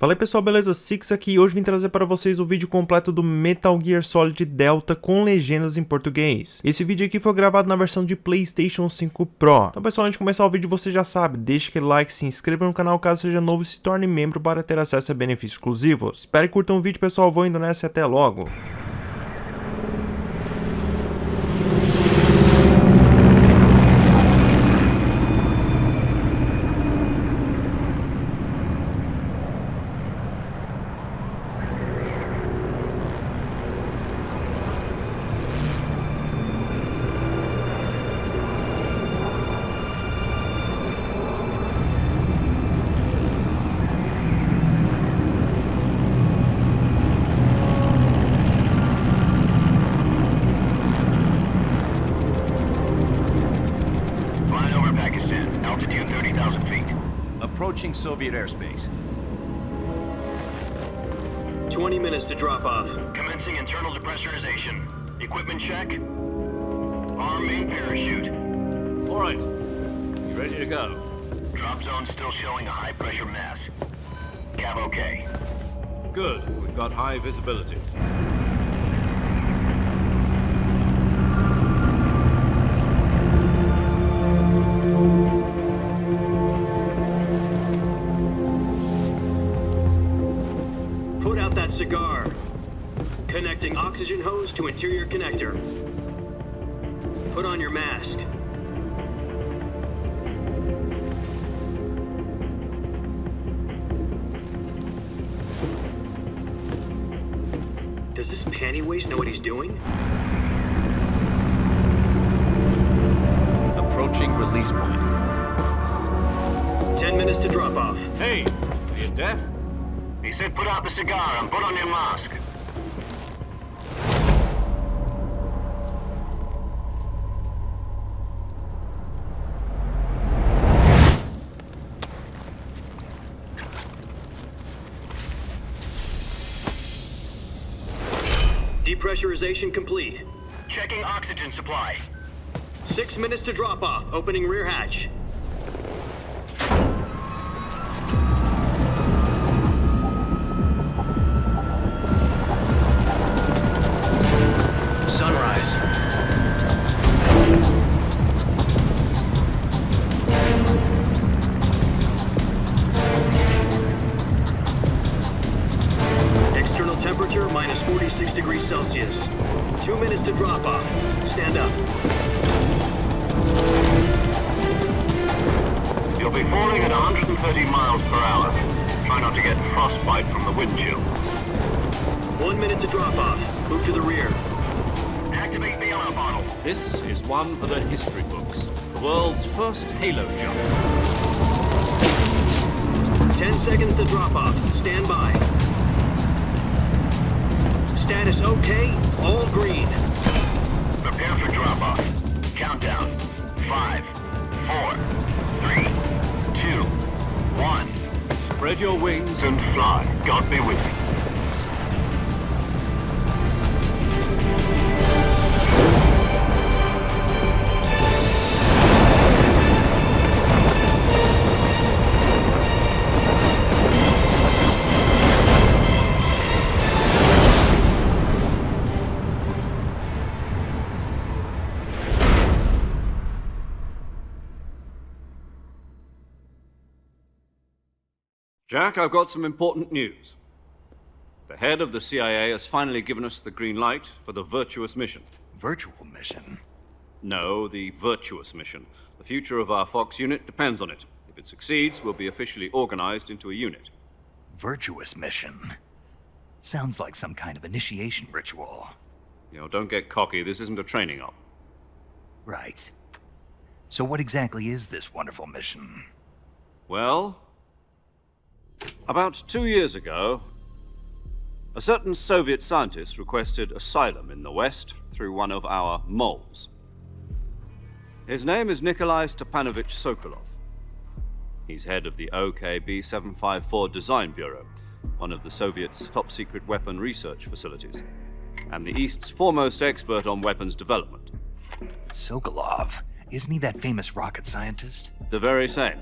Fala aí pessoal, beleza? Six aqui e hoje vim trazer para vocês o vídeo completo do Metal Gear Solid Delta com legendas em português. Esse vídeo aqui foi gravado na versão de PlayStation 5 Pro. Então pessoal, antes de começar o vídeo você já sabe, deixa aquele like, se inscreva no canal caso seja novo e se torne membro para ter acesso a benefícios exclusivos. Espero que curtam o vídeo pessoal, vou indo nessa e até logo. Approaching Soviet airspace. 20 minutes to drop off. Commencing internal depressurization. Equipment check. Arm main parachute. All right. You ready to go? Drop zone still showing a high pressure mass. Cav okay. Good. We've got high visibility. Put out that cigar. Connecting oxygen hose to interior connector. Put on your mask. Does this panty waste know what he's doing? Approaching release point. 10 minutes to drop off. Hey, are you deaf? He said put out the cigar and put on your mask. Depressurization complete. Checking oxygen supply. 6 minutes to drop off. Opening rear hatch. Sunrise. External temperature minus 46 degrees Celsius. 2 minutes to drop off. Stand up. You'll be falling at 130 miles per hour. Try not to get frostbite from the wind chill. 1 minute to drop off. Move to the rear. Activate the alarm bottle. This is one for the history books. The world's first halo jump. 10 seconds to drop off. Stand by. Status okay. All green. Prepare for drop-off. Countdown. 5, 4, 3, 2, 1. Spread your wings And fly. God be with you. Jack, I've got some important news. The head of the CIA has finally given us the green light for the virtuous mission. Virtual mission? No, the virtuous mission. The future of our Fox unit depends on it. If it succeeds, we'll be officially organized into a unit. Virtuous mission? Sounds like some kind of initiation ritual. You know, don't get cocky. This isn't a training op. Right. So what exactly is this wonderful mission? Well, about 2 years ago, a certain Soviet scientist requested asylum in the West through one of our moles. His name is Nikolai Stepanovich Sokolov. He's head of the OKB 754 Design Bureau, one of the Soviets' top-secret weapon research facilities, and the East's foremost expert on weapons development. Sokolov? Isn't he that famous rocket scientist? The very same.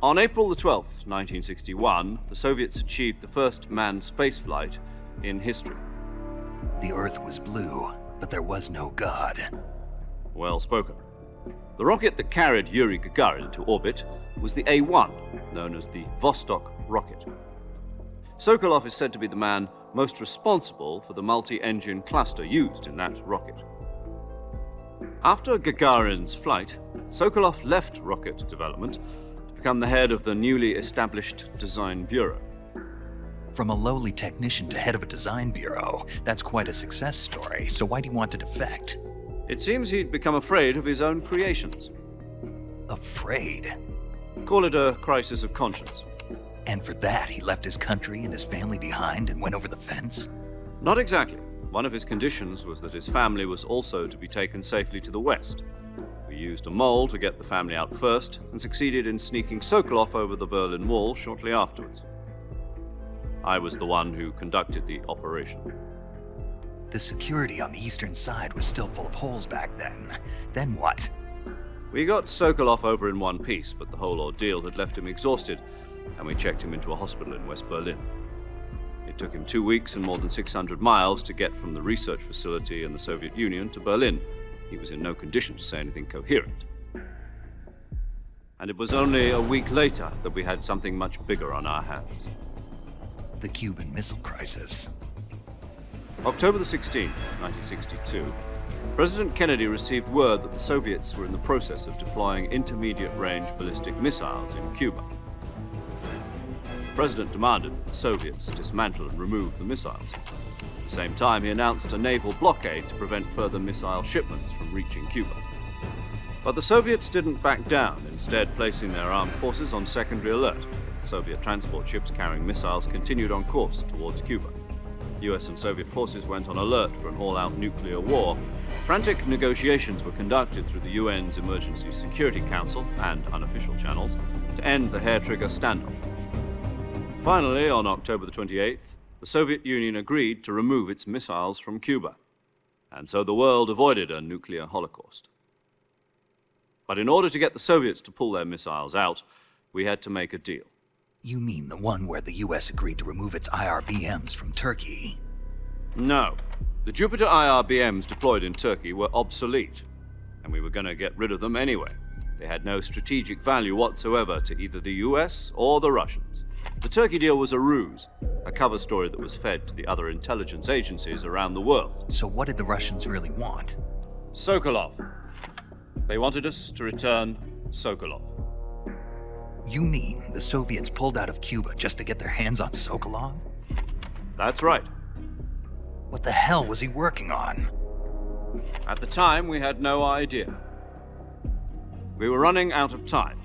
On April the 12th, 1961, the Soviets achieved the first manned spaceflight in history. The Earth was blue, but there was no God. Well spoken. The rocket that carried Yuri Gagarin into orbit was the A-1, known as the Vostok rocket. Sokolov is said to be the man most responsible for the multi-engine cluster used in that rocket. After Gagarin's flight, Sokolov left rocket development to become the head of the newly established Design Bureau. From a lowly technician to head of a design bureau, that's quite a success story, so why'd he want to defect? It seems he'd become afraid of his own creations. Afraid? Call it a crisis of conscience. And for that, he left his country and his family behind and went over the fence? Not exactly. One of his conditions was that his family was also to be taken safely to the west. We used a mole to get the family out first and succeeded in sneaking Sokolov over the Berlin Wall shortly afterwards. I was the one who conducted the operation. The security on the eastern side was still full of holes back then. Then what? We got Sokolov over in one piece, but the whole ordeal had left him exhausted, and we checked him into a hospital in West Berlin. It took him 2 weeks and more than 600 miles to get from the research facility in the Soviet Union to Berlin. He was in no condition to say anything coherent. And it was only a week later that we had something much bigger on our hands. The Cuban Missile Crisis. October the 16th, 1962, President Kennedy received word that the Soviets were in the process of deploying intermediate-range ballistic missiles in Cuba. The President demanded that the Soviets dismantle and remove the missiles. At the same time, he announced a naval blockade to prevent further missile shipments from reaching Cuba. But the Soviets didn't back down, instead placing their armed forces on secondary alert. Soviet transport ships carrying missiles continued on course towards Cuba. US and Soviet forces went on alert for an all-out nuclear war. Frantic negotiations were conducted through the UN's Emergency Security Council and unofficial channels to end the hair-trigger standoff. Finally, on October the 28th, the Soviet Union agreed to remove its missiles from Cuba, and so the world avoided a nuclear holocaust. But in order to get the Soviets to pull their missiles out, we had to make a deal. You mean the one where the US agreed to remove its IRBMs from Turkey? No. The Jupiter IRBMs deployed in Turkey were obsolete, and we were going to get rid of them anyway. They had no strategic value whatsoever to either the US or the Russians. The Turkey deal was a ruse, a cover story that was fed to the other intelligence agencies around the world. So what did the Russians really want? Sokolov. They wanted us to return Sokolov. You mean the Soviets pulled out of Cuba just to get their hands on Sokolov? That's right. What the hell was he working on? At the time, we had no idea. We were running out of time.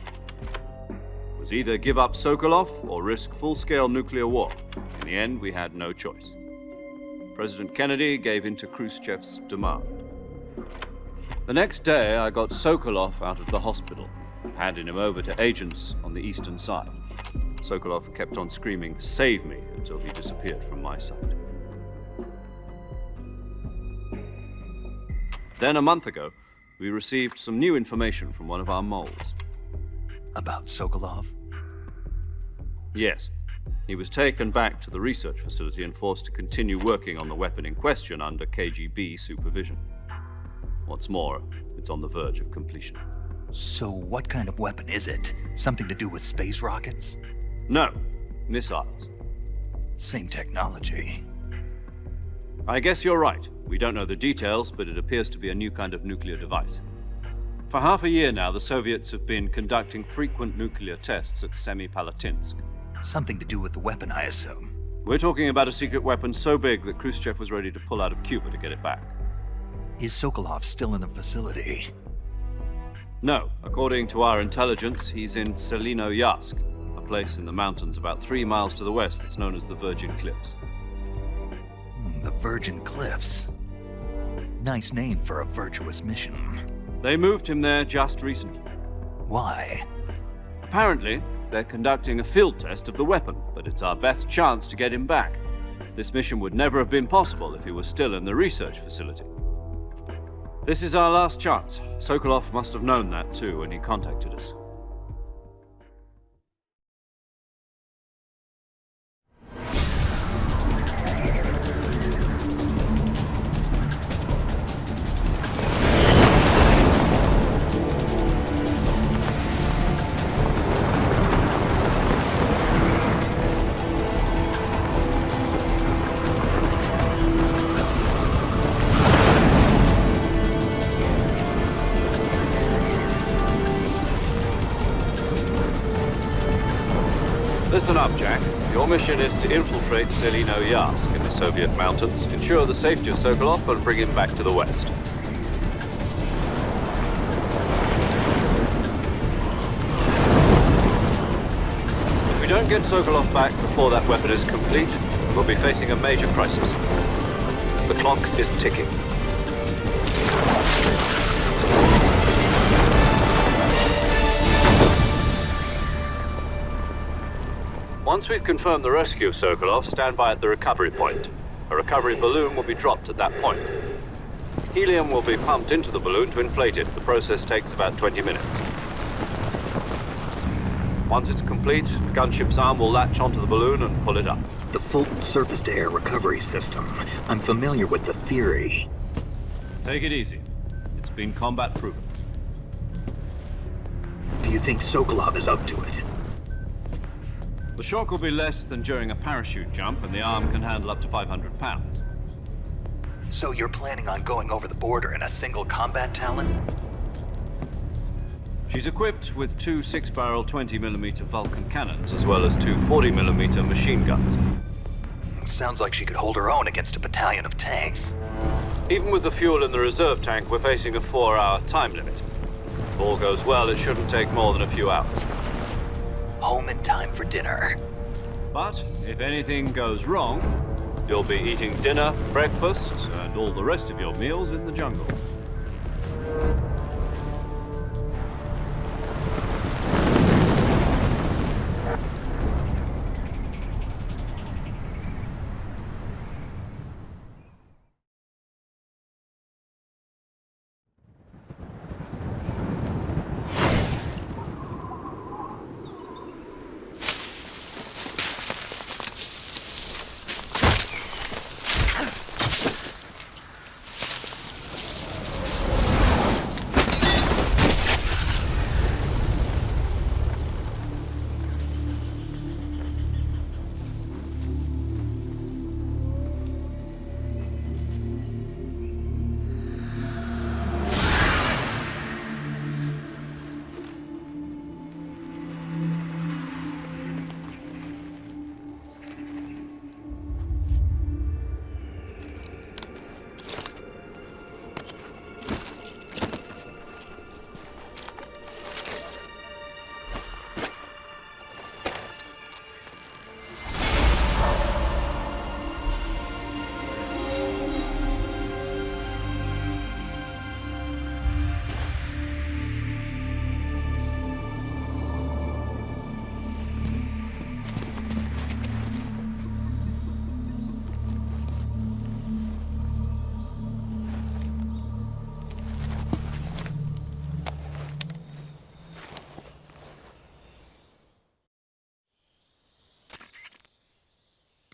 It was either give up Sokolov or risk full-scale nuclear war. In the end, we had no choice. President Kennedy gave in to Khrushchev's demand. The next day, I got Sokolov out of the hospital, handing him over to agents on the eastern side. Sokolov kept on screaming, "Save me," until he disappeared from my sight. Then a month ago, we received some new information from one of our moles. About Sokolov? Yes. He was taken back to the research facility and forced to continue working on the weapon in question under KGB supervision. What's more, it's on the verge of completion. So what kind of weapon is it? Something to do with space rockets? No, missiles. Same technology. I guess you're right. We don't know the details, but it appears to be a new kind of nuclear device. For half a year now, the Soviets have been conducting frequent nuclear tests at Semipalatinsk. Something to do with the weapon, I assume. We're talking about a secret weapon so big that Khrushchev was ready to pull out of Cuba to get it back. Is Sokolov still in the facility? No. According to our intelligence, he's in Selinoyarsk, a place in the mountains about 3 miles to the west that's known as the Virgin Cliffs. The Virgin Cliffs. Nice name for a virtuous mission. They moved him there just recently. Why? Apparently, they're conducting a field test of the weapon, but it's our best chance to get him back. This mission would never have been possible if he was still in the research facility. This is our last chance. Sokolov must have known that too when he contacted us. up, Jack. Your mission is to infiltrate Selino-Yask in the Soviet mountains, ensure the safety of Sokolov, and bring him back to the West. If we don't get Sokolov back before that weapon is complete, we'll be facing a major crisis. The clock is ticking. Once we've confirmed the rescue of Sokolov, stand by at the recovery point. A recovery balloon will be dropped at that point. Helium will be pumped into the balloon to inflate it. The process takes about 20 minutes. Once it's complete, the gunship's arm will latch onto the balloon and pull it up. The Fulton surface-to-air recovery system. I'm familiar with the theory. Take it easy. It's been combat proven. Do you think Sokolov is up to it? The shock will be less than during a parachute jump, and the arm can handle up to 500 pounds. So you're planning on going over the border in a single combat Talon? She's equipped with two 6-barrel 20mm Vulcan cannons, as well as two 40mm machine guns. Sounds like she could hold her own against a battalion of tanks. Even with the fuel in the reserve tank, we're facing a 4-hour time limit. If all goes well, it shouldn't take more than a few hours. Home in time for dinner. But if anything goes wrong, you'll be eating dinner, breakfast, and all the rest of your meals in the jungle.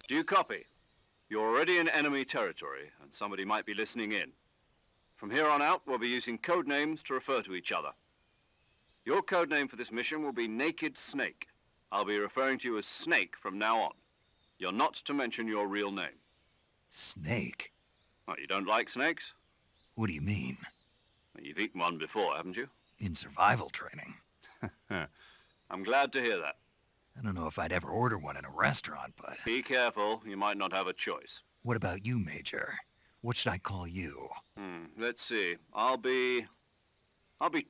Do you copy? You're already in enemy territory, and somebody might be listening in. From here on out, we'll be using code names to refer to each other. Your code name for this mission will be Naked Snake. I'll be referring to you as Snake from now on. You're not to mention your real name. Snake? Well, you don't like snakes? What do you mean? Well, you've eaten one before, haven't you? In survival training. I'm glad to hear that. I don't know if I'd ever order one in a restaurant, but... Be careful, you might not have a choice. What about you, Major? What should I call you? Let's see. I'll be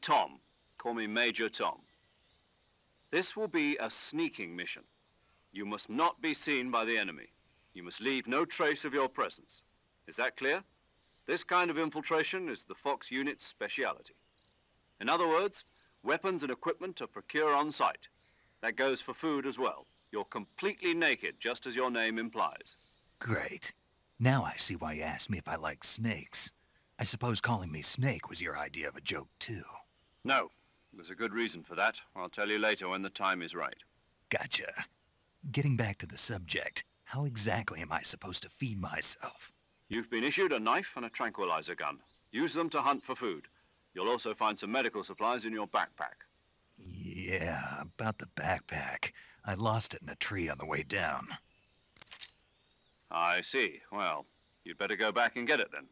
Tom. Call me Major Tom. This will be a sneaking mission. You must not be seen by the enemy. You must leave no trace of your presence. Is that clear? This kind of infiltration is the Fox unit's speciality. In other words, weapons and equipment are procured on site. That goes for food as well. You're completely naked, just as your name implies. Great. Now I see why you asked me if I like snakes. I suppose calling me Snake was your idea of a joke, too. No. There's a good reason for that. I'll tell you later when the time is right. Gotcha. Getting back to the subject, how exactly am I supposed to feed myself? You've been issued a knife and a tranquilizer gun. Use them to hunt for food. You'll also find some medical supplies in your backpack. Yeah, about the backpack. I lost it in a tree on the way down. I see. Well, you'd better go back and get it then.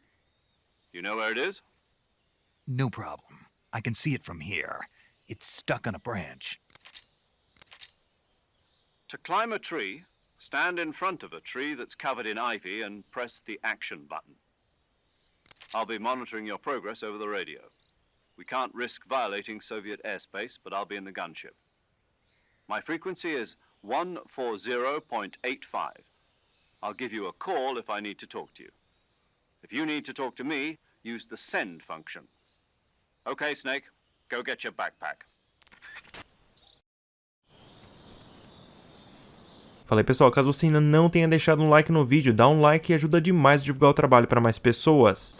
You know where it is? No problem. I can see it from here. It's stuck on a branch. To climb a tree, stand in front of a tree that's covered in ivy and press the action button. I'll be monitoring your progress over the radio. We can't risk violating Soviet airspace, but I'll be in the gunship. My frequency is 140.85. I'll give you a call if I need to talk to you. If you need to talk to me, use the send function. Okay, Snake, go get your backpack. Fala aí, pessoal, caso você ainda não tenha deixado um like no vídeo, dá um like e ajuda demais a divulgar o trabalho para mais pessoas.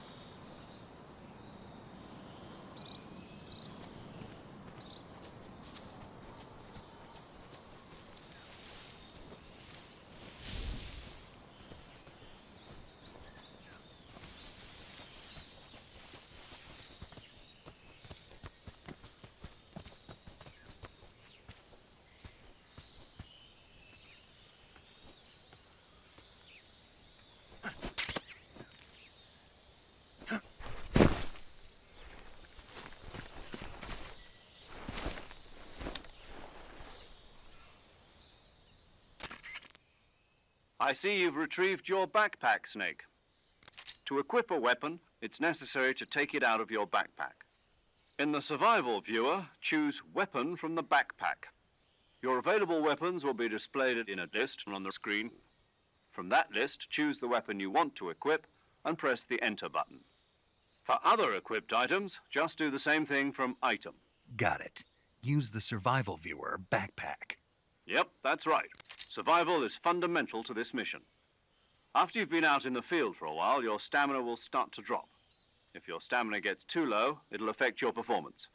I see you've retrieved your backpack, Snake. To equip a weapon, it's necessary to take it out of your backpack. In the survival viewer, choose Weapon from the backpack. Your available weapons will be displayed in a list on the screen. From that list, choose the weapon you want to equip and press the Enter button. For other equipped items, just do the same thing from Item. Got it. Use the survival viewer backpack. Yep, that's right. Survival is fundamental to this mission. After you've been out in the field for a while, your stamina will start to drop. If your stamina gets too low, it'll affect your performance.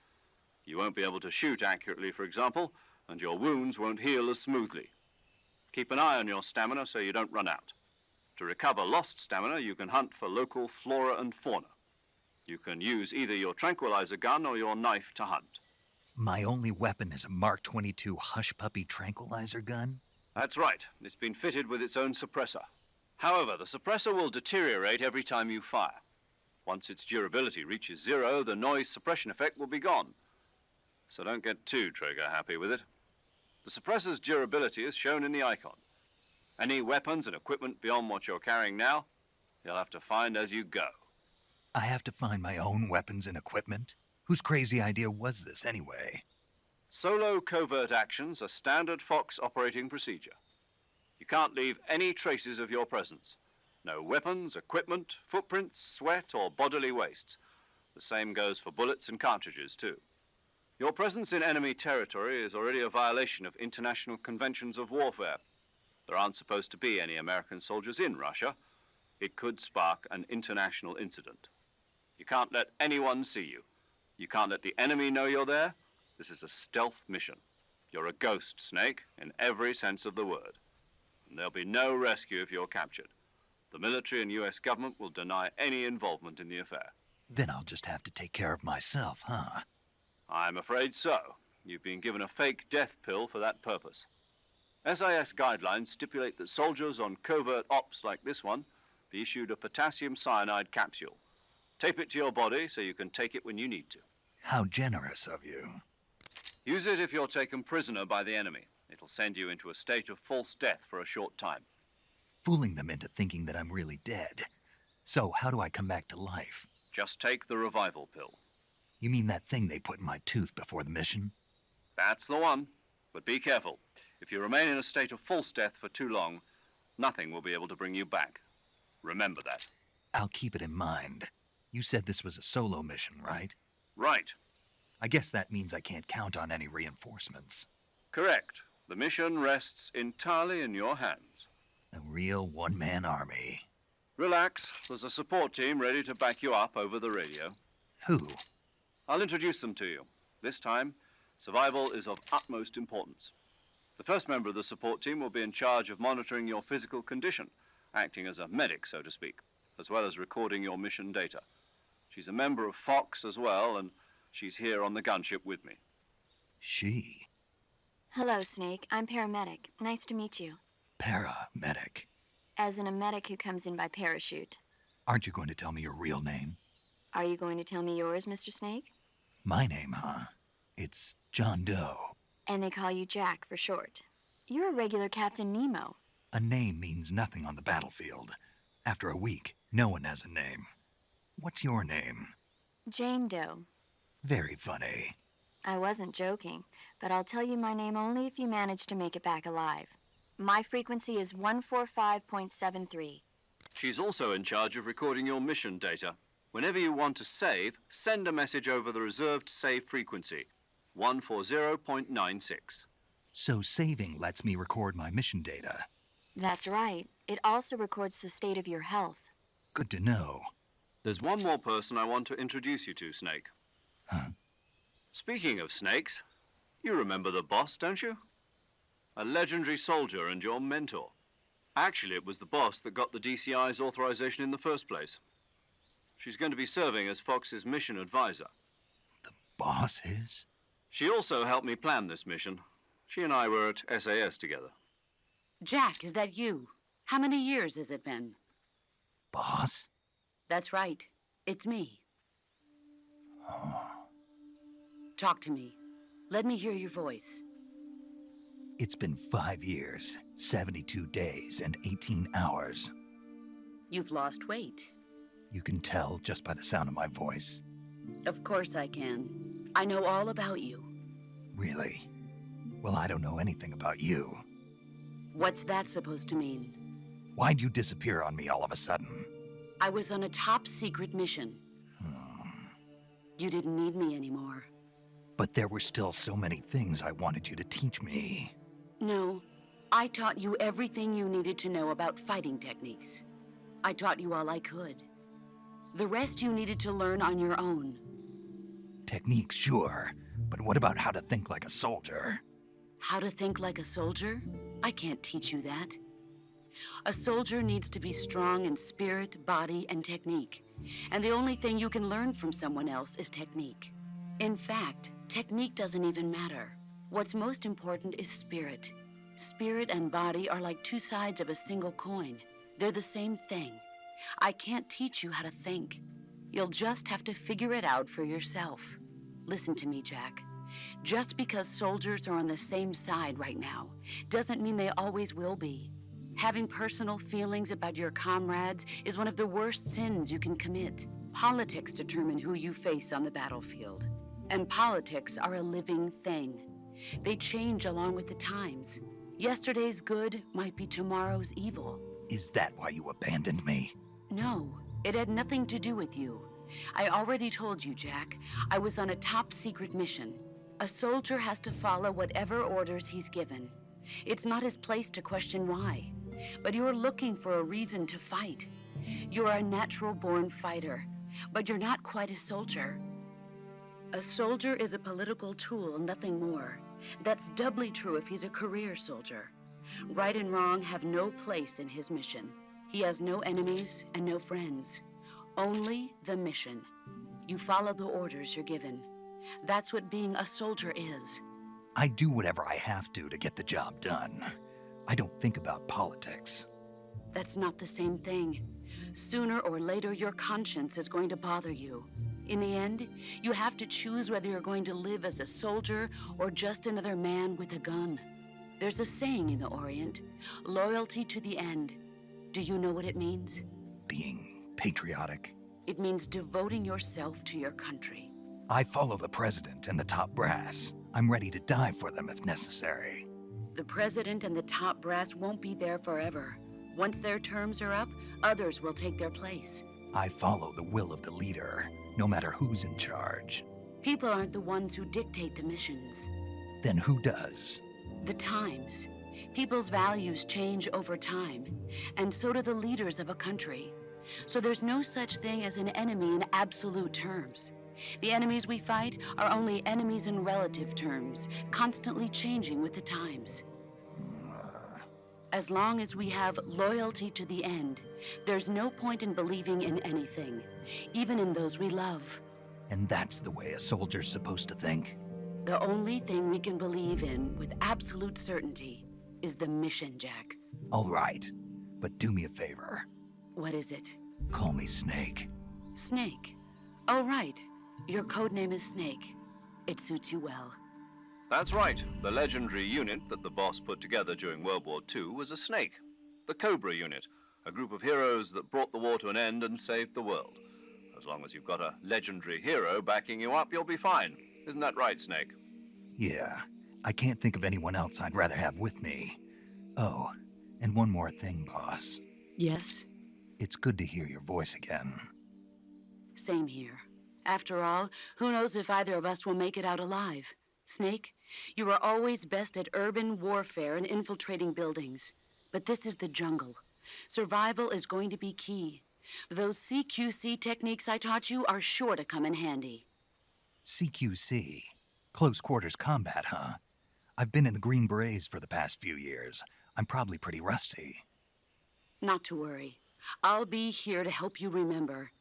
You won't be able to shoot accurately, for example, and your wounds won't heal as smoothly. Keep an eye on your stamina so you don't run out. To recover lost stamina, you can hunt for local flora and fauna. You can use either your tranquilizer gun or your knife to hunt. My only weapon is a Mark 22 Hush Puppy tranquilizer gun? That's right. It's been fitted with its own suppressor. However, the suppressor will deteriorate every time you fire. Once its durability reaches 0, the noise suppression effect will be gone. So don't get too trigger-happy with it. The suppressor's durability is shown in the icon. Any weapons and equipment beyond what you're carrying now, you'll have to find as you go. I have to find my own weapons and equipment? Whose crazy idea was this, anyway? Solo covert actions are standard Fox operating procedure. You can't leave any traces of your presence. No weapons, equipment, footprints, sweat, or bodily wastes. The same goes for bullets and cartridges, too. Your presence in enemy territory is already a violation of international conventions of warfare. There aren't supposed to be any American soldiers in Russia. It could spark an international incident. You can't let anyone see you. You can't let the enemy know you're there. This is a stealth mission. You're a ghost, Snake, in every sense of the word. And there'll be no rescue if you're captured. The military and US government will deny any involvement in the affair. Then I'll just have to take care of myself, huh? I'm afraid so. You've been given a fake death pill for that purpose. SIS guidelines stipulate that soldiers on covert ops like this one be issued a potassium cyanide capsule. Tape it to your body so you can take it when you need to. How generous of you. Use it if you're taken prisoner by the enemy. It'll send you into a state of false death for a short time. Fooling them into thinking that I'm really dead. So, how do I come back to life? Just take the revival pill. You mean that thing they put in my tooth before the mission? That's the one. But be careful. If you remain in a state of false death for too long, nothing will be able to bring you back. Remember that. I'll keep it in mind. You said this was a solo mission, right? Right. I guess that means I can't count on any reinforcements. Correct. The mission rests entirely in your hands. A real one-man army. Relax. There's a support team ready to back you up over the radio. Who? I'll introduce them to you. This time, survival is of utmost importance. The first member of the support team will be in charge of monitoring your physical condition, acting as a medic, so to speak, as well as recording your mission data. She's a member of Fox as well, and she's here on the gunship with me. She? Hello, Snake. I'm paramedic. Nice to meet you. Paramedic. As in a medic who comes in by parachute. Aren't you going to tell me your real name? Are you going to tell me yours, Mr. Snake? My name, huh? It's John Doe. And they call you Jack for short. You're a regular Captain Nemo. A name means nothing on the battlefield. After a week, no one has a name. What's your name? Jane Doe. Very funny. I wasn't joking, but I'll tell you my name only if you manage to make it back alive. My frequency is 145.73. She's also in charge of recording your mission data. Whenever you want to save, send a message over the reserved save frequency, 140.96. So saving lets me record my mission data. That's right. It also records the state of your health. Good to know. There's one more person I want to introduce you to, Snake. Huh? Speaking of snakes, you remember the boss, don't you? A legendary soldier and your mentor. Actually, it was the boss that got the DCI's authorization in the first place. She's going to be serving as Fox's mission advisor. The boss is? She also helped me plan this mission. She and I were at SAS together. Jack, is that you? How many years has it been? Boss? That's right. It's me. Talk to me. Let me hear your voice. It's been 5 years, 72 days, and 18 hours. You've lost weight. You can tell just by the sound of my voice. Of course I can. I know all about you. Really? Well, I don't know anything about you. What's that supposed to mean? Why'd you disappear on me all of a sudden? I was on a top secret mission. You didn't need me anymore. But there were still so many things I wanted you to teach me. No, I taught you everything you needed to know about fighting techniques. I taught you all I could. The rest you needed to learn on your own. Techniques, sure, but what about how to think like a soldier? How to think like a soldier? I can't teach you that. A soldier needs to be strong in spirit, body, and technique. And the only thing you can learn from someone else is technique. In fact, technique doesn't even matter. What's most important is spirit. Spirit and body are like two sides of a single coin. They're the same thing. I can't teach you how to think. You'll just have to figure it out for yourself. Listen to me, Jack. Just because soldiers are on the same side right now doesn't mean they always will be. Having personal feelings about your comrades is one of the worst sins you can commit. Politics determine who you face on the battlefield. And politics are a living thing. They change along with the times. Yesterday's good might be tomorrow's evil. Is that why you abandoned me? No, it had nothing to do with you. I already told you, Jack. I was on a top secret mission. A soldier has to follow whatever orders he's given. It's not his place to question why. But you're looking for a reason to fight. You're a natural-born fighter, but you're not quite a soldier. A soldier is a political tool, nothing more. That's doubly true if he's a career soldier. Right and wrong have no place in his mission. He has no enemies and no friends. Only the mission. You follow the orders you're given. That's what being a soldier is. I do whatever I have to get the job done. I don't think about politics. That's not the same thing. Sooner or later, your conscience is going to bother you. In the end, you have to choose whether you're going to live as a soldier or just another man with a gun. There's a saying in the Orient, loyalty to the end. Do you know what it means? Being patriotic. It means devoting yourself to your country. I follow the president and the top brass. I'm ready to die for them if necessary. The president and the top brass won't be there forever. Once their terms are up, others will take their place. I follow the will of the leader, no matter who's in charge. People aren't the ones who dictate the missions. Then who does? The times. People's values change over time, and so do the leaders of a country. So there's no such thing as an enemy in absolute terms. The enemies we fight are only enemies in relative terms, constantly changing with the times. As long as we have loyalty to the end, there's no point in believing in anything, even in those we love. And that's the way a soldier's supposed to think? The only thing we can believe in with absolute certainty is the mission, Jack. All right, but do me a favor. What is it? Call me Snake. Snake. Oh, right. Your code name is Snake. It suits you well. That's right. The legendary unit that the boss put together during World War II was a snake. The Cobra unit, a group of heroes that brought the war to an end and saved the world. As long as you've got a legendary hero backing you up, you'll be fine. Isn't that right, Snake? Yeah, I can't think of anyone else I'd rather have with me. Oh, and one more thing, boss. Yes? It's good to hear your voice again. Same here. After all, who knows if either of us will make it out alive? Snake, you are always best at urban warfare and infiltrating buildings. But this is the jungle. Survival is going to be key. Those CQC techniques I taught you are sure to come in handy. CQC? Close quarters combat, huh? I've been in the Green Berets for the past few years. I'm probably pretty rusty. Not to worry. I'll be here to help you remember.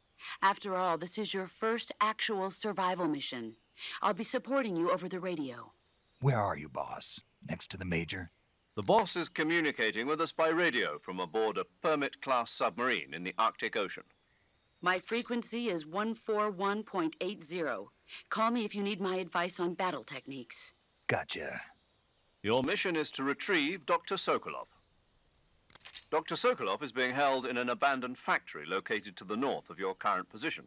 After all, this is your first actual survival mission. I'll be supporting you over the radio. Where are you, boss? Next to the Major? The boss is communicating with us by radio from aboard a Permit-class submarine in the Arctic Ocean. My frequency is 141.80. Call me if you need my advice on battle techniques. Gotcha. Your mission is to retrieve Dr. Sokolov. Dr. Sokolov is being held in an abandoned factory located to the north of your current position.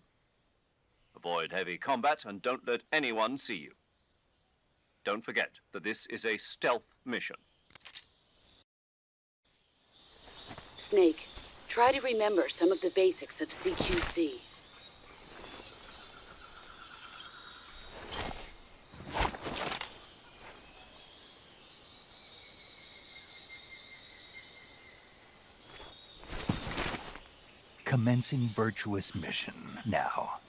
Avoid heavy combat and don't let anyone see you. Don't forget that this is a stealth mission. Snake, try to remember some of the basics of CQC. Commencing virtuous mission now.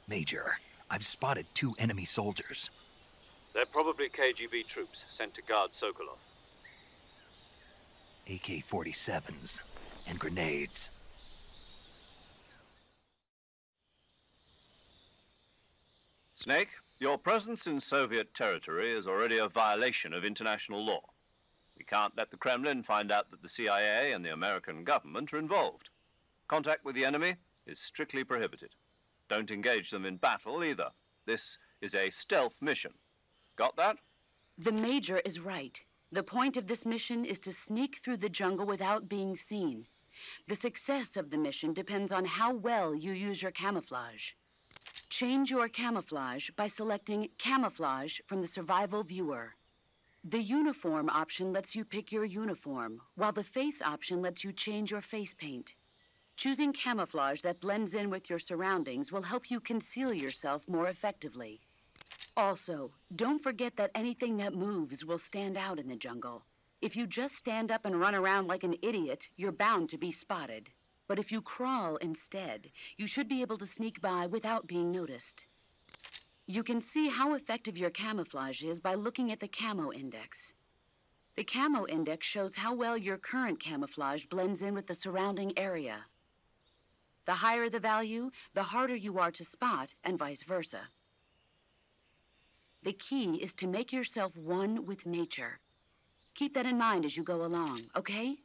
Major, I've spotted 2 enemy soldiers. They're probably KGB troops sent to guard Sokolov. AK-47s and grenades. Snake, your presence in Soviet territory is already a violation of international law. We can't let the Kremlin find out that the CIA and the American government are involved. Contact with the enemy is strictly prohibited. Don't engage them in battle either. This is a stealth mission. Got that? The Major is right. The point of this mission is to sneak through the jungle without being seen. The success of the mission depends on how well you use your camouflage. Change your camouflage by selecting Camouflage from the Survival Viewer. The Uniform option lets you pick your uniform, while the Face option lets you change your face paint. Choosing camouflage that blends in with your surroundings will help you conceal yourself more effectively. Also, don't forget that anything that moves will stand out in the jungle. If you just stand up and run around like an idiot, you're bound to be spotted. But if you crawl instead, you should be able to sneak by without being noticed. You can see how effective your camouflage is by looking at the camo index. The camo index shows how well your current camouflage blends in with the surrounding area. The higher the value, the harder you are to spot, and vice versa. The key is to make yourself one with nature. Keep that in mind as you go along, okay?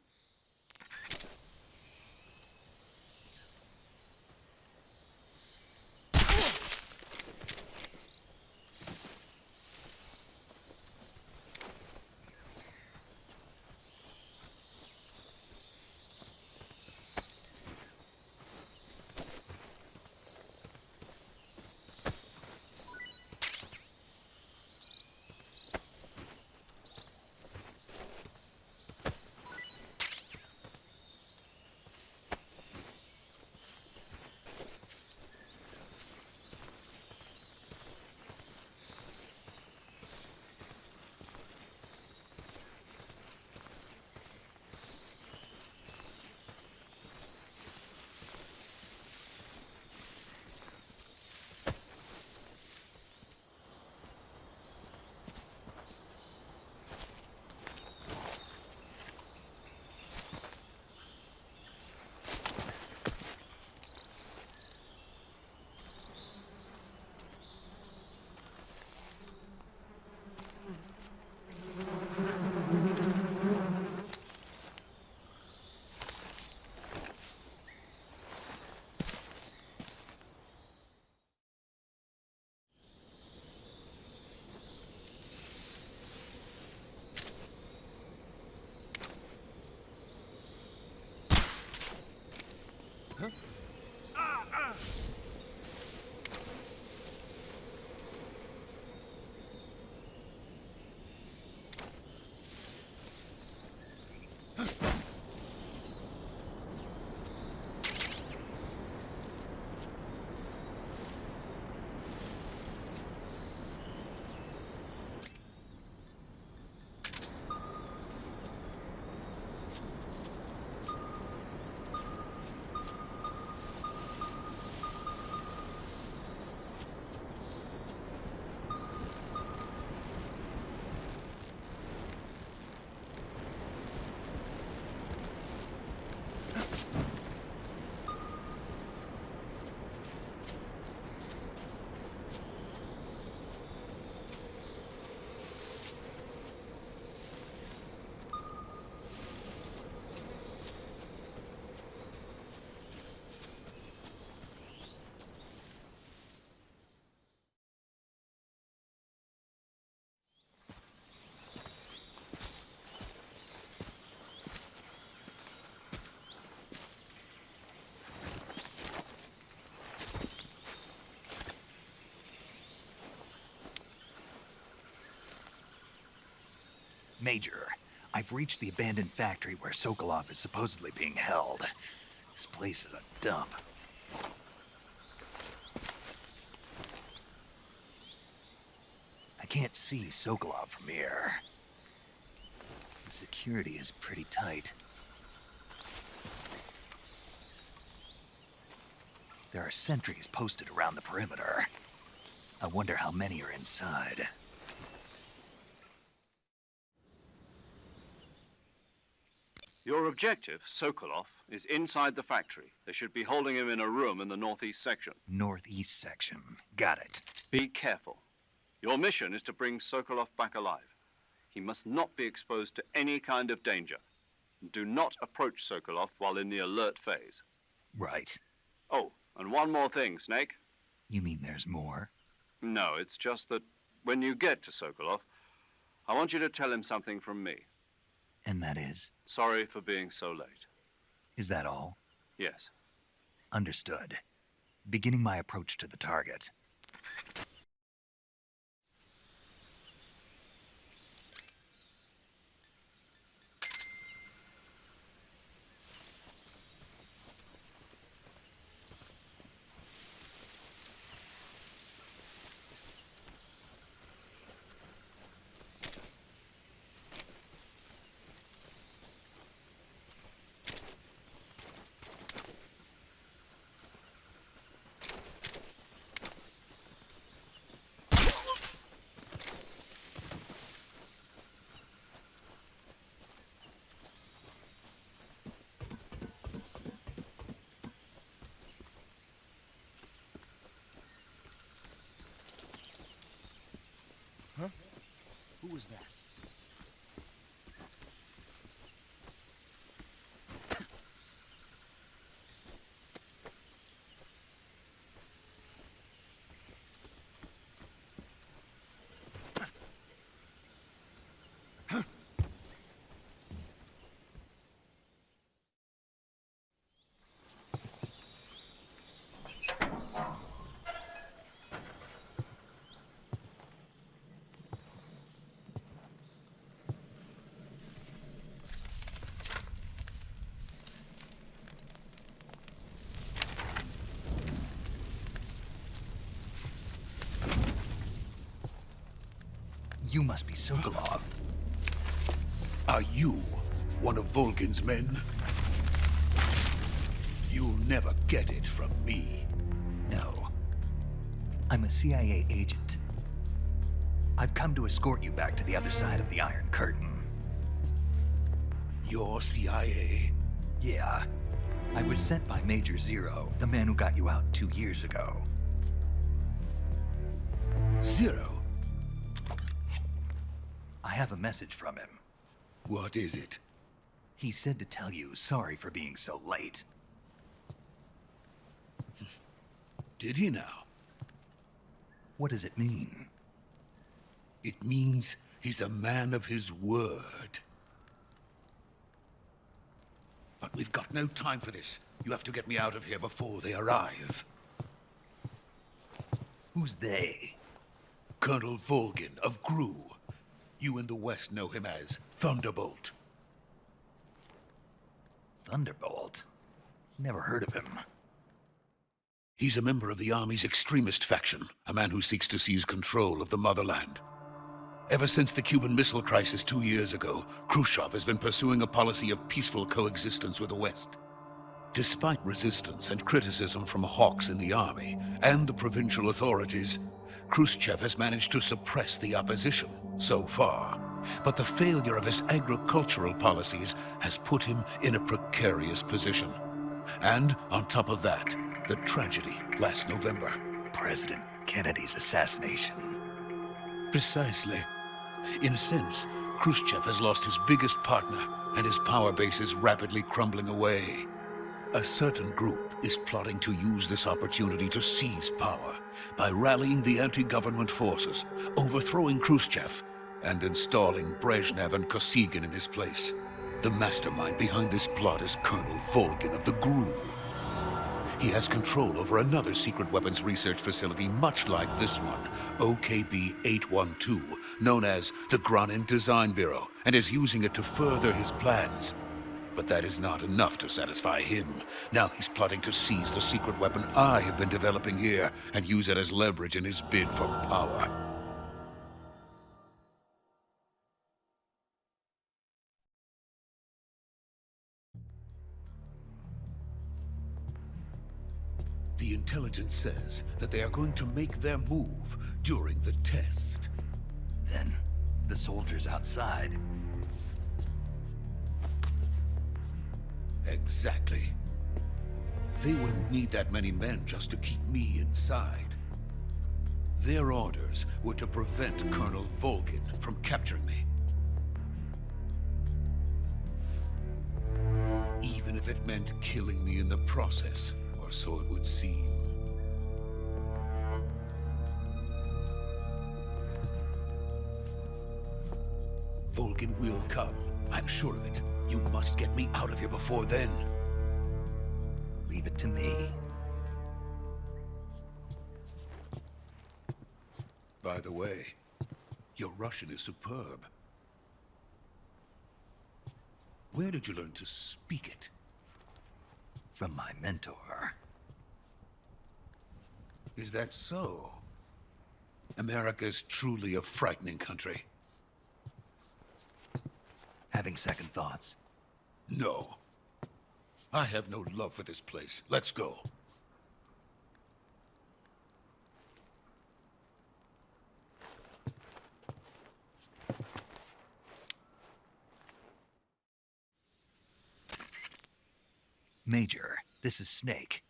Major, I've reached the abandoned factory where Sokolov is supposedly being held. This place is a dump. I can't see Sokolov from here. The security is pretty tight. There are sentries posted around the perimeter. I wonder how many are inside. Your objective, Sokolov, is inside the factory. They should be holding him in a room in the northeast section. Northeast section. Got it. Be careful. Your mission is to bring Sokolov back alive. He must not be exposed to any kind of danger. Do not approach Sokolov while in the alert phase. Right. Oh, and one more thing, Snake. You mean there's more? No, it's just that when you get to Sokolov, I want you to tell him something from me. And that is? Sorry for being so late. Is that all? Yes. Understood. Beginning my approach to the target. was that? You must be Sokolov. Are you one of Volgin's men? You'll never get it from me. No. I'm a CIA agent. I've come to escort you back to the other side of the Iron Curtain. You're CIA? Yeah. I was sent by Major Zero, the man who got you out 2 years ago. Zero? I have a message from him. What is it? He said to tell you sorry for being so late. Did he now? What does it mean? It means he's a man of his word. But we've got no time for this. You have to get me out of here before they arrive. Who's they? Colonel Volgin of GRU. You in the West know him as Thunderbolt. Thunderbolt? Never heard of him. He's a member of the Army's extremist faction, a man who seeks to seize control of the motherland. Ever since the Cuban Missile Crisis 2 years ago, Khrushchev has been pursuing a policy of peaceful coexistence with the West. Despite resistance and criticism from hawks in the army and the provincial authorities, Khrushchev has managed to suppress the opposition so far. But the failure of his agricultural policies has put him in a precarious position. And on top of that, the tragedy last November. President Kennedy's assassination. Precisely. In a sense, Khrushchev has lost his biggest partner, and his power base is rapidly crumbling away. A certain group is plotting to use this opportunity to seize power by rallying the anti-government forces, overthrowing Khrushchev, and installing Brezhnev and Kosygin in his place. The mastermind behind this plot is Colonel Volgin of the GRU. He has control over another secret weapons research facility much like this one, OKB-812, known as the Granin Design Bureau, and is using it to further his plans. But that is not enough to satisfy him. Now he's plotting to seize the secret weapon I have been developing here and use it as leverage in his bid for power. The intelligence says that they are going to make their move during the test. Then, the soldiers outside. Exactly. They wouldn't need that many men just to keep me inside. Their orders were to prevent Colonel Volgin from capturing me. Even if it meant killing me in the process, or so it would seem. Volgin will come, I'm sure of it. You must get me out of here before then. Leave it to me. By the way, your Russian is superb. Where did you learn to speak it? From my mentor. Is that so? America is truly a frightening country. Having second thoughts? No. I have no love for this place. Let's go. Major, this is Snake.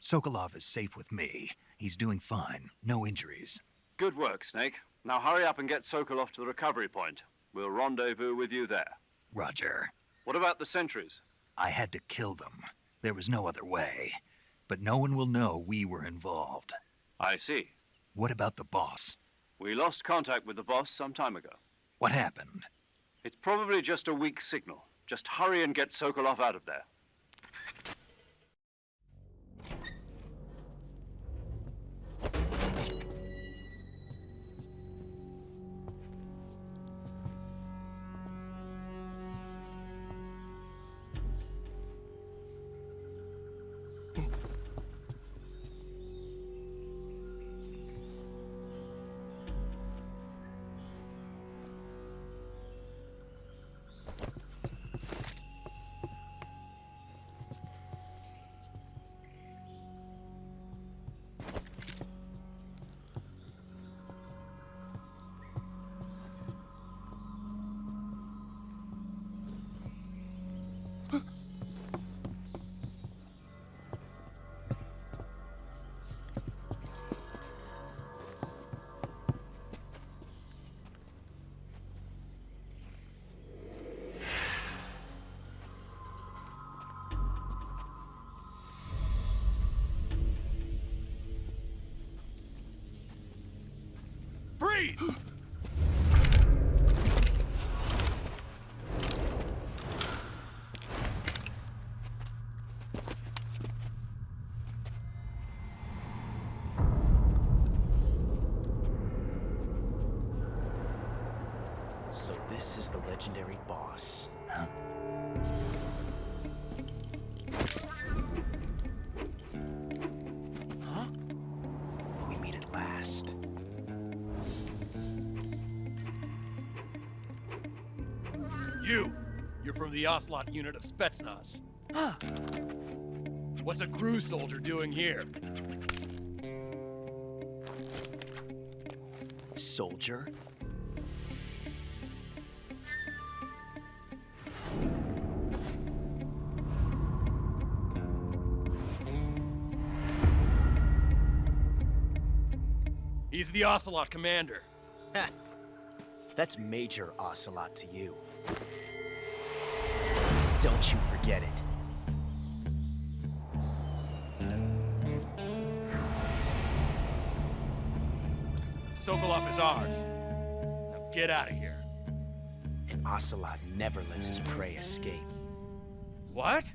Sokolov is safe with me. He's doing fine. No injuries. Good work, Snake. Now hurry up and get Sokolov to the recovery point. We'll rendezvous with you there. Roger. What about the sentries? I had to kill them. There was no other way. But no one will know we were involved. I see. What about the boss? We lost contact with the boss some time ago. What happened? It's probably just a weak signal. Just hurry and get Sokolov out of there. Freeze! So this is the legendary boss. Huh? Huh? We meet at last. You're from the Ocelot unit of Spetsnaz. Huh. What's a crew soldier doing here? Soldier? He's the Ocelot commander. Ha! That's Major Ocelot to you. Don't you forget it. Sokolov is ours. Now get out of here. And Ocelot never lets his prey escape. What?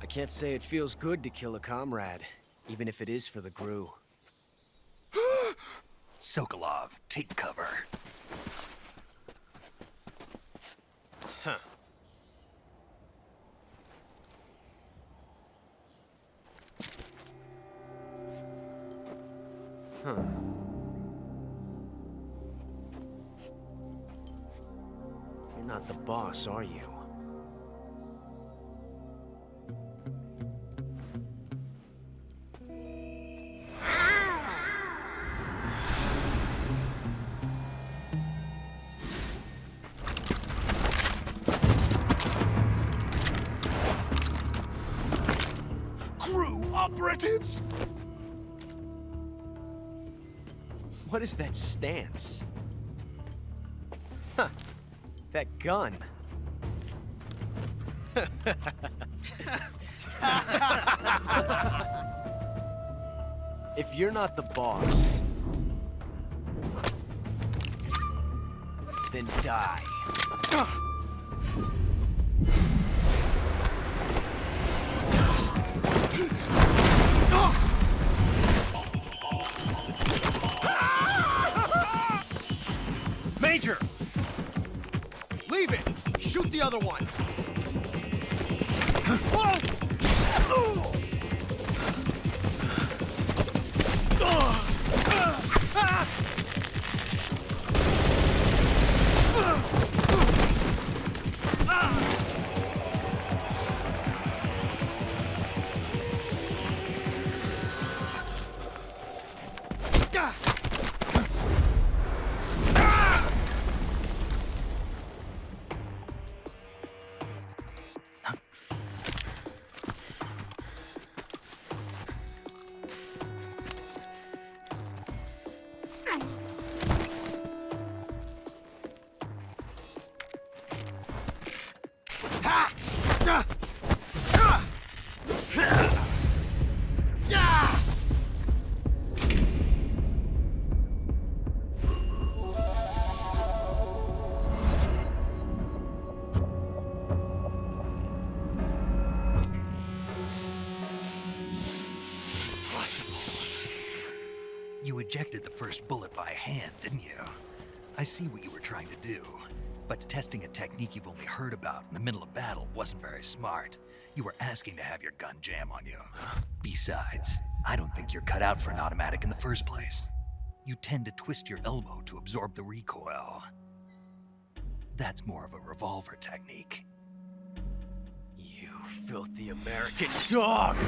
I can't say it feels good to kill a comrade, even if it is for the GRU. Sokolov, take cover. Huh. Huh. You're not the boss, are you? Operatives! What is that stance? Huh. That gun. If you're not the boss, then die. Major! Leave it! Shoot the other one! You ejected the first bullet by hand, didn't you? I see what you were trying to do. But testing a technique you've only heard about in the middle of battle wasn't very smart. You were asking to have your gun jam on you. Besides, I don't think you're cut out for an automatic in the first place. You tend to twist your elbow to absorb the recoil. That's more of a revolver technique. You filthy American dog!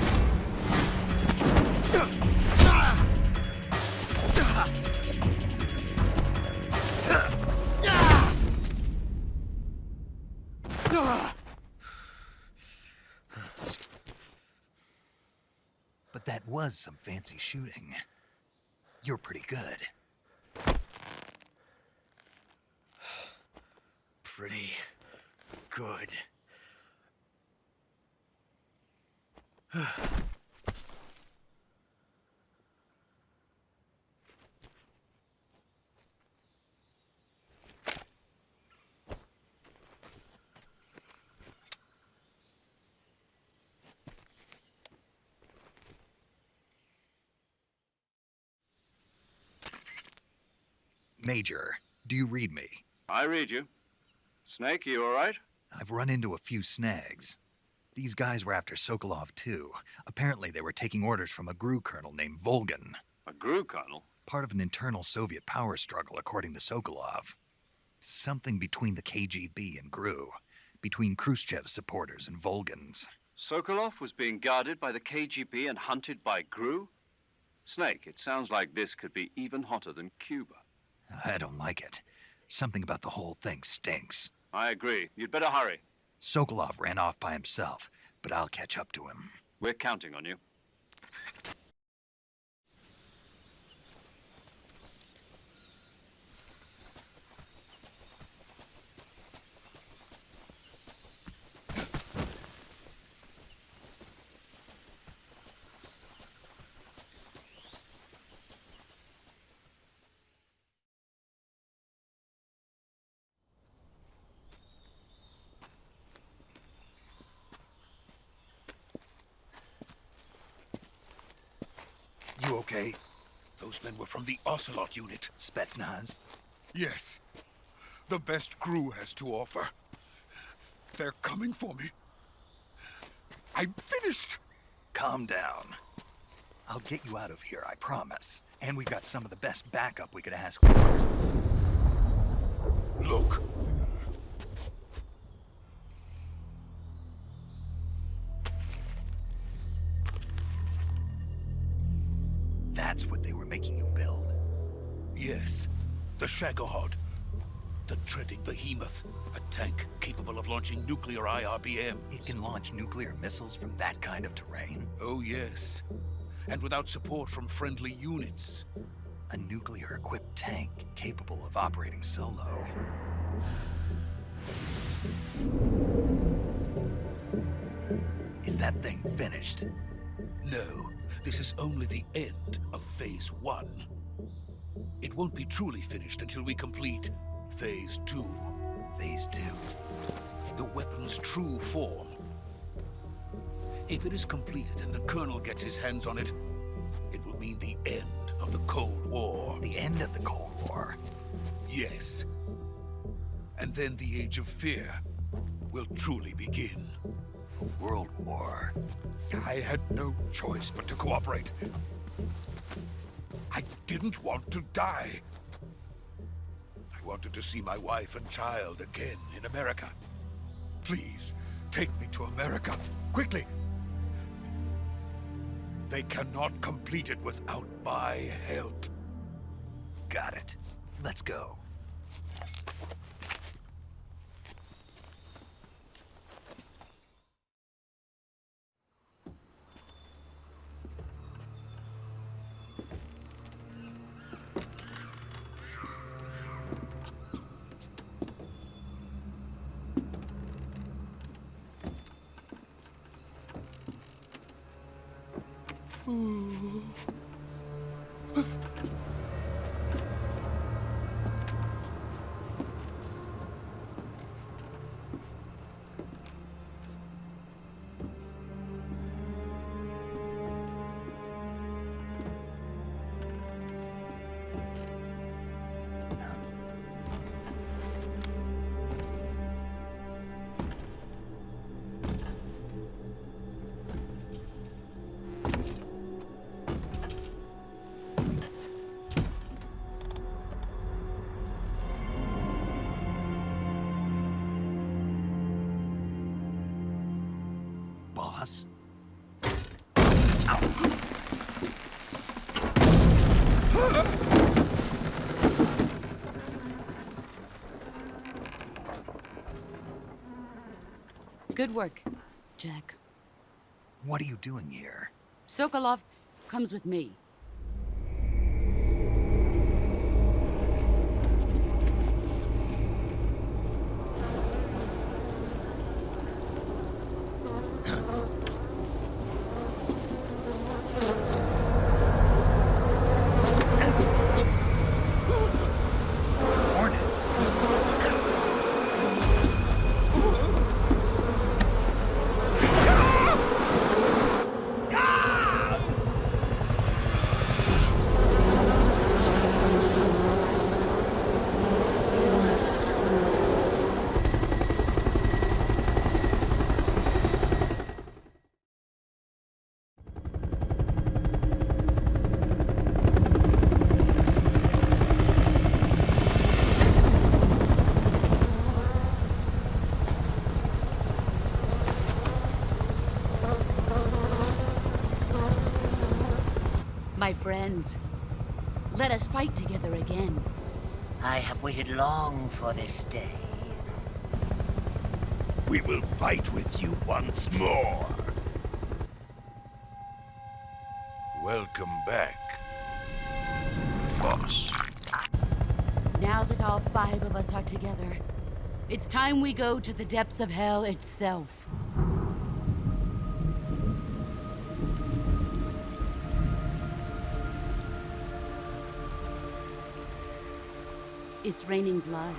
But that was some fancy shooting. You're pretty good. Pretty good. Major, do you read me? I read you. Snake, you all right? I've run into a few snags. These guys were after Sokolov too. Apparently they were taking orders from a GRU colonel named Volgan. A GRU colonel? Part of an internal Soviet power struggle, according to Sokolov. Something between the KGB and GRU. Between Khrushchev's supporters and Volgan's. Sokolov was being guarded by the KGB and hunted by GRU? Snake, it sounds like this could be even hotter than Cuba. I don't like it. Something about the whole thing stinks. I agree. You'd better hurry. Sokolov ran off by himself, but I'll catch up to him. We're counting on you. You okay? Those men were from the Ocelot unit. Spetsnaz? Yes. The best GRU has to offer. They're coming for me. I'm finished. Calm down. I'll get you out of here, I promise. And we've got some of the best backup we could ask for. Look. That's what they were making you build? Yes. The Shagohod. The treading behemoth. A tank capable of launching nuclear IRBMs. It can launch nuclear missiles from that kind of terrain? Oh, yes. And without support from friendly units. A nuclear-equipped tank capable of operating solo. Is that thing finished? No, this is only the end of Phase 1. It won't be truly finished until we complete Phase 2. Phase 2. The weapon's true form. If it is completed and the Colonel gets his hands on it, it will mean the end of the Cold War. The end of the Cold War? Yes. And then the Age of Fear will truly begin. A world war. I had no choice but to cooperate. I didn't want to die. I wanted to see my wife and child again in America. Please, take me to America, quickly. They cannot complete it without my help. Got it. Let's go. Boss? Good work, Jack. What are you doing here? Sokolov comes with me. My friends, let us fight together again. I have waited long for this day. We will fight with you once more. Welcome back, boss. Now that all 5 of us are together, it's time we go to the depths of hell itself. It's raining blood.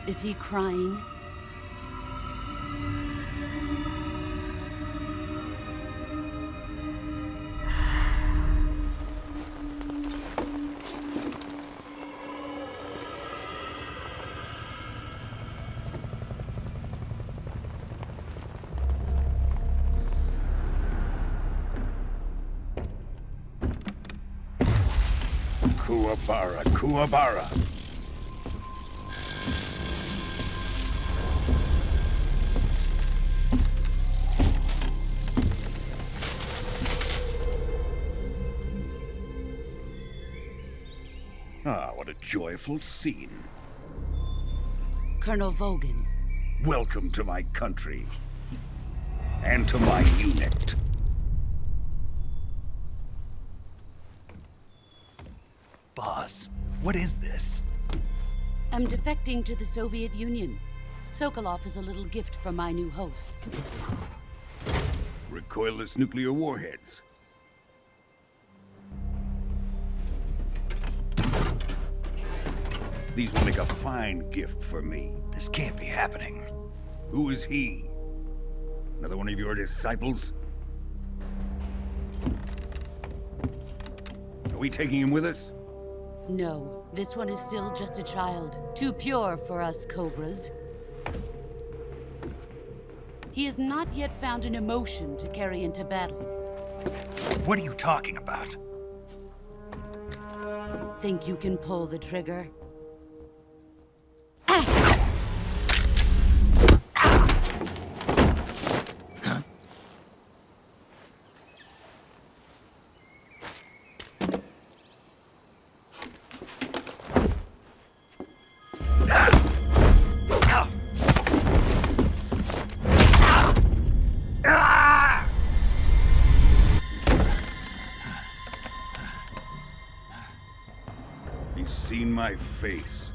Is he crying? Kuwabara, Kuwabara. Ah, what a joyful scene. Colonel Vogan. Welcome to my country. And to my unit. Boss, what is this? I'm defecting to the Soviet Union. Sokolov is a little gift from my new hosts. recoilless nuclear warheads. These will make a fine gift for me. This can't be happening. Who is he? Another one of your disciples? Are we taking him with us? No, this one is still just a child. Too pure for us Cobras. He has not yet found an emotion to carry into battle. What are you talking about? Think you can pull the trigger? He's seen my face.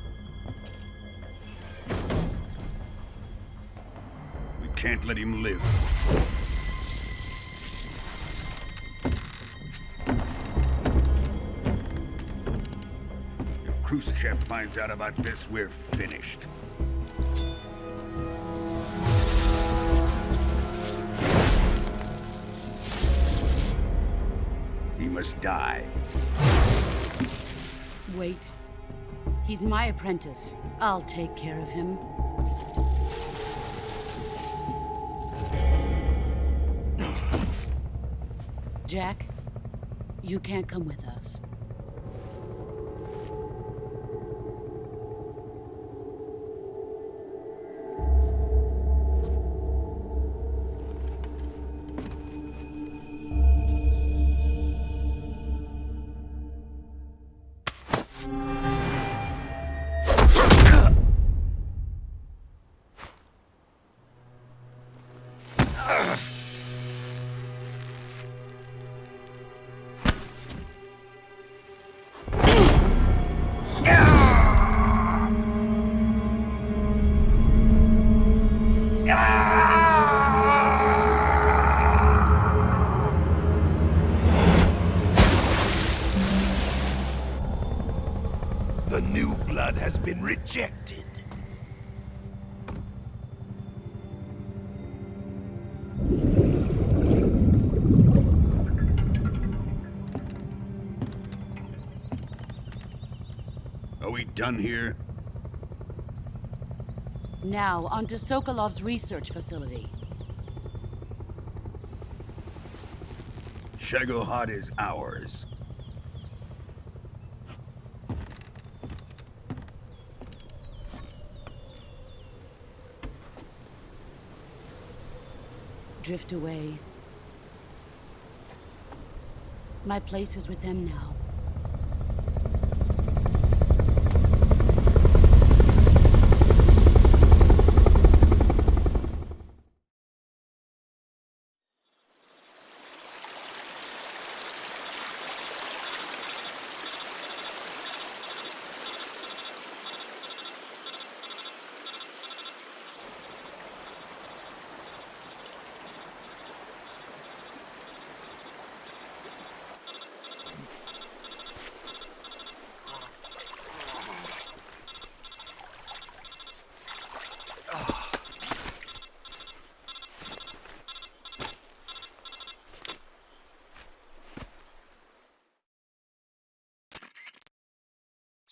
We can't let him live. If Khrushchev finds out about this, we're finished. He must die. Wait. He's my apprentice. I'll take care of him. Jack, you can't come with us. The new blood has been rejected. Are we done here? Now, onto Sokolov's research facility. Shagohod is ours. Drift away. My place is with them now.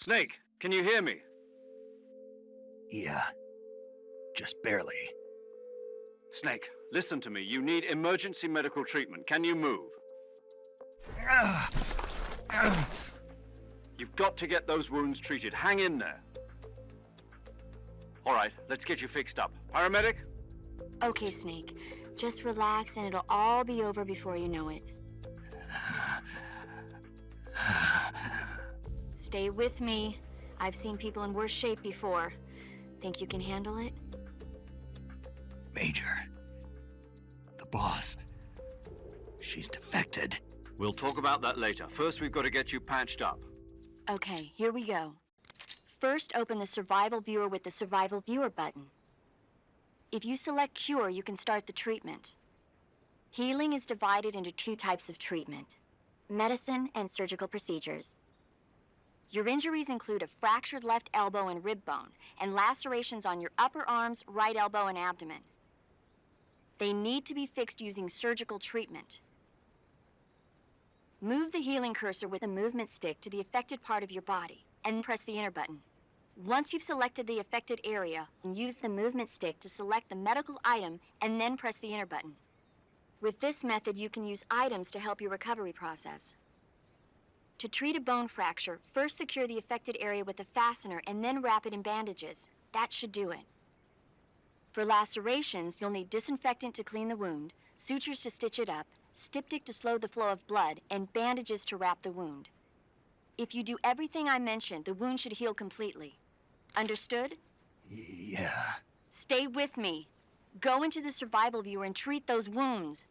Snake, can you hear me? Yeah. Just barely. Snake, listen to me. You need emergency medical treatment. Can you move? You've got to get those wounds treated. Hang in there. All right, let's get you fixed up. Paramedic? Okay, Snake. Just relax and it'll all be over before you know it. Stay with me. I've seen people in worse shape before. Think you can handle it? Major. The boss. She's defected. We'll talk about that later. First, we've got to get you patched up. Okay, here we go. First, open the survival viewer with the survival viewer button. If you select cure, you can start the treatment. Healing is divided into two types of treatment: medicine and surgical procedures. Your injuries include a fractured left elbow and rib bone, and lacerations on your upper arms, right elbow, and abdomen. They need to be fixed using surgical treatment. Move the healing cursor with a movement stick to the affected part of your body, and press the enter button. Once you've selected the affected area, use the movement stick to select the medical item, and then press the enter button. With this method, you can use items to help your recovery process. To treat a bone fracture, first secure the affected area with a fastener and then wrap it in bandages. That should do it. For lacerations, you'll need disinfectant to clean the wound, sutures to stitch it up, styptic to slow the flow of blood, and bandages to wrap the wound. If you do everything I mentioned, the wound should heal completely. Understood? Yeah. Stay with me. Go into the survival viewer and treat those wounds.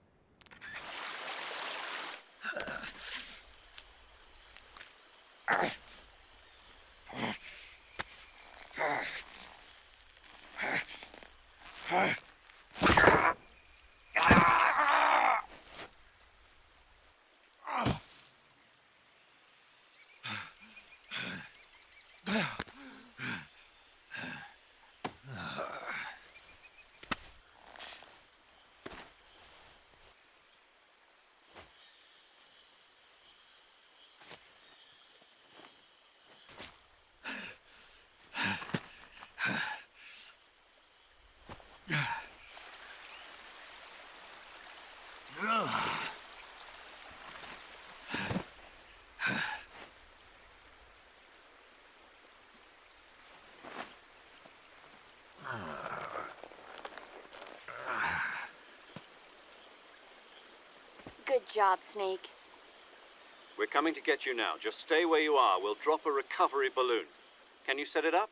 Good job, Snake. We're coming to get you now. Just stay where you are. We'll drop a recovery balloon. Can you set it up?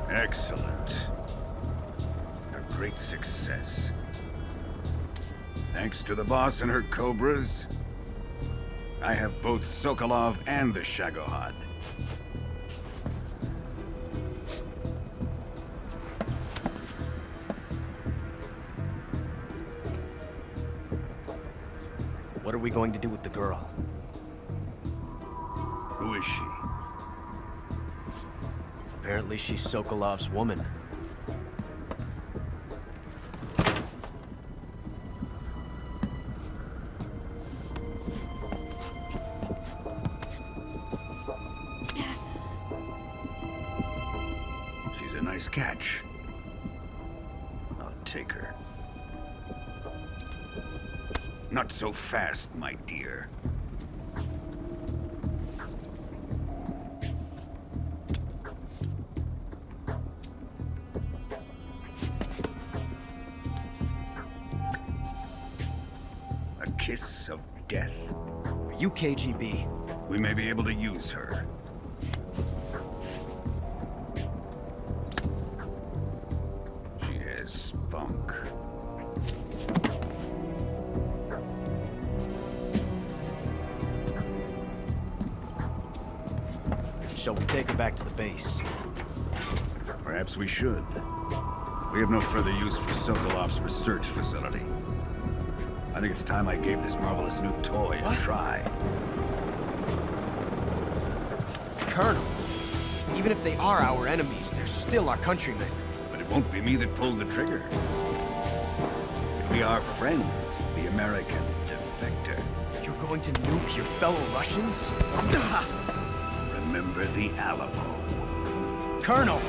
Excellent. A great success. Thanks to the boss and her cobras, I have both Sokolov and the Shagohod. What are we going to do with the girl? Who is she? Apparently she's Sokolov's woman. She's a nice catch. I'll take her. Not so fast, my dear. kiss of death? Are you KGB? We may be able to use her. She has spunk. Shall we take her back to the base? Perhaps we should. We have no further use for Sokolov's research facility. I think it's time I gave this marvelous new toy a try. Colonel, even if they are our enemies, they're still our countrymen. But it won't be me that pulled the trigger. It'll be our friend, the American defector. You're going to nuke your fellow Russians? Remember the Alamo. Colonel!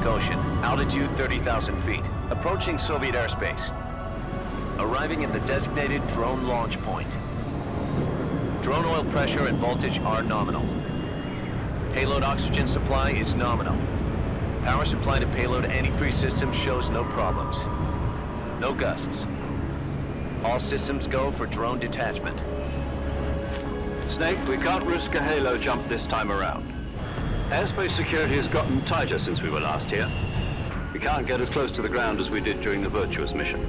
Ocean, altitude 30,000 feet, approaching Soviet airspace. Arriving at the designated drone launch point. Drone oil pressure and voltage are nominal. Payload oxygen supply is nominal. Power supply to payload antifreeze system shows no problems. No gusts. All systems go for drone detachment. Snake, we can't risk a halo jump this time around. Airspace security has gotten tighter since we were last here. We can't get as close to the ground as we did during the Virtuous mission.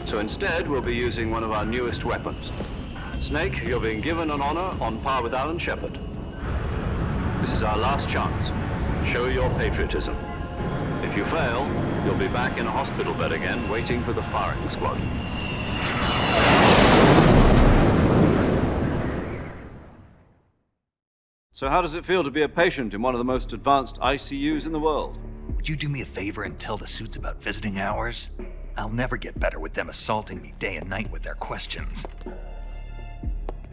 So instead, we'll be using one of our newest weapons. Snake, you're being given an honor on par with Alan Shepard. This is our last chance. Show your patriotism. If you fail, you'll be back in a hospital bed again, waiting for the firing squad. So how does it feel to be a patient in one of the most advanced ICUs in the world? Would you do me a favor and tell the suits about visiting hours? I'll never get better with them assaulting me day and night with their questions.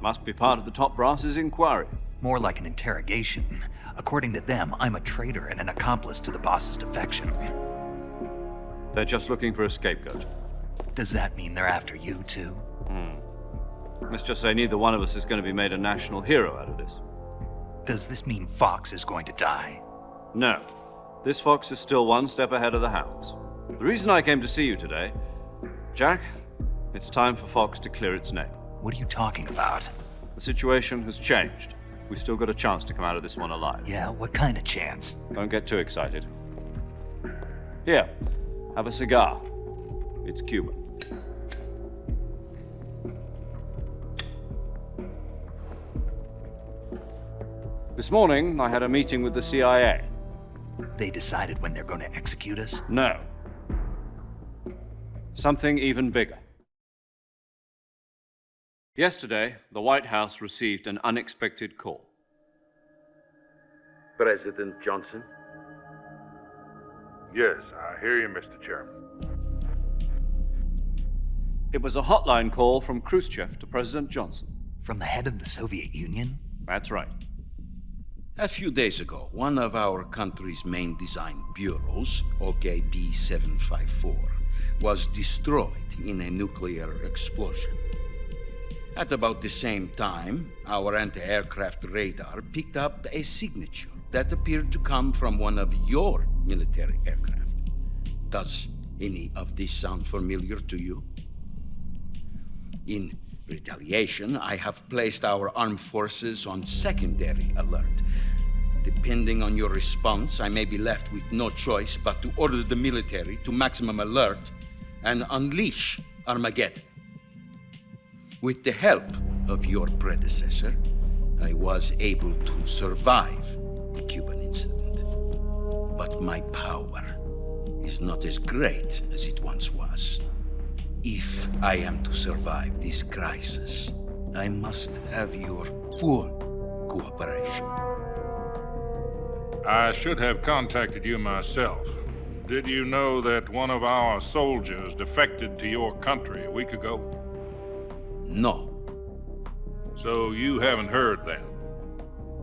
Must be part of the top brass's inquiry. More like an interrogation. According to them, I'm a traitor and an accomplice to the boss's defection. They're just looking for a scapegoat. Does that mean they're after you, too? Let's just say neither one of us is going to be made a national hero out of this. Does this mean Fox is going to die? No. This fox is still one step ahead of the hounds. The reason I came to see you today, Jack, it's time for Fox to clear its name. What are you talking about? The situation has changed. We've still got a chance to come out of this one alive. Yeah, what kind of chance? Don't get too excited. Here, have a cigar. It's Cuban. This morning, I had a meeting with the CIA. They decided when they're going to execute us? No. Something even bigger. Yesterday, the White House received an unexpected call. President Johnson? Yes, I hear you, Mr. Chairman. It was a hotline call from Khrushchev to President Johnson. From the head of the Soviet Union? That's right. A few days ago, one of our country's main design bureaus, OKB 754, was destroyed in a nuclear explosion. At about the same time, our anti-aircraft radar picked up a signature that appeared to come from one of your military aircraft. Does any of this sound familiar to you? In retaliation, I have placed our armed forces on secondary alert. Depending on your response, I may be left with no choice but to order the military to maximum alert and unleash Armageddon. With the help of your predecessor, I was able to survive the Cuban incident. But my power is not as great as it once was. If I am to survive this crisis, I must have your full cooperation. I should have contacted you myself. Did you know that one of our soldiers defected to your country a week ago? No. So you haven't heard then.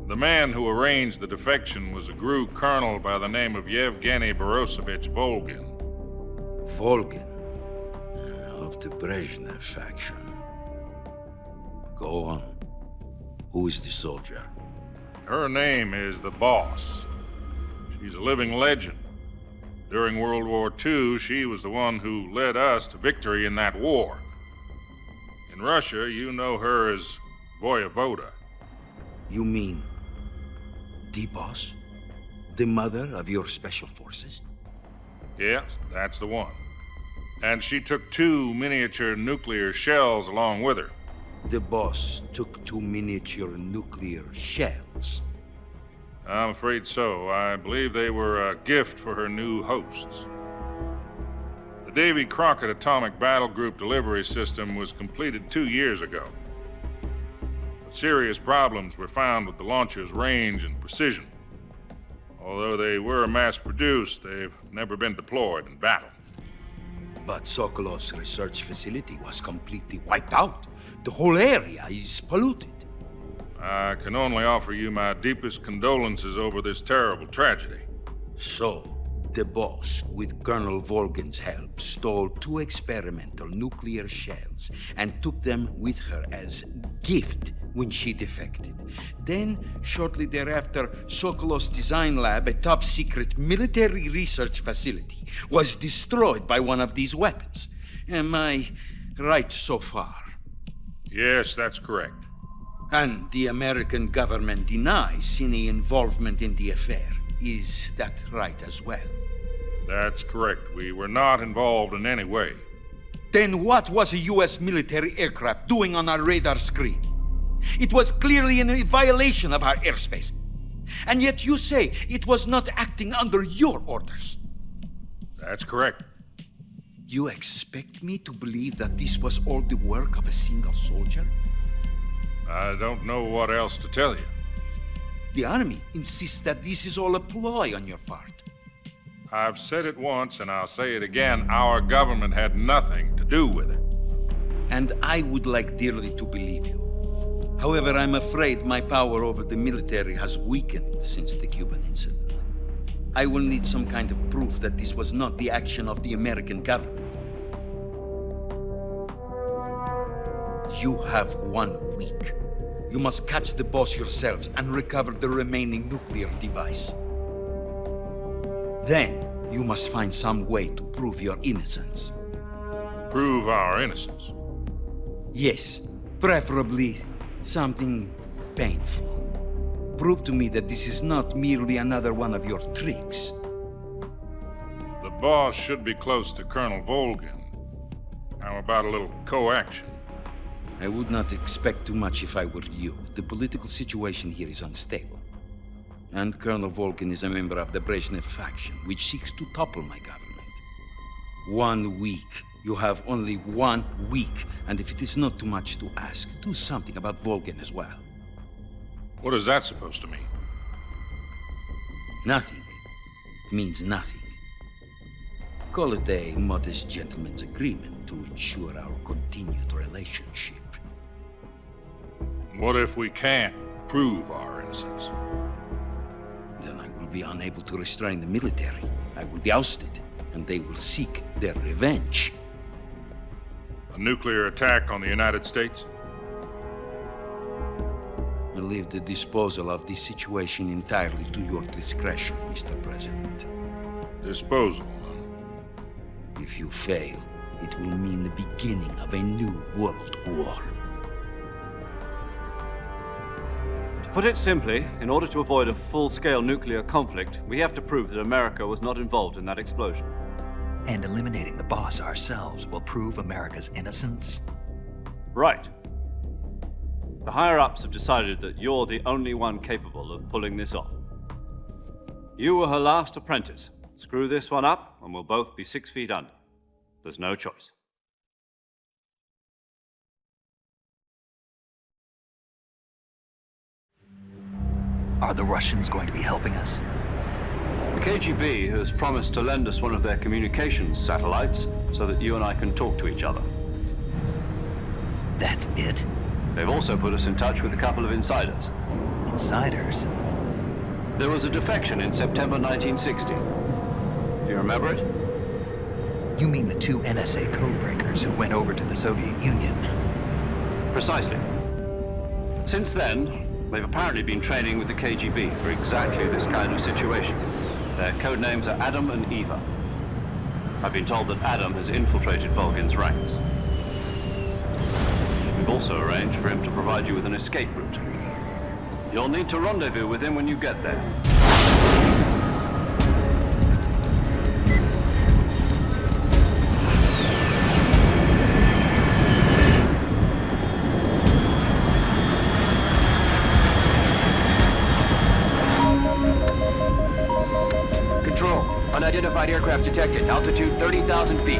The man who arranged the defection was a GRU colonel by the name of Yevgeny Borosovich Volgin. Volgin? Of the Brezhnev faction. Go on. Who is the soldier? Her name is the Boss. She's a living legend. During World War II, she was the one who led us to victory in that war. In Russia, you know her as Voyevoda. You mean the Boss? The mother of your special forces? Yes, that's the one. And she took 2 miniature nuclear shells along with her. The Boss took 2 miniature nuclear shells? I'm afraid so. I believe they were a gift for her new hosts. The Davy Crockett Atomic Battle Group delivery system was completed 2 years ago. But serious problems were found with the launcher's range and precision. Although they were mass-produced, they've never been deployed in battle. But Sokolov's research facility was completely wiped out. The whole area is polluted. I can only offer you my deepest condolences over this terrible tragedy. So, the Boss, with Colonel Volgin's help, stole 2 experimental nuclear shells and took them with her as gift when she defected. Then, shortly thereafter, Sokolov's design lab, a top-secret military research facility, was destroyed by one of these weapons. Am I right so far? Yes, that's correct. And the American government denies any involvement in the affair. Is that right as well? That's correct. We were not involved in any way. Then what was a U.S. military aircraft doing on our radar screen? It was clearly in violation of our airspace. And yet you say it was not acting under your orders. That's correct. You expect me to believe that this was all the work of a single soldier? I don't know what else to tell you. The army insists that this is all a ploy on your part. I've said it once and I'll say it again. Our government had nothing to do with it. And I would like dearly to believe you. However, I'm afraid my power over the military has weakened since the Cuban incident. I will need some kind of proof that this was not the action of the American government. You have 1 week. You must catch the Boss yourselves and recover the remaining nuclear device. Then, you must find some way to prove your innocence. Prove our innocence? Yes, preferably something painful. Prove to me that this is not merely another one of your tricks. The Boss should be close to Colonel Volgin. How about a little co-action? I would not expect too much if I were you. The political situation here is unstable. And Colonel Volgin is a member of the Brezhnev faction, which seeks to topple my government. 1 week. You have only 1 week, and if it is not too much to ask, do something about Volgin as well. What is that supposed to mean? Nothing. It means nothing. Call it a modest gentleman's agreement to ensure our continued relationship. What if we can't prove our innocence? Then I will be unable to restrain the military. I will be ousted, and they will seek their revenge. A nuclear attack on the United States? I leave the disposal of this situation entirely to your discretion, Mr. President. Disposal, If you fail, it will mean the beginning of a new world war. Put it simply, in order to avoid a full-scale nuclear conflict, we have to prove that America was not involved in that explosion. And eliminating the boss ourselves will prove America's innocence? Right. The higher-ups have decided that you're the only one capable of pulling this off. You were her last apprentice. Screw this one up, and we'll both be 6 feet under. There's no choice. Are the Russians going to be helping us? The KGB has promised to lend us one of their communications satellites so that you and I can talk to each other. That's it? They've also put us in touch with a couple of insiders. Insiders? There was a defection in September 1960. Do you remember it? You mean the 2 NSA codebreakers who went over to the Soviet Union? Precisely. Since then, they've apparently been training with the KGB for exactly this kind of situation. Their code names are Adam and Eva. I've been told that Adam has infiltrated Volgin's ranks. We've also arranged for him to provide you with an escape route. You'll need to rendezvous with him when you get there. Control, unidentified aircraft detected, altitude 30,000 feet.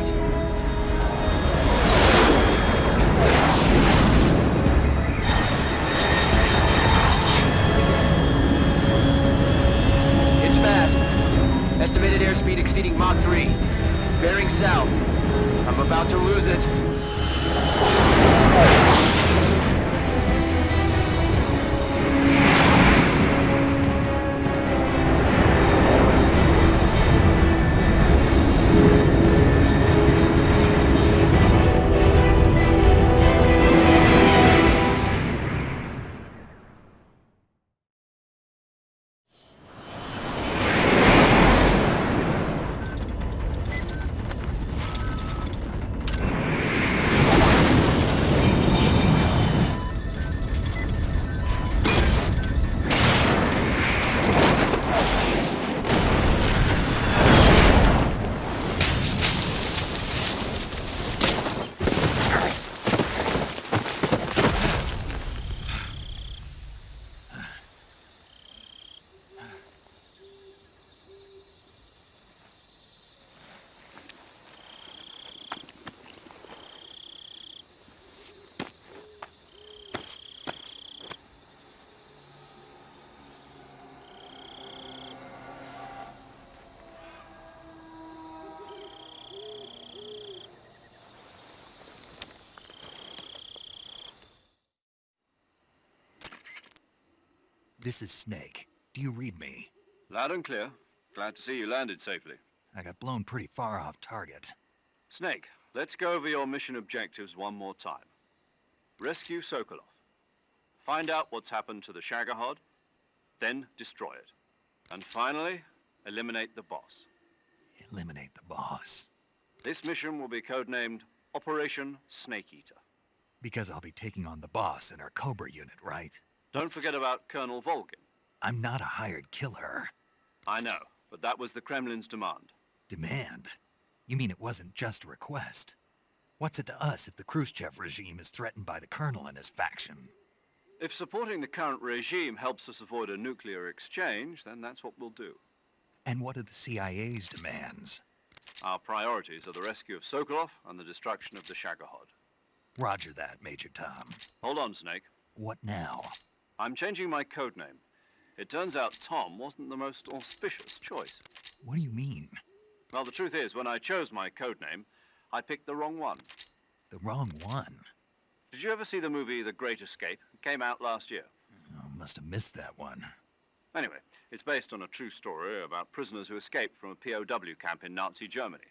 It's fast. Estimated airspeed exceeding Mach 3. Bearing south. I'm about to lose it. This is Snake. Do you read me? Loud and clear. Glad to see you landed safely. I got blown pretty far off target. Snake, let's go over your mission objectives one more time. Rescue Sokolov. Find out what's happened to the Shagohod, then destroy it. And finally, eliminate the boss. Eliminate the boss? This mission will be codenamed Operation Snake Eater. Because I'll be taking on the boss in our Cobra unit, right? Don't forget about Colonel Volgin. I'm not a hired killer. I know, but that was the Kremlin's demand. Demand? You mean it wasn't just a request? What's it to us if the Khrushchev regime is threatened by the Colonel and his faction? If supporting the current regime helps us avoid a nuclear exchange, then that's what we'll do. And what are the CIA's demands? Our priorities are the rescue of Sokolov and the destruction of the Shagohod. Roger that, Major Tom. Hold on, Snake. What now? I'm changing my codename. It turns out Tom wasn't the most auspicious choice. What do you mean? Well, the truth is, when I chose my codename, I picked the wrong one. The wrong one? Did you ever see the movie The Great Escape? It came out last year. Oh, must have missed that one. Anyway, it's based on a true story about prisoners who escaped from a POW camp in Nazi Germany.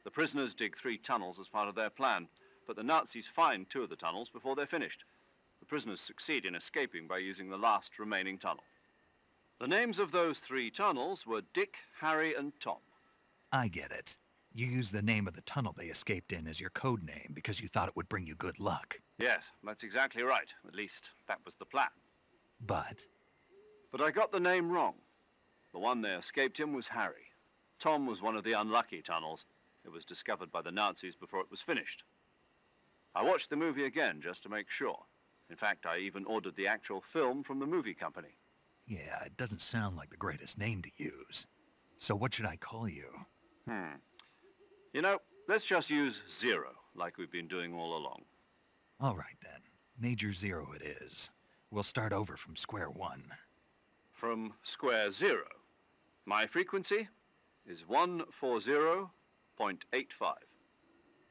The prisoners dig 3 tunnels as part of their plan, but the Nazis find 2 of the tunnels before they're finished. The prisoners succeed in escaping by using the last remaining tunnel. The names of those 3 tunnels were Dick, Harry, and Tom. I get it. You used the name of the tunnel they escaped in as your code name because you thought it would bring you good luck. Yes, that's exactly right. At least, that was the plan. But? But I got the name wrong. The one they escaped in was Harry. Tom was one of the unlucky tunnels. It was discovered by the Nazis before it was finished. I watched the movie again just to make sure. In fact, I even ordered the actual film from the movie company. Yeah, it doesn't sound like the greatest name to use. So what should I call you? You know, let's just use Zero, like we've been doing all along. All right then. Major Zero it is. We'll start over from square one. From square zero. My frequency is 140.85.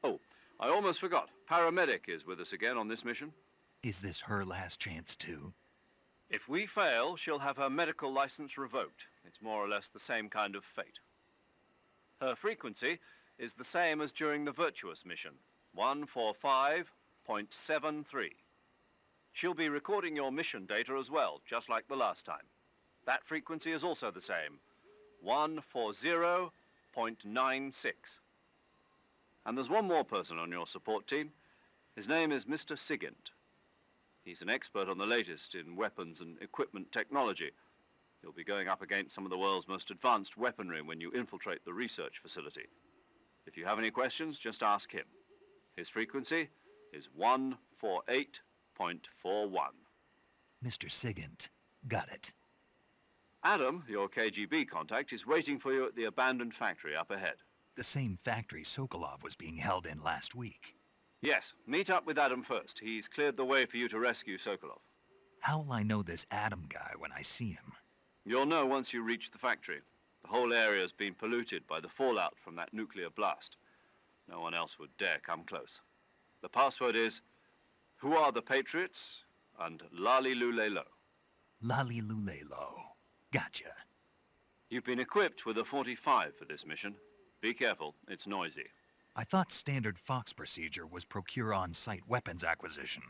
Oh, I almost forgot. Paramedic is with us again on this mission. Is this her last chance too? If we fail, she'll have her medical license revoked. It's more or less the same kind of fate. Her frequency is the same as during the Virtuous mission, 145.73. She'll be recording your mission data as well, just like the last time. That frequency is also the same, 140.96. And there's one more person on your support team. His name is Mr. Sigint. He's an expert on the latest in weapons and equipment technology. You'll be going up against some of the world's most advanced weaponry when you infiltrate the research facility. If you have any questions, just ask him. His frequency is 148.41. Mr. Sigint. Got it. Adam, your KGB contact, is waiting for you at the abandoned factory up ahead. The same factory Sokolov was being held in last week. Yes, meet up with Adam first. He's cleared the way for you to rescue Sokolov. How'll I know this Adam guy when I see him? You'll know once you reach the factory. The whole area's been polluted by the fallout from that nuclear blast. No one else would dare come close. The password is, "Who are the Patriots?" and "Lali Lulelo." Lali Lulelo. Gotcha. You've been equipped with a 45 for this mission. Be careful, it's noisy. I thought standard Fox procedure was procure on-site weapons acquisition.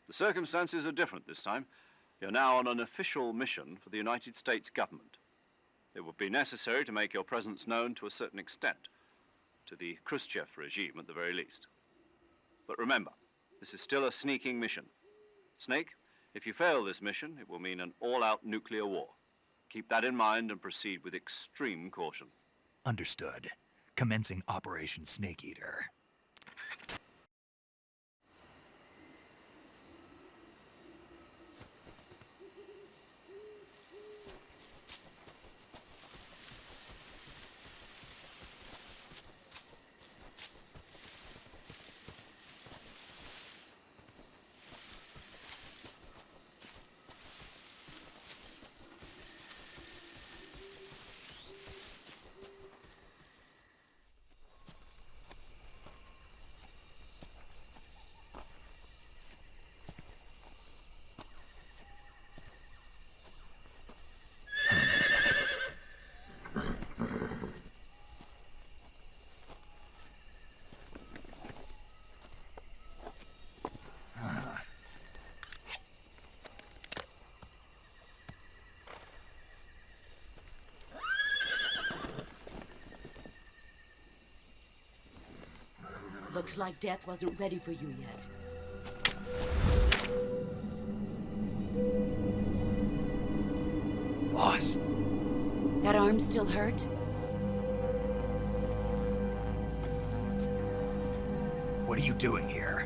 The circumstances are different this time. You're now on an official mission for the United States government. It would be necessary to make your presence known to a certain extent, to the Khrushchev regime at the very least. But remember, this is still a sneaking mission. Snake, if you fail this mission, it will mean an all-out nuclear war. Keep that in mind and proceed with extreme caution. Understood. Commencing Operation Snake Eater. Looks like death wasn't ready for you yet. Boss. That arm still hurt? What are you doing here?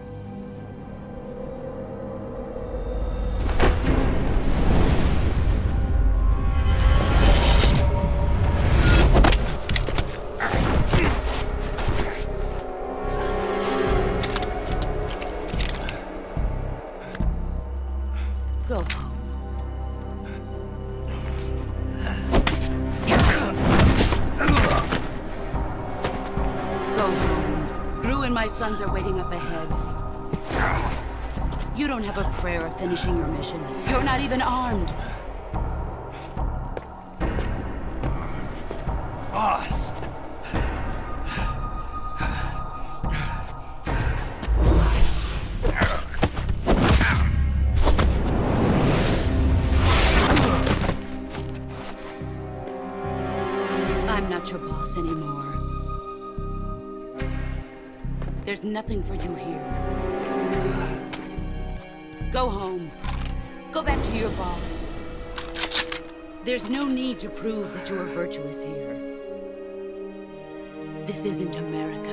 Go home. Go home. Gru and my sons are waiting up ahead. You don't have a prayer of finishing your mission. You're not even armed. Boss! I'm not your boss anymore. There's nothing for you here. Go home. Go back to your boss. There's no need to prove that you are virtuous here. This isn't America.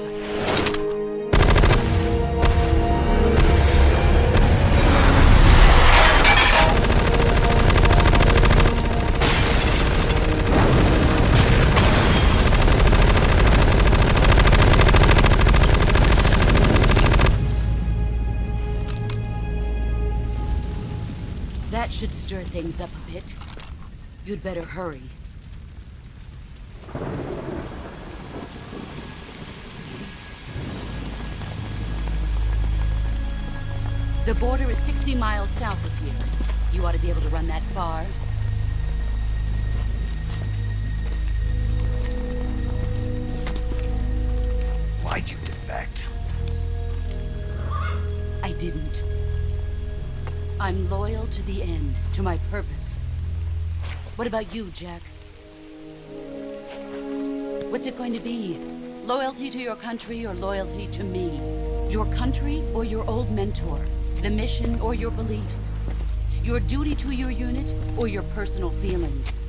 That should stir things up a bit. You'd better hurry. The border is 60 miles south of here. You ought to be able to run that far. Why'd you defect? I didn't. I'm loyal to the end, to my purpose. What about you, Jack? What's it going to be? Loyalty to your country or loyalty to me? Your country or your old mentor? The mission or your beliefs? Your duty to your unit or your personal feelings?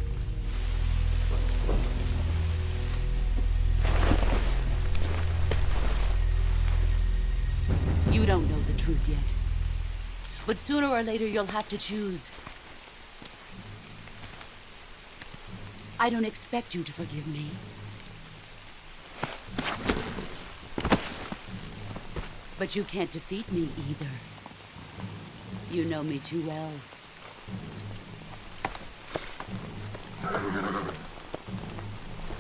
You don't know the truth yet. But sooner or later you'll have to choose. I don't expect you to forgive me. But you can't defeat me either. You know me too well.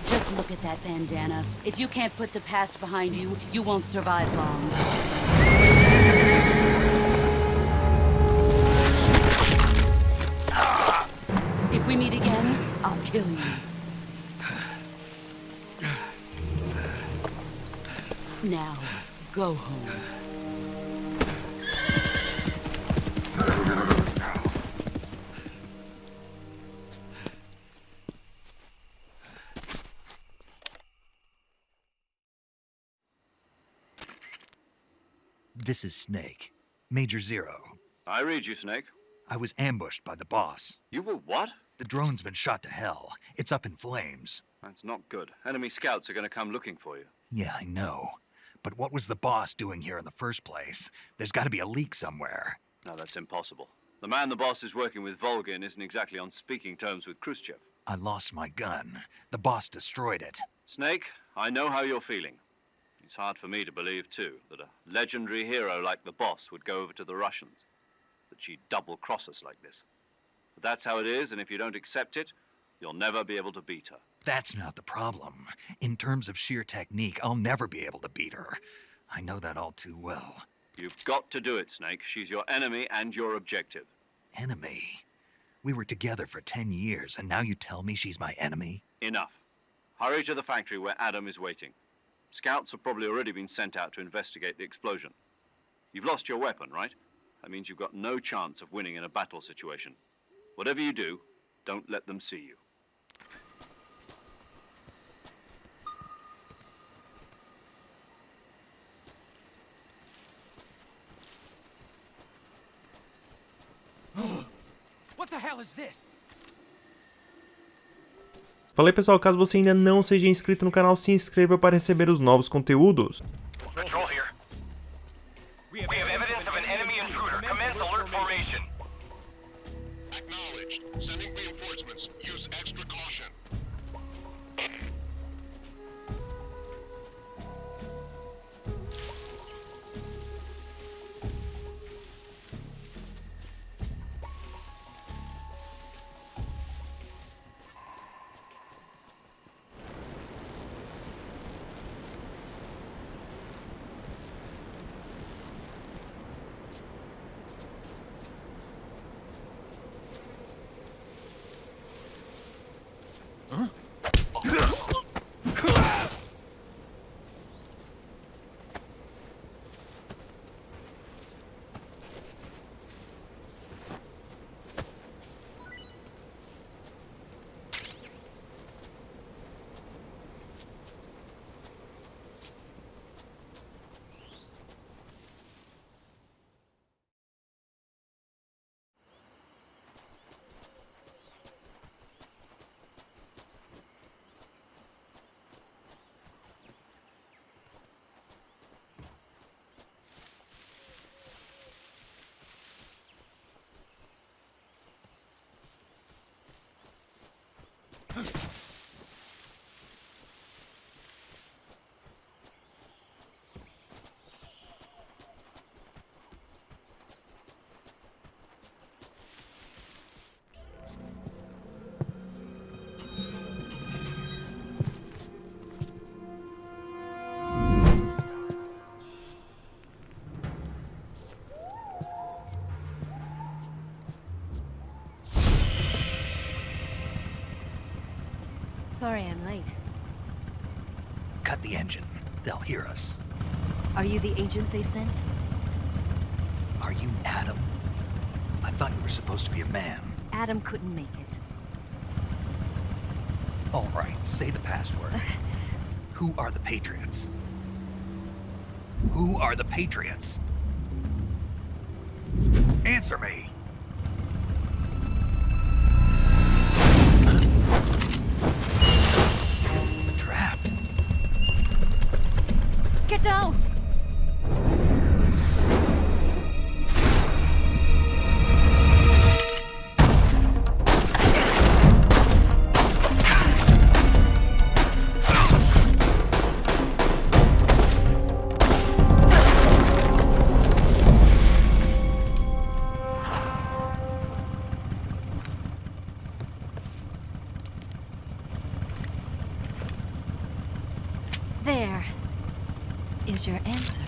Just look at that bandana. If you can't put the past behind you, you won't survive long. If we meet again, I'll kill you. Now, go home. This is Snake. Major Zero. I read you, Snake. I was ambushed by the boss. You were what? The drone's been shot to hell. It's up in flames. That's not good. Enemy scouts are going to come looking for you. Yeah, I know. But what was the boss doing here in the first place? There's got to be a leak somewhere. No, that's impossible. The man the boss is working with, Volgin, isn't exactly on speaking terms with Khrushchev. I lost my gun. The boss destroyed it. Snake, I know how you're feeling. It's hard for me to believe, too, that a legendary hero like the boss would go over to the Russians. That she'd double-cross us like this. But that's how it is, and if you don't accept it, you'll never be able to beat her. That's not the problem. In terms of sheer technique, I'll never be able to beat her. I know that all too well. You've got to do it, Snake. She's your enemy and your objective. Enemy? We were together for 10 years, and now you tell me she's my enemy? Enough. Hurry to the factory where Adam is waiting. Scouts have probably already been sent out to investigate the explosion. You've lost your weapon, right? That means you've got no chance of winning in a battle situation. Whatever you do, don't let them see you. What the hell is this? Fala aí pessoal, caso você ainda não seja inscrito no canal, se inscreva para receber os novos conteúdos. Control here. We have evidence of an enemy intruder. Commence alert formation. Acknowledged. Sending reinforcements. Use extra caution. Sorry I'm late. Cut the engine. They'll hear us. Are you the agent they sent? Are you Adam? I thought you were supposed to be a man. Adam couldn't make it. All right, say the password. Who are the Patriots? Who are the Patriots? Answer me! Trapped. Get down! There is your answer.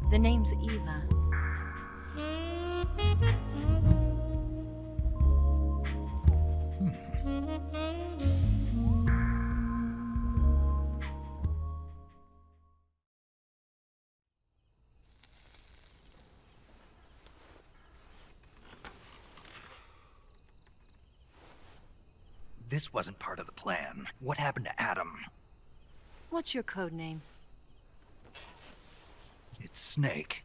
The name's Eva. This wasn't part of the plan. What happened to Adam? What's your code name? It's Snake.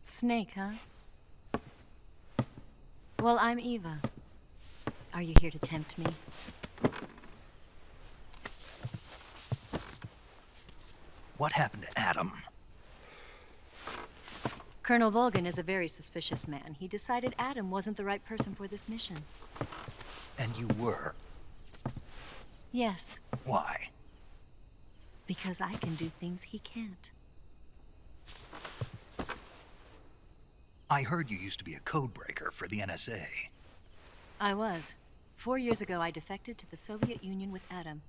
Snake, huh? Well, I'm Eva. Are you here to tempt me? What happened to Adam? Colonel Volgan is a very suspicious man. He decided Adam wasn't the right person for this mission. And you were? Yes. Why? Because I can do things he can't. I heard you used to be a codebreaker for the NSA. I was. 4 years ago, I defected to the Soviet Union with Adam.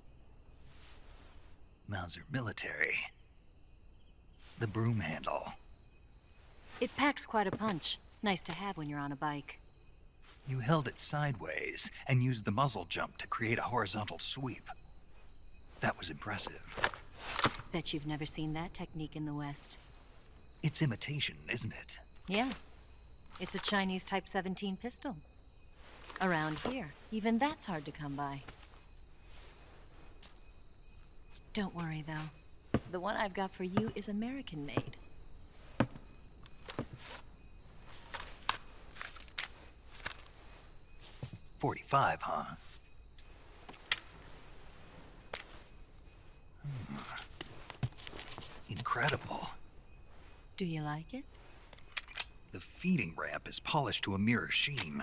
Mauser military. The broom handle. It packs quite a punch. Nice to have when you're on a bike. You held it sideways and used the muzzle jump to create a horizontal sweep. That was impressive. Bet you've never seen that technique in the West. It's imitation, isn't it? Yeah. It's a Chinese Type 17 pistol. Around here, even that's hard to come by. Don't worry, though. The one I've got for you is American-made. .45, huh? Incredible. Do you like it? The feeding ramp is polished to a mirror sheen.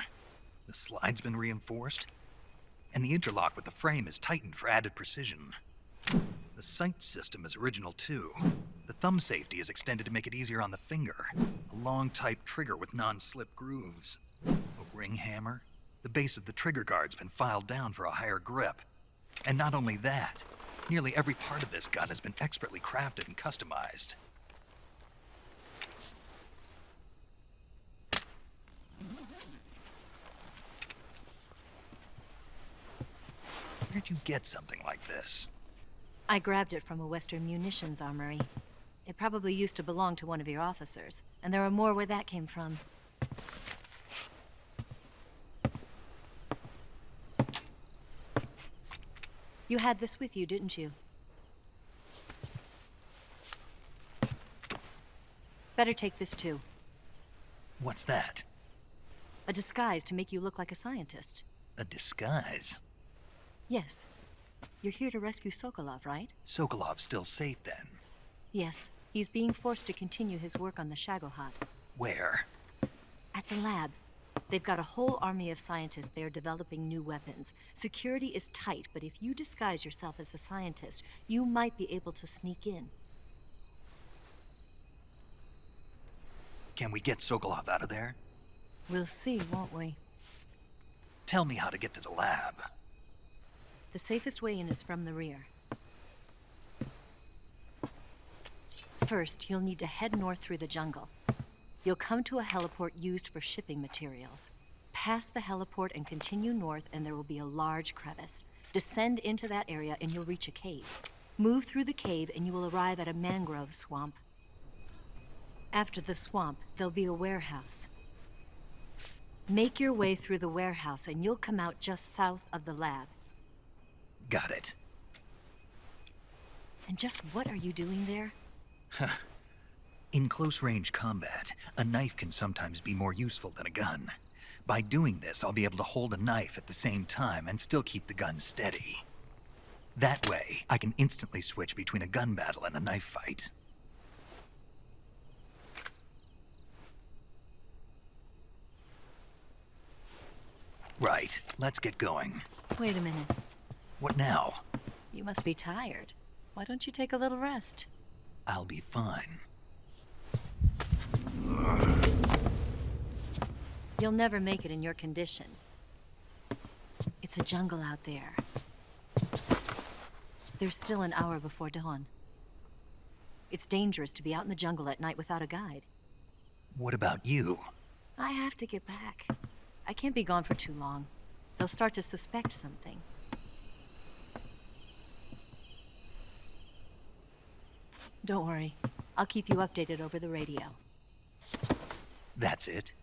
The slide's been reinforced, and the interlock with the frame is tightened for added precision. The sight system is original too. The thumb safety is extended to make it easier on the finger. A long type trigger with non-slip grooves. A ring hammer. The base of the trigger guard's been filed down for a higher grip. And not only that, nearly every part of this gun has been expertly crafted and customized. Where'd you get something like this? I grabbed it from a Western munitions armory. It probably used to belong to one of your officers, and there are more where that came from. You had this with you, didn't you? Better take this too. What's that? A disguise to make you look like a scientist. A disguise? Yes. You're here to rescue Sokolov, right? Sokolov's still safe then? Yes. He's being forced to continue his work on the Shagohod. Where? At the lab. They've got a whole army of scientists there developing new weapons. Security is tight, but if you disguise yourself as a scientist, you might be able to sneak in. Can we get Sokolov out of there? We'll see, won't we? Tell me how to get to the lab. The safest way in is from the rear. First, you'll need to head north through the jungle. You'll come to a heliport used for shipping materials. Pass the heliport and continue north, and there will be a large crevice. Descend into that area and you'll reach a cave. Move through the cave and you will arrive at a mangrove swamp. After the swamp, there'll be a warehouse. Make your way through the warehouse and you'll come out just south of the lab. Got it. And just what are you doing there? In close-range combat, a knife can sometimes be more useful than a gun. By doing this, I'll be able to hold a knife at the same time and still keep the gun steady. That way, I can instantly switch between a gun battle and a knife fight. Right, let's get going. Wait a minute. What now? You must be tired. Why don't you take a little rest? I'll be fine. You'll never make it in your condition. It's a jungle out there. There's still an hour before dawn. It's dangerous to be out in the jungle at night without a guide. What about you? I have to get back. I can't be gone for too long. They'll start to suspect something. Don't worry. I'll keep you updated over the radio. That's it?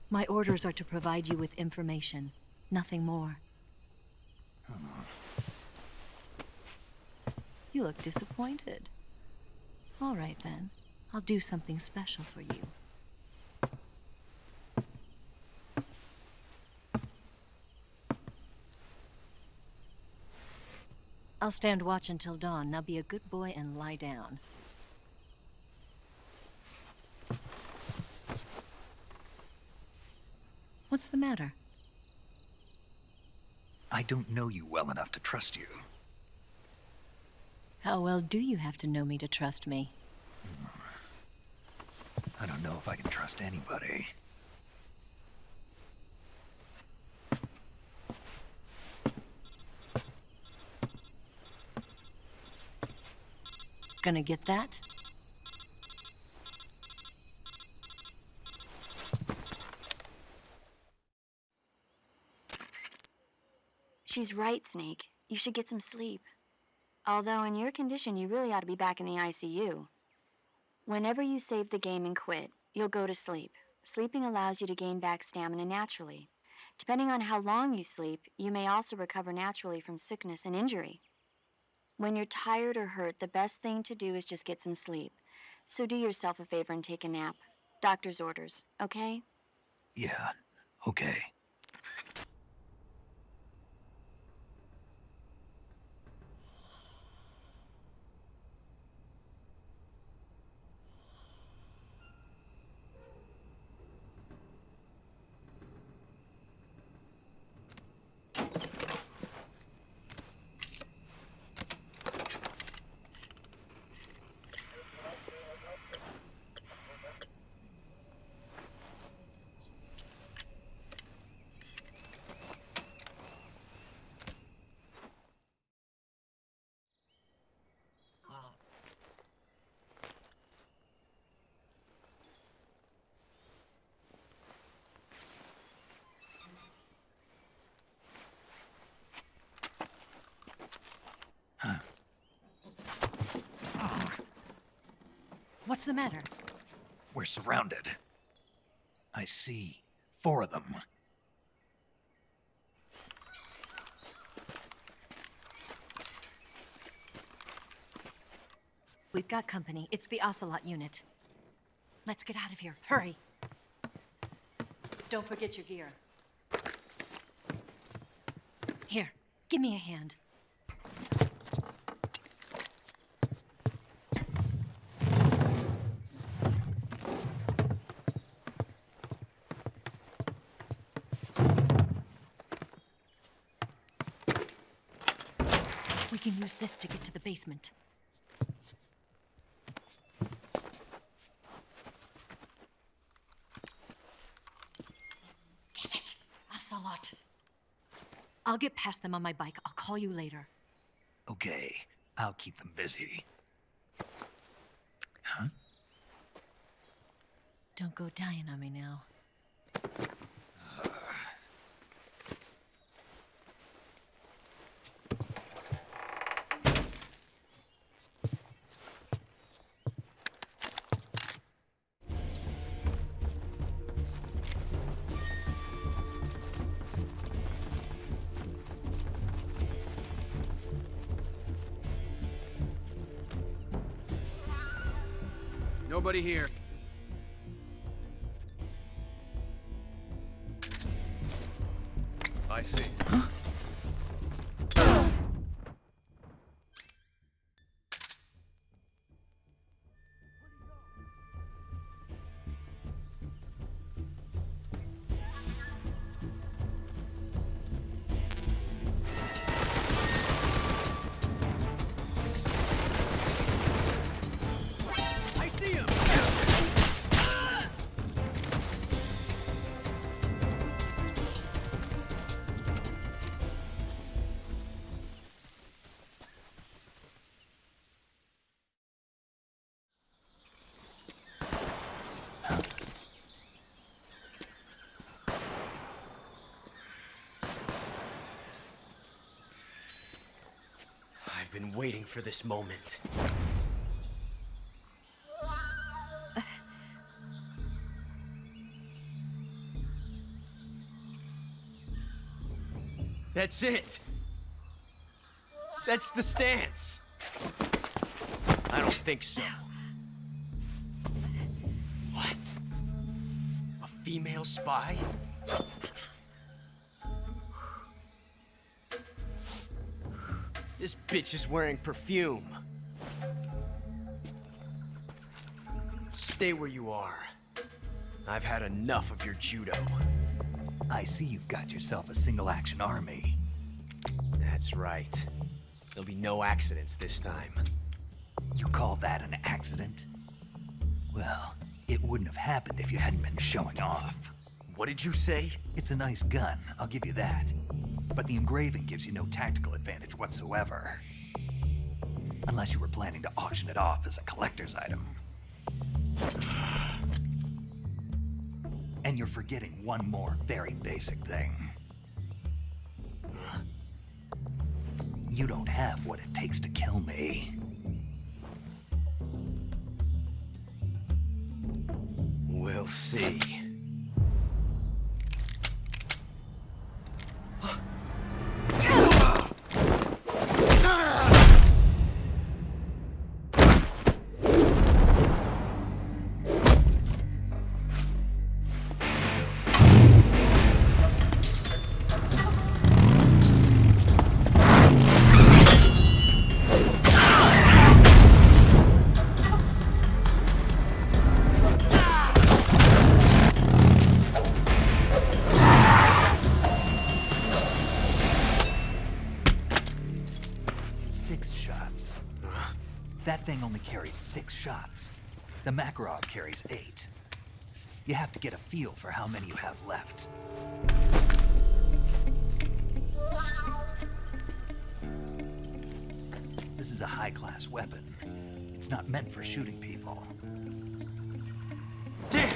My orders are to provide you with information. Nothing more. You look disappointed. All right, then. I'll do something special for you. I'll stand watch until dawn. Now be a good boy and lie down. What's the matter? I don't know you well enough to trust you. How well do you have to know me to trust me? I don't know if I can trust anybody. Gonna get that? She's right, Snake. You should get some sleep. Although in your condition, you really ought to be back in the ICU. Whenever you save the game and quit, you'll go to sleep. Sleeping allows you to gain back stamina naturally. Depending on how long you sleep, you may also recover naturally from sickness and injury. When you're tired or hurt, the best thing to do is just get some sleep. So do yourself a favor and take a nap. Doctor's orders, okay? Yeah, okay. What's the matter? We're surrounded. I see 4 of them. We've got company. It's the Ocelot unit. Let's get out of here. Hurry. Don't forget your gear. Here, give me a hand. can use this to get to the basement. Damn it! Ocelot. I'll get past them on my bike. I'll call you later. Okay, I'll keep them busy. Huh? Don't go dying on me now. Nobody here. I see. I see him! I've been waiting for this moment. That's it. That's the stance. I don't think so. What? A female spy? This bitch is wearing perfume. Stay where you are. I've had enough of your judo. I see you've got yourself a single-action army. That's right. There'll be no accidents this time. You call that an accident? Well, it wouldn't have happened if you hadn't been showing off. What did you say? It's a nice gun, I'll give you that. But the engraving gives you no tactical advantage whatsoever. Unless you were planning to auction it off as a collector's item. And you're forgetting one more very basic thing. You don't have what it takes to kill me. We'll see. That thing only carries 6 shots. The Makarov carries 8. You have to get a feel for how many you have left. This is a high-class weapon. It's not meant for shooting people. Damn!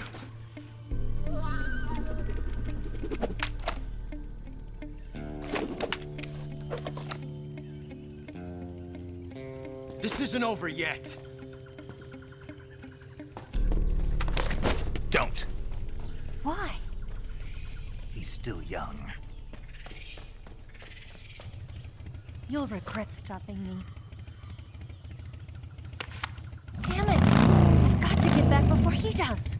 This isn't over yet. Don't. Why? He's still young. You'll regret stopping me. Damn it! I've got to get back before he does.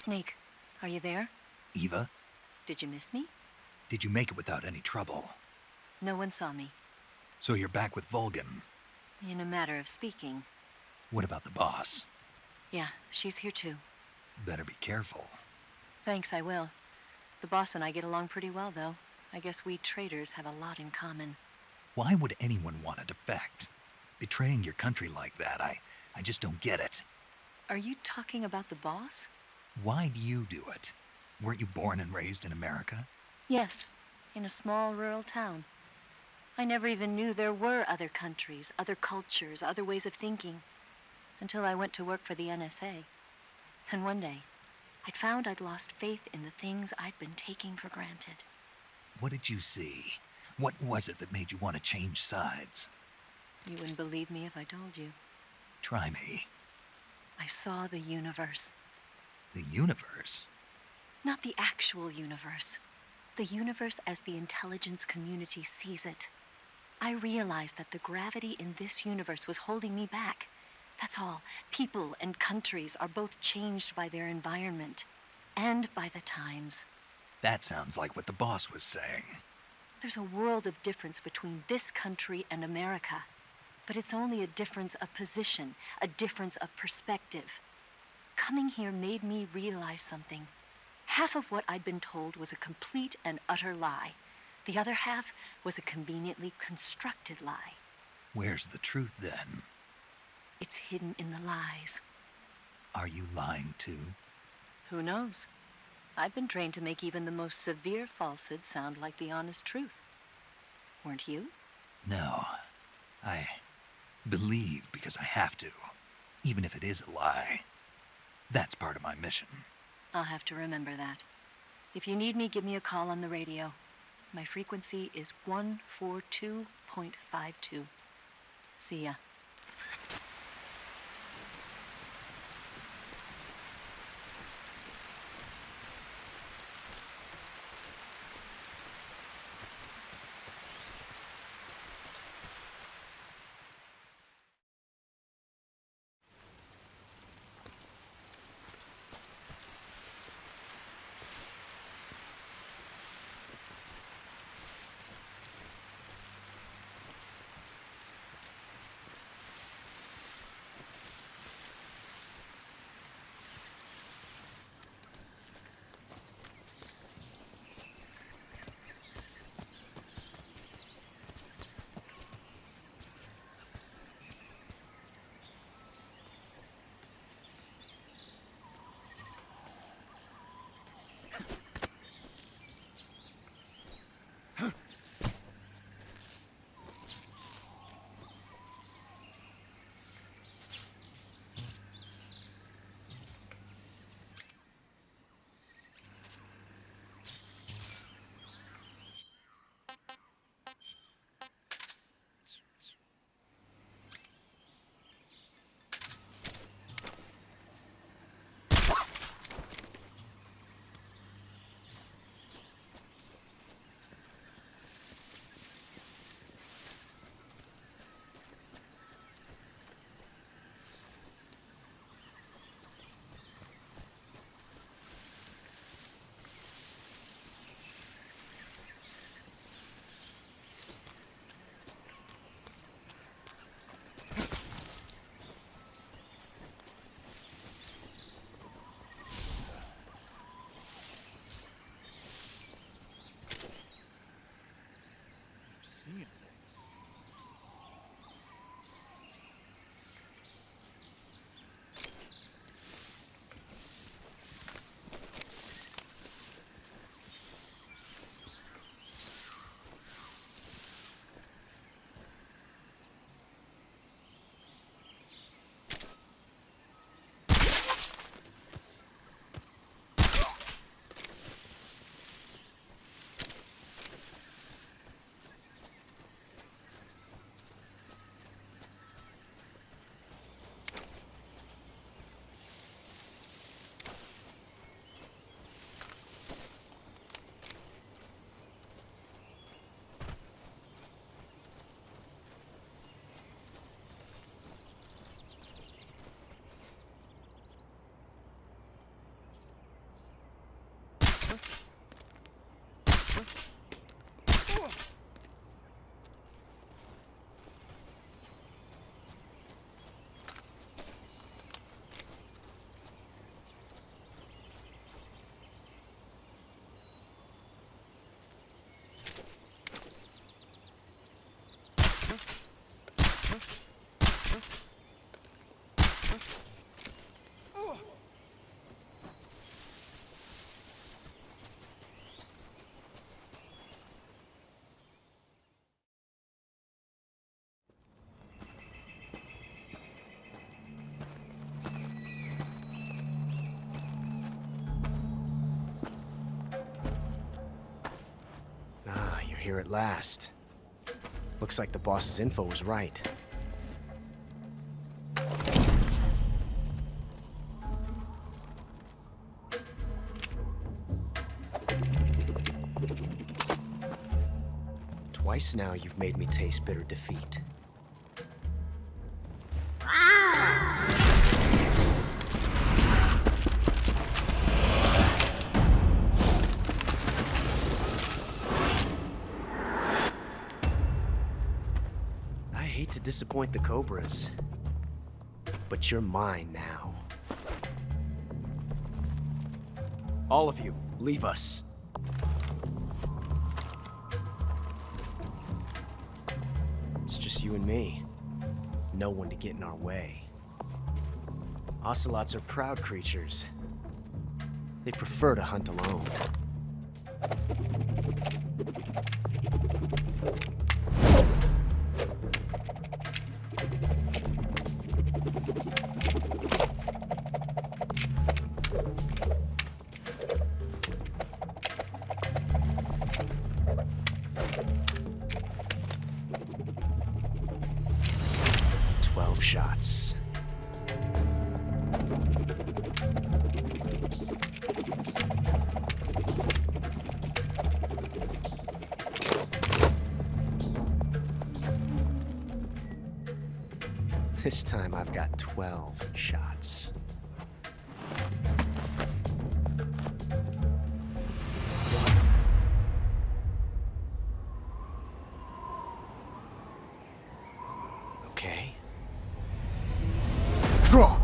Snake, are you there? Eva, Did you miss me? did you make it without any trouble? No one saw me. So you're back with Vulcan. In a matter of speaking. What about the boss? Yeah, she's here too. Better be careful. Thanks, I will. The boss and I get along pretty well, though. I guess we traitors have a lot in common. Why would anyone want to defect? Betraying your country like that, I just don't get it. Are you talking about the boss? Why do you do it? Weren't you born and raised in America? Yes, in a small rural town. I never even knew there were other countries, other cultures, other ways of thinking, until I went to work for the NSA. And one day, I'd found I'd lost faith in the things I'd been taking for granted. What did you see? What was it that made you want to change sides? You wouldn't believe me if I told you. Try me. I saw the universe. The universe? Not the actual universe. The universe as the intelligence community sees it. I realized that the gravity in this universe was holding me back. That's all. People and countries are both changed by their environment and by the times. That sounds like what the boss was saying. There's a world of difference between this country and America. But it's only a difference of position, a difference of perspective. Coming here made me realize something. Half of what I'd been told was a complete and utter lie. The other half was a conveniently constructed lie. Where's the truth then? It's hidden in the lies. Are you lying too? Who knows? I've been trained to make even the most severe falsehood sound like the honest truth. Weren't you? No. I believe because I have to, even if it is a lie. That's part of my mission. I'll have to remember that. If you need me, give me a call on the radio. My frequency is 142.52. See ya. here at last. Looks like the boss's info was right. Twice now you've made me taste bitter defeat. I hate to disappoint the Cobras, but you're mine now. All of you, leave us. It's just you and me. No one to get in our way. Ocelots are proud creatures. They prefer to hunt alone. Shots. This time I've got 12 shots. Okay. Draw!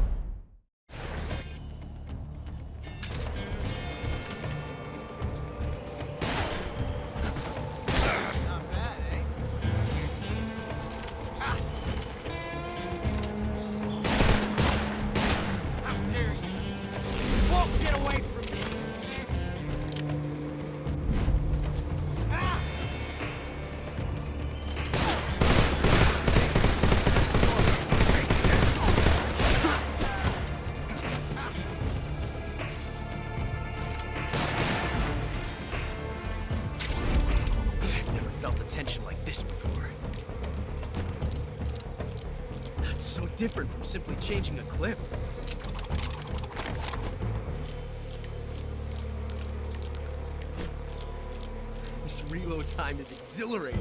Tension like this before. That's so different from simply changing a clip. This reload time is exhilarating.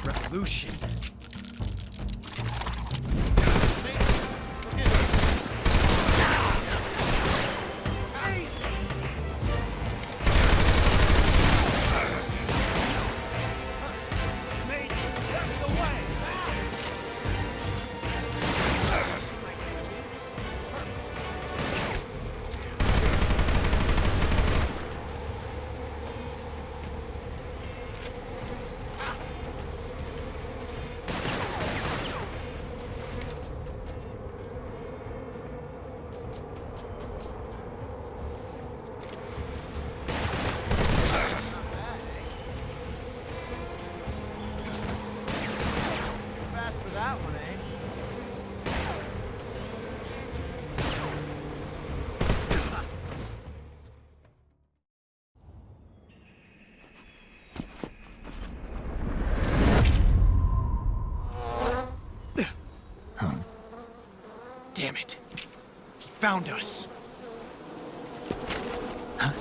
Revolution. Damn it. He found us. Huh?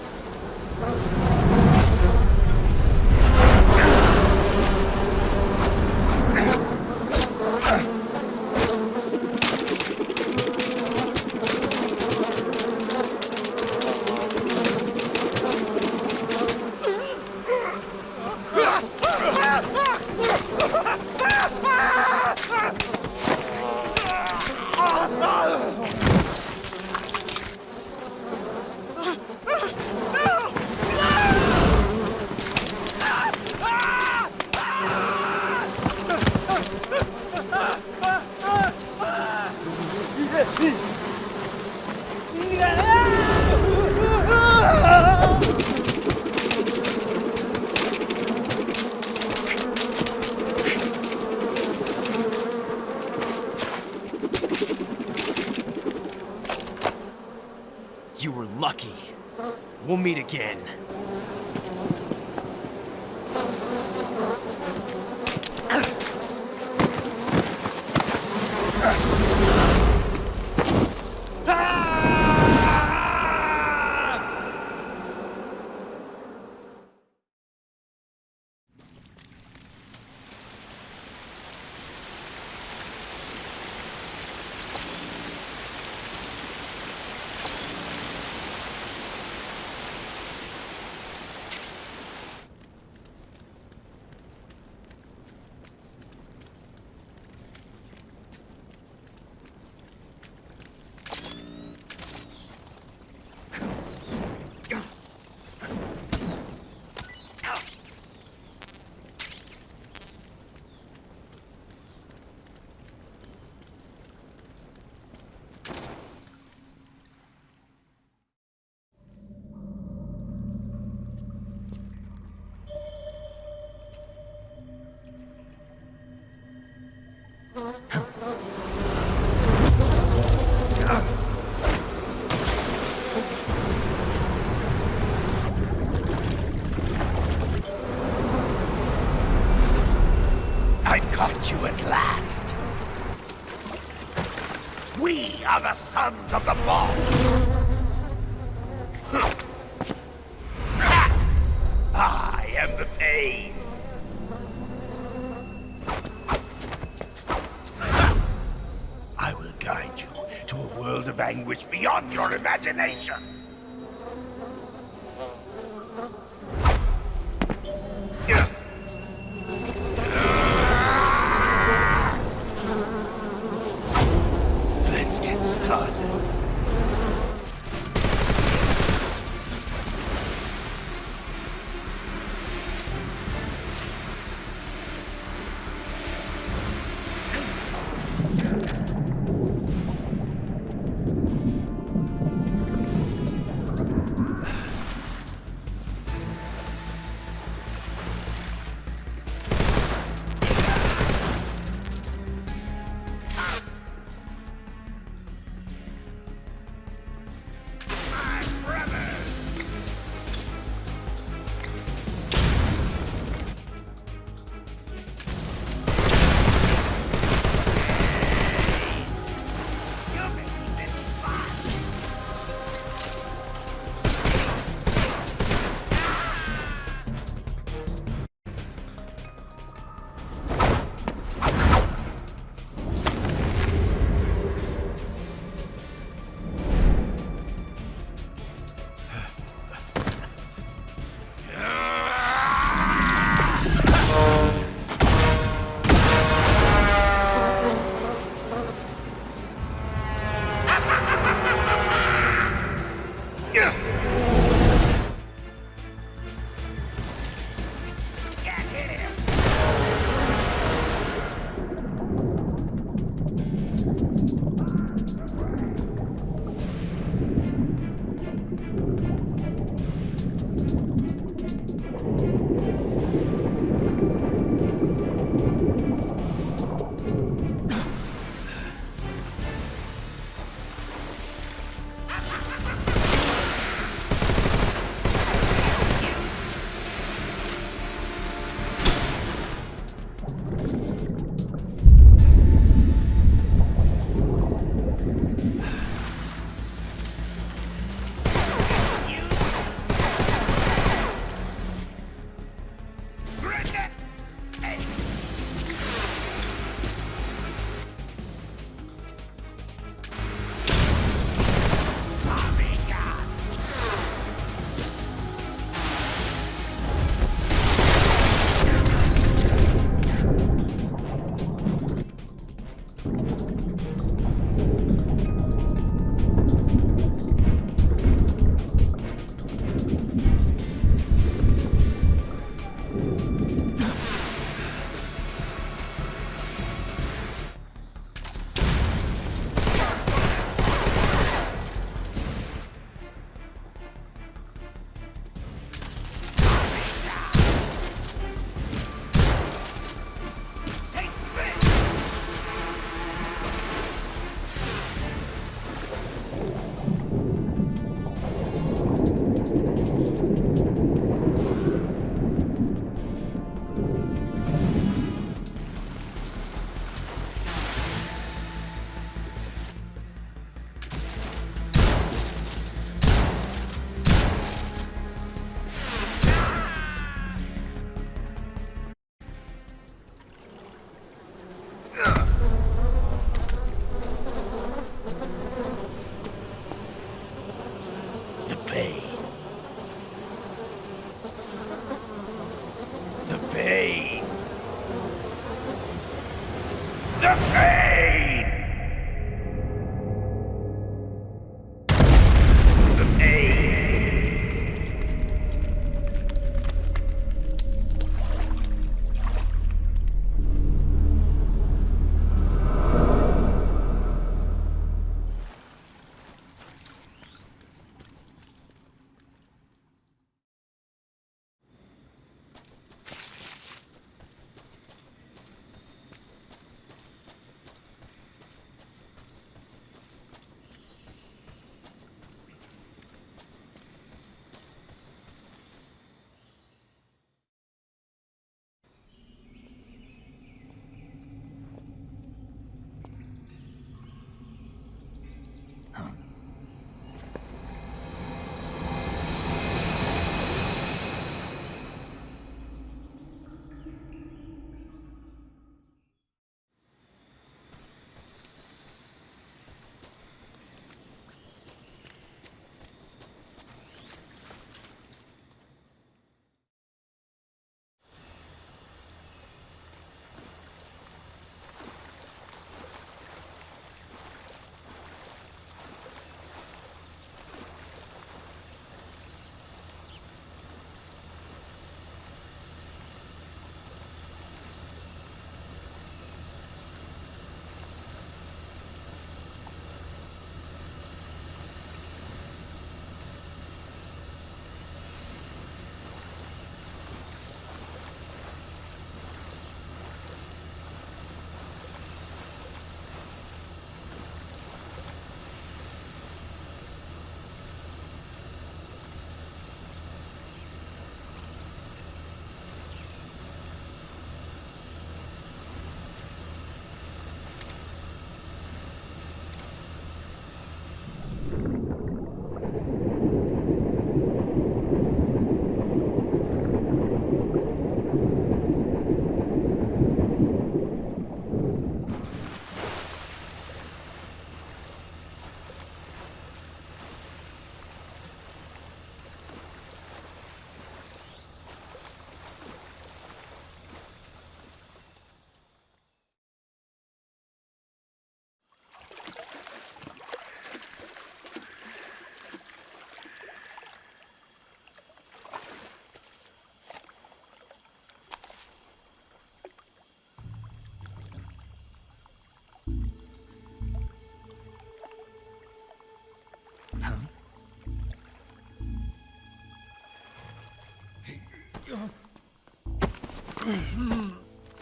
You were lucky. We'll meet again. I've caught you at last. We are the sons of the boss. I am the pain. I will guide you to a world of anguish beyond your imagination. Let's get started.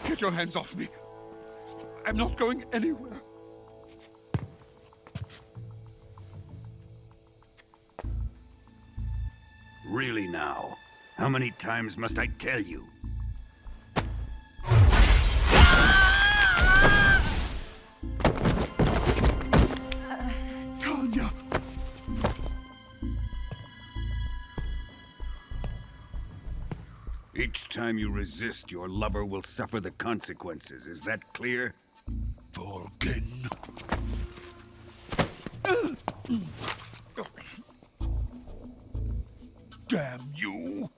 Get your hands off me. I'm not going anywhere. Really now? How many times must I tell you? Tanya! Each time you resist, your lover will suffer the consequences. Is that clear? Volgin. Damn you!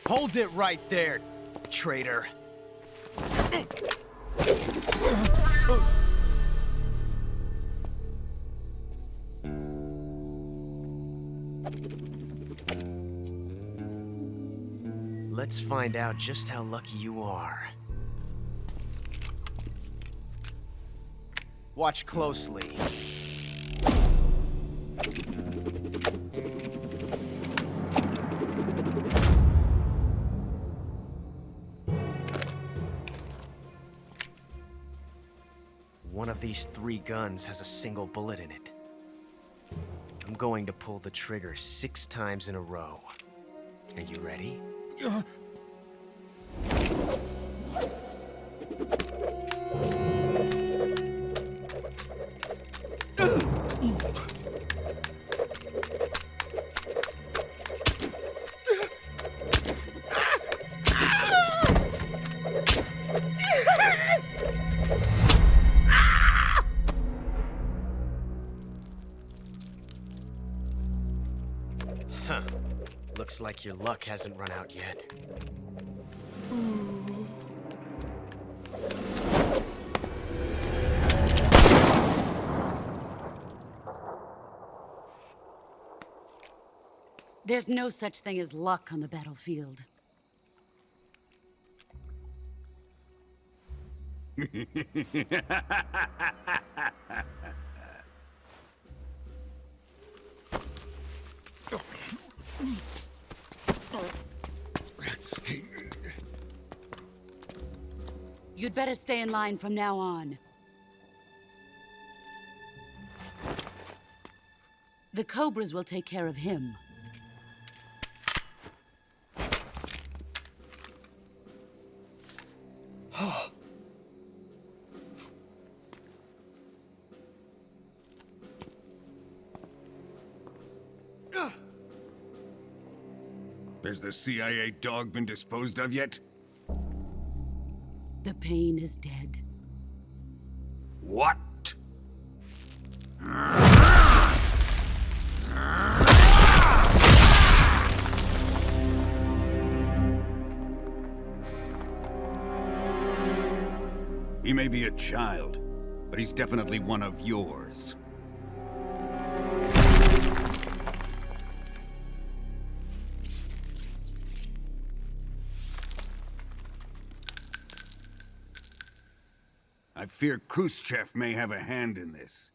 Hold it right there, traitor. Let's find out just how lucky you are. Watch closely. One of these 3 guns has a single bullet in it. I'm going to pull the trigger 6 times in a row. Are you ready? Huh. Looks like your luck hasn't run out yet. There's no such thing as luck on the battlefield. You'd better stay in line from now on. The Cobras will take care of him. Has the CIA dog been disposed of yet? The pain is dead. What? He may be a child, but he's definitely one of yours. I fear Khrushchev may have a hand in this.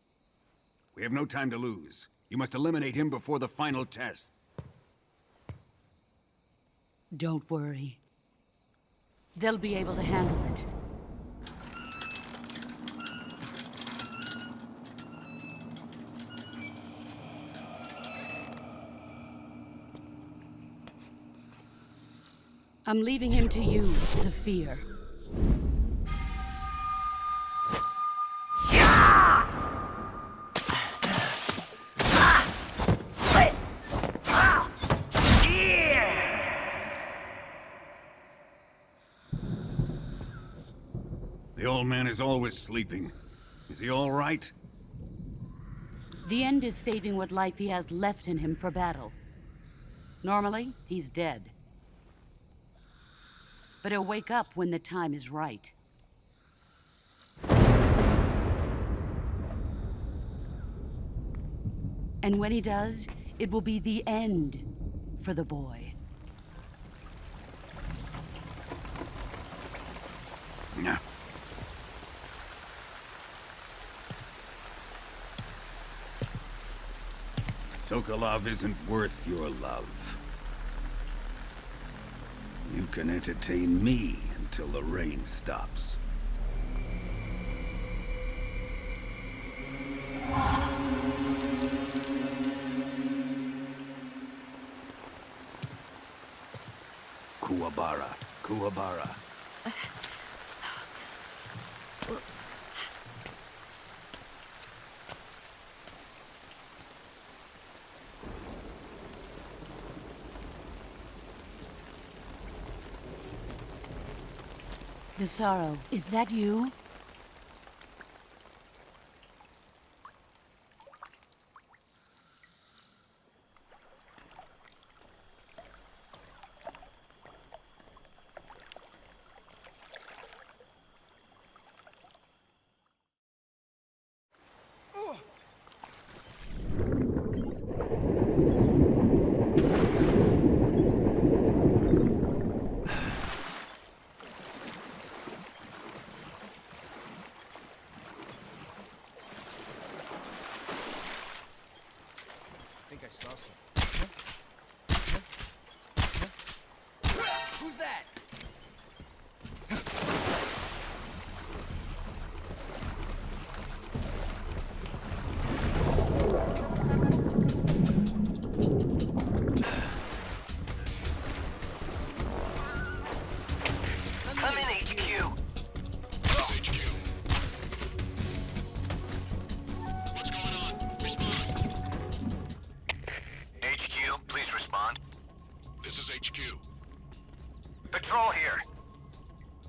We have no time to lose. You must eliminate him before the final test. Don't worry. They'll be able to handle it. I'm leaving him to you, the fear. The old man is always sleeping. Is he all right? The end is saving what life he has left in him for battle. Normally, he's dead. But he'll wake up when the time is right. And when he does, it will be the end for the boy. Yeah. Sokolov isn't worth your love. You can entertain me until the rain stops. Kuwabara, Kuwabara. Desaro, is that you? Who's that? Come in, HQ. This is HQ. What's going on? Respond. HQ, please respond. This is HQ. Patrol here.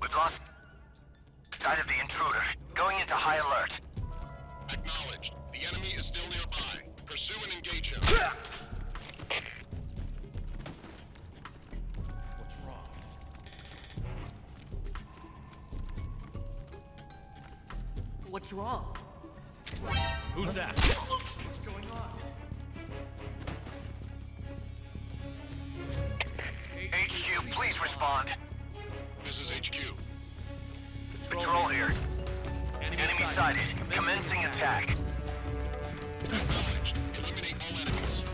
We've lost sight of the intruder. Going into high alert. Acknowledged. The enemy is still nearby. Pursue and engage him. What's wrong? What's wrong? Who's that? What's going on? HQ, please respond. This is HQ. Patrol here. Enemy sighted. Commencing attack. Acknowledged. Eliminate all enemies.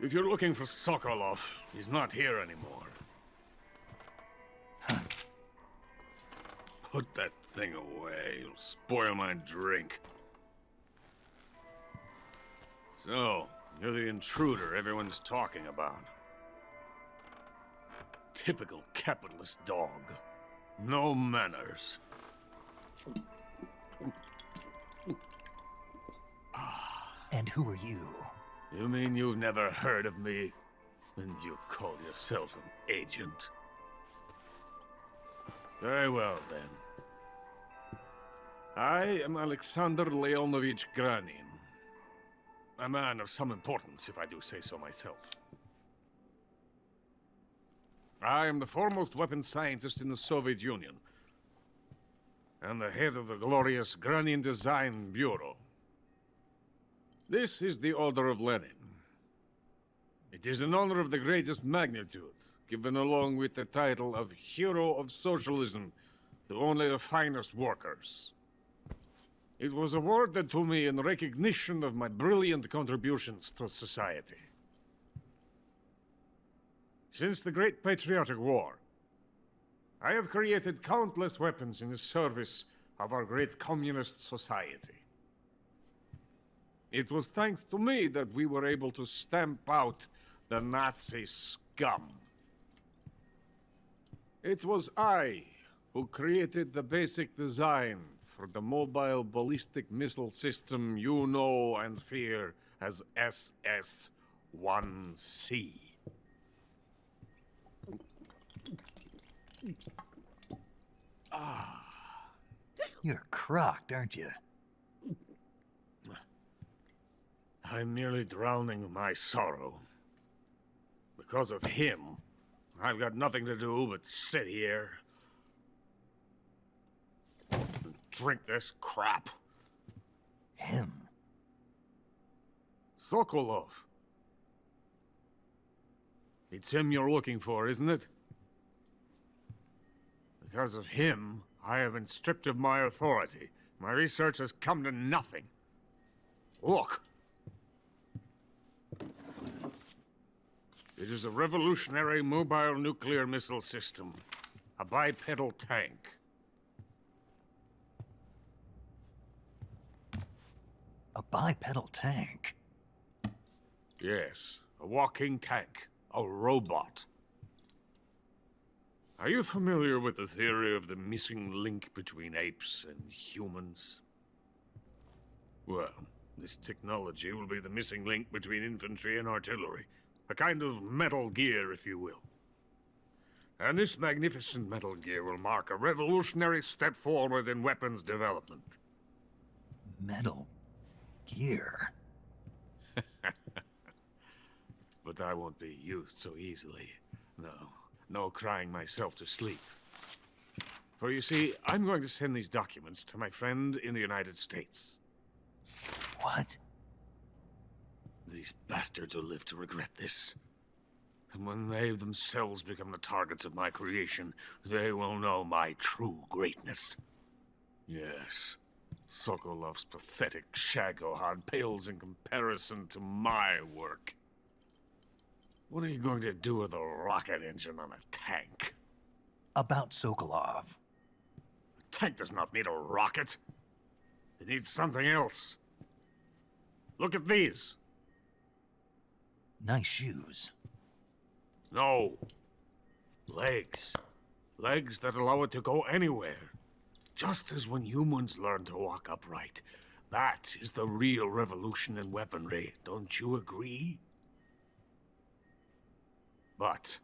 If you're looking for Sokolov, he's not here anymore. Put that thing away. It'll spoil my drink. So, you're the intruder everyone's talking about. Typical capitalist dog. No manners. And who are you? You mean you've never heard of me? And you call yourself an agent? Very well, then. I am Alexander Leonovich Granin. A man of some importance, if I do say so myself. I am the foremost weapons scientist in the Soviet Union, and the head of the glorious Granin Design Bureau. This is the Order of Lenin. It is an honor of the greatest magnitude, given along with the title of Hero of Socialism to only the finest workers. It was awarded to me in recognition of my brilliant contributions to society. Since the Great Patriotic War, I have created countless weapons in the service of our great communist society. It was thanks to me that we were able to stamp out the Nazi scum. It was I who created the basic design for the mobile ballistic missile system you know and fear as SS-1C. You're crocked, aren't you? I'm merely drowning my sorrow. Because of him, I've got nothing to do but sit here and drink this crap. Him? Sokolov. It's him you're looking for, isn't it? Because of him, I have been stripped of my authority. My research has come to nothing. Look. It is a revolutionary mobile nuclear missile system. A bipedal tank. A bipedal tank? Yes, a walking tank. A robot. Are you familiar with the theory of the missing link between apes and humans? Well, this technology will be the missing link between infantry and artillery. A kind of Metal Gear, if you will. And this magnificent Metal Gear will mark a revolutionary step forward in weapons development. Metal Gear? But I won't be used so easily. No crying myself to sleep. For you see, I'm going to send these documents to my friend in the United States. What? These bastards will live to regret this. And when they themselves become the targets of my creation, they will know my true greatness. Yes, Sokolov's pathetic shagohod pales in comparison to my work. What are you going to do with a rocket engine on a tank? About Sokolov. A tank does not need a rocket. It needs something else. Look at these. Nice shoes. No. Legs. Legs that allow it to go anywhere. Just as when humans learn to walk upright. That is the real revolution in weaponry. Don't you agree? But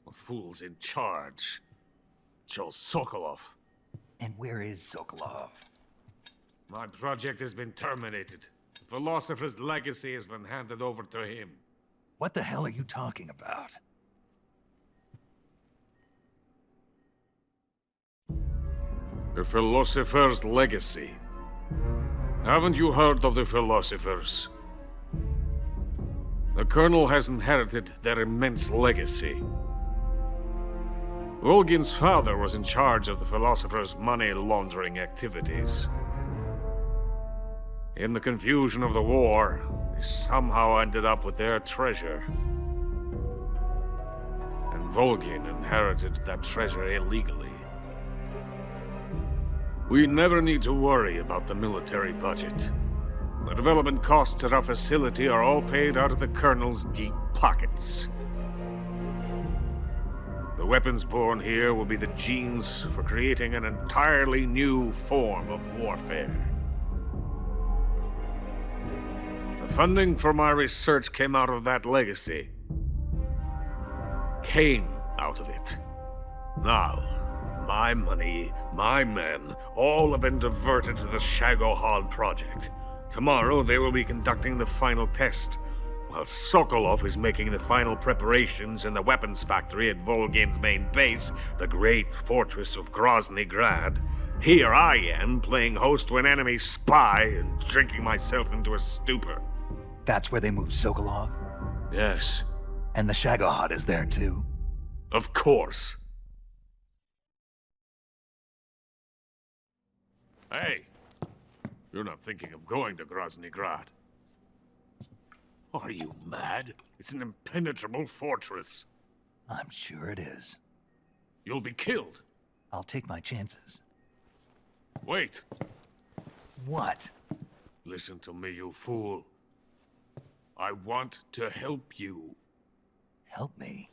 the fool's in charge. Joe Sokolov. And where is Sokolov? My project has been terminated. The philosopher's legacy has been handed over to him. What the hell are you talking about? The philosopher's legacy. Haven't you heard of the philosophers? The Colonel has inherited their immense legacy. Volgin's father was in charge of the philosophers' money laundering activities. In the confusion of the war, They somehow ended up with their treasure. And Volgin inherited that treasure illegally. We never need to worry about the military budget. The development costs at our facility are all paid out of the Colonel's deep pockets. The weapons born here will be the genes for creating an entirely new form of warfare. The funding for my research came out of that legacy. Came out of it. Now, my money, my men, all have been diverted to the Shagohod project. Tomorrow they will be conducting the final test, while Sokolov is making the final preparations in the weapons factory at Volgin's main base, the great fortress of Grozny Grad. Here I am, playing host to an enemy spy and drinking myself into a stupor. That's where they moved Sokolov? Yes. And the Shagohod is there too? Of course. Hey, you're not thinking of going to Grozny Grad. Are you mad? It's an impenetrable fortress. I'm sure it is. You'll be killed. I'll take my chances. Wait. What? Listen to me, you fool. I want to help you. Help me?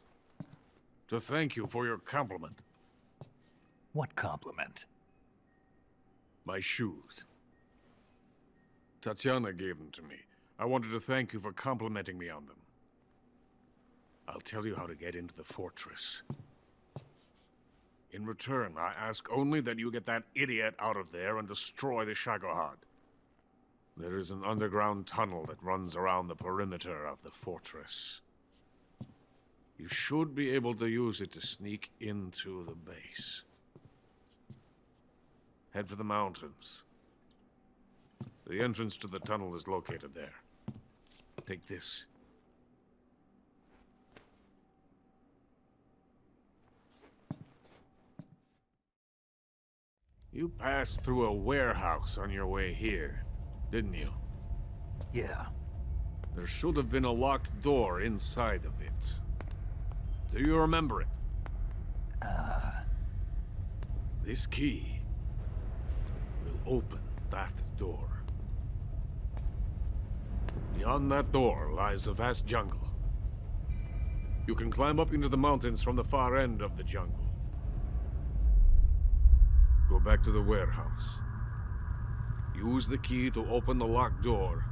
To thank you for your compliment. What compliment? My shoes. Tatiana gave them to me. I wanted to thank you for complimenting me on them. I'll tell you how to get into the fortress. In return, I ask only that you get that idiot out of there and destroy the Shagohod. There is an underground tunnel that runs around the perimeter of the fortress. You should be able to use it to sneak into the base. Head for the mountains. The entrance to the tunnel is located there. Take this. You passed through a warehouse on your way here, didn't you? Yeah. There should have been a locked door inside of it. Do you remember it? This key will open that door. Beyond that door lies the vast jungle. You can climb up into the mountains from the far end of the jungle. Go back to the warehouse. Use the key to open the locked door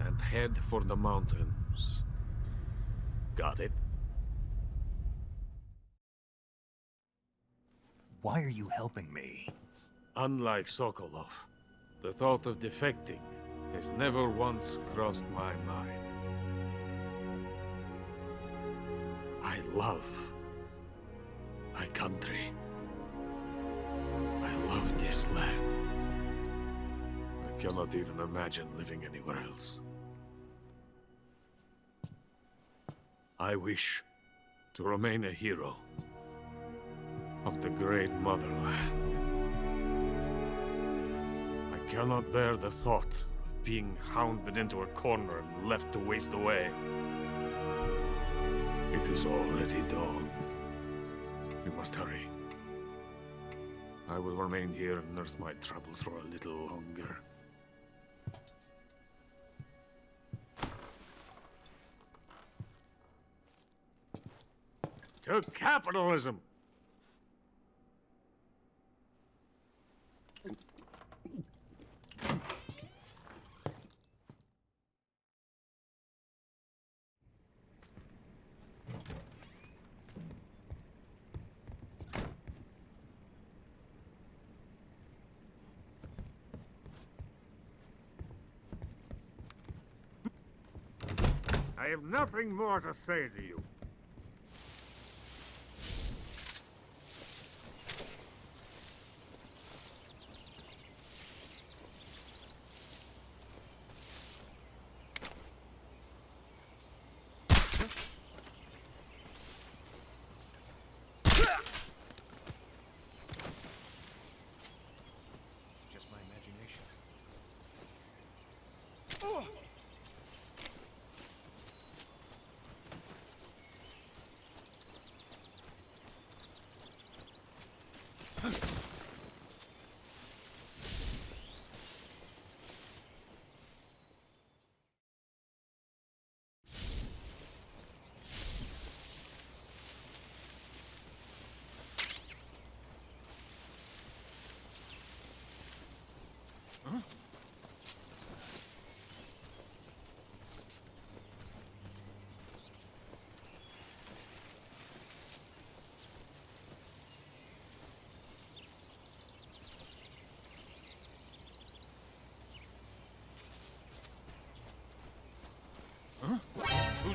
and head for the mountains. Got it? Why are you helping me? Unlike Sokolov, the thought of defecting has never once crossed my mind. I love my country. I love this land. I cannot even imagine living anywhere else. I wish to remain a hero of the great motherland. I cannot bear the thought of being hounded into a corner and left to waste away. It is already dawn. We must hurry. I will remain here and nurse my troubles for a little longer. To capitalism! I have nothing more to say to you. Just my imagination.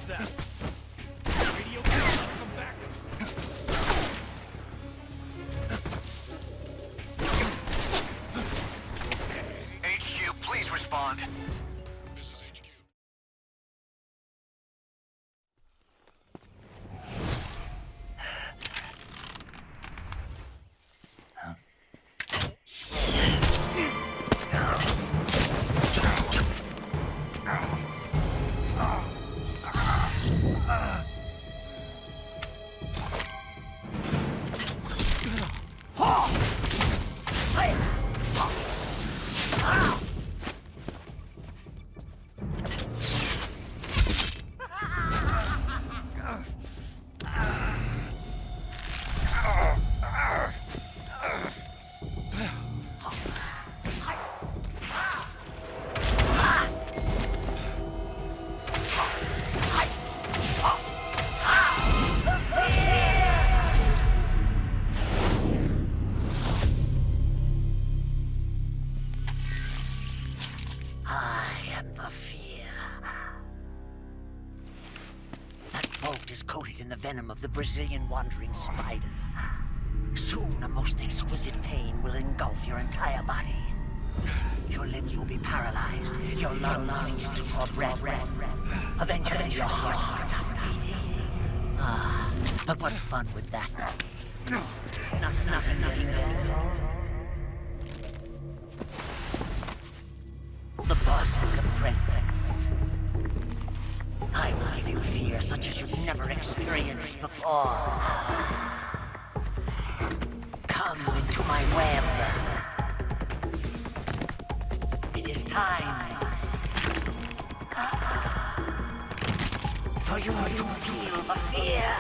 that? Radio, come back. HQ, please respond. This is HQ. Coated in the venom of the Brazilian wandering spider. Soon, a most exquisite pain will engulf your entire body. Your limbs will be paralyzed, your lungs cease to draw breath. Eventually, your heart stops beating. Ah, but what fun would that be? Nothing at all. The boss's apprentice. I will give you fear such as you've never experienced before. Come into my web. It is time for you to feel the fear.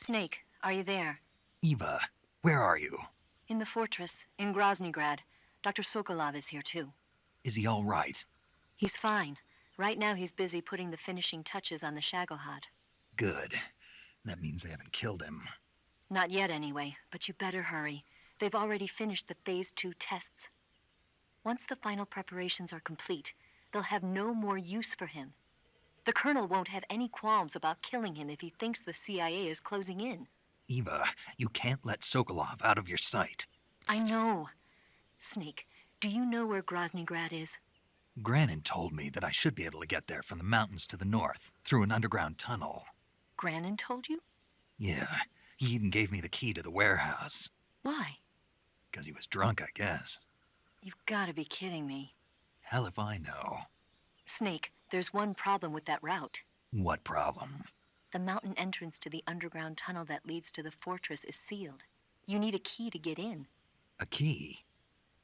Snake, are you there? Eva, where are you? In the fortress, in Groznygrad. Dr. Sokolov is here too. Is he all right? He's fine. Right now he's busy putting the finishing touches on the Shagohod. Good. That means they haven't killed him. Not yet anyway, but you better hurry. They've already finished the Phase 2 tests. Once the final preparations are complete, they'll have no more use for him. The Colonel won't have any qualms about killing him if he thinks the CIA is closing in. Eva, you can't let Sokolov out of your sight. I know. Snake, do you know where Groznygrad is? Granin told me that I should be able to get there from the mountains to the north, through an underground tunnel. Granin told you? Yeah, he even gave me the key to the warehouse. Why? Because he was drunk, I guess. You've got to be kidding me. Hell if I know. Snake, there's one problem with that route. What problem? The mountain entrance to the underground tunnel that leads to the fortress is sealed. You need a key to get in. A key?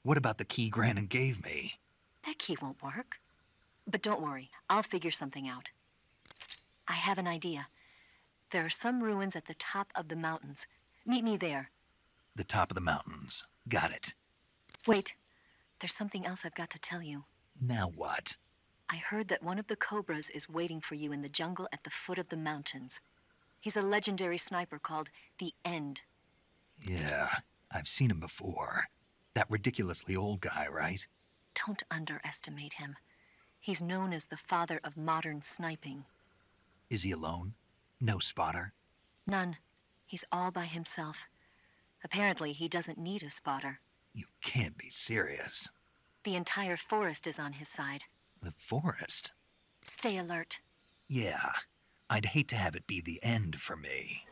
What about the key Granin gave me? That key won't work. But don't worry, I'll figure something out. I have an idea. There are some ruins at the top of the mountains. Meet me there. The top of the mountains. Got it. Wait, there's something else I've got to tell you. Now what? I heard that one of the Cobras is waiting for you in the jungle at the foot of the mountains. He's a legendary sniper called the End. Yeah, I've seen him before. That ridiculously old guy, right? Don't underestimate him. He's known as the father of modern sniping. Is he alone? No spotter? None. He's all by himself. Apparently, he doesn't need a spotter. You can't be serious. The entire forest is on his side. The forest? Stay alert. Yeah, I'd hate to have it be the end for me.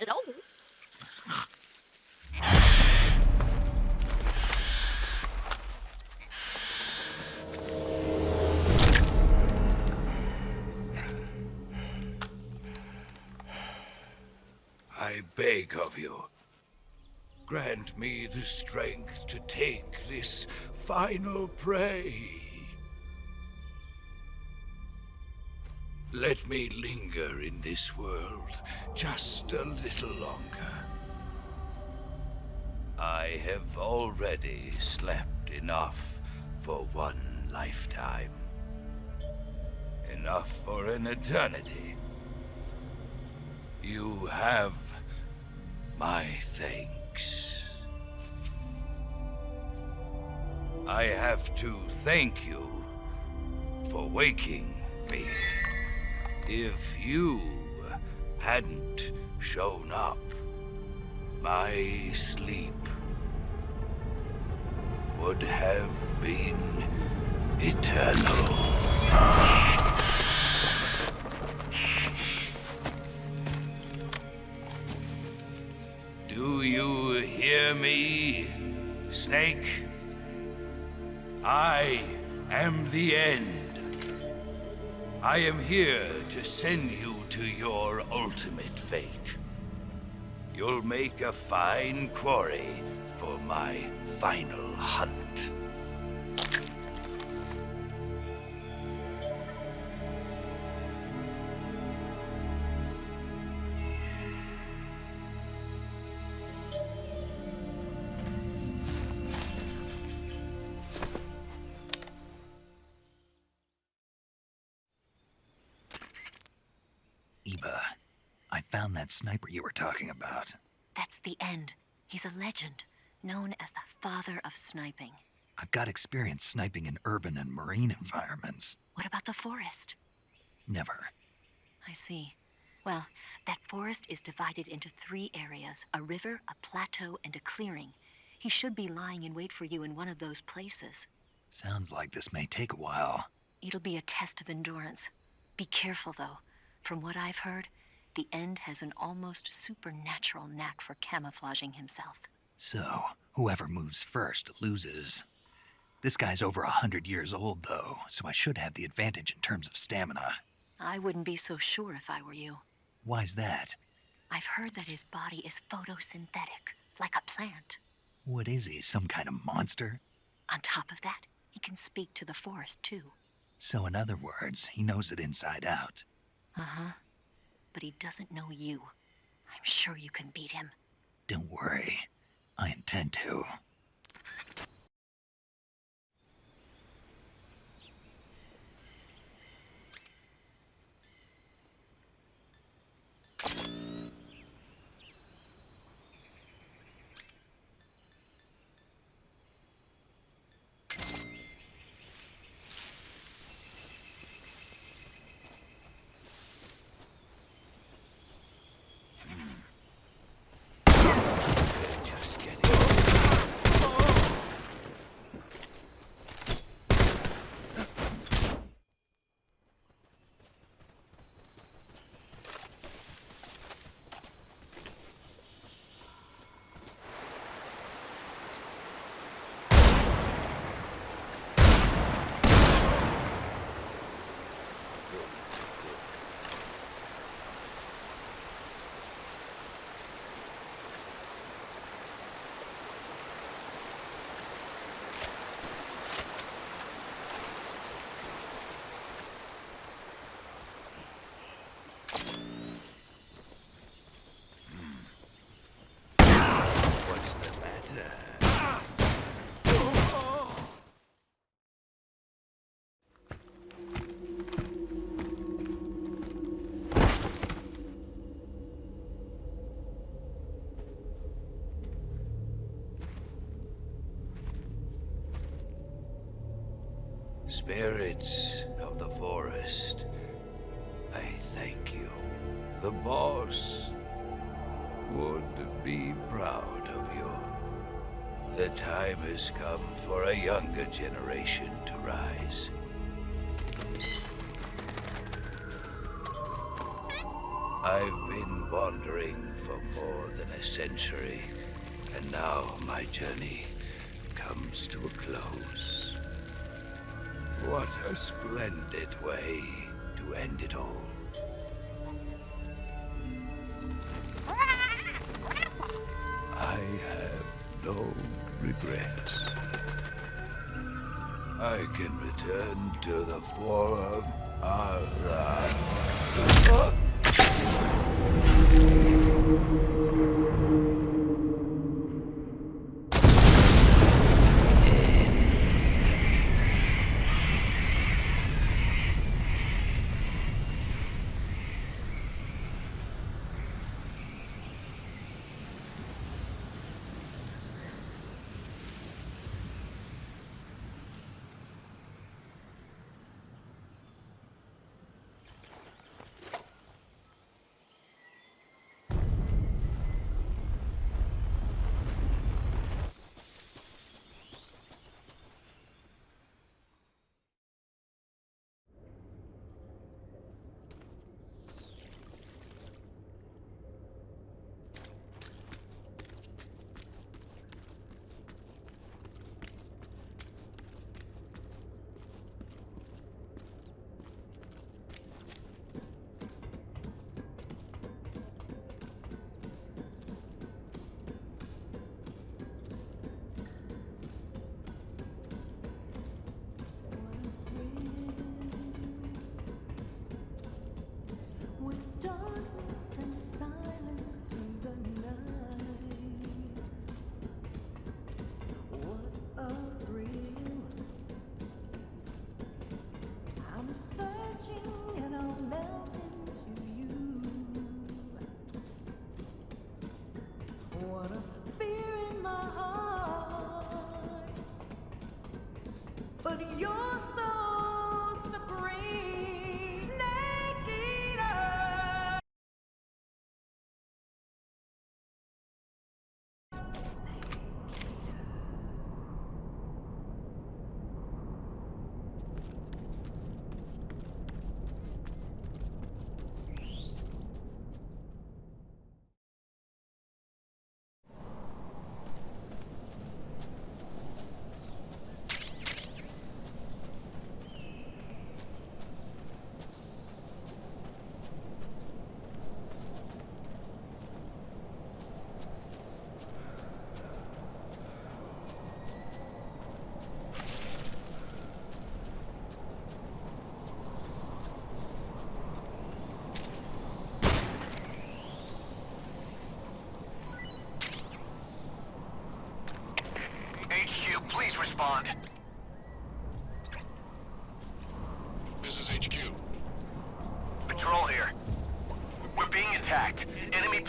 Hello? I beg of you, grant me the strength to take this final prey. Let me linger in this world just a little longer. I have already slept enough for one lifetime. Enough for an eternity. You have my thanks. I have to thank you for waking me. If you hadn't shown up, my sleep would have been eternal. Do you hear me, Snake? I am the End. I am here to send you to your ultimate fate. You'll make a fine quarry for my final hunt. Eva, I found that sniper you were talking about. That's the End. He's a legend, known as the father of sniping. I've got experience sniping in urban and marine environments. What about the forest? Never. I see. Well, that forest is divided into 3 areas, a river, a plateau, and a clearing. He should be lying in wait for you in one of those places. Sounds like this may take a while. It'll be a test of endurance. Be careful, though. From what I've heard, the End has an almost supernatural knack for camouflaging himself. So, whoever moves first loses. This guy's over 100 years old, though, so I should have the advantage in terms of stamina. I wouldn't be so sure if I were you. Why's that? I've heard that his body is photosynthetic, like a plant. What is he, some kind of monster? On top of that, he can speak to the forest, too. So in other words, he knows it inside out. Uh-huh. But he doesn't know you. I'm sure you can beat him. Don't worry. I intend to. Spirits of the forest, I thank you. The boss would be proud of you. The time has come for a younger generation to rise. I've been wandering for more than a century, and now my journey comes to a close. What a splendid way to end it all. I have no regrets. I can return to the form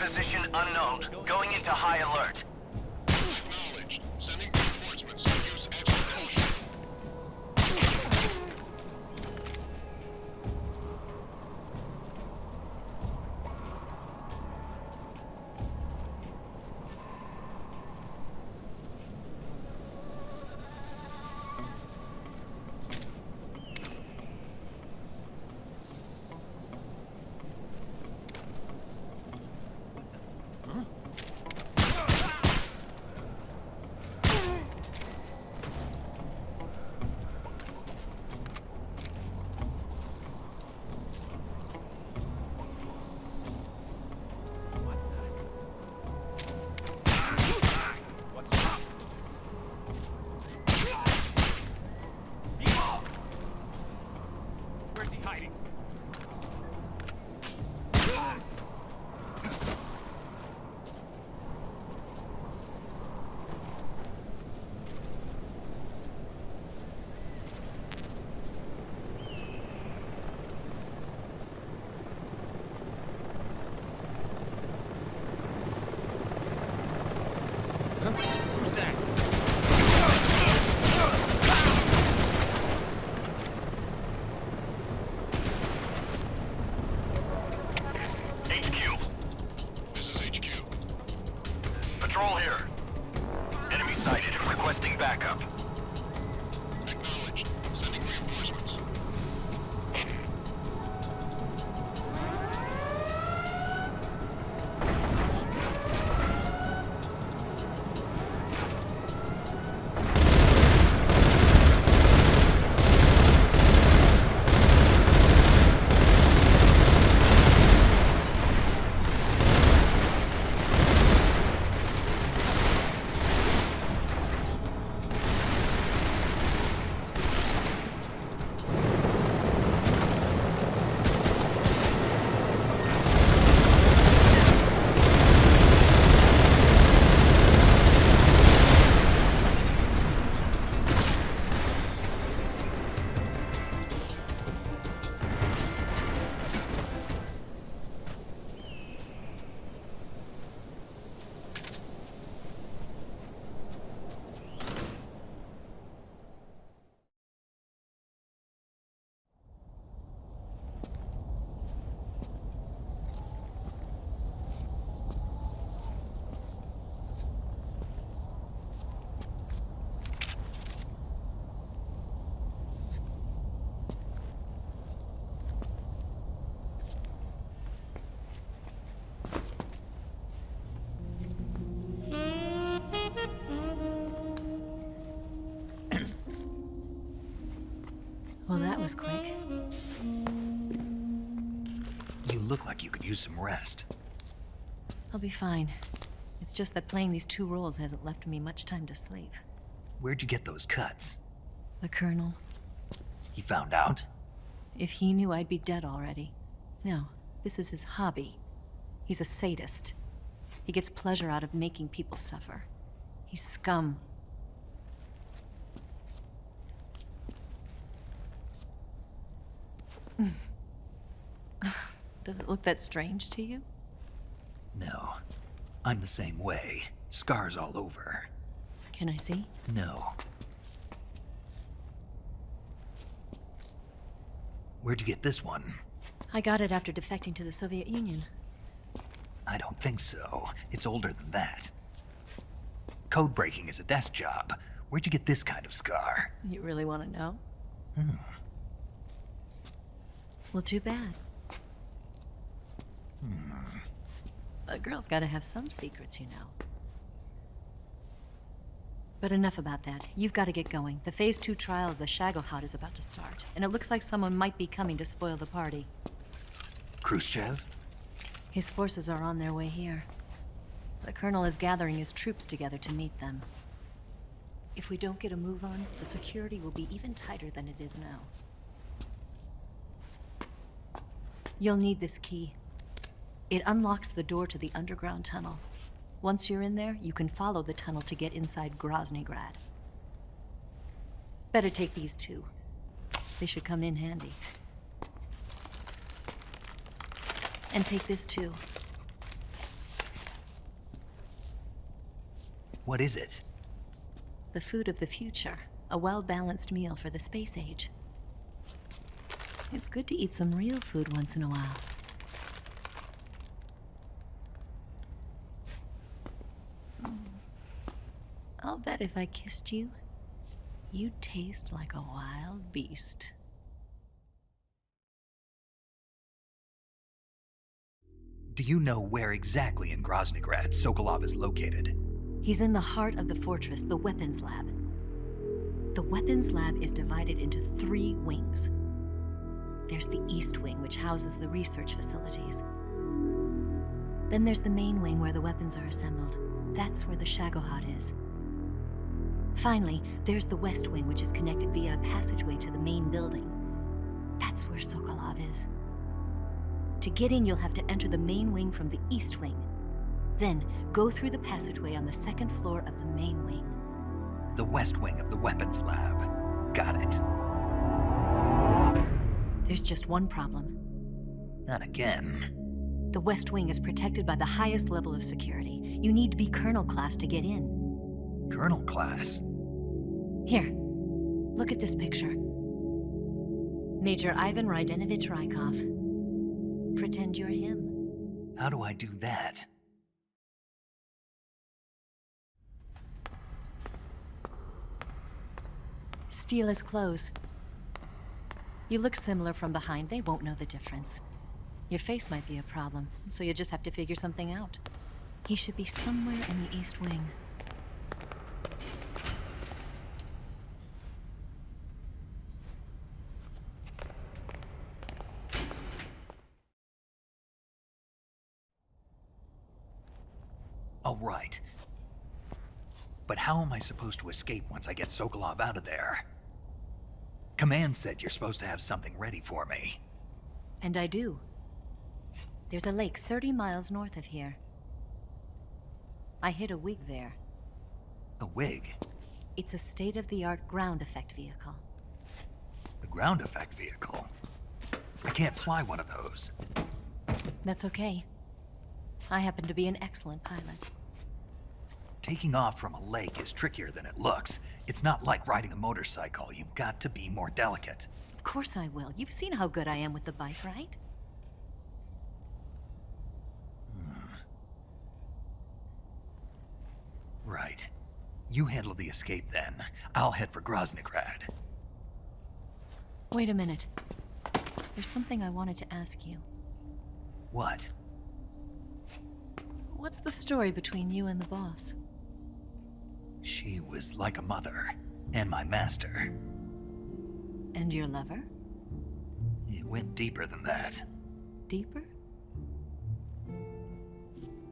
Position unknown. Going into high alert. Acknowledged. Sending reinforcements. Use extra caution. Who's that? HQ. This is HQ. Patrol here. Enemy sighted. Requesting backup. Acknowledged. Sending reinforcements. Well, that was quick. You look like you could use some rest. I'll be fine. It's just that playing these two roles hasn't left me much time to sleep. Where'd you get those cuts? The Colonel. He found out? If he knew, I'd be dead already. No, this is his hobby. He's a sadist. He gets pleasure out of making people suffer. He's scum. Does it look that strange to you? No. I'm the same way. Scars all over. Can I see? No. Where'd you get this one? I got it after defecting to the Soviet Union. I don't think so. It's older than that. Code breaking is a desk job. Where'd you get this kind of scar? You really want to know? Well, too bad. A girl's gotta have some secrets, you know. But enough about that. You've got to get going. The Phase 2 trial of the Shagelhot is about to start, and it looks like someone might be coming to spoil the party. Khrushchev? His forces are on their way here. The Colonel is gathering his troops together to meet them. If we don't get a move on, the security will be even tighter than it is now. You'll need this key. It unlocks the door to the underground tunnel. Once you're in there, you can follow the tunnel to get inside Groznygrad. Better take these two. They should come in handy. And take this too. What is it? The food of the future. A well-balanced meal for the space age. It's good to eat some real food once in a while. I'll bet if I kissed you, you'd taste like a wild beast. Do you know where exactly in Groznygrad Sokolov is located? He's in the heart of the fortress, the weapons lab. The weapons lab is divided into 3 wings. There's the East Wing, which houses the research facilities. Then there's the main wing where the weapons are assembled. That's where the Shagohod is. Finally, there's the West Wing, which is connected via a passageway to the main building. That's where Sokolov is. To get in, you'll have to enter the main wing from the East Wing. Then, go through the passageway on the 2nd floor of the main wing. The West Wing of the weapons lab. Got it. There's just one problem. Not again. The West Wing is protected by the highest level of security. You need to be Colonel class to get in. Colonel class? Here, look at this picture. Major Ivan Rydenovich Rykov. Pretend you're him. How do I do that? Steal his clothes. You look similar from behind. They won't know the difference. Your face might be a problem, so you just have to figure something out. He should be somewhere in the East Wing. All right. But how am I supposed to escape once I get Sokolov out of there? Command said you're supposed to have something ready for me. And I do. There's a lake 30 miles north of here. I hid a wig there. A wig? It's a state-of-the-art ground effect vehicle. A ground effect vehicle? I can't fly one of those. That's okay. I happen to be an excellent pilot. Taking off from a lake is trickier than it looks. It's not like riding a motorcycle. You've got to be more delicate. Of course I will. You've seen how good I am with the bike, right? Right. You handle the escape then. I'll head for Groznygrad. Wait a minute. There's something I wanted to ask you. What? What's the story between you and the boss? She was like a mother, and my master. And your lover? It went deeper than that. Deeper?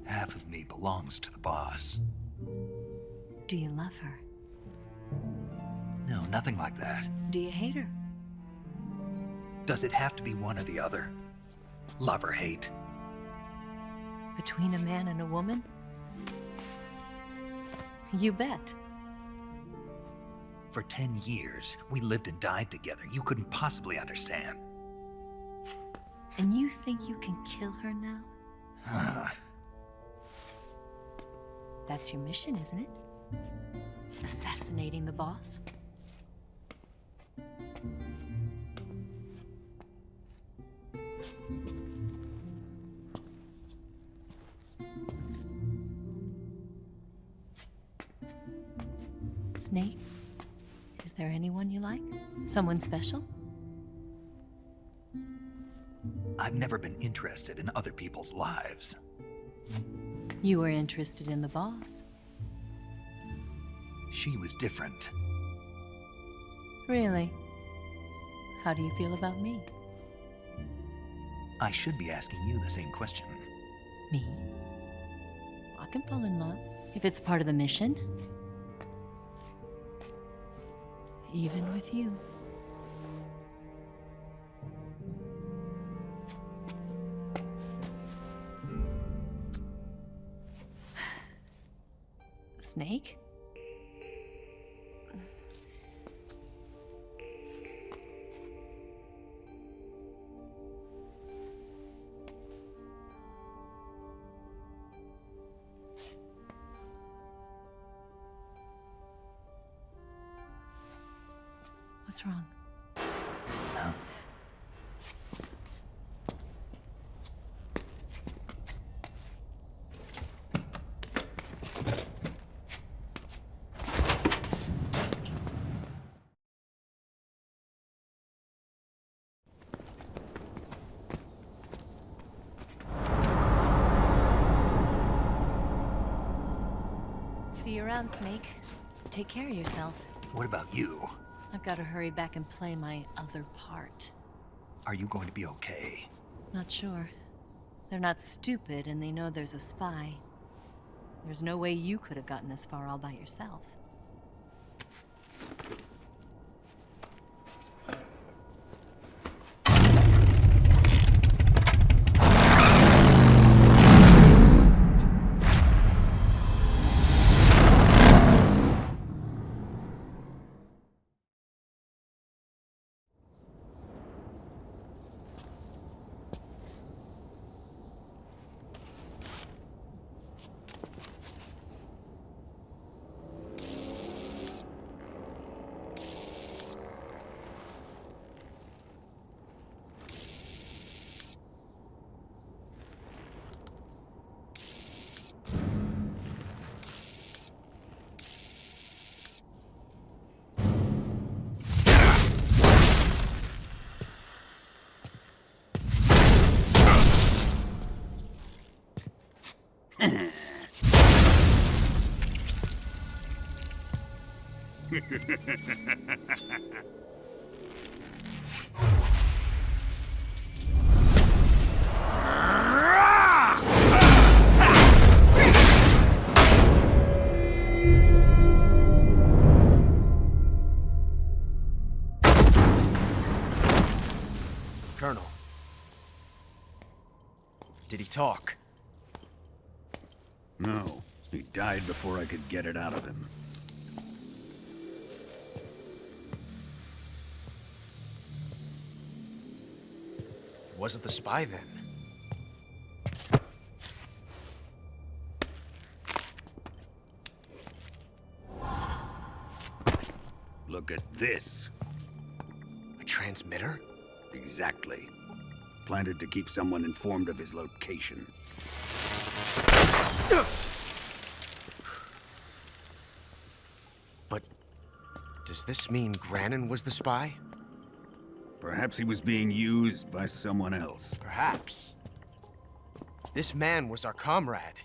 Half of me belongs to the boss. Do you love her? No, nothing like that. Do you hate her? Does it have to be one or the other? Love or hate? Between a man and a woman? You bet. For 10 years, we lived and died together. You couldn't possibly understand. And you think you can kill her now? That's your mission, isn't it? Assassinating the boss? Snake, is there anyone you like? Someone special? I've never been interested in other people's lives. You were interested in the boss. She was different. Really? How do you feel about me? I should be asking you the same question. Me? I can fall in love if it's part of the mission. Even with you. Snake? What's wrong? Huh? See you around, Snake. Take care of yourself. What about you? I've got to hurry back and play my other part. Are you going to be okay? Not sure. They're not stupid, and they know there's a spy. There's no way you could have gotten this far all by yourself. Colonel. Did he talk? No. He died before I could get it out of him. Wasn't the spy then? Look at this. A transmitter? Exactly. Planted to keep someone informed of his location. But does this mean Grannon was the spy? Perhaps he was being used by someone else. Perhaps. This man was our comrade.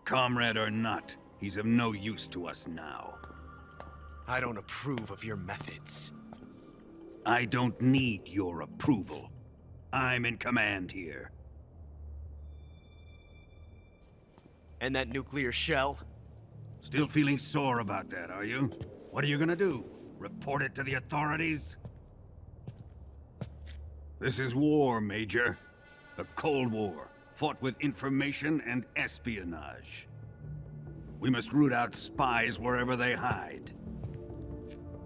Comrade or not, he's of no use to us now. I don't approve of your methods. I don't need your approval. I'm in command here. And that nuclear shell? Still feeling sore about that, are you? What are you gonna do? Report it to the authorities? This is war, Major. A Cold War, fought with information and espionage. We must root out spies wherever they hide.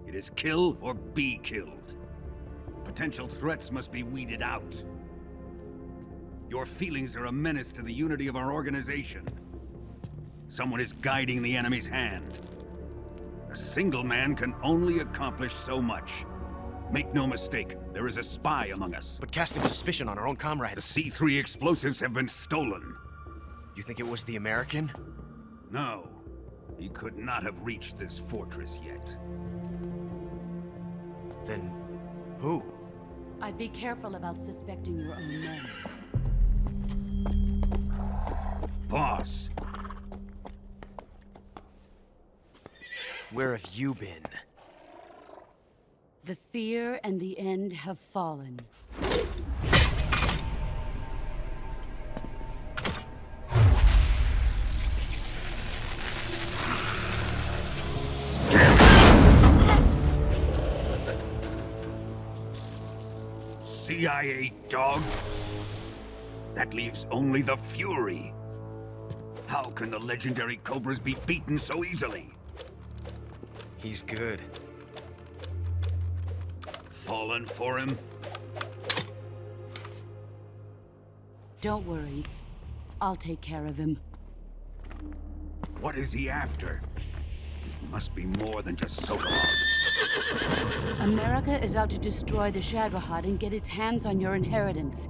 It is kill or be killed. Potential threats must be weeded out. Your feelings are a menace to the unity of our organization. Someone is guiding the enemy's hand. A single man can only accomplish so much. Make no mistake, there is a spy among us. But casting suspicion on our own comrades... The C3 explosives have been stolen. You think it was the American? No. He could not have reached this fortress yet. Then... who? I'd be careful about suspecting your own men. Boss! Where have you been? The fear and the end have fallen. CIA dog? That leaves only the Fury. How can the legendary Cobras be beaten so easily? He's good. Fallen for him? Don't worry. I'll take care of him. What is he after? It must be more than just Sokolov. America is out to destroy the Shagohod and get its hands on your inheritance.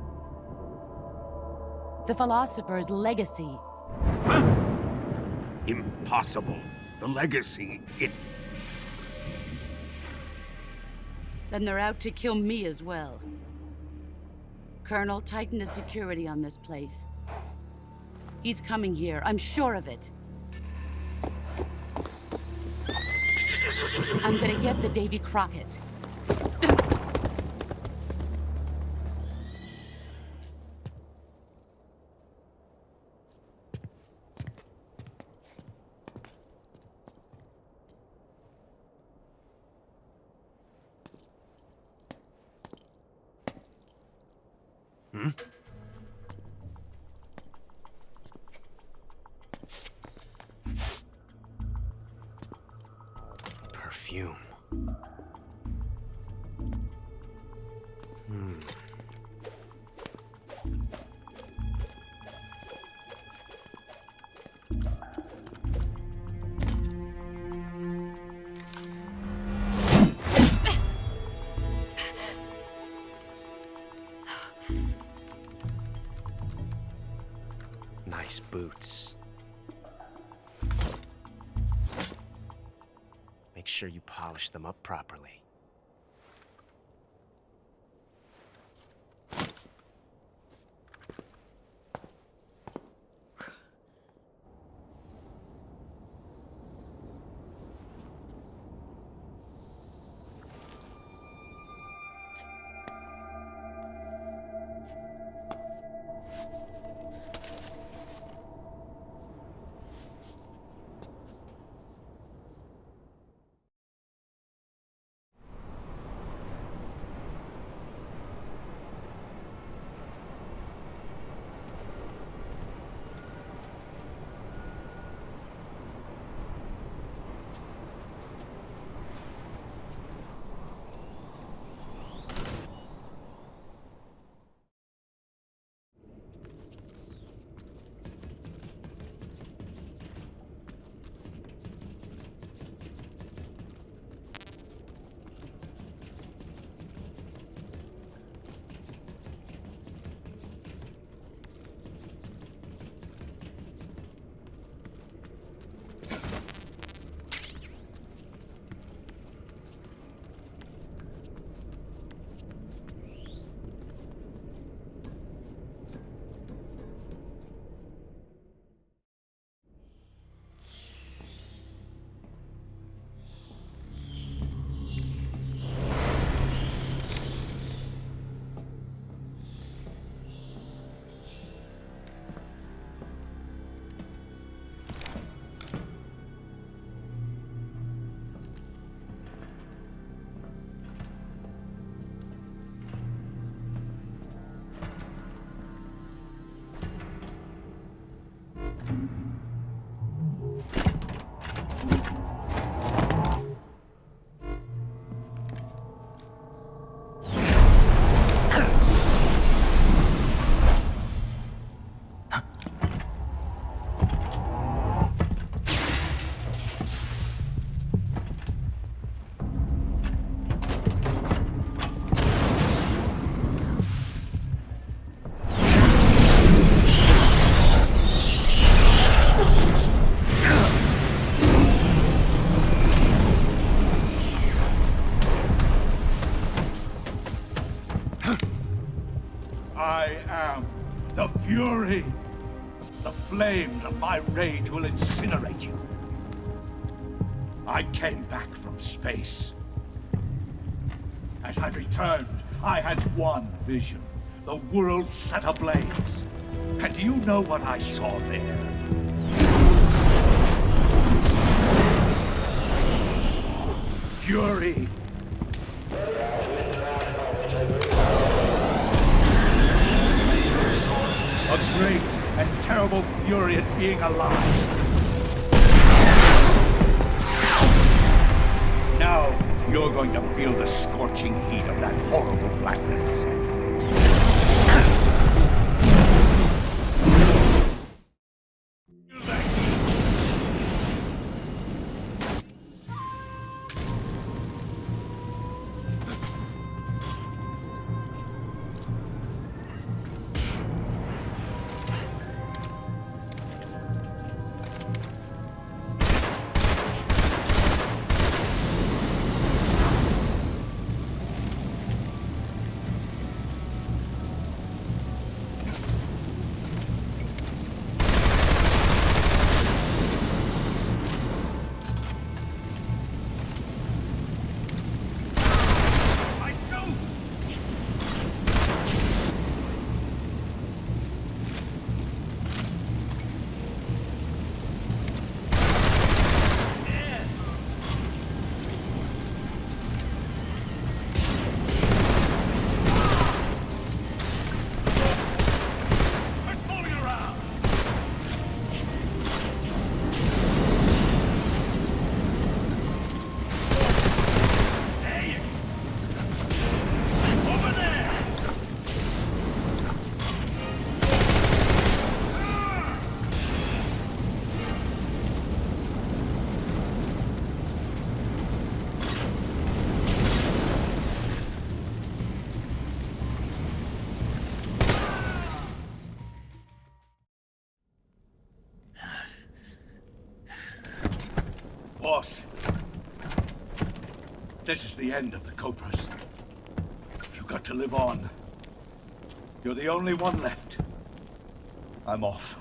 The philosopher's legacy. Huh? Impossible. The legacy, Then they're out to kill me as well. Colonel, tighten the security on this place. He's coming here, I'm sure of it. I'm gonna get the Davy Crockett. Perfume. Nice boots. Make sure you polish them up properly. I am the Fury. The flames of my rage will incinerate you. I came back from space. As I returned, I had one vision. The world set ablaze. And do you know what I saw there? Fury. A great and terrible fury at being alive. Now, you're going to feel the scorching heat of that horrible blackness. This is the end of the Cobras. You've got to live on. You're the only one left. I'm off.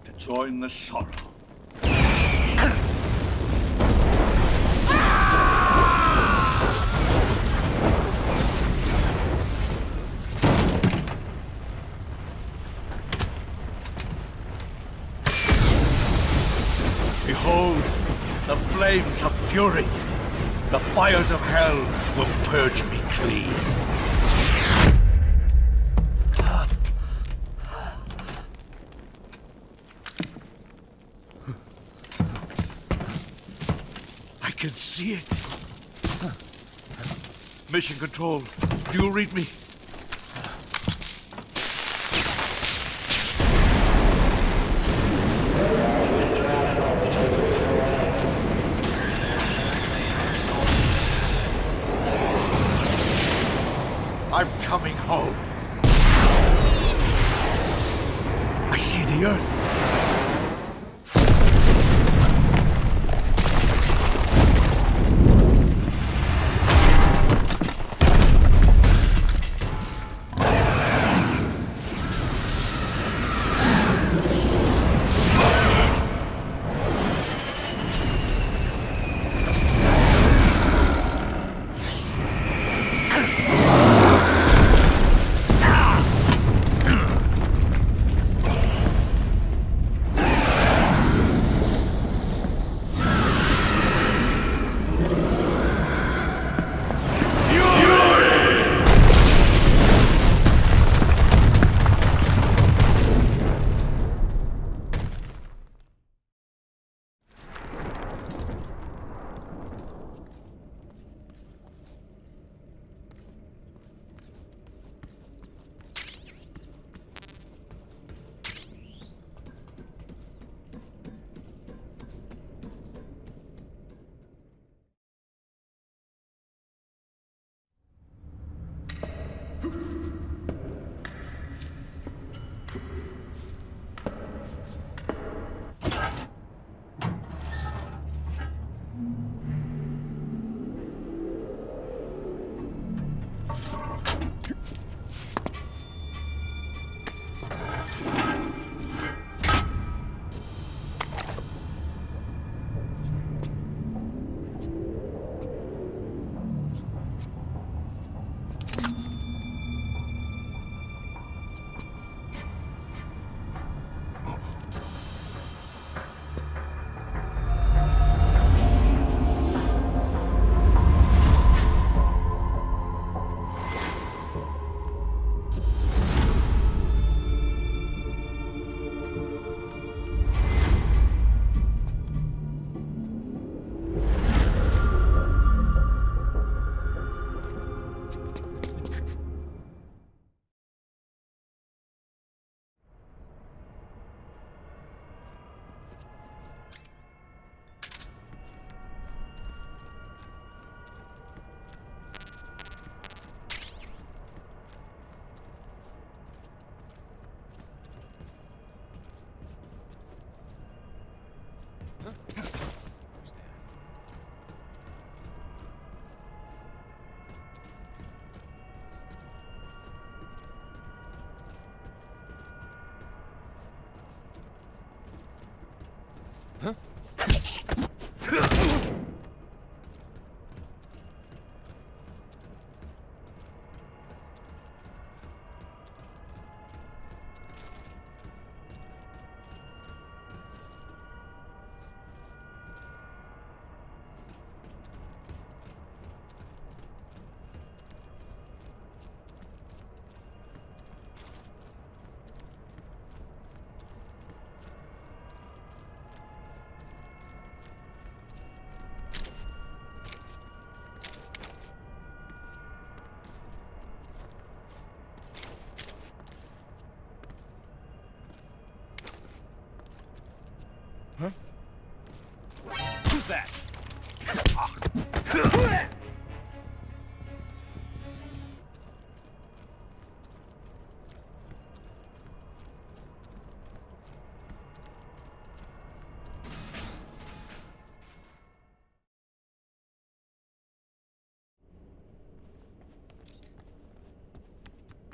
To join the sorrow. Behold, the flames of fury. The fires of hell will purge me clean. I can see it. Mission Control, do you read me? I'm coming home. I see the Earth.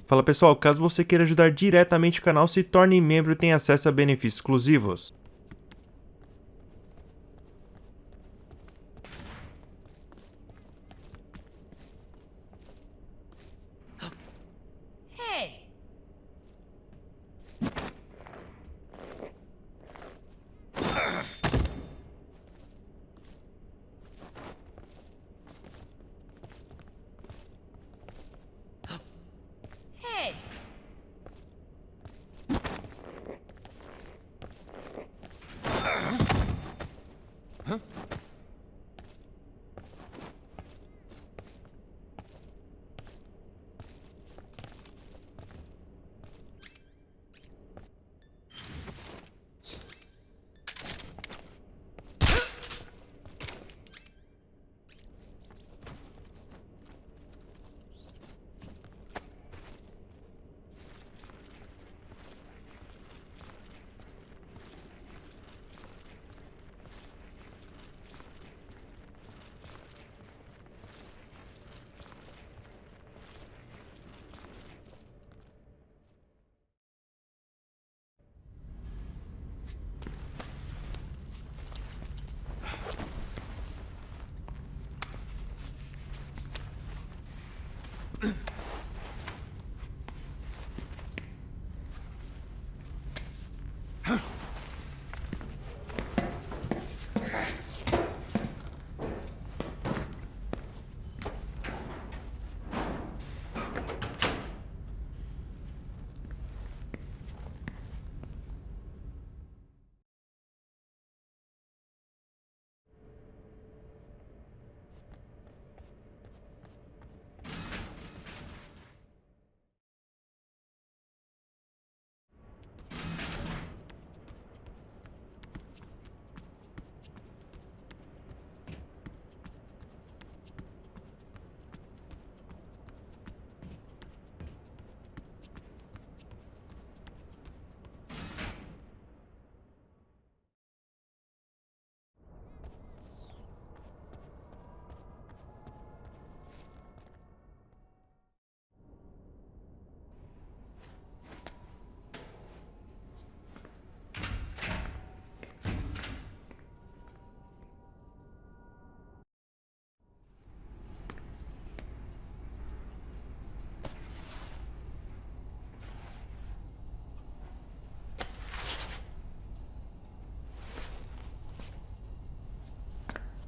Fala pessoal, caso você queira ajudar diretamente o canal, se torne membro e tenha acesso a benefícios exclusivos.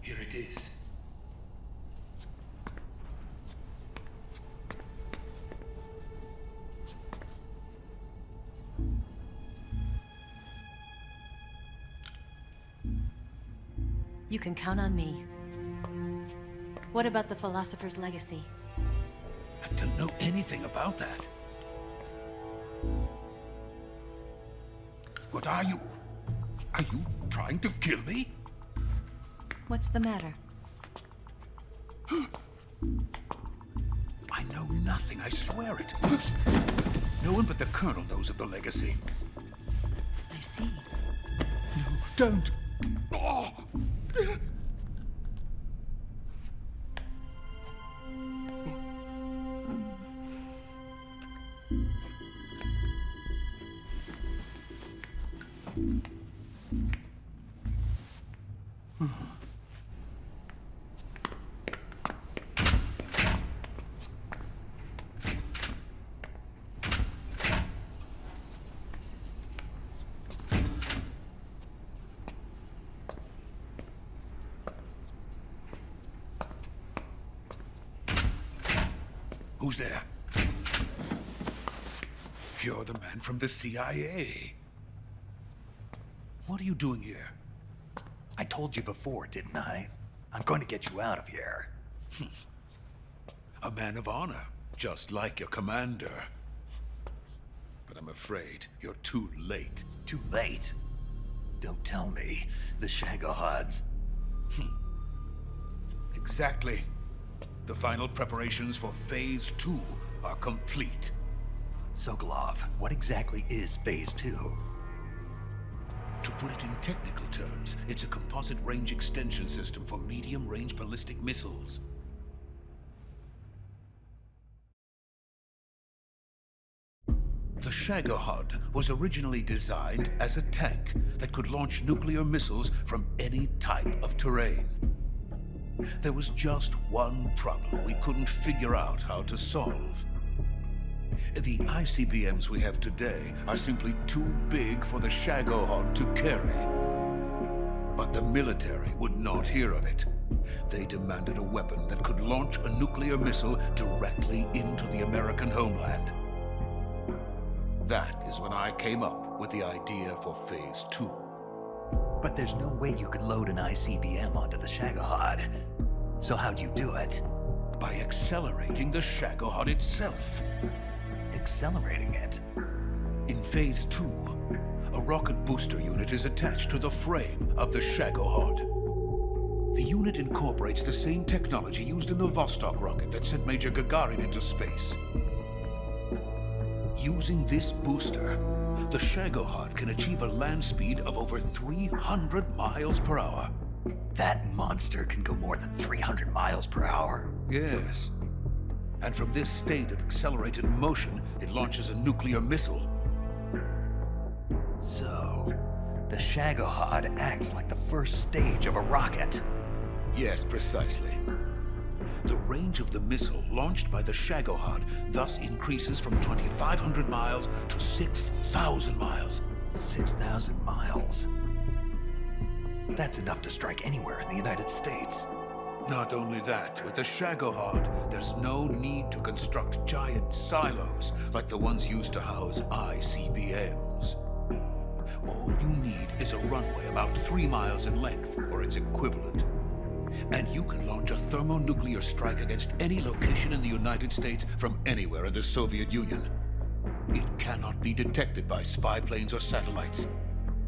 Here it is. You can count on me. What about the philosopher's legacy? I don't know anything about that. What are you? Are you trying to kill me? What's the matter? I know nothing, I swear it. No one but the Colonel knows of the legacy. I see. No, don't. Oh. Who's there? You're the man from the CIA. What are you doing here? I told you before, didn't I? I'm going to get you out of here. A man of honor, just like your commander. But I'm afraid you're too late. Too late? Don't tell me. The Shagohods. Exactly. The final preparations for Phase 2 are complete. Sokolov, what exactly is Phase 2? To put it in technical terms, it's a composite range extension system for medium-range ballistic missiles. The Shagohod was originally designed as a tank that could launch nuclear missiles from any type of terrain. There was just one problem we couldn't figure out how to solve. The ICBMs we have today are simply too big for the Shagohod to carry. But the military would not hear of it. They demanded a weapon that could launch a nuclear missile directly into the American homeland. That is when I came up with the idea for Phase 2. But there's no way you could load an ICBM onto the Shagohod. So how'd you do it? By accelerating the Shagohod itself. Accelerating it? In Phase 2, a rocket booster unit is attached to the frame of the Shagohod. The unit incorporates the same technology used in the Vostok rocket that sent Major Gagarin into space. Using this booster, the Shagohod can achieve a land speed of over 300 miles per hour. That monster can go more than 300 miles per hour? Yes. And from this state of accelerated motion, it launches a nuclear missile. So, the Shagohod acts like the first stage of a rocket. Yes, precisely. The range of the missile launched by the Shagohod thus increases from 2,500 miles to 6,000 miles. 6,000 miles? That's enough to strike anywhere in the United States. Not only that, with the Shagohod, there's no need to construct giant silos like the ones used to house ICBMs. All you need is a runway about 3 miles in length, or its equivalent. And you can launch a thermonuclear strike against any location in the United States from anywhere in the Soviet Union. It cannot be detected by spy planes or satellites.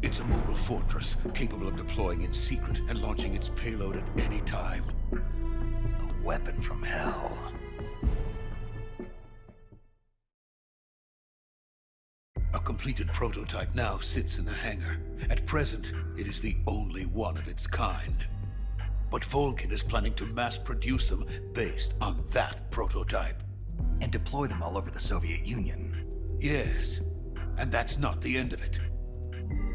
It's a mobile fortress, capable of deploying in secret and launching its payload at any time. A weapon from hell. A completed prototype now sits in the hangar. At present, it is the only one of its kind. But Volgin is planning to mass-produce them based on that prototype. And deploy them all over the Soviet Union. Yes, and that's not the end of it.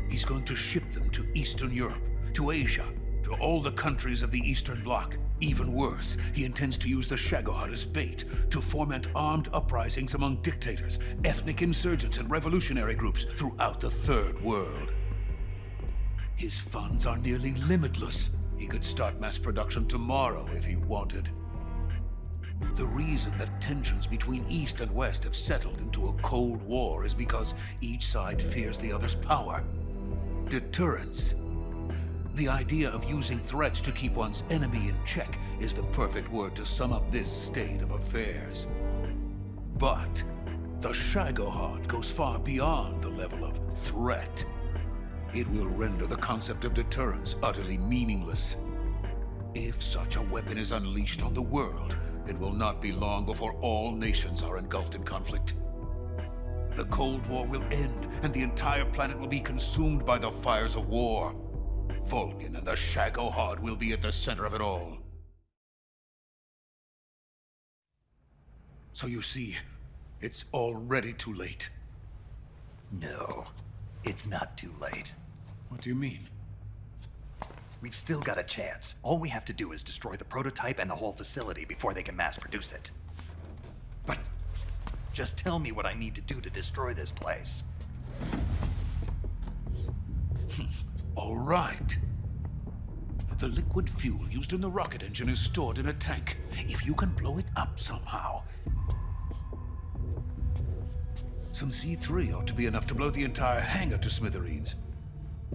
He's going to ship them to Eastern Europe, to Asia, to all the countries of the Eastern Bloc. Even worse, he intends to use the Shagohod as bait to foment armed uprisings among dictators, ethnic insurgents, and revolutionary groups throughout the Third World. His funds are nearly limitless. He could start mass production tomorrow if he wanted. The reason that tensions between East and West have settled into a Cold War is because each side fears the other's power. Deterrence. The idea of using threats to keep one's enemy in check is the perfect word to sum up this state of affairs. But the Shagohod goes far beyond the level of threat. It will render the concept of deterrence utterly meaningless. If such a weapon is unleashed on the world, it will not be long before all nations are engulfed in conflict. The Cold War will end, and the entire planet will be consumed by the fires of war. Volgin and the Shagohod will be at the center of it all. So you see, it's already too late. No, it's not too late. What do you mean? We've still got a chance. All we have to do is destroy the prototype and the whole facility before they can mass produce it. But just tell me what I need to do to destroy this place. All right. The liquid fuel used in the rocket engine is stored in a tank. If you can blow it up somehow. Some C3 ought to be enough to blow the entire hangar to smithereens.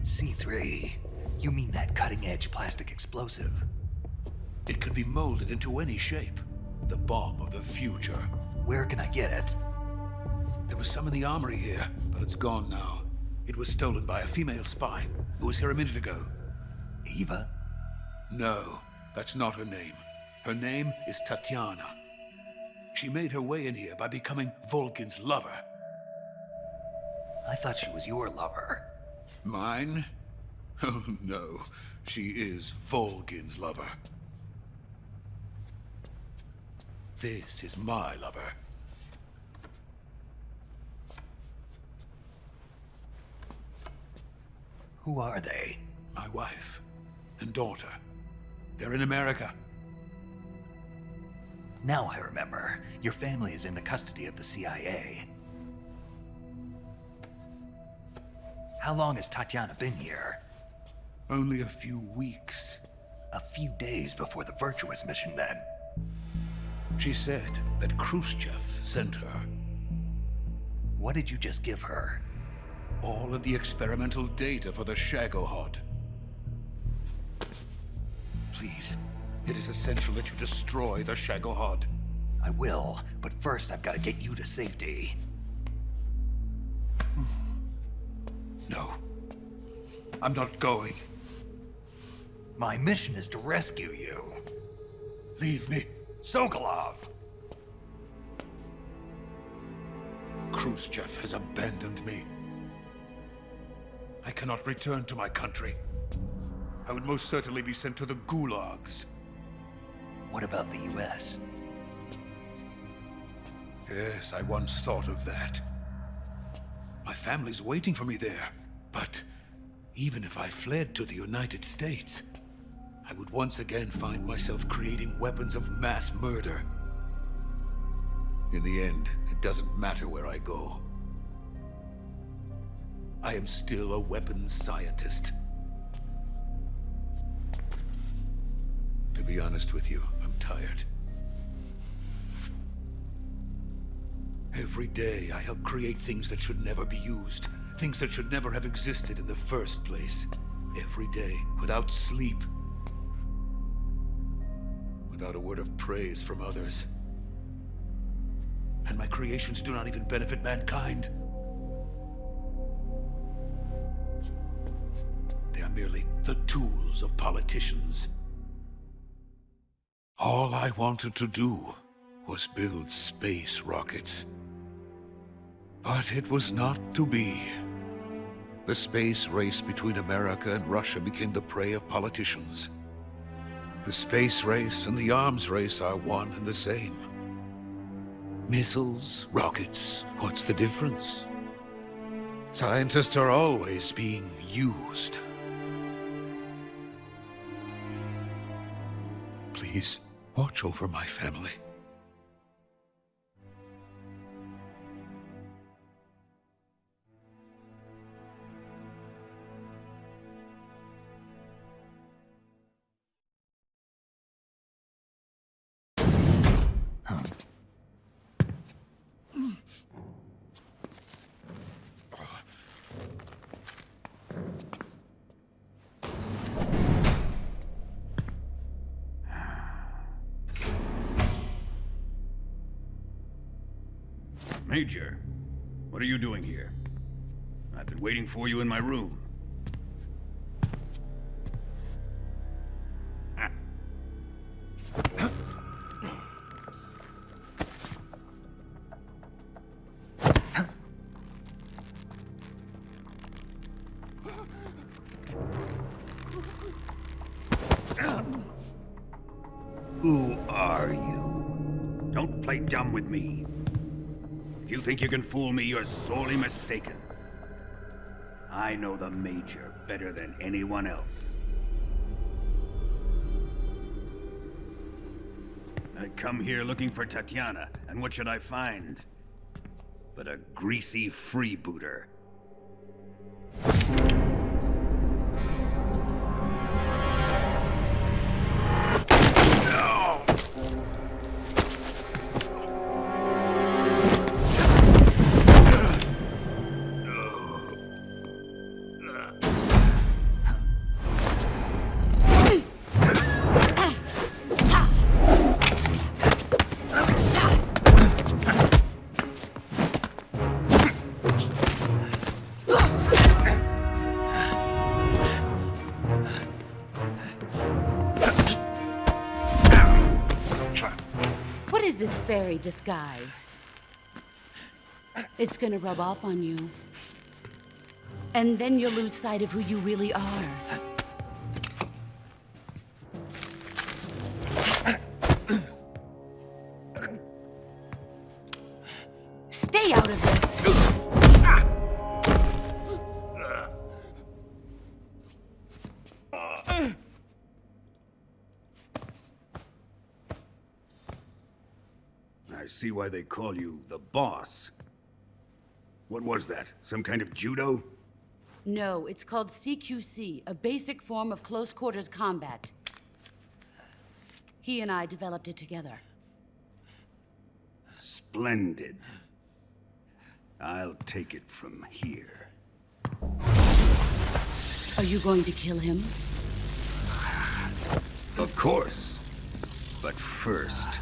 C3? You mean that cutting-edge plastic explosive? It could be molded into any shape. The bomb of the future. Where can I get it? There was some in the armory here, but it's gone now. It was stolen by a female spy who was here a minute ago. Eva? No, that's not her name. Her name is Tatiana. She made her way in here by becoming Volgin's lover. I thought she was your lover. Mine? Oh no, she is Volgin's lover. This is my lover. Who are they? My wife and daughter. They're in America. Now I remember. Your family is in the custody of the CIA. How long has Tatiana been here? Only a few weeks. A few days before the Virtuous mission, then. She said that Khrushchev sent her. What did you just give her? All of the experimental data for the Shagohod. Please, it is essential that you destroy the Shagohod. I will, but first I've got to get you to safety. No. I'm not going. My mission is to rescue you. Leave me. Sokolov! Khrushchev has abandoned me. I cannot return to my country. I would most certainly be sent to the gulags. What about the US? Yes, I once thought of that. My family's waiting for me there. But even if I fled to the United States, I would once again find myself creating weapons of mass murder. In the end, it doesn't matter where I go. I am still a weapons scientist. To be honest with you, I'm tired. Every day, I help create things that should never be used. Things that should never have existed in the first place. Every day, without sleep. Without a word of praise from others. And my creations do not even benefit mankind. They are merely the tools of politicians. All I wanted to do was build space rockets. But it was not to be. The space race between America and Russia became the prey of politicians. The space race and the arms race are one and the same. Missiles, rockets, what's the difference? Scientists are always being used. Please, watch over my family. Major, what are you doing here? I've been waiting for you in my room. Who are you? Don't play dumb with me. If you think you can fool me, you're sorely mistaken. I know the Major better than anyone else. I come here looking for Tatiana, and what should I find? But a greasy freebooter. This fairy disguise. It's gonna rub off on you. And then you'll lose sight of who you really are. Stay out of this! I see why they call you the boss. What was that? Some kind of judo? No, it's called CQC, a basic form of close quarters combat. He and I developed it together. Splendid. I'll take it from here. Are you going to kill him? Of course. But first,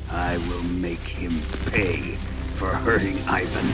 I will make him pay for hurting Ivan.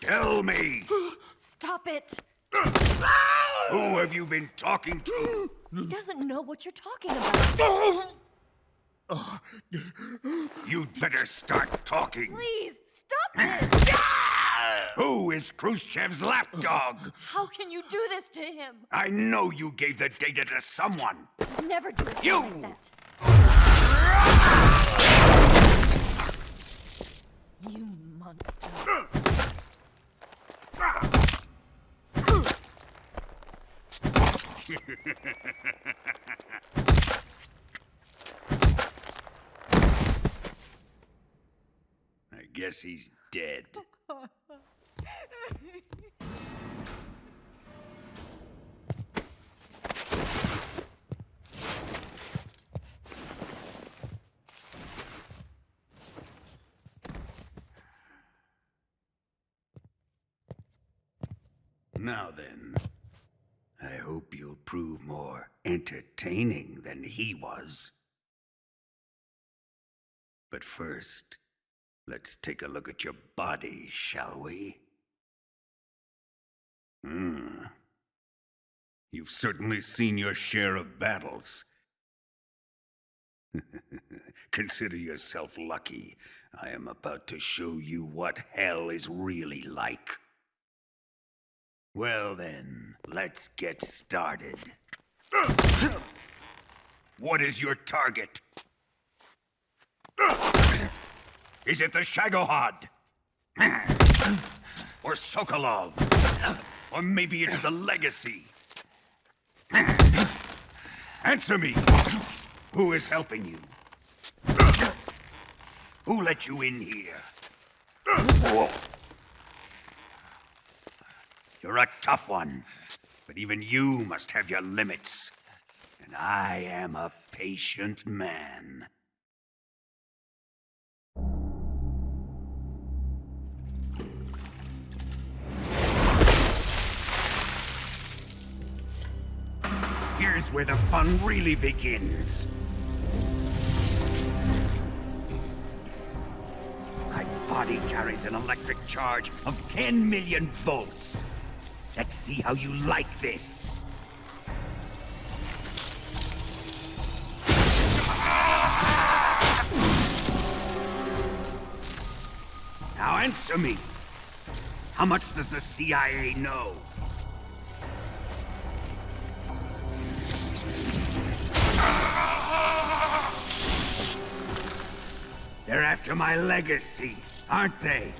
Tell me! Stop it! Who have you been talking to? He doesn't know what you're talking about. You'd better start talking. Please, stop this! Who is Khrushchev's lapdog? How can you do this to him? I know you gave the data to someone. I'd never do it You! like that. You monster. I guess he's dead. Now then, I hope you'll prove more entertaining than he was. But first, let's take a look at your body, shall we? You've certainly seen your share of battles. Consider yourself lucky. I am about to show you what hell is really like. Well then, let's get started. What is your target? Is it the Shagohod? Or Sokolov? Or maybe it's the Legacy? Answer me! Who is helping you? Who let you in here? You're a tough one, but even you must have your limits. And I am a patient man. Here's where the fun really begins. I body carries an electric charge of 10 million volts. Let's see how you like this. Now answer me. How much does the CIA know? They're after my legacy, aren't they?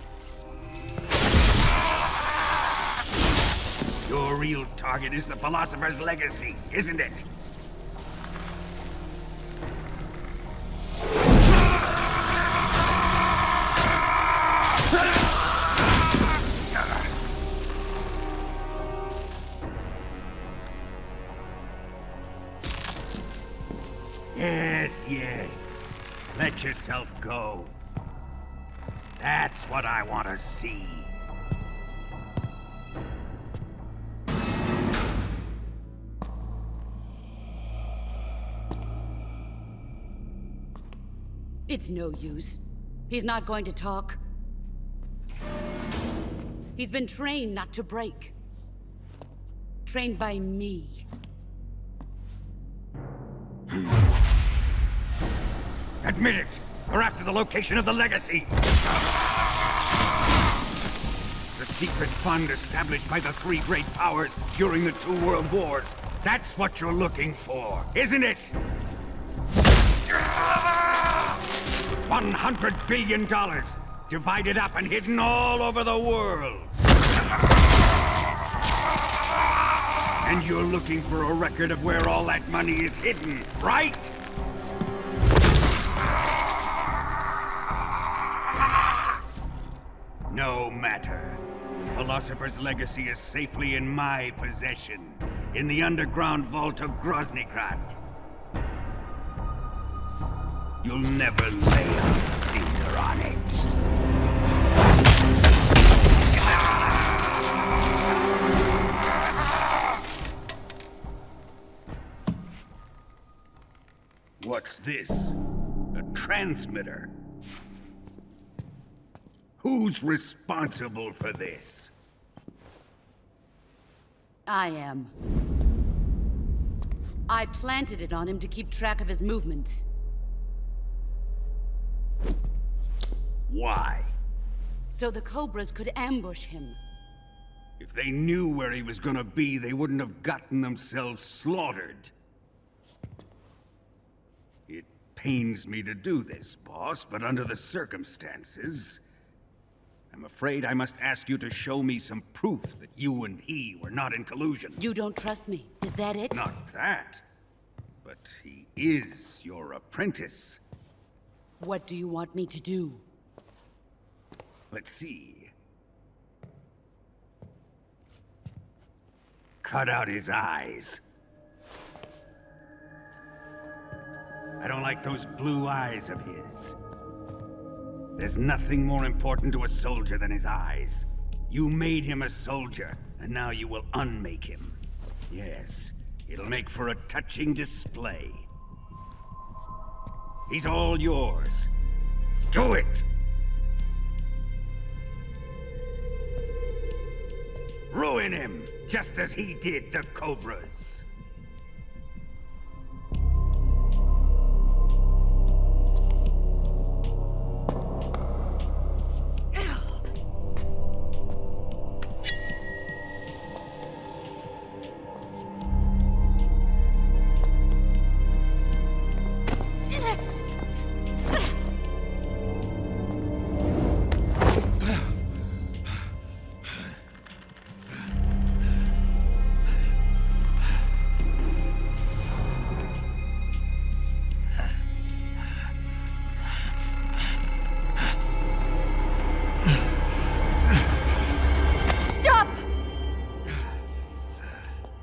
Your real target is the philosopher's legacy, isn't it? Yes. Let yourself go. That's what I want to see. It's no use. He's not going to talk. He's been trained not to break. Trained by me. Admit it! We're after the location of the legacy! The secret fund established by the three great powers during the 2 world wars. That's what you're looking for, isn't it? $100 billion, divided up and hidden all over the world. And you're looking for a record of where all that money is hidden, right? No matter. The philosopher's legacy is safely in my possession, in the underground vault of Groznygrad. You'll never lay a finger on it. What's this? A transmitter? Who's responsible for this? I am. I planted it on him to keep track of his movements. Why? So the Cobras could ambush him. If they knew where he was gonna be, they wouldn't have gotten themselves slaughtered. It pains me to do this, boss, but under the circumstances, I'm afraid I must ask you to show me some proof that you and he were not in collusion. You don't trust me, is that it? Not that. But he is your apprentice. What do you want me to do? Let's see. Cut out his eyes. I don't like those blue eyes of his. There's nothing more important to a soldier than his eyes. You made him a soldier, and now you will unmake him. Yes, it'll make for a touching display. He's all yours. Do it! Ruin him, just as he did the Cobras.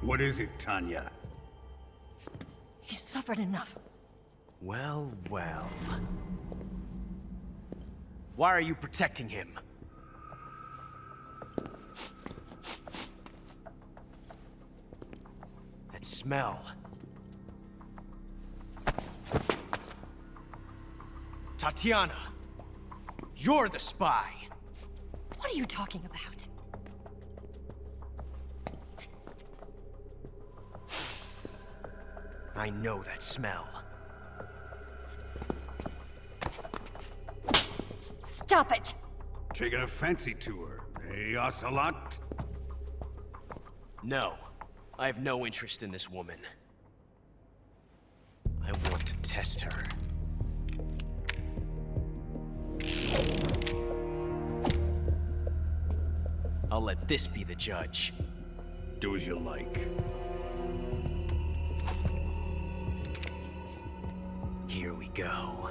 What is it, Tanya? He's suffered enough. Well, well. Why are you protecting him? That smell. Tatiana! You're the spy! What are you talking about? I know that smell. Stop it! Taking a fancy to her, eh, Ocelot? No. I have no interest in this woman. I want to test her. I'll let this be the judge. Do as you like. Here we go.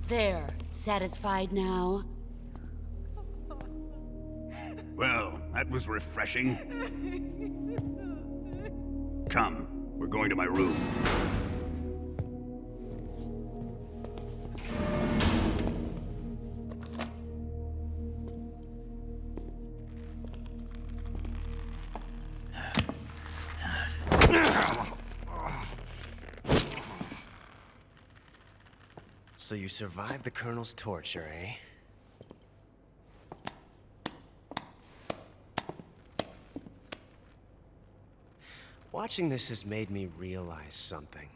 There. Satisfied now? Well, that was refreshing. Come, we're going to my room. So you survived the Colonel's torture, eh? Watching this has made me realize something.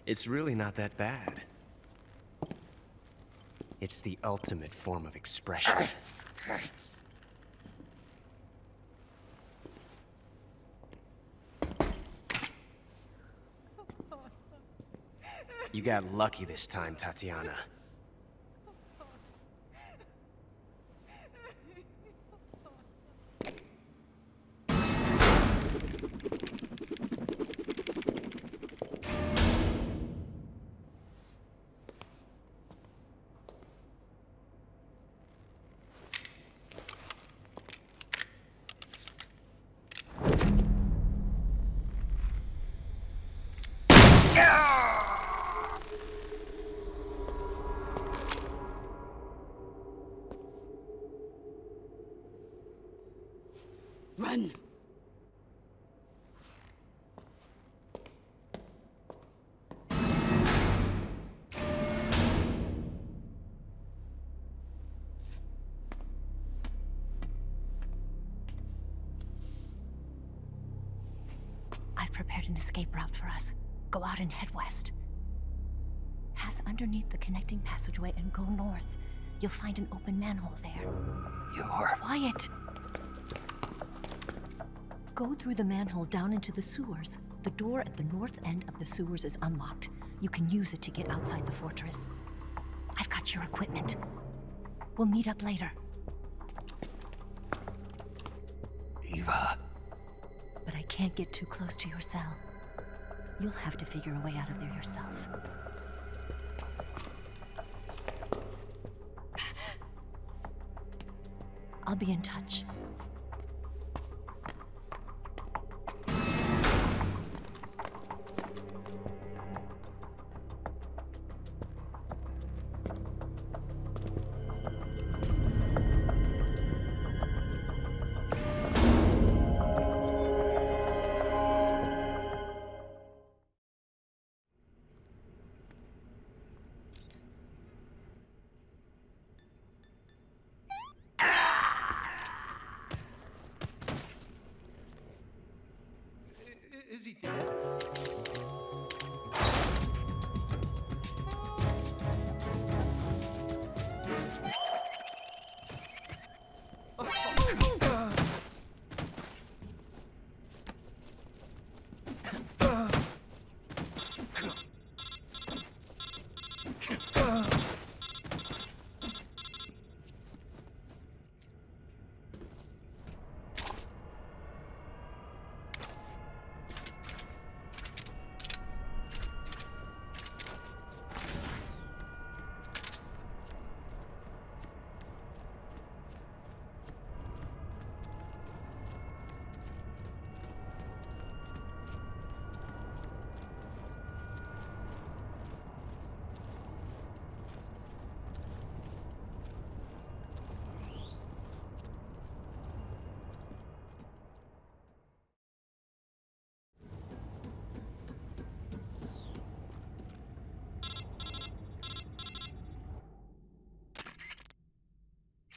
It's really not that bad. It's the ultimate form of expression. You got lucky this time, Tatiana. Run! I've prepared an escape route for us. Go out and head west. Pass underneath the connecting passageway and go north. You'll find an open manhole there. You're... Quiet! Go through the manhole down into the sewers. The door at the north end of the sewers is unlocked. You can use it to get outside the fortress. I've got your equipment. We'll meet up later. Eva... But I can't get too close to your cell. You'll have to figure a way out of there yourself. I'll be in touch. Is he dead?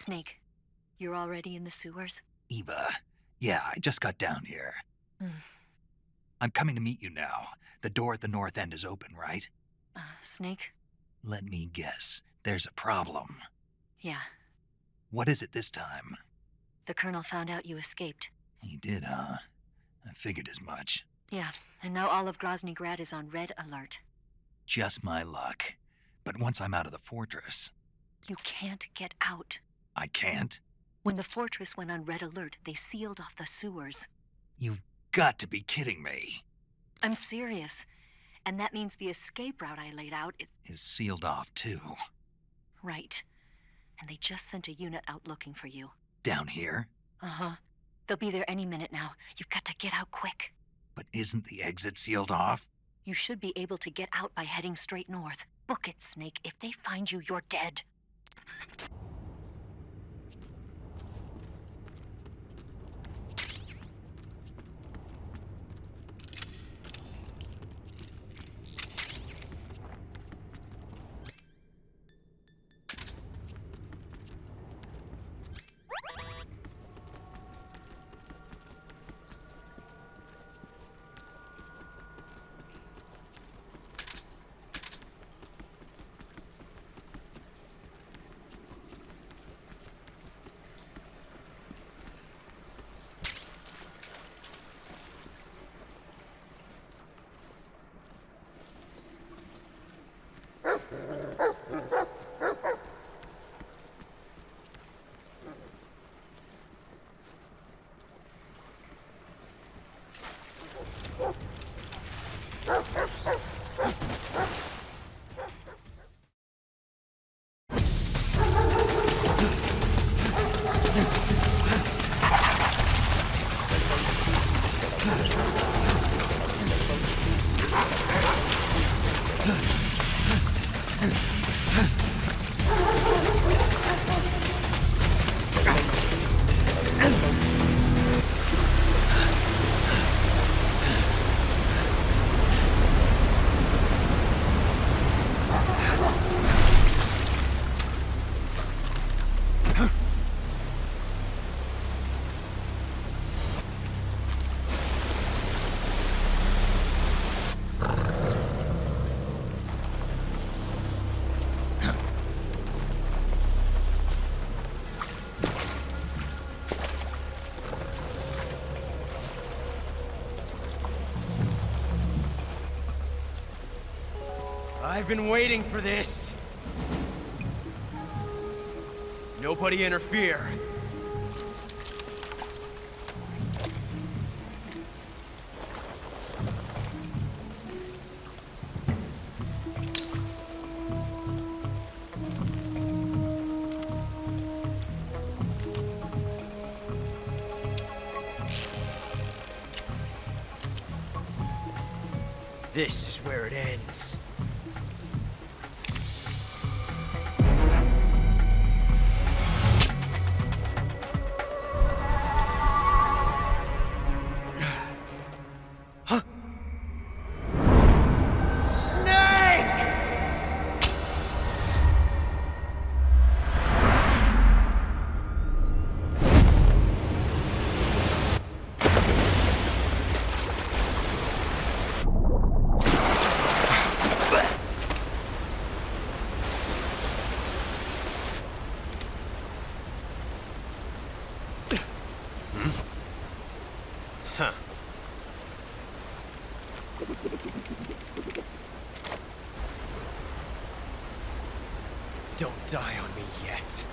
Snake, you're already in the sewers? Eva, yeah, I just got down here. I'm coming to meet you now. The door at the north end is open, right? Snake? Let me guess. There's a problem. Yeah. What is it this time? The Colonel found out you escaped. He did, huh? I figured as much. Yeah, and now all of Grozny Grad is on red alert. Just my luck. But once I'm out of the fortress... You can't get out. I can't? When the fortress went on red alert, they sealed off the sewers. You've got to be kidding me. I'm serious. And that means the escape route I laid out is sealed off, too. Right. And they just sent a unit out looking for you. Down here? Uh-huh. They'll be there any minute now. You've got to get out quick. But isn't the exit sealed off? You should be able to get out by heading straight north. Book it, Snake. If they find you, you're dead. I've been waiting for this. Nobody interfere. This is where it ends. Don't die on me yet.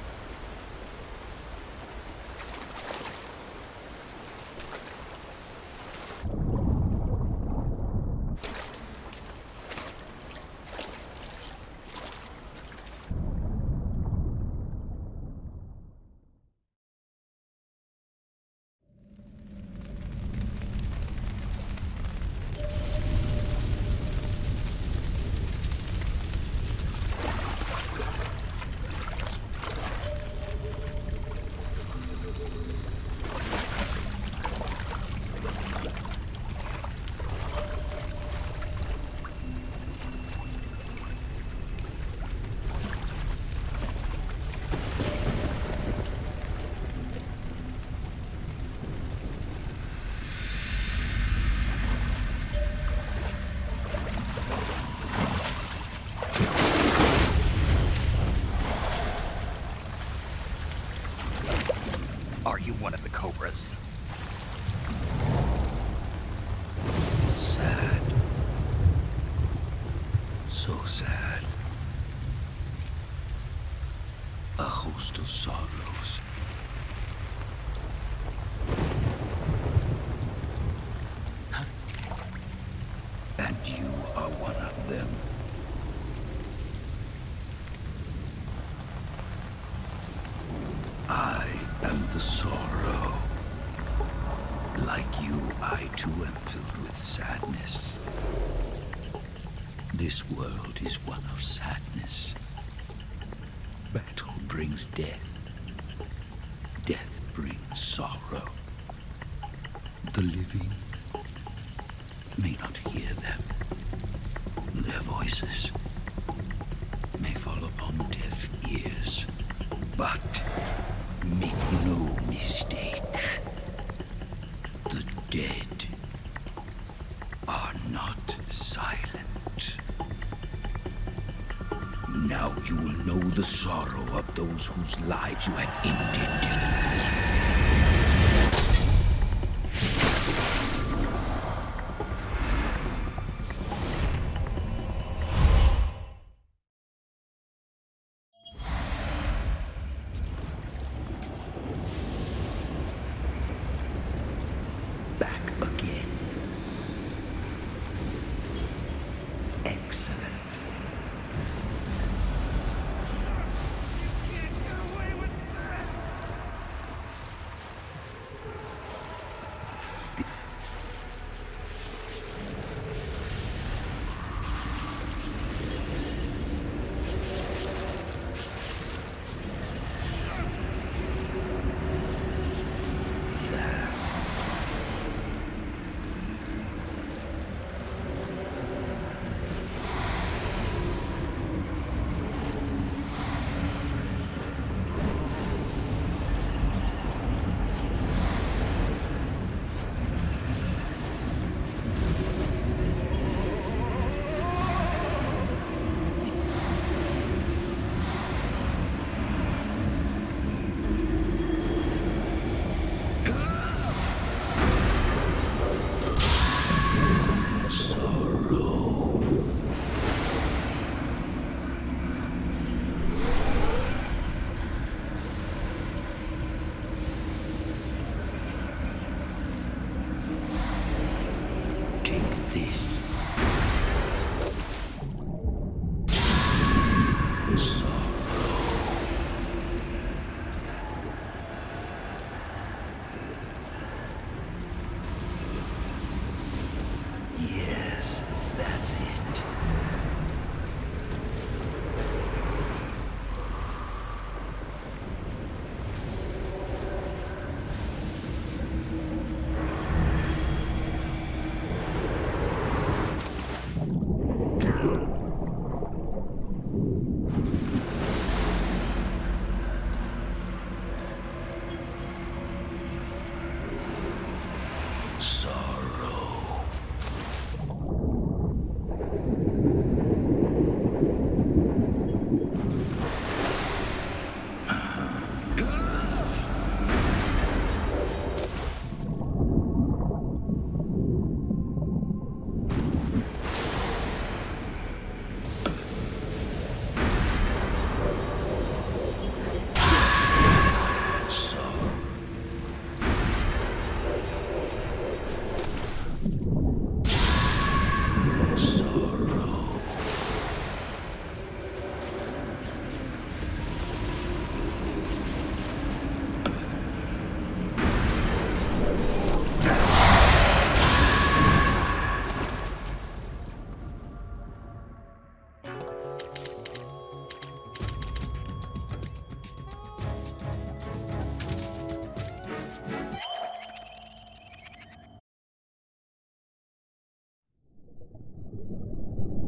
Like you, I too am filled with sadness. This world is one of sadness. Battle brings death. Death brings sorrow. The living may not hear them. Their voices may fall upon deaf ears. But make no mistake, the dead are not silent. Now you will know the sorrow of those whose lives you have ended.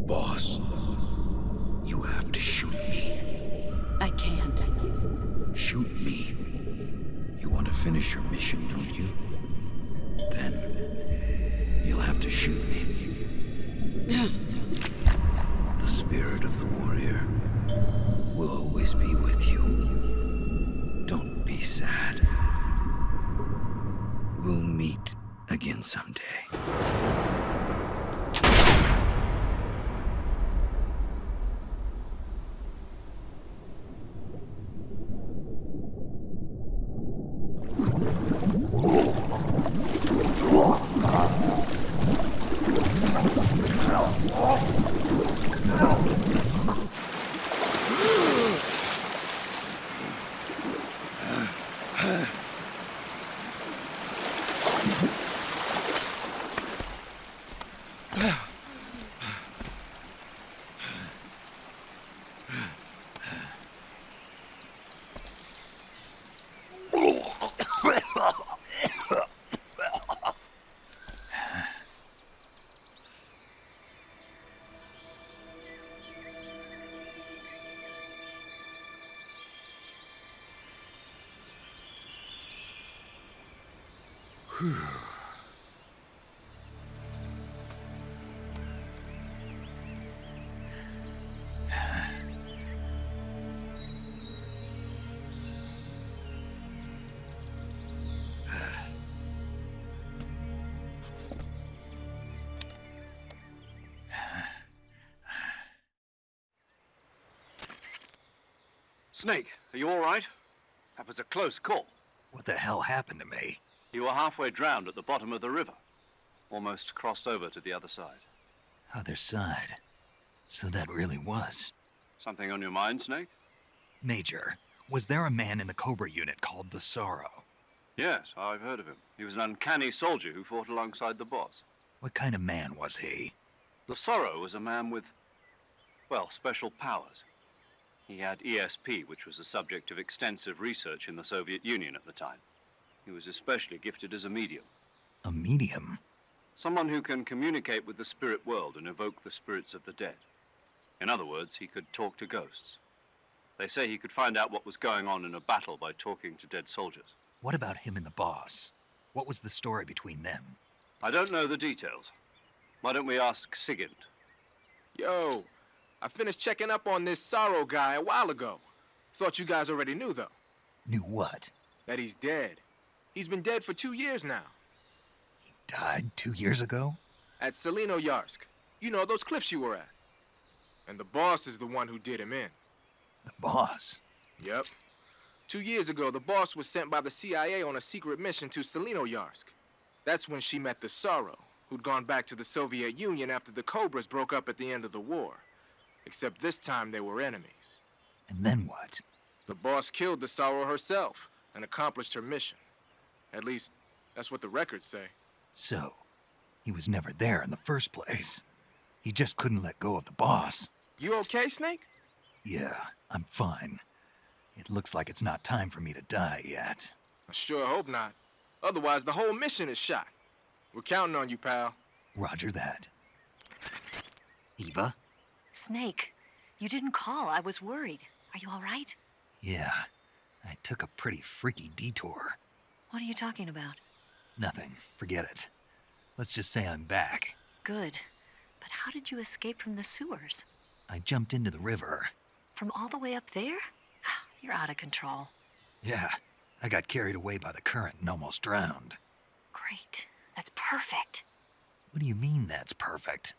Boss, you have to shoot me. I can't. Shoot me. You want to finish your mission, don't you? Then you'll have to shoot me. The spirit of the warrior will always be with you. Don't be sad. We'll meet again someday. Snake, are you all right? That was a close call. What the hell happened to me? You were halfway drowned at the bottom of the river. Almost crossed over to the other side. Other side? So that really was. Something on your mind, Snake? Major, was there a man in the Cobra unit called the Sorrow? Yes, I've heard of him. He was an uncanny soldier who fought alongside the boss. What kind of man was he? The Sorrow was a man with, well, special powers. He had ESP, which was the subject of extensive research in the Soviet Union at the time. He was especially gifted as a medium. A medium? Someone who can communicate with the spirit world and evoke the spirits of the dead. In other words, he could talk to ghosts. They say he could find out what was going on in a battle by talking to dead soldiers. What about him and the boss? What was the story between them? I don't know the details. Why don't we ask Sigint? Yo, I finished checking up on this Sorrow guy a while ago. Thought you guys already knew, though. Knew what? That he's dead. He's been dead for 2 years now. He died 2 years ago? At Selino-Yarsk. You know, those cliffs you were at. And the boss is the one who did him in. The boss? Yep. 2 years ago, the boss was sent by the CIA on a secret mission to Selino-Yarsk. That's when she met the Sorrow, who'd gone back to the Soviet Union after the Cobras broke up at the end of the war. Except this time they were enemies. And then what? The boss killed the Sorrow herself and accomplished her mission. At least, that's what the records say. So, he was never there in the first place. He just couldn't let go of the boss. You okay, Snake? Yeah, I'm fine. It looks like it's not time for me to die yet. I sure hope not. Otherwise, the whole mission is shot. We're counting on you, pal. Roger that. Eva? Snake, you didn't call. I was worried. Are you all right? Yeah, I took a pretty freaky detour. What are you talking about? Nothing. Forget it. Let's just say I'm back. Good. But how did you escape from the sewers? I jumped into the river. From all the way up there? You're out of control. Yeah, I got carried away by the current and almost drowned. Great. That's perfect. What do you mean that's perfect?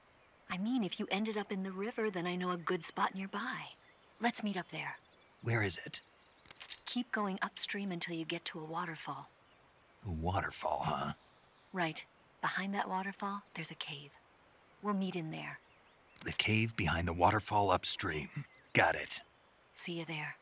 I mean, if you ended up in the river, then I know a good spot nearby. Let's meet up there. Where is it? Keep going upstream until you get to a waterfall. A waterfall, huh? Right. Behind that waterfall, there's a cave. We'll meet in there. The cave behind the waterfall upstream. Got it. See you there.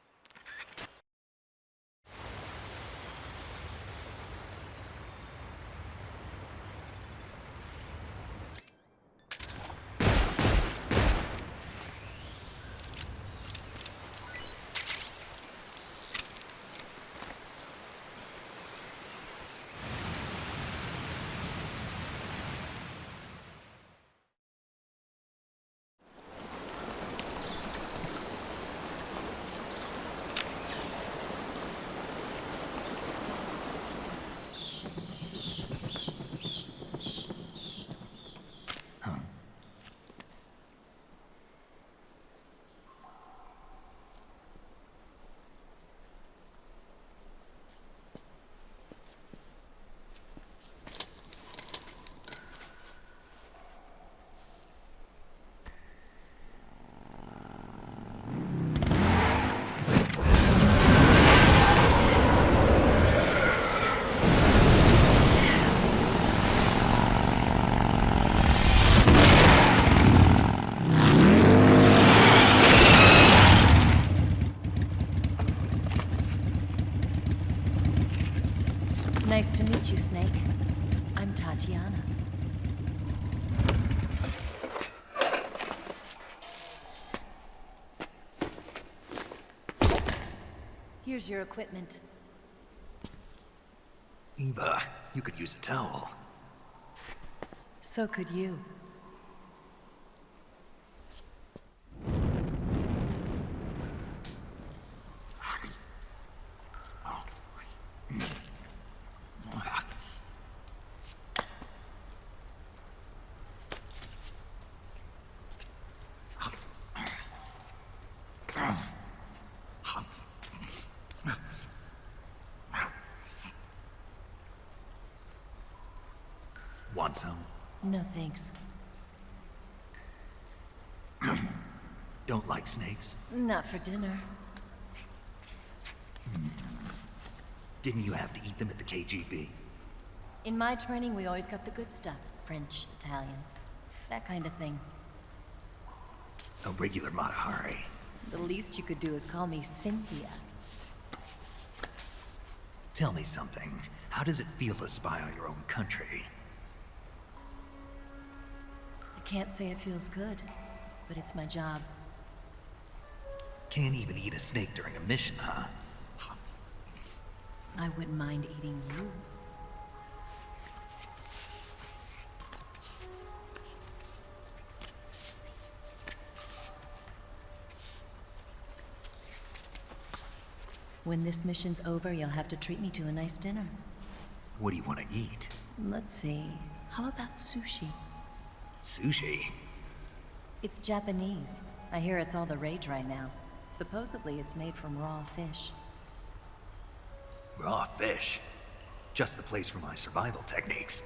Nice to meet you, Snake. I'm Tatiana. Here's your equipment. Eva, you could use a towel. So could you. Want some? No thanks. Don't like snakes? Not for dinner. Didn't you have to eat them at the KGB? In my training, we always got the good stuff. French, Italian, that kind of thing. A regular Matahari. The least you could do is call me Cynthia. Tell me something. How does it feel to spy on your own country? I can't say it feels good, but it's my job. Can't even eat a snake during a mission, huh? I wouldn't mind eating you. When this mission's over, you'll have to treat me to a nice dinner. What do you want to eat? Let's see. How about sushi? Sushi? It's Japanese. I hear it's all the rage right now. Supposedly, it's made from raw fish. Raw fish? Just the place for my survival techniques.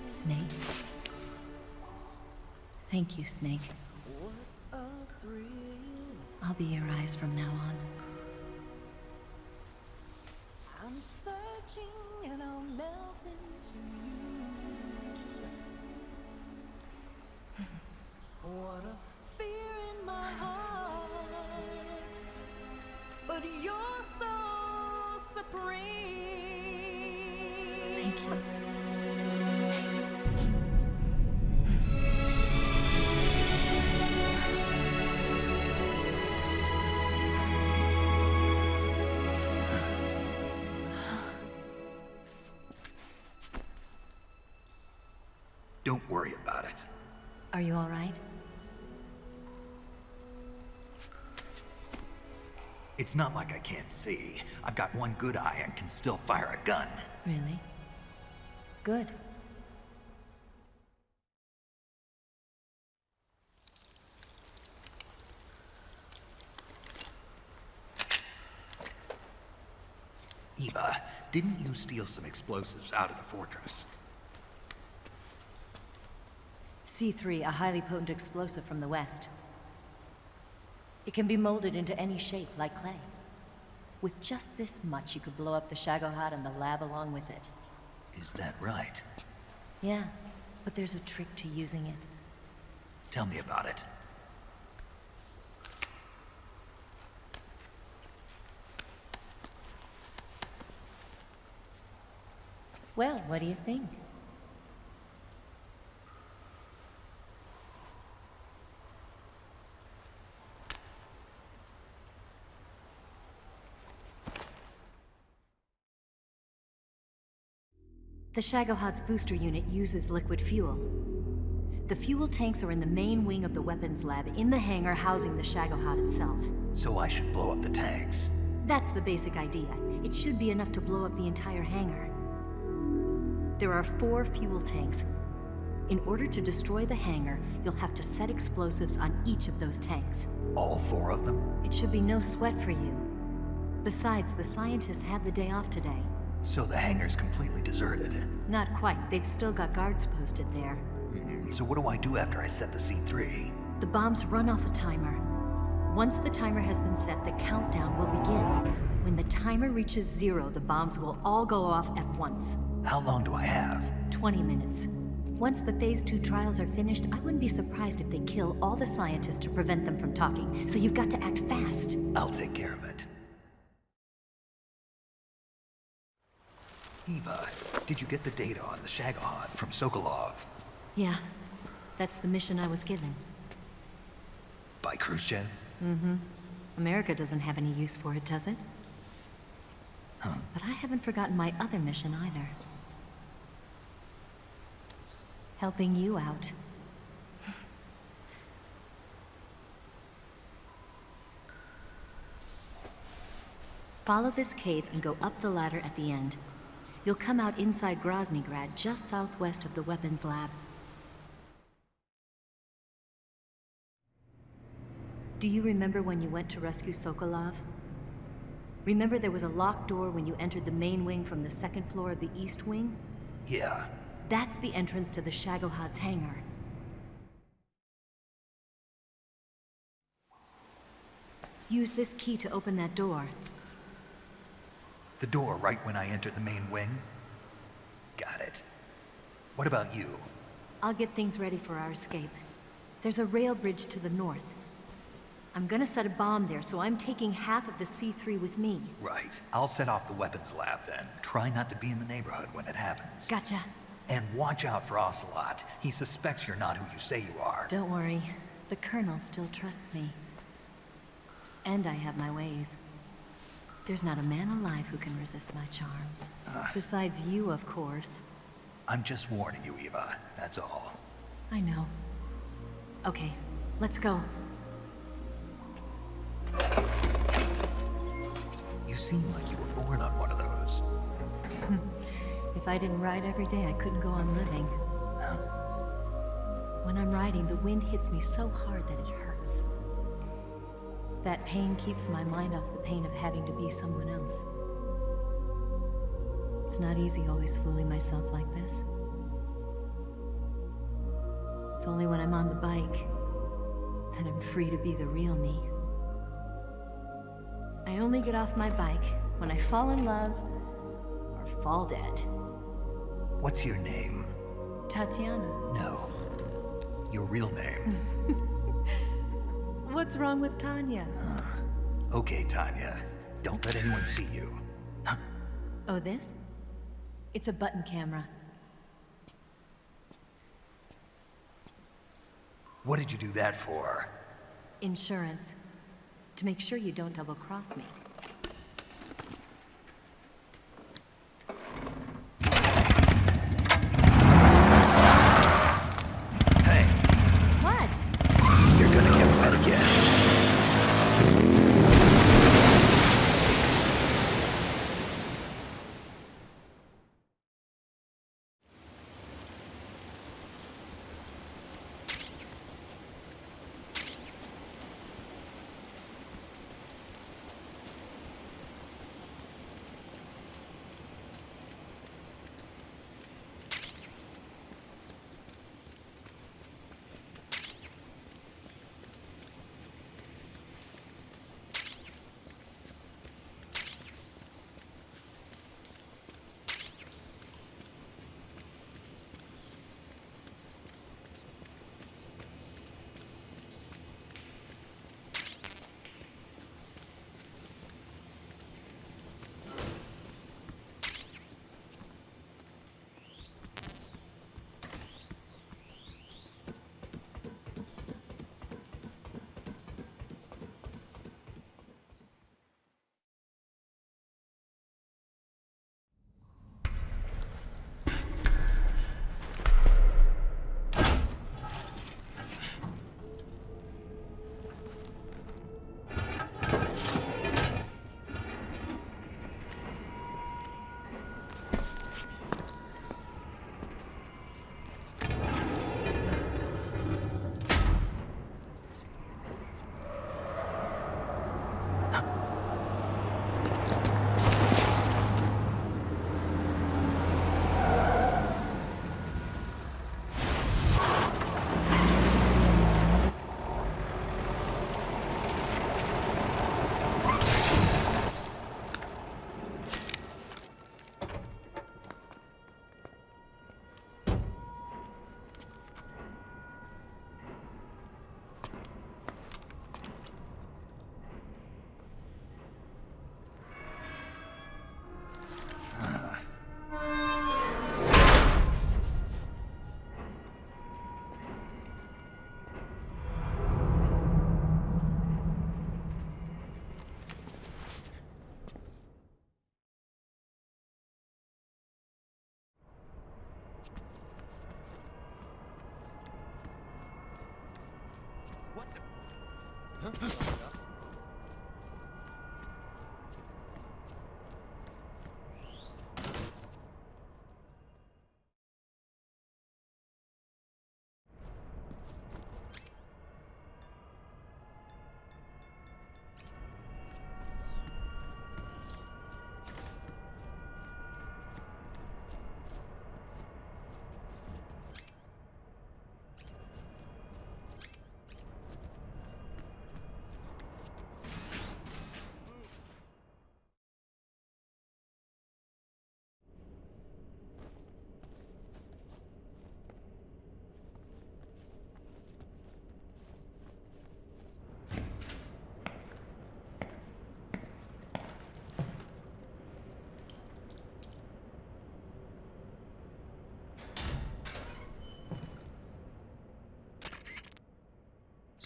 Snake. Thank you, Snake. I'll be your eyes from now on. I'm searching and I'll melt into you. What a fear in my heart, but you're so supreme. Thank you, Snake. Don't worry about it. Are you all right? It's not like I can't see. I've got one good eye and can still fire a gun. Really? Good. Eva, didn't you steal some explosives out of the fortress? C3, a highly potent explosive from the west. It can be molded into any shape, like clay. With just this much, you could blow up the Shagohod and the lab along with it. Is that right? Yeah, but there's a trick to using it. Tell me about it. Well, what do you think? The Shagohod's booster unit uses liquid fuel. The fuel tanks are in the main wing of the weapons lab in the hangar housing the Shagohod itself. So I should blow up the tanks. That's the basic idea. It should be enough to blow up the entire hangar. There are 4 fuel tanks. In order to destroy the hangar, you'll have to set explosives on each of those tanks. All 4 of them? It should be no sweat for you. Besides, the scientists had the day off today. So the hangar's completely deserted. Not quite. They've still got guards posted there. So what do I do after I set the C3? The bombs run off a timer. Once the timer has been set, the countdown will begin. When the timer reaches 0, the bombs will all go off at once. How long do I have? 20 minutes. Once the Phase 2 trials are finished, I wouldn't be surprised if they kill all the scientists to prevent them from talking. So you've got to act fast. I'll take care of it. Eva, did you get the data on the Shagohod from Sokolov? Yeah, that's the mission I was given. By Khrushchev? Mm-hmm. America doesn't have any use for it, does it? Huh. But I haven't forgotten my other mission either. Helping you out. Follow this cave and go up the ladder at the end. You'll come out inside Groznygrad, just southwest of the weapons lab. Do you remember when you went to rescue Sokolov? Remember there was a locked door when you entered the main wing from the second floor of the east wing? Yeah. That's the entrance to the Shagohod's hangar. Use this key to open that door. The door right when I enter the main wing? Got it. What about you? I'll get things ready for our escape. There's a rail bridge to the north. I'm gonna set a bomb there, so I'm taking half of the C3 with me. Right. I'll set off the weapons lab then. Try not to be in the neighborhood when it happens. Gotcha. And watch out for Ocelot. He suspects you're not who you say you are. Don't worry. The Colonel still trusts me. And I have my ways. There's not a man alive who can resist my charms. Besides you, of course. I'm just warning you, Eva. That's all. I know. Okay, let's go. You seem like you were born on one of those. If I didn't ride every day, I couldn't go on living. When I'm riding, the wind hits me so hard that it hurts. That pain keeps my mind off the pain of having to be someone else. It's not easy always fooling myself like this. It's only when I'm on the bike that I'm free to be the real me. I only get off my bike when I fall in love or fall dead. What's your name? Tatiana. No. Your real name. What's wrong with Tanya? Okay, Tanya. Don't let anyone see you. Oh, this? It's a button camera. What did you do that for? Insurance. To make sure you don't double-cross me. Hey. What? You're gonna get wet again.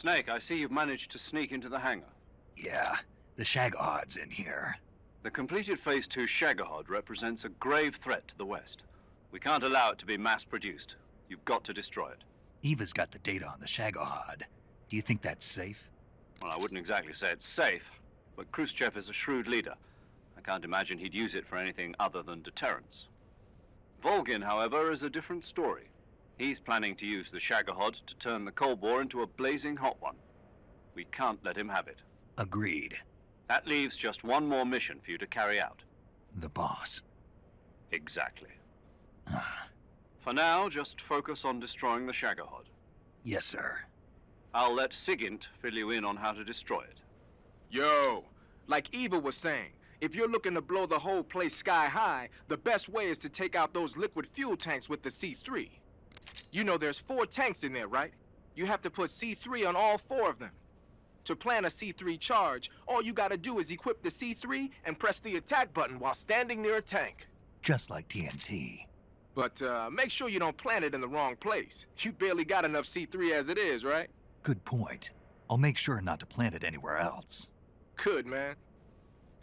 Snake, I see you've managed to sneak into the hangar. Yeah, the Shagahhod's in here. The completed Phase 2 Shagahhod represents a grave threat to the West. We can't allow it to be mass-produced. You've got to destroy it. Eva's got the data on the Shagahhod. Do you think that's safe? Well, I wouldn't exactly say it's safe, but Khrushchev is a shrewd leader. I can't imagine he'd use it for anything other than deterrence. Volgin, however, is a different story. He's planning to use the Shagahhod to turn the Cold War into a blazing hot one. We can't let him have it. Agreed. That leaves just one more mission for you to carry out. The boss. Exactly. For now, just focus on destroying the Shagahhod. Yes, sir. I'll let Sigint fill you in on how to destroy it. Yo, like Eva was saying, if you're looking to blow the whole place sky high, the best way is to take out those liquid fuel tanks with the C3. You know there's 4 tanks in there, right? You have to put C3 on all 4 of them. To plant a C3 charge, all you gotta do is equip the C3 and press the attack button while standing near a tank. Just like TNT. But make sure you don't plant it in the wrong place. You barely got enough C3 as it is, right? Good point. I'll make sure not to plant it anywhere else. Good, man.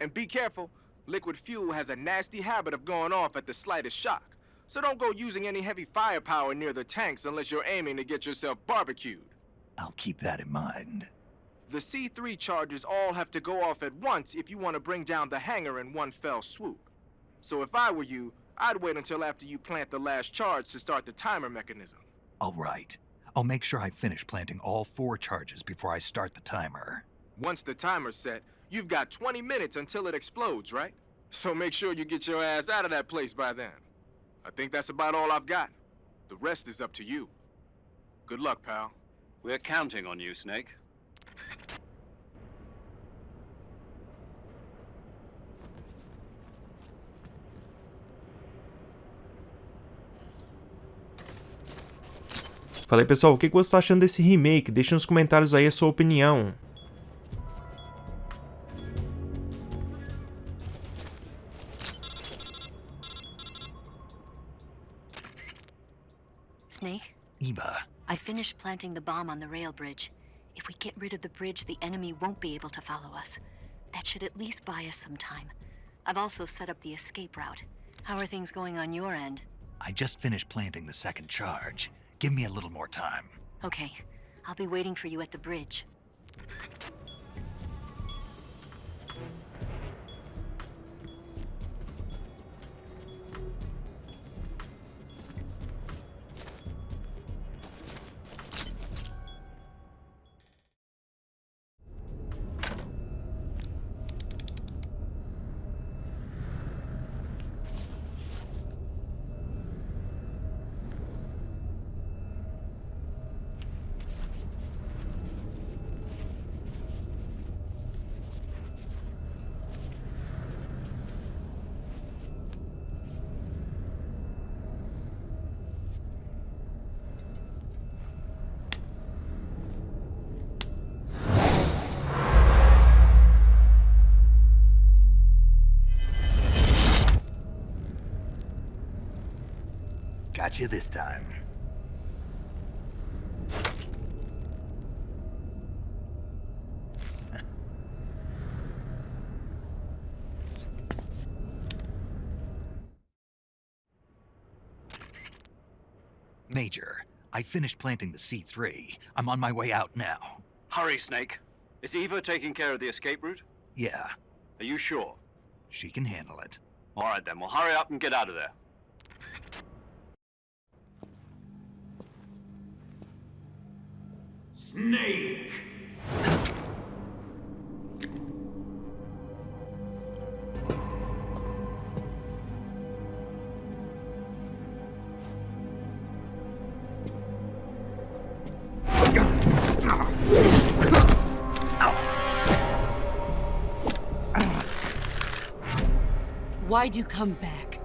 And be careful. Liquid fuel has a nasty habit of going off at the slightest shock. So don't go using any heavy firepower near the tanks unless you're aiming to get yourself barbecued. I'll keep that in mind. The C3 charges all have to go off at once if you want to bring down the hangar in one fell swoop. So if I were you, I'd wait until after you plant the last charge to start the timer mechanism. All right. I'll make sure I finish planting all 4 charges before I start the timer. Once the timer's set, you've got 20 minutes until it explodes, right? So make sure you get your ass out of that place by then. I think that's about all I've got. The rest is up to you. Good luck, pal. We're counting on you, Snake. Fala aí, pessoal, o que você está achando desse remake? Deixa nos comentários aí a sua opinião. Snake? Eva. I finished planting the bomb on the rail bridge. If we get rid of the bridge, the enemy won't be able to follow us. That should at least buy us some time. I've also set up the escape route. How are things going on your end? I just finished planting the 2nd charge. Give me a little more time. Okay. I'll be waiting for you at the bridge. Got you this time. Major, I finished planting the C3. I'm on my way out now. Hurry, Snake. Is Eva taking care of the escape route? Yeah. Are you sure? She can handle it. All right, then. Well, hurry up and get out of there. Snake! Why'd you come back?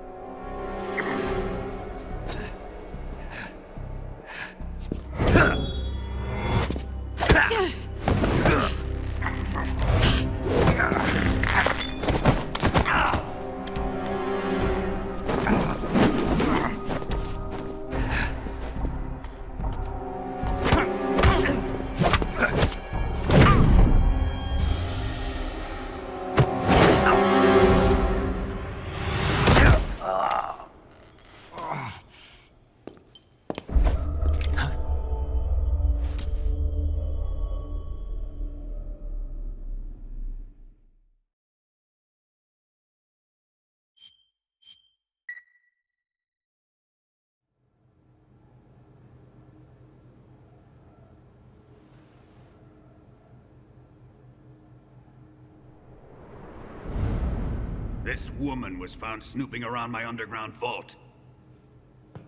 This woman was found snooping around my underground vault.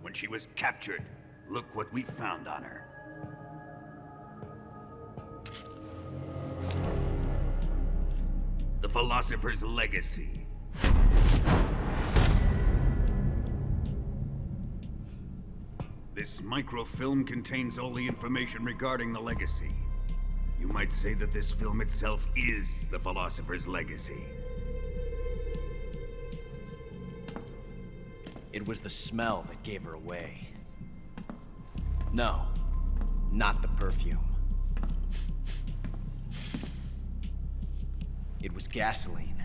When she was captured, look what we found on her. The philosopher's legacy. This microfilm contains all the information regarding the legacy. You might say that this film itself is the philosopher's legacy. It was the smell that gave her away. No, not the perfume. It was gasoline.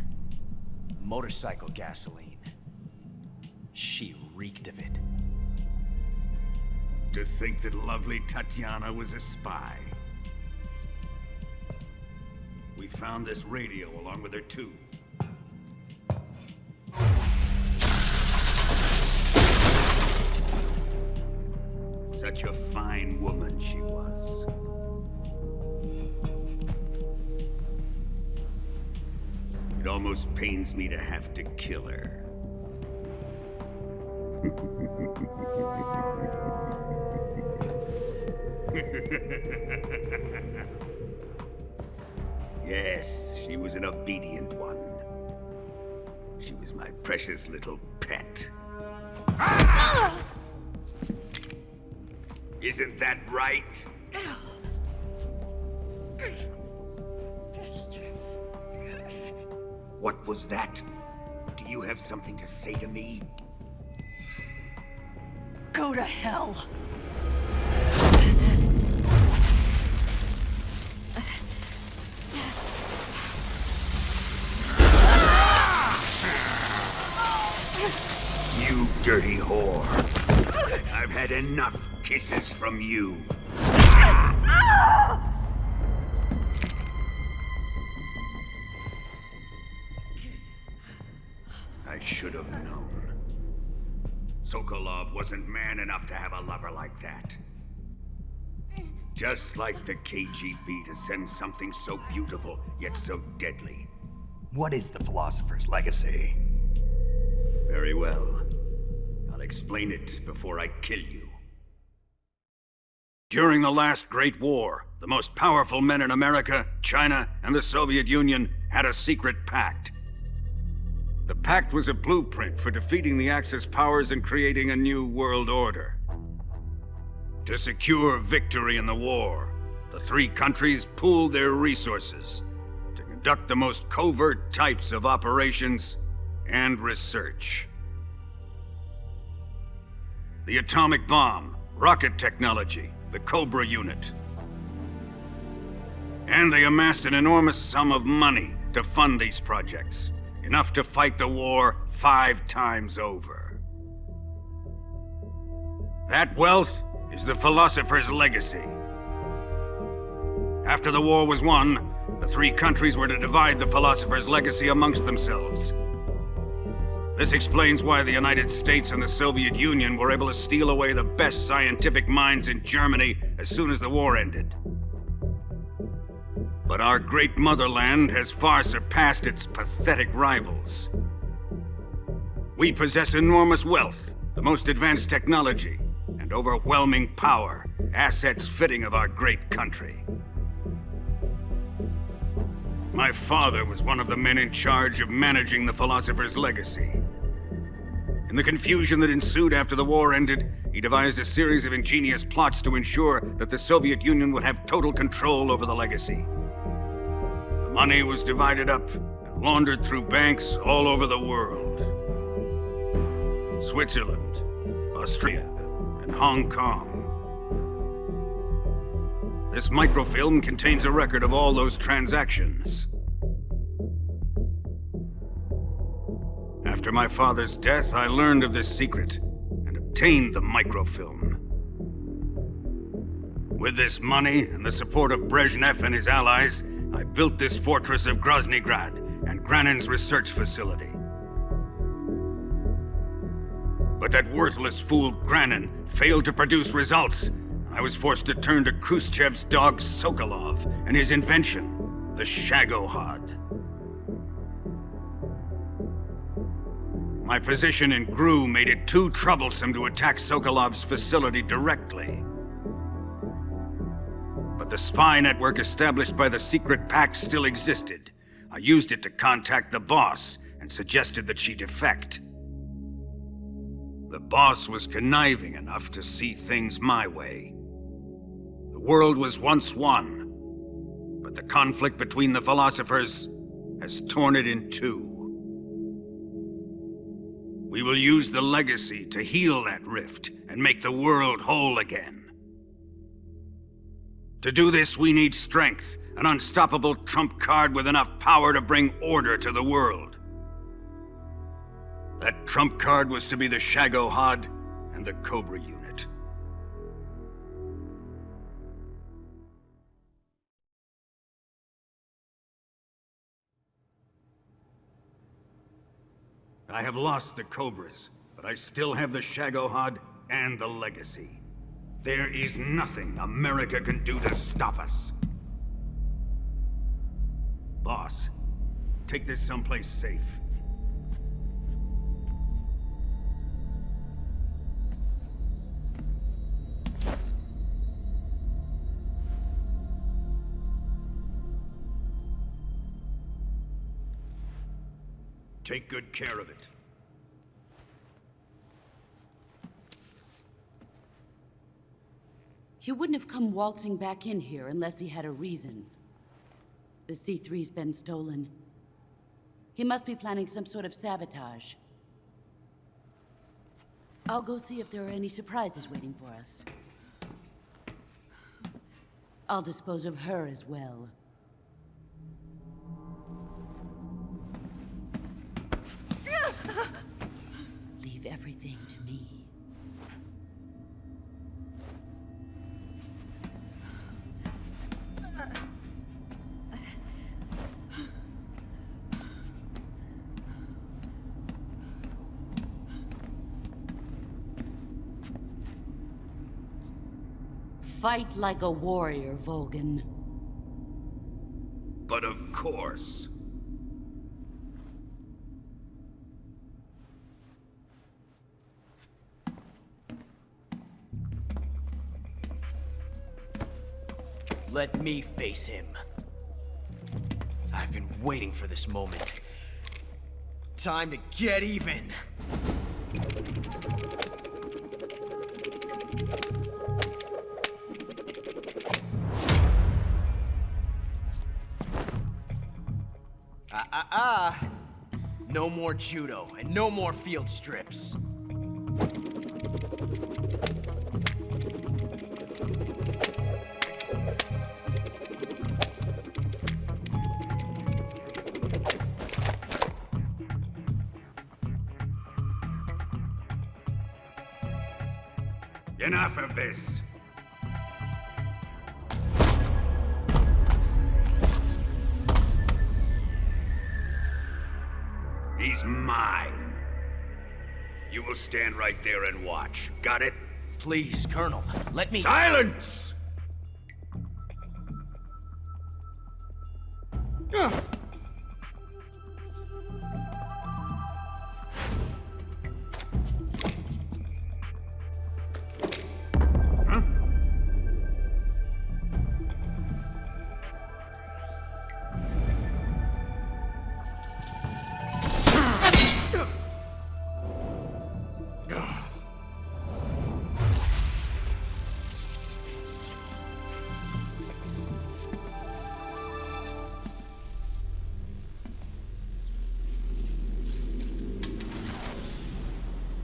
Motorcycle gasoline. She reeked of it. To think that lovely Tatiana was a spy. We found this radio along with her too. Such a fine woman she was. It almost pains me to have to kill her. Yes, she was an obedient one. She was my precious little pet. Isn't that right? What was that? Do you have something to say to me? Go to hell. You dirty whore. I've had enough kisses from you. I should have known. Sokolov wasn't man enough to have a lover like that. Just like the KGB to send something so beautiful, yet so deadly. What is the philosopher's legacy? Very well. I'll explain it before I kill you. During the last Great War, the most powerful men in America, China, and the Soviet Union had a secret pact. The pact was a blueprint for defeating the Axis powers and creating a new world order. To secure victory in the war, the three countries pooled their resources to conduct the most covert types of operations and research. The atomic bomb, rocket technology, the Cobra unit. And they amassed an enormous sum of money to fund these projects, enough to fight the war 5 times over. That wealth is the philosopher's legacy. After the war was won, the three countries were to divide the philosopher's legacy amongst themselves. This explains why the United States and the Soviet Union were able to steal away the best scientific minds in Germany as soon as the war ended. But our great motherland has far surpassed its pathetic rivals. We possess enormous wealth, the most advanced technology, and overwhelming power, assets fitting of our great country. My father was one of the men in charge of managing the philosopher's legacy. In the confusion that ensued after the war ended, he devised a series of ingenious plots to ensure that the Soviet Union would have total control over the legacy. The money was divided up and laundered through banks all over the world. Switzerland, Austria, and Hong Kong. This microfilm contains a record of all those transactions. After my father's death, I learned of this secret and obtained the microfilm. With this money and the support of Brezhnev and his allies, I built this fortress of Groznygrad and Granin's research facility. But that worthless fool Granin failed to produce results. I was forced to turn to Khrushchev's dog Sokolov and his invention, the Shagohod. My position in Gru made it too troublesome to attack Sokolov's facility directly. But the spy network established by the secret pact still existed. I used it to contact the boss and suggested that she defect. The boss was conniving enough to see things my way. The world was once one, but the conflict between the philosophers has torn it in two. We will use the legacy to heal that rift and make the world whole again. To do this, we need strength, an unstoppable trump card with enough power to bring order to the world. That trump card was to be the Shagohod and the Cobra unit. I have lost the Cobras, but I still have the Shagohod and the legacy. There is nothing America can do to stop us. Boss, take this someplace safe. Take good care of it. He wouldn't have come waltzing back in here unless he had a reason. The C3's been stolen. He must be planning some sort of sabotage. I'll go see if there are any surprises waiting for us. I'll dispose of her as well. Leave everything to me. Fight like a warrior, Volgan. But of course. Let me face him. I've been waiting for this moment. Time to get even. No more judo, and no more field strips. Enough of this. He's mine. You will stand right there and watch. Got it? Please, Colonel, let me— Silence!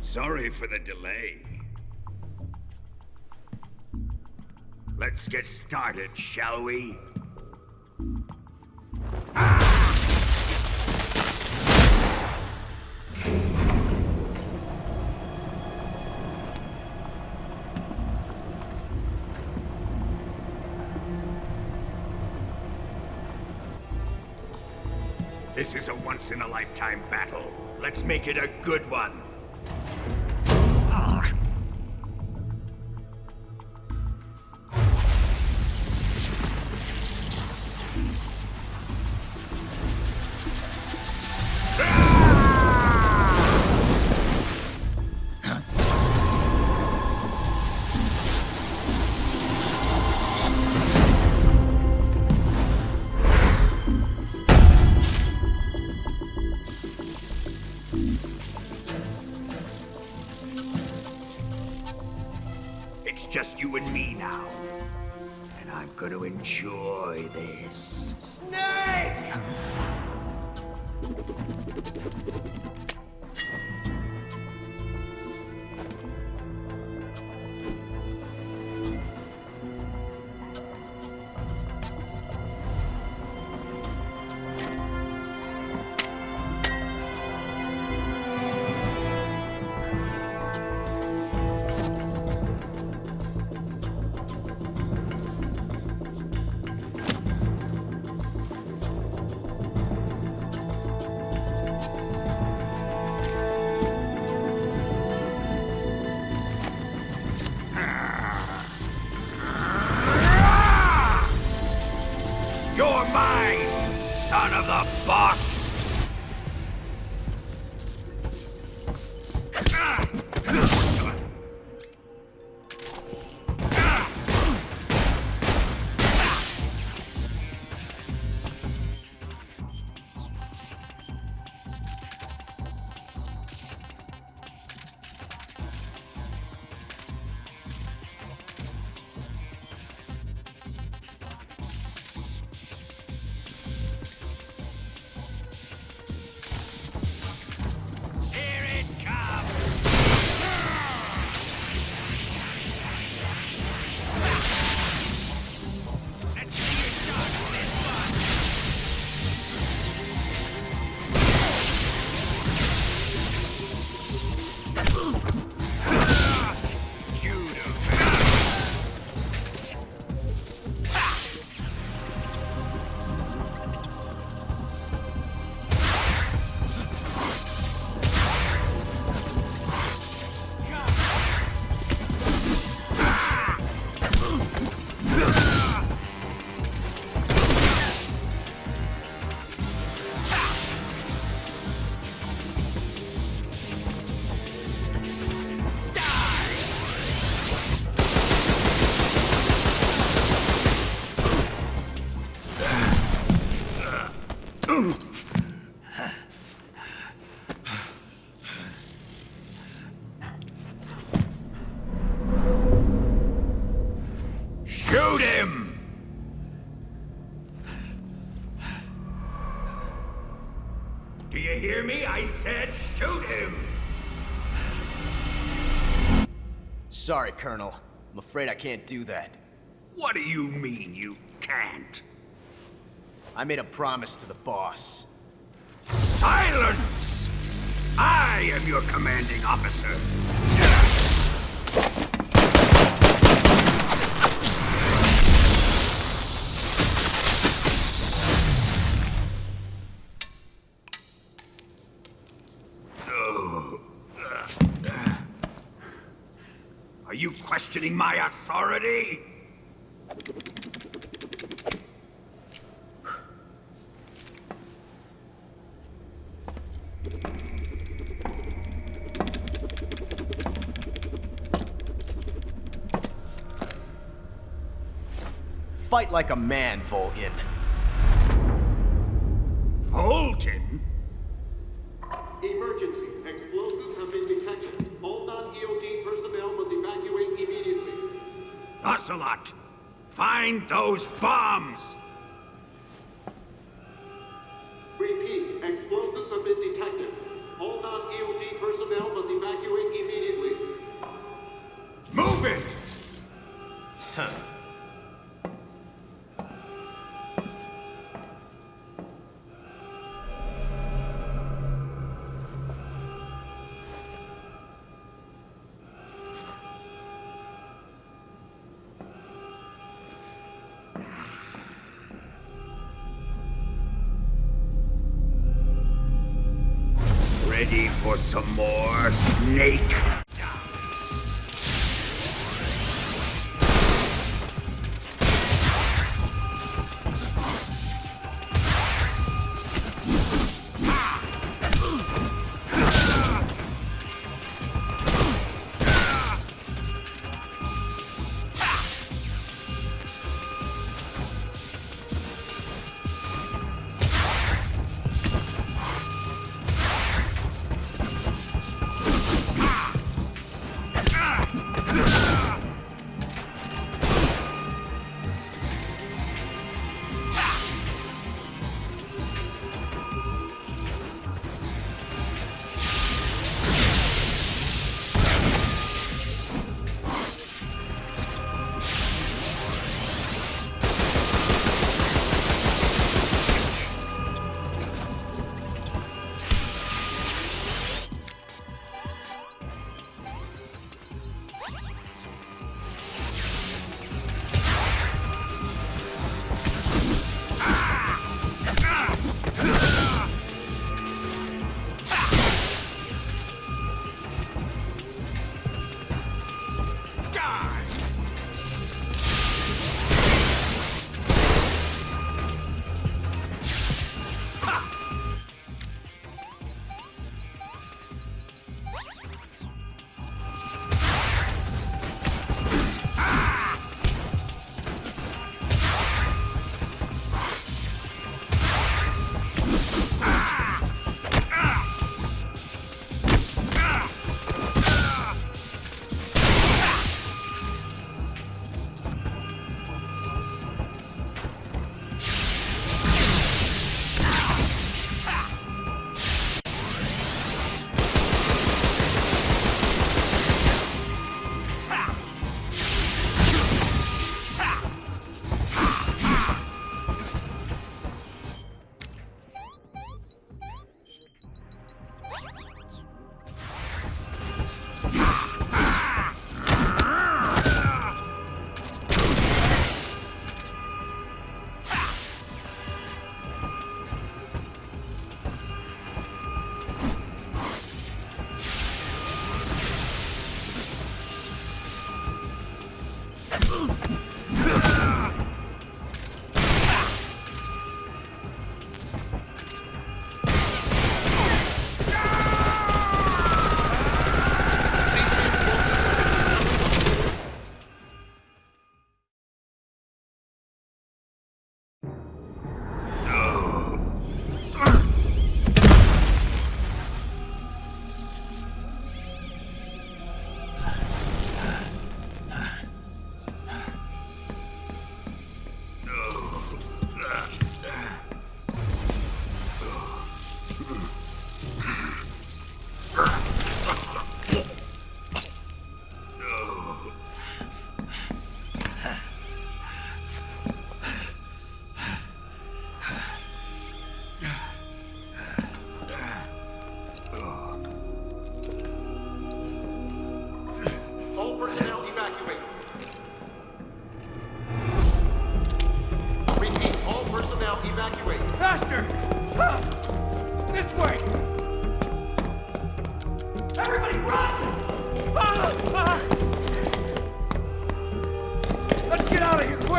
Sorry for the delay. Let's get started, shall we? This is a once-in-a-lifetime battle. Let's make it a good one. It's just you and me now. And I'm gonna enjoy this. Snake! You're mine, son of the boss! Shoot him! Do you hear me? I said shoot him! Sorry, Colonel. I'm afraid I can't do that. What do you mean you can't? I made a promise to the boss. Silence! I am your commanding officer. Are you questioning my authority? Fight like a man, Volgin. Volgin? Emergency. Explosives have been detected. All non-EOD personnel must evacuate immediately. Ocelot, find those bombs! Repeat. Explosives have been detected. All non-EOD personnel must evacuate immediately. Move it! Huh. Ready for some more, Snake?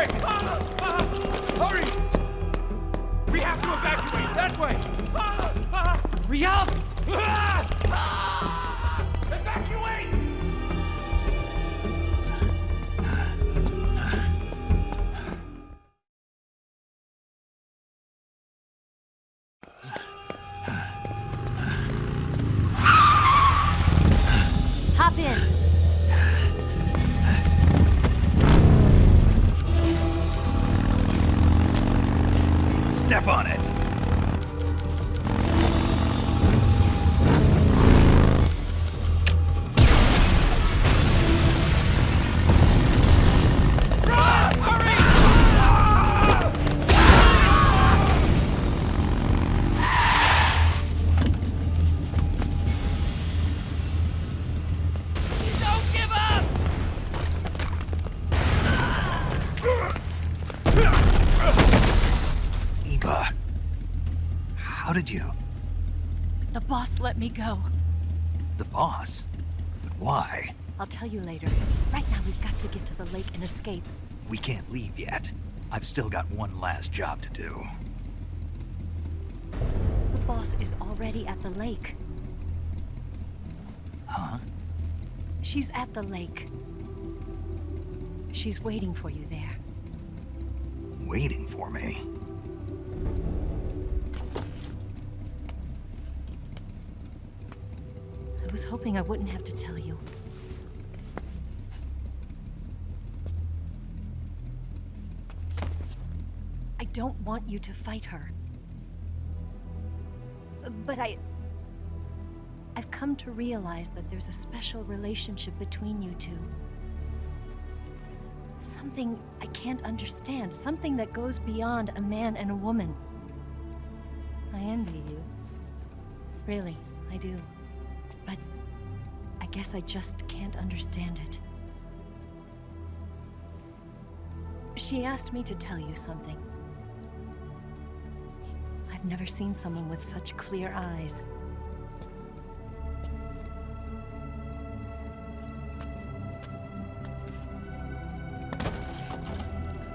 Quick! Hurry! We have to evacuate! That way! Hurry up! Evacuate! Hop in. Step on it. How did you? The boss let me go. The boss? But why? I'll tell you later. Right now, we've got to get to the lake and escape. We can't leave yet. I've still got one last job to do. The boss is already at the lake. Huh? She's at the lake. She's waiting for you there. Waiting for me? I was hoping I wouldn't have to tell you. I don't want you to fight her. But I've come to realize that there's a special relationship between you two. Something I can't understand, something that goes beyond a man and a woman. I envy you. Really, I do. But I guess I just can't understand it. She asked me to tell you something. I've never seen someone with such clear eyes.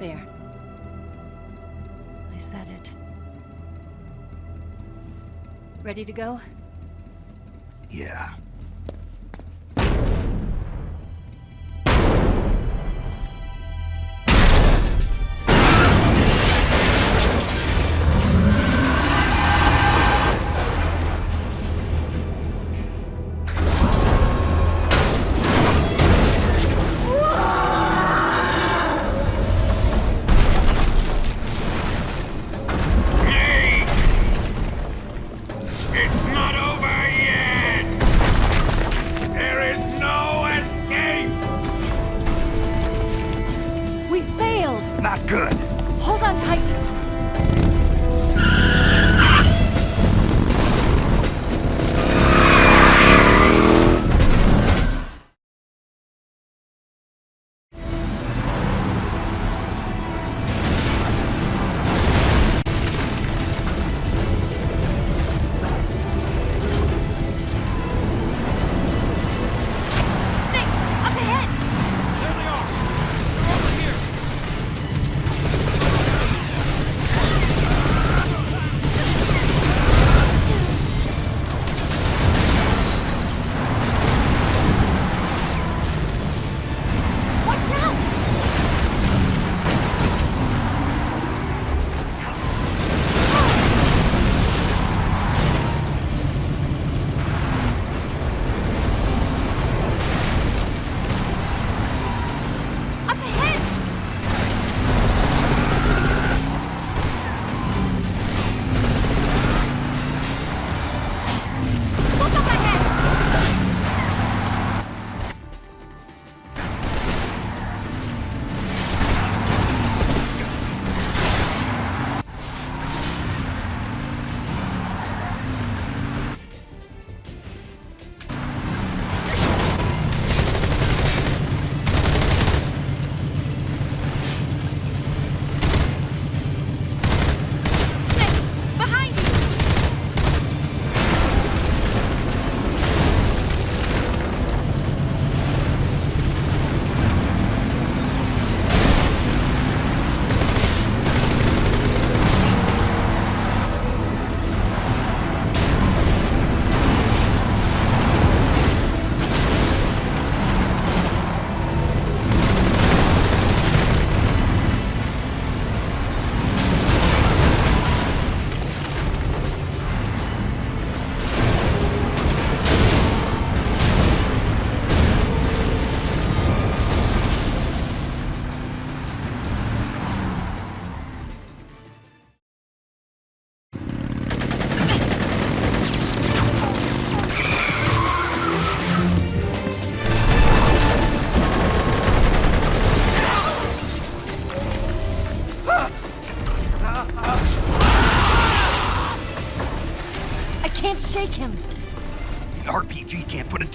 There. I said it. Ready to go? Yeah.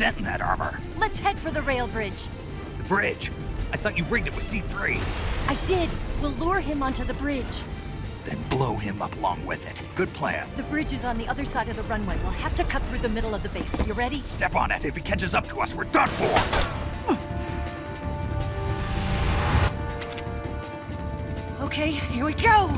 dent in that armor. Let's head for the rail bridge. The bridge? I thought you rigged it with C3. I did. We'll lure him onto the bridge. Then blow him up along with it. Good plan. The bridge is on the other side of the runway. We'll have to cut through the middle of the base. You ready? Step on it. If he catches up to us, we're done for. Okay, here we go!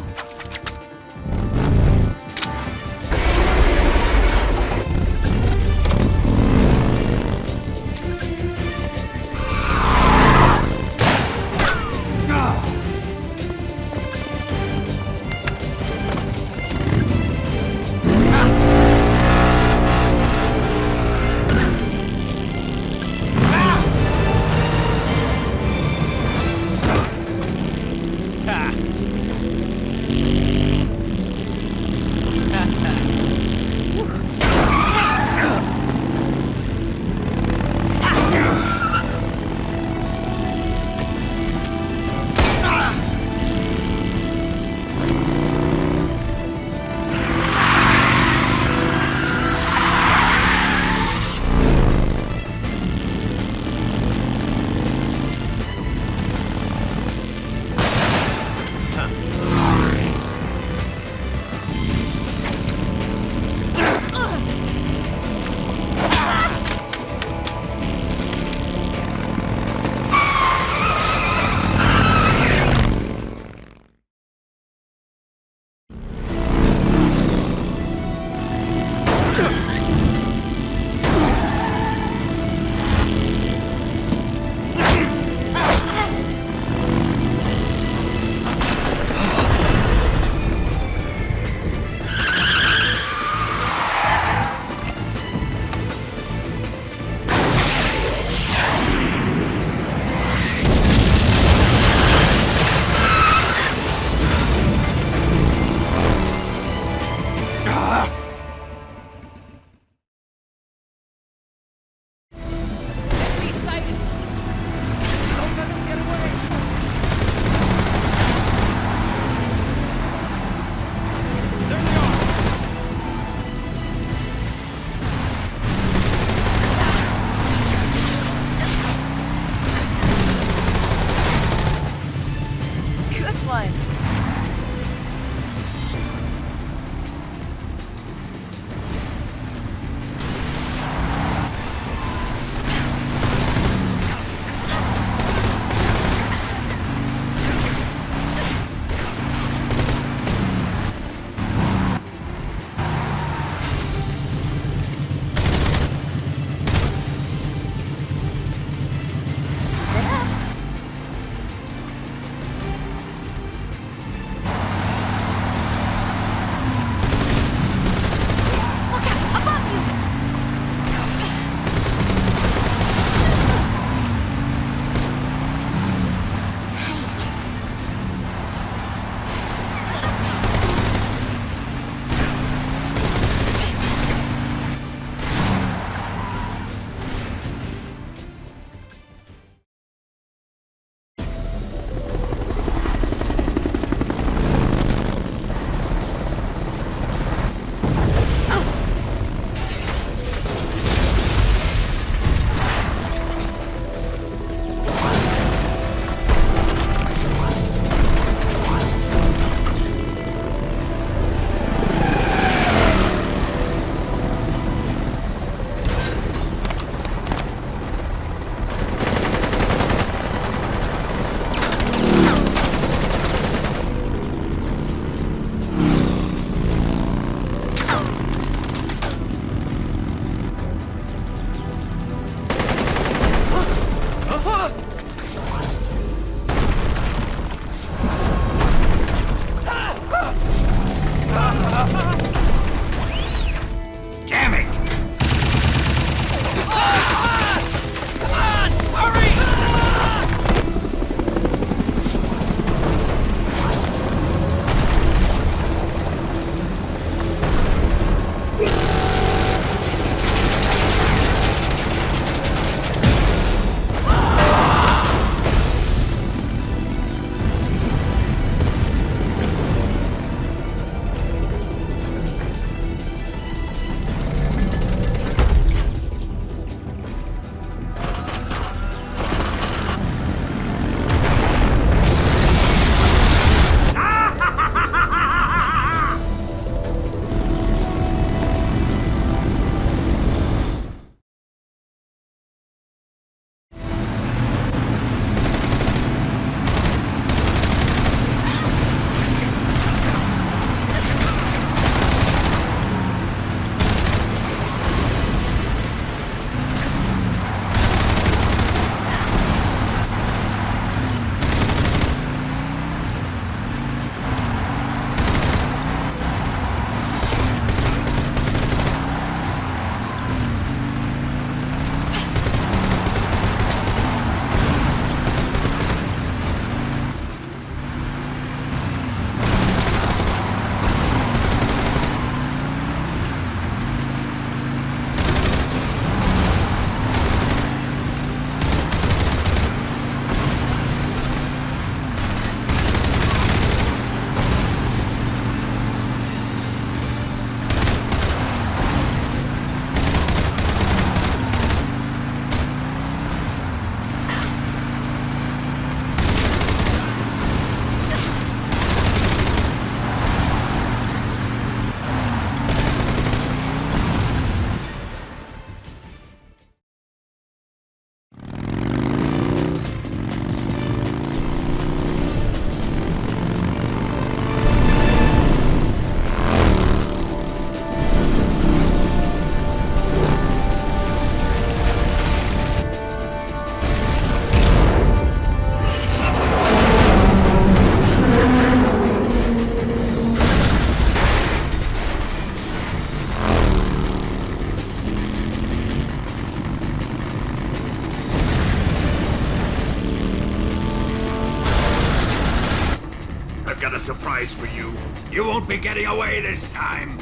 got a surprise for you. You won't be getting away this time.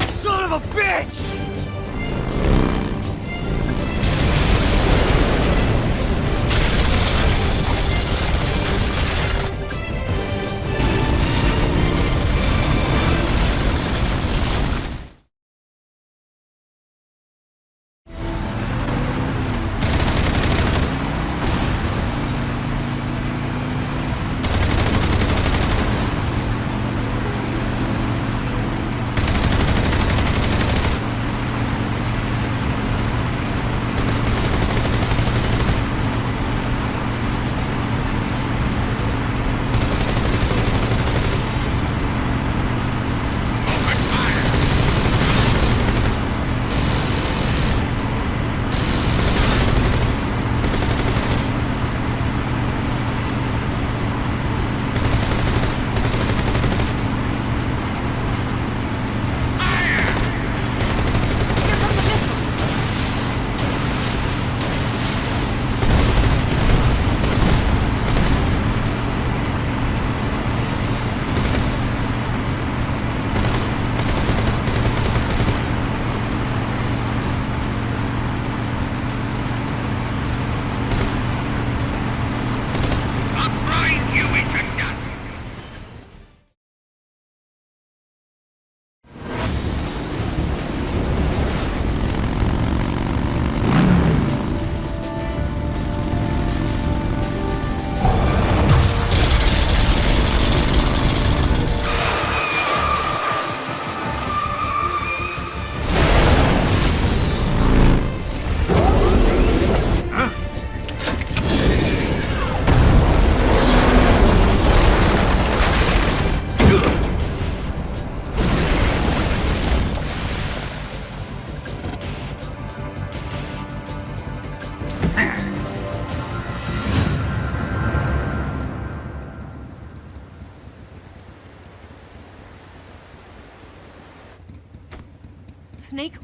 Son of a bitch! Snake,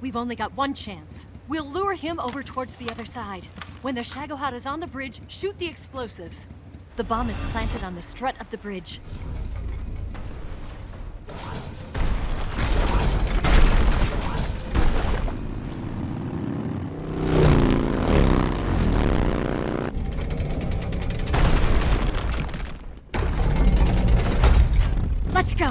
we've only got one chance. We'll lure him over towards the other side. When the Shagohod is on the bridge, shoot the explosives. The bomb is planted on the strut of the bridge. Let's go!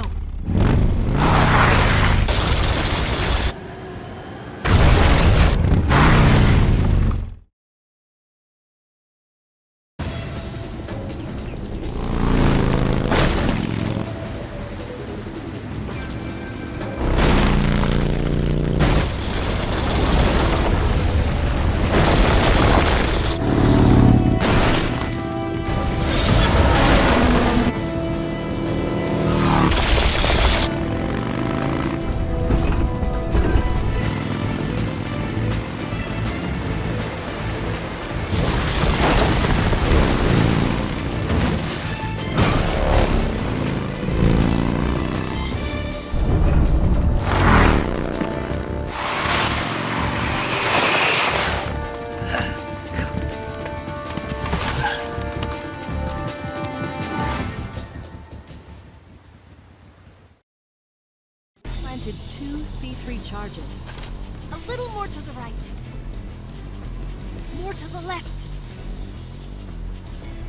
Planted 2 C3 charges. A little more to the right. More to the left.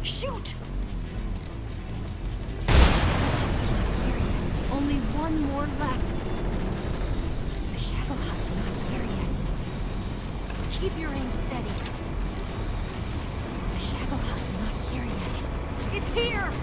Shoot! Only one more left. The Shagohod's not here yet. Keep your aim steady. The Shagohod's not here yet. It's here!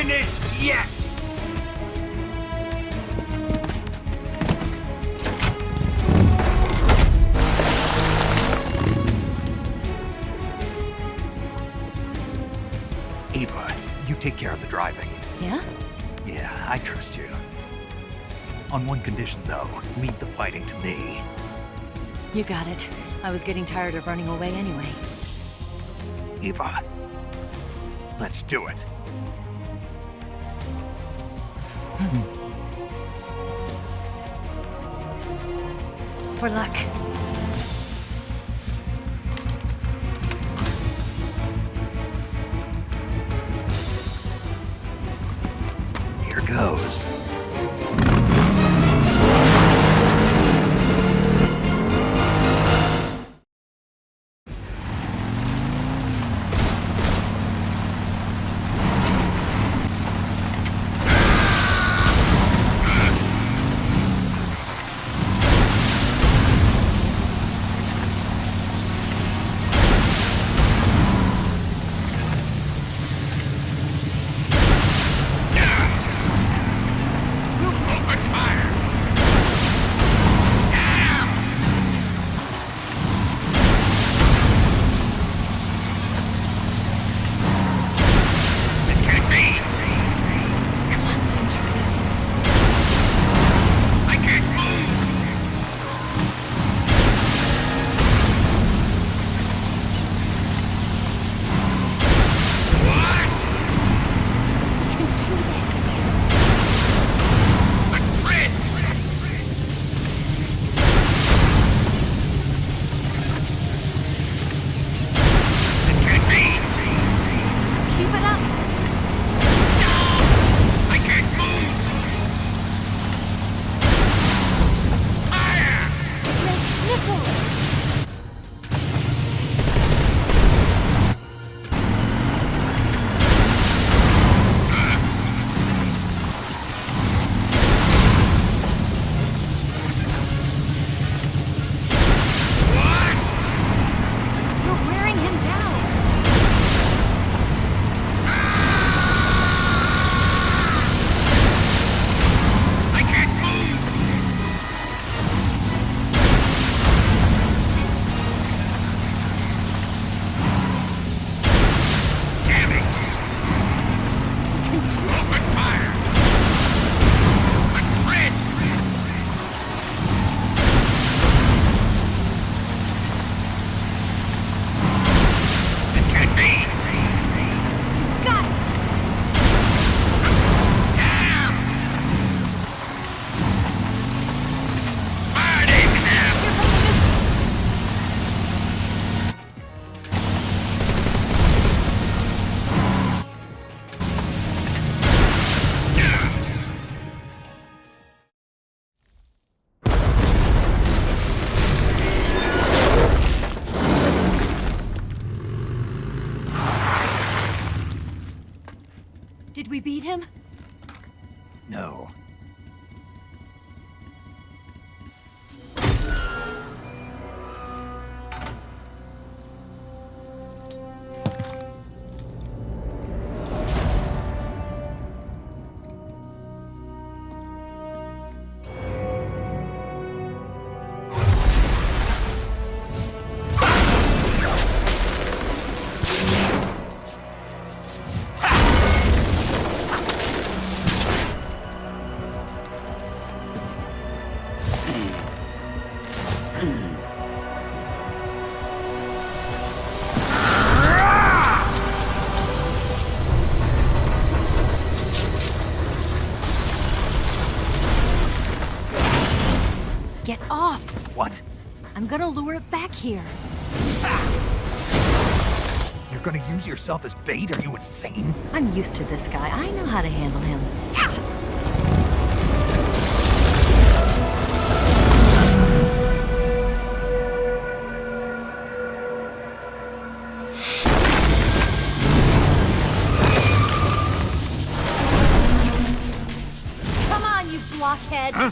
finished yet! Ava, you take care of the driving. Yeah? Yeah, I trust you. On one condition, though, leave the fighting to me. You got it. I was getting tired of running away anyway. Ava, let's do it. For luck. Here goes. Did we beat him? No. Get off! What? I'm gonna lure it back here. You're gonna use yourself as bait? Are you insane? I'm used to this guy. I know how to handle him. Come on, you blockhead! Huh?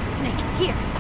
Snake, here.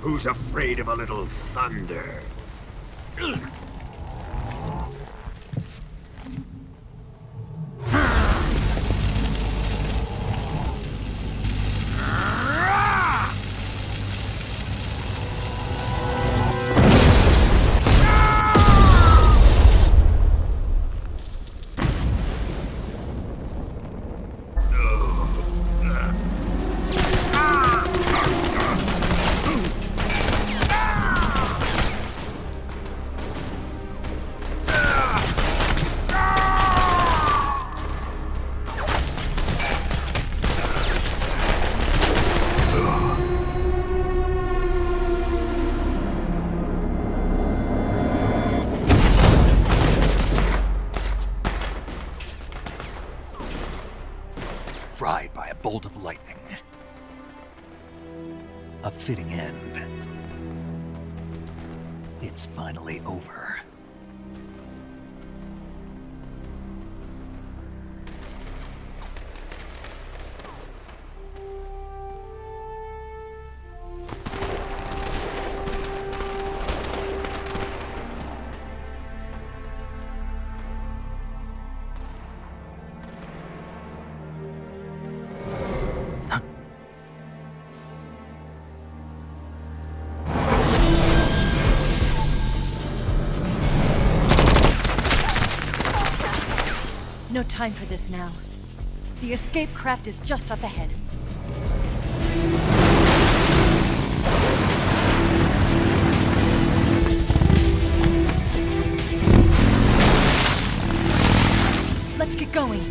Who's afraid of a little thunder? fitting end. It's finally over. No time for this now. The escape craft is just up ahead. Let's get going.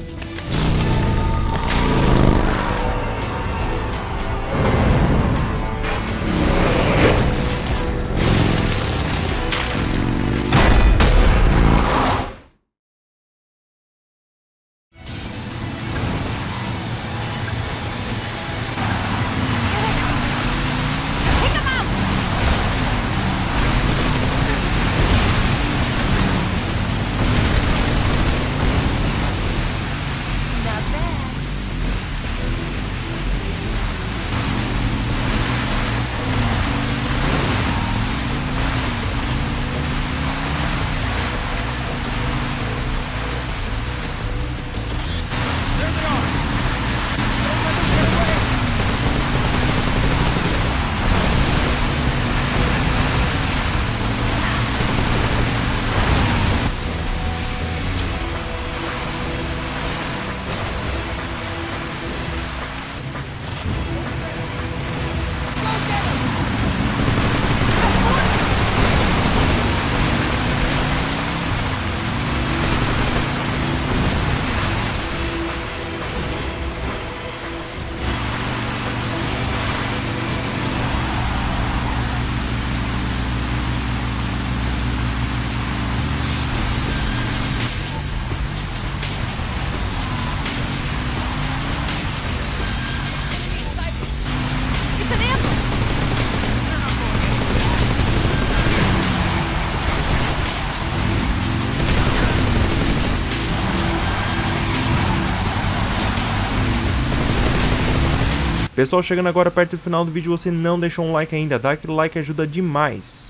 Pessoal, chegando agora perto do final do vídeo, você não deixou um like ainda, dá aquele like, ajuda demais.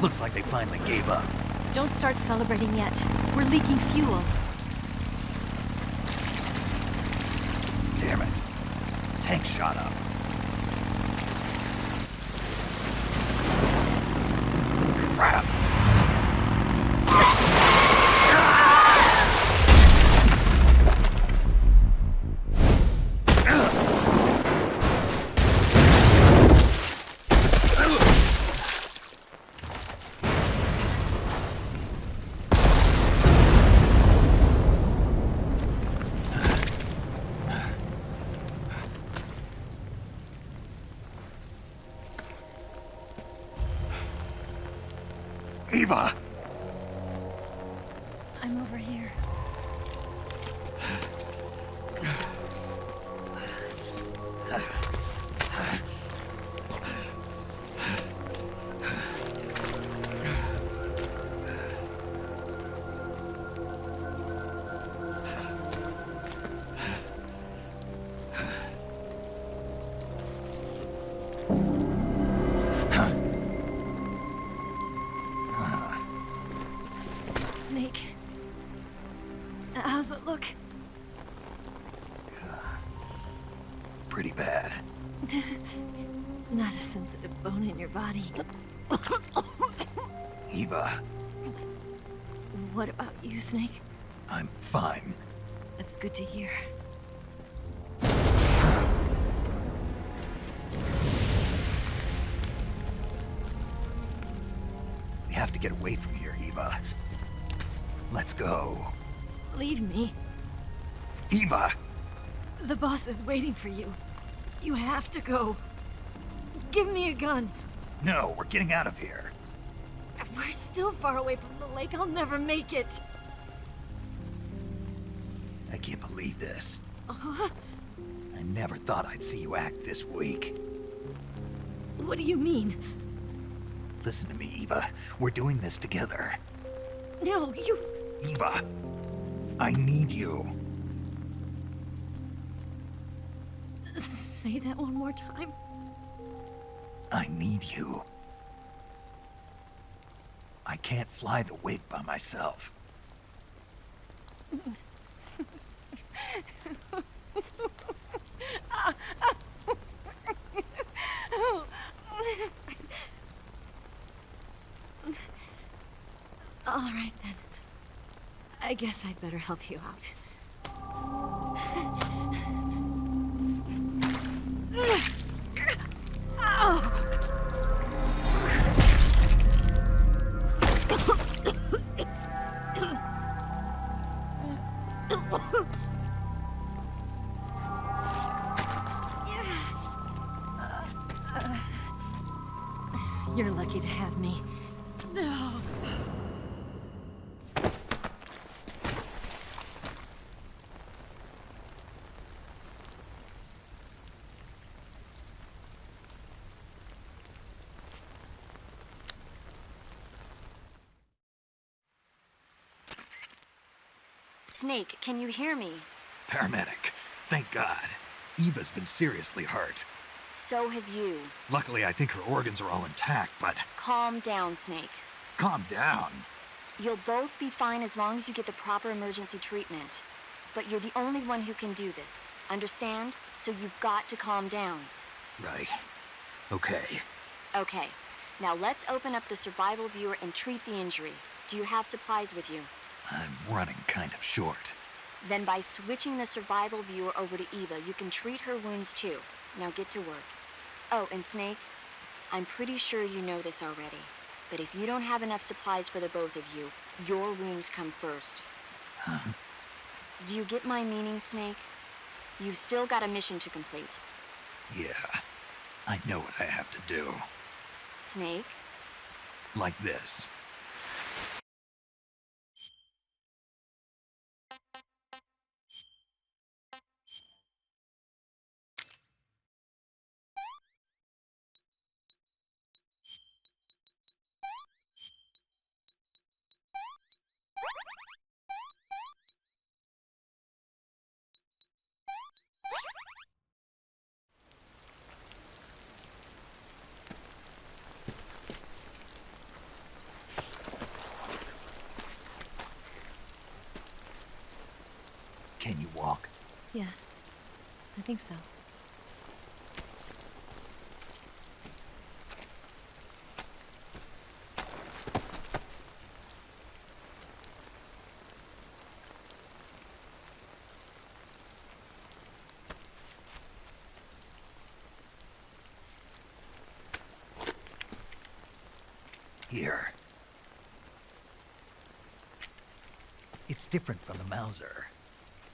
Looks like they finally gave up. Don't start celebrating yet. We're leaking fuel. Damn it. Tank shot up. Crap. Eva! I'm over here. Snake. How's it look? Pretty bad. Not a sensitive bone in your body. Eva, What about you, Snake? I'm fine. That's good to hear. We have to get away from here, Eva. Let's go. Leave me. Eva! The boss is waiting for you. You have to go. Give me a gun. No, we're getting out of here. We're still far away from the lake. I'll never make it. I can't believe this. Uh-huh. I never thought I'd see you act this weak. What do you mean? Listen to me, Eva. We're doing this together. No, you... Eva, I need you. Say that one more time. I need you. I can't fly the wig by myself. All right, then. I guess I'd better help you out. You're lucky to have me. Snake, can you hear me? Paramedic. Thank God. Eva's been seriously hurt. So have you. Luckily, I think her organs are all intact, but... Calm down, Snake. Calm down. You'll both be fine as long as you get the proper emergency treatment. But you're the only one who can do this. Understand? So you've got to calm down. Right. Okay. Okay. Now let's open up the survival viewer and treat the injury. Do you have supplies with you? I'm running kind of short. Then by switching the survival viewer over to Eva, you can treat her wounds too. Now get to work. Oh, and Snake, I'm pretty sure you know this already, but if you don't have enough supplies for the both of you, your wounds come first. Huh? Do you get my meaning, Snake? You've still got a mission to complete. Yeah. I know what I have to do. Snake? Like this. Can you walk? Yeah, I think so. Here. It's different from the Mauser.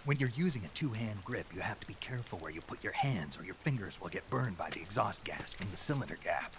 When you're using a two-hand grip, you have to be careful where you put your hands or your fingers will get burned by the exhaust gas from the cylinder gap.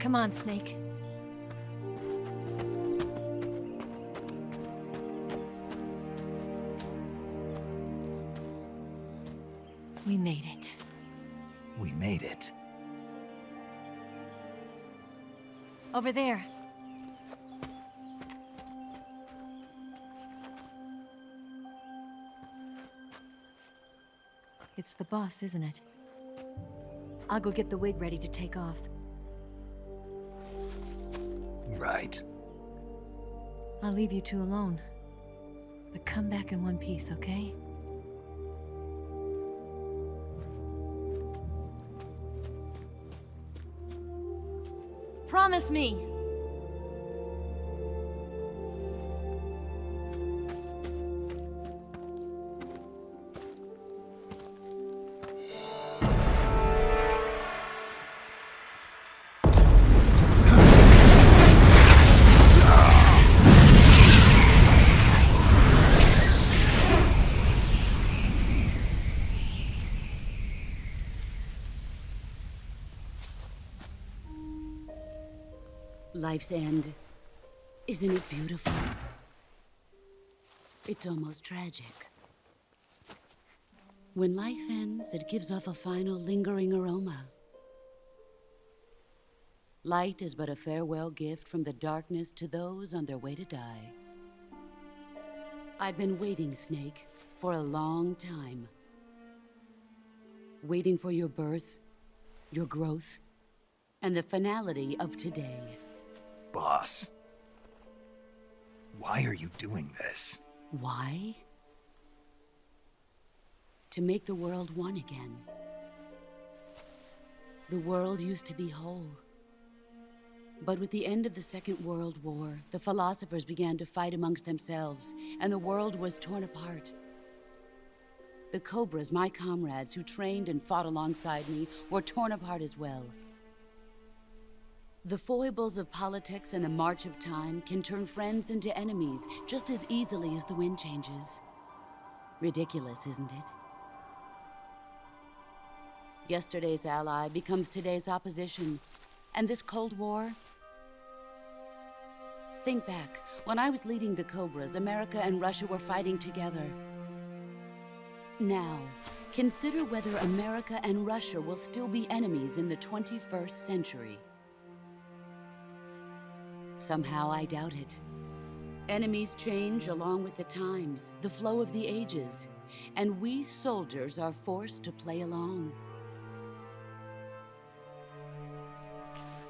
Come on, Snake. We made it. We made it. Over there. It's the boss, isn't it? I'll go get the wig ready to take off. Right. I'll leave you two alone. But come back in one piece, okay? Promise me! Life's end. Isn't it beautiful? It's almost tragic. When life ends, it gives off a final lingering aroma. Light is but a farewell gift from the darkness to those on their way to die. I've been waiting, Snake, for a long time. Waiting for your birth, your growth, and the finality of today. Boss, why are you doing this? Why? To make the world one again. The world used to be whole. But with the end of the Second World War, the philosophers began to fight amongst themselves, and the world was torn apart. The Cobras, my comrades who trained and fought alongside me, were torn apart as well. The foibles of politics and the march of time can turn friends into enemies just as easily as the wind changes. Ridiculous, isn't it? Yesterday's ally becomes today's opposition. And this Cold War? Think back. When I was leading the Cobras, America and Russia were fighting together. Now, consider whether America and Russia will still be enemies in the 21st century. Somehow I doubt it. Enemies change along with the times, the flow of the ages, and we soldiers are forced to play along.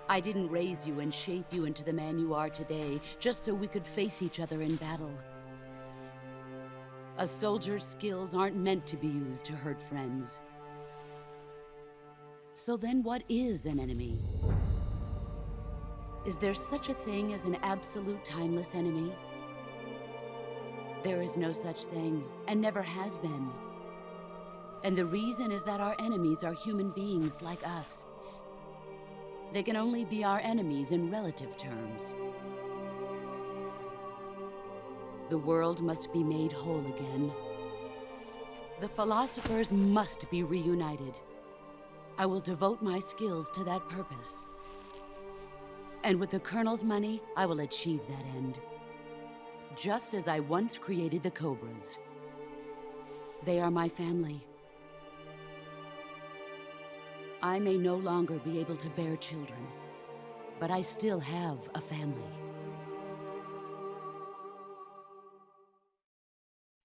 I didn't raise you and shape you into the man you are today just so we could face each other in battle. A soldier's skills aren't meant to be used to hurt friends. So then what is an enemy? Is there such a thing as an absolute timeless enemy? There is no such thing, and never has been. And the reason is that our enemies are human beings like us. They can only be our enemies in relative terms. The world must be made whole again. The philosophers must be reunited. I will devote my skills to that purpose. And with the Colonel's money, I will achieve that end. Just as I once created the Cobras. They are my family. I may no longer be able to bear children, but I still have a family.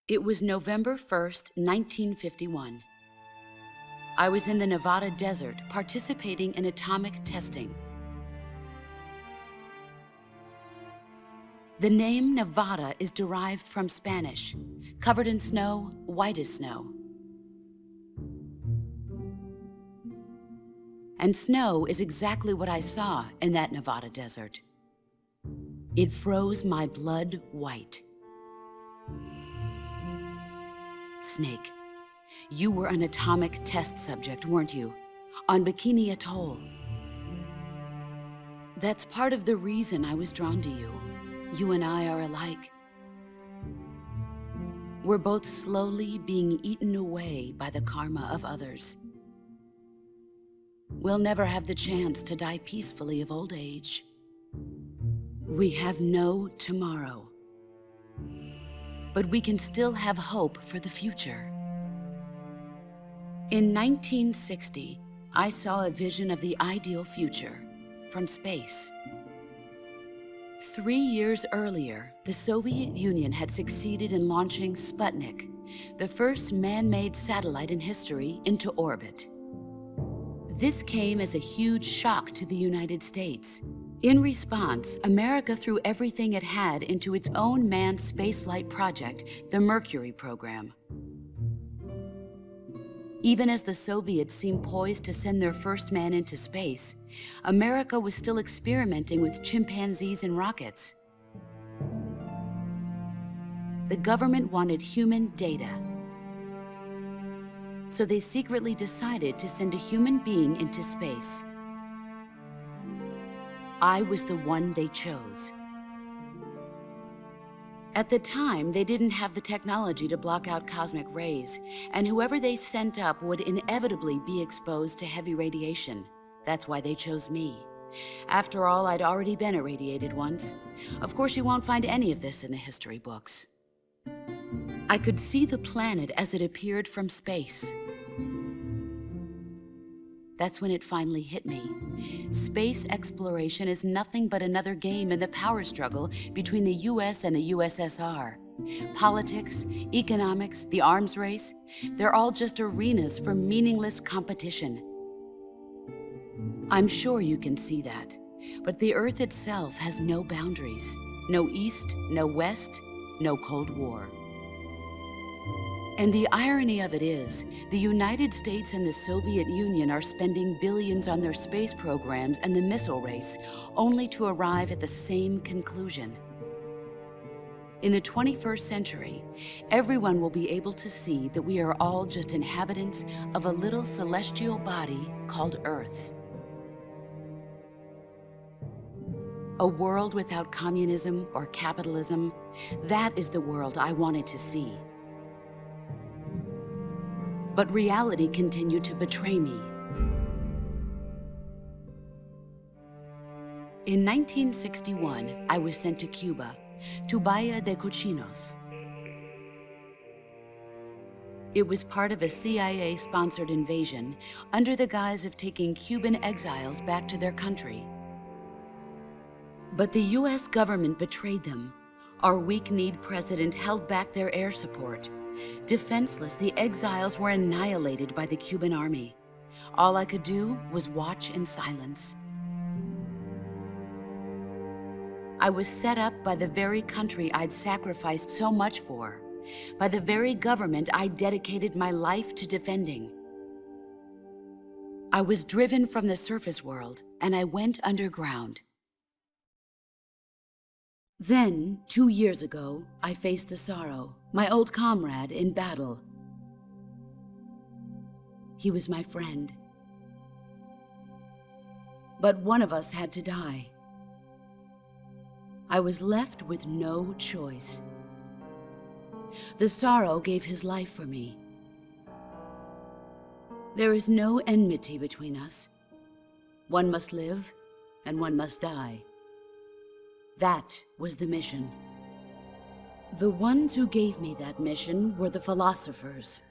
It was November 1st, 1951. I was in the Nevada desert participating in atomic testing. The name Nevada is derived from Spanish, covered in snow, white as snow. And snow is exactly what I saw in that Nevada desert. It froze my blood white. Snake, you were an atomic test subject, weren't you? On Bikini Atoll. That's part of the reason I was drawn to you. You and I are alike. We're both slowly being eaten away by the karma of others. We'll never have the chance to die peacefully of old age. We have no tomorrow. But we can still have hope for the future. In 1960, I saw a vision of the ideal future from space. 3 years earlier, the Soviet Union had succeeded in launching Sputnik, the first man-made satellite in history, into orbit. This came as a huge shock to the United States. In response, America threw everything it had into its own manned spaceflight project, the Mercury program. Even as the Soviets seemed poised to send their first man into space, America was still experimenting with chimpanzees and rockets. The government wanted human data. So they secretly decided to send a human being into space. I was the one they chose. At the time, they didn't have the technology to block out cosmic rays, and whoever they sent up would inevitably be exposed to heavy radiation. That's why they chose me. After all, I'd already been irradiated once. Of course, you won't find any of this in the history books. I could see the planet as it appeared from space. That's when it finally hit me. Space exploration is nothing but another game in the power struggle between the US and the USSR. Politics, economics, the arms race, they're all just arenas for meaningless competition. I'm sure you can see that, but the Earth itself has no boundaries. No East, no West, no Cold War. And the irony of it is, the United States and the Soviet Union are spending billions on their space programs and the missile race, only to arrive at the same conclusion. In the 21st century, everyone will be able to see that we are all just inhabitants of a little celestial body called Earth. A world without communism or capitalism, that is the world I wanted to see. But reality continued to betray me. In 1961, I was sent to Cuba, to Bahia de Cochinos. It was part of a CIA-sponsored invasion under the guise of taking Cuban exiles back to their country. But the US government betrayed them. Our weak-kneed president held back their air support. Defenseless, the exiles were annihilated by the Cuban army. All I could do was watch in silence. I was set up by the very country I'd sacrificed so much for, by the very government I dedicated my life to defending. I was driven from the surface world, and I went underground. Then, 2 years ago, I faced the Sorrow, my old comrade in battle. He was my friend. But one of us had to die. I was left with no choice. The Sorrow gave his life for me. There is no enmity between us. One must live, and one must die. That was the mission. The ones who gave me that mission were the philosophers.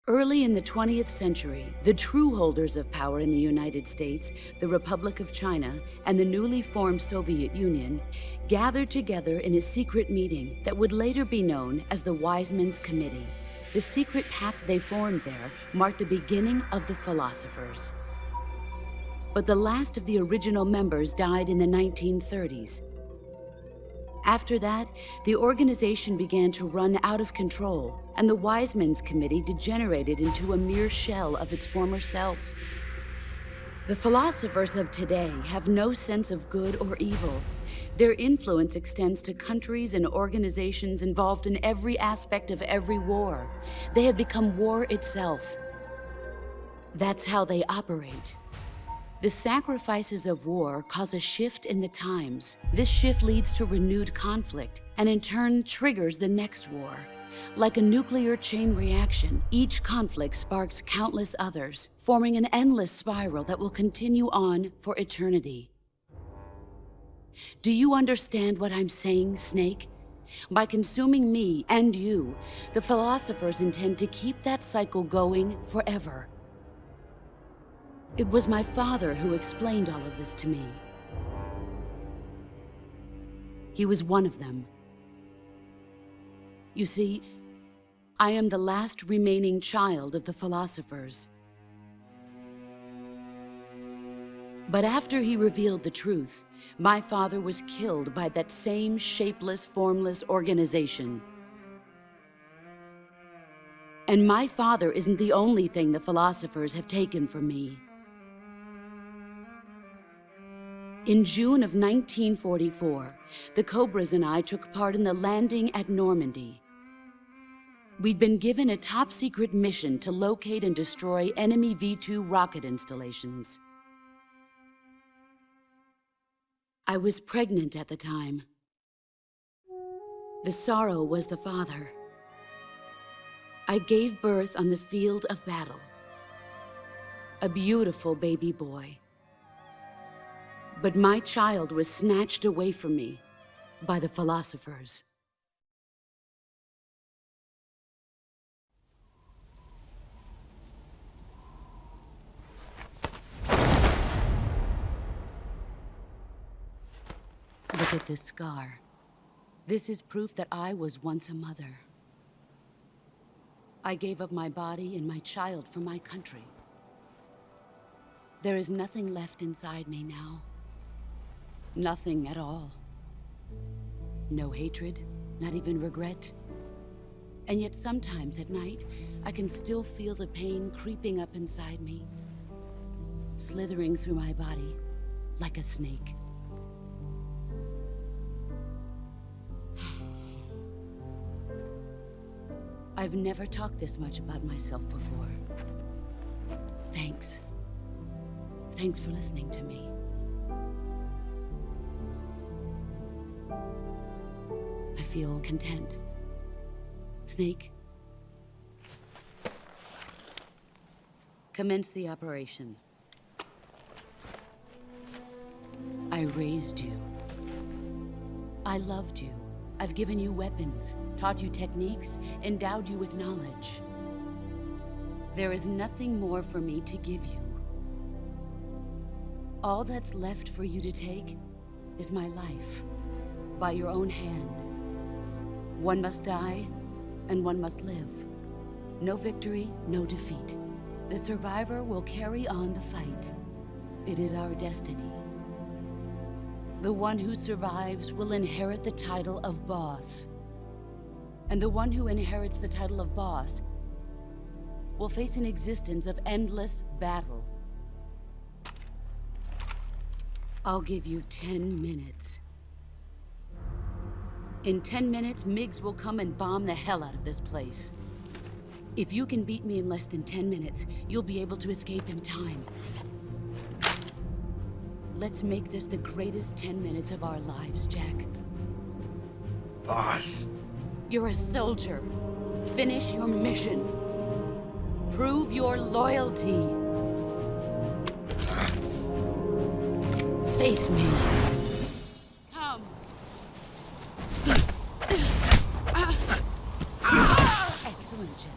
Early in the 20th century, the true holders of power in the United States, the Republic of China, and the newly formed Soviet Union gathered together in a secret meeting that would later be known as the Wise Men's Committee. The secret pact they formed there marked the beginning of the philosophers. But the last of the original members died in the 1930s. After that, the organization began to run out of control, and the Wise Men's Committee degenerated into a mere shell of its former self. The philosophers of today have no sense of good or evil. Their influence extends to countries and organizations involved in every aspect of every war. They have become war itself. That's how they operate. The sacrifices of war cause a shift in the times. This shift leads to renewed conflict, and in turn triggers the next war. Like a nuclear chain reaction, each conflict sparks countless others, forming an endless spiral that will continue on for eternity. Do you understand what I'm saying, Snake? By consuming me and you, the philosophers intend to keep that cycle going forever. It was my father who explained all of this to me. He was one of them. You see, I am the last remaining child of the philosophers. But after he revealed the truth, my father was killed by that same shapeless, formless organization. And my father isn't the only thing the philosophers have taken from me. In June of 1944, the Cobras and I took part in the landing at Normandy. We'd been given a top-secret mission to locate and destroy enemy V-2 rocket installations. I was pregnant at the time. The Sorrow was the father. I gave birth on the field of battle. a beautiful baby boy. But my child was snatched away from me by the philosophers. Look at this scar. This is proof that I was once a mother. I gave up my body and my child for my country. There is nothing left inside me now. Nothing at all. No hatred, not even regret. And yet sometimes at night, I can still feel the pain creeping up inside me, slithering through my body like a snake. I've never talked this much about myself before. Thanks. Thanks for listening to me. I feel content. Snake? Commence the operation. I raised you. I loved you. I've given you weapons, taught you techniques, endowed you with knowledge. There is nothing more for me to give you. All that's left for you to take is my life, by your own hand. One must die, and one must live. No victory, no defeat. The survivor will carry on the fight. It is our destiny. The one who survives will inherit the title of boss. And the one who inherits the title of boss will face an existence of endless battle. I'll give you 10 minutes. In 10 minutes, MiGs will come and bomb the hell out of this place. If you can beat me in less than 10 minutes, you'll be able to escape in time. Let's make this the greatest 10 minutes of our lives, Jack. Boss. You're a soldier. Finish your mission. Prove your loyalty. Face me. Come. Excellent, Jack.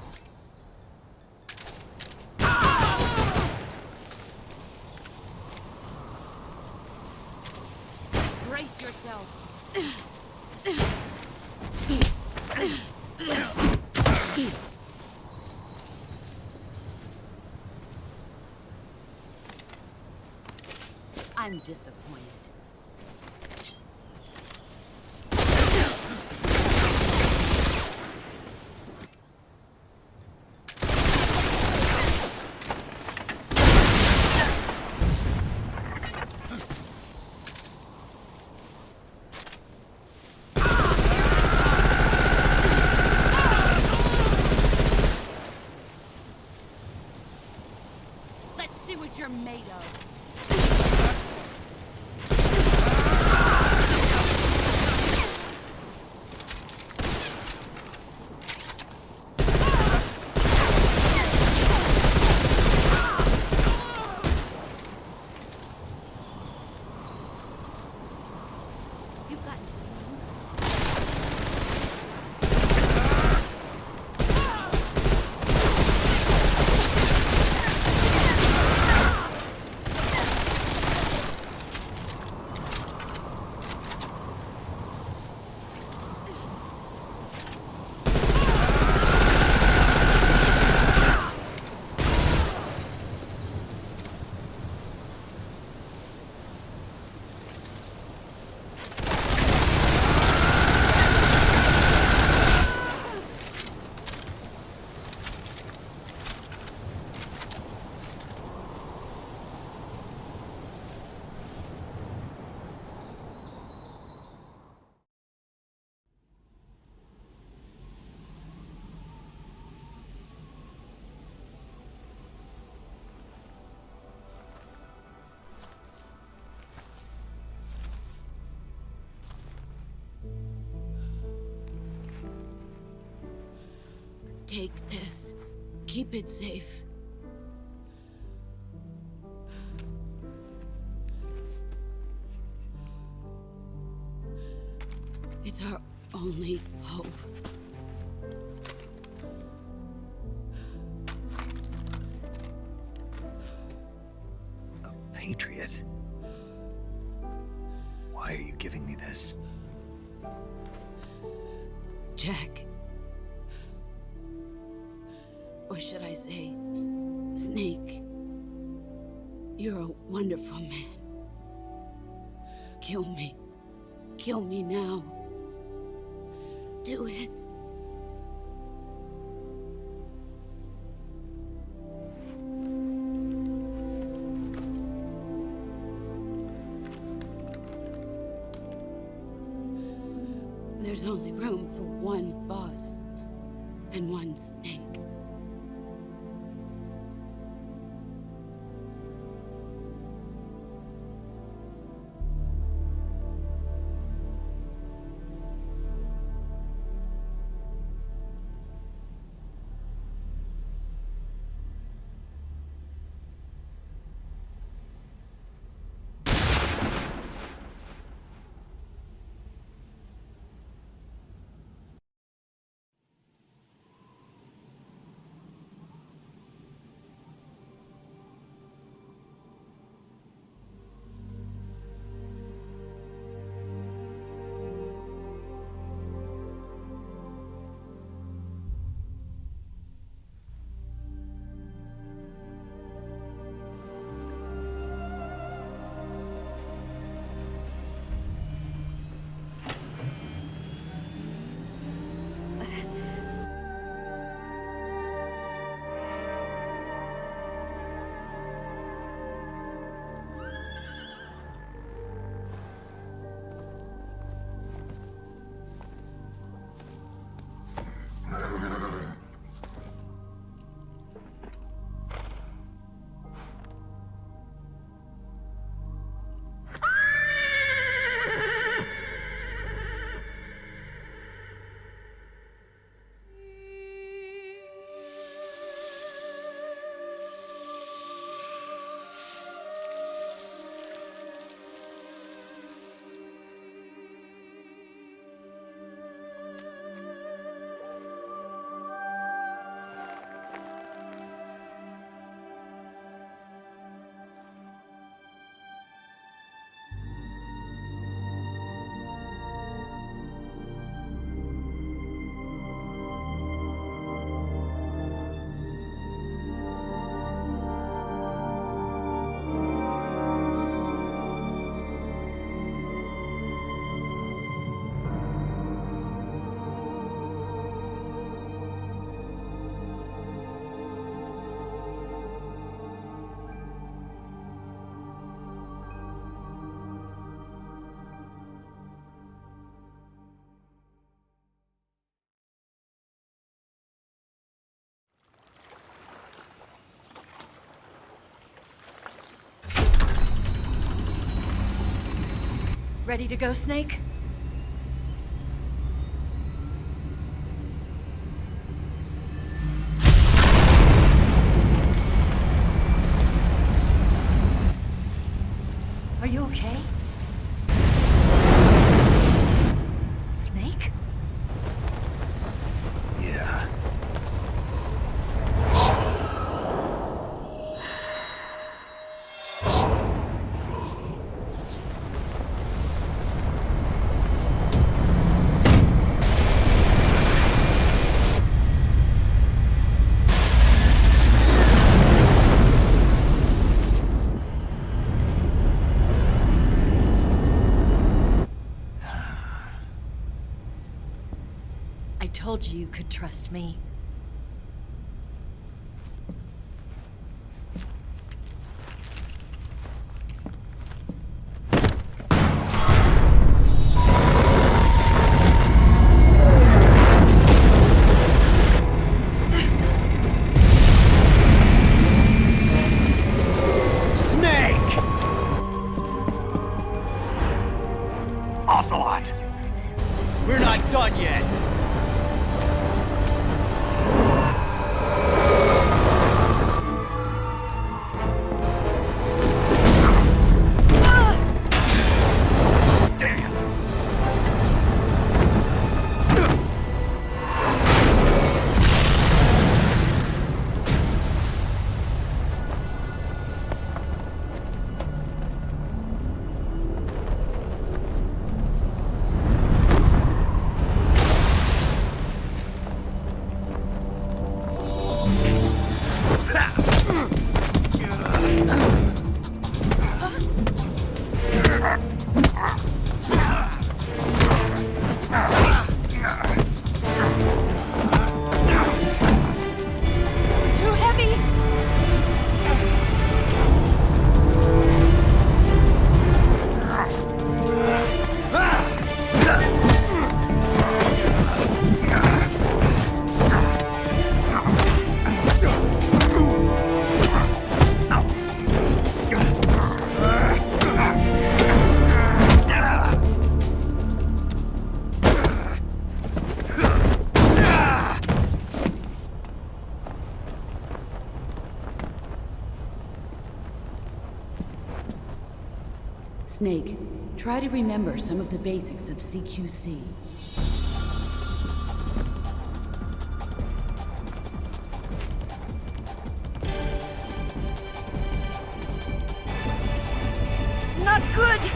Brace yourself. I'm disappointed. Let's see what you're made of. You've gotten strong. Take this. Keep it safe. It's our only hope. A patriot? Why are you giving me this? Jack. Or should I say, Snake. You're a wonderful man. Kill me. Kill me now. Do it. There's only room for one boss and one snake. Ready to go, Snake? Are you okay? Snake? Yeah. I told you you could trust me. Snake! Ocelot! We're not done yet! Snake, try to remember some of the basics of CQC. Not good!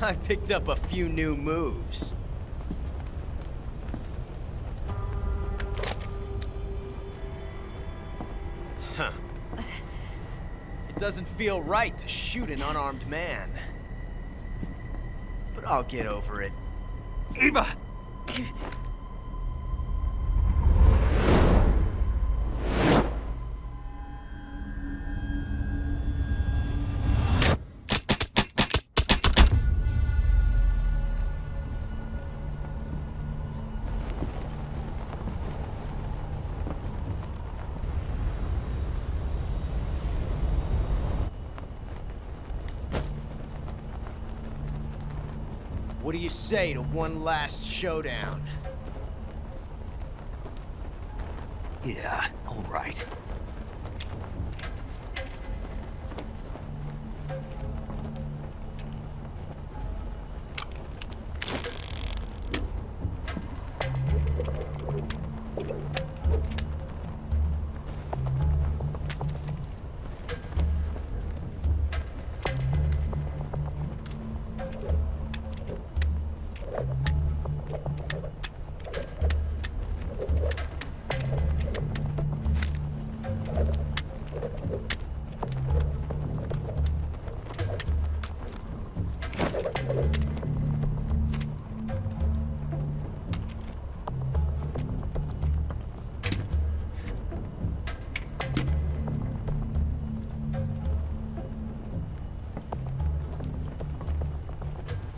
I picked up a few new moves. Huh. It doesn't feel right to shoot an unarmed man. But I'll get over it. Eva! What do you say to one last showdown? Yeah, all right.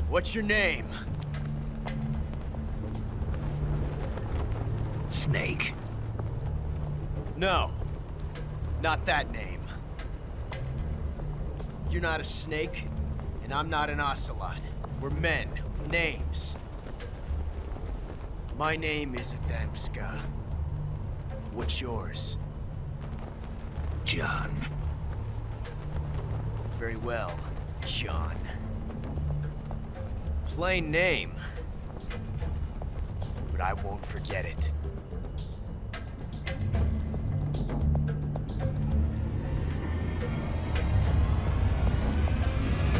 What's your name? Snake. No, not that name. You're not a snake, and I'm not an ocelot. We're men with names. My name is Adamska. What's yours? John. Very well, John. Plain name. But I won't forget it.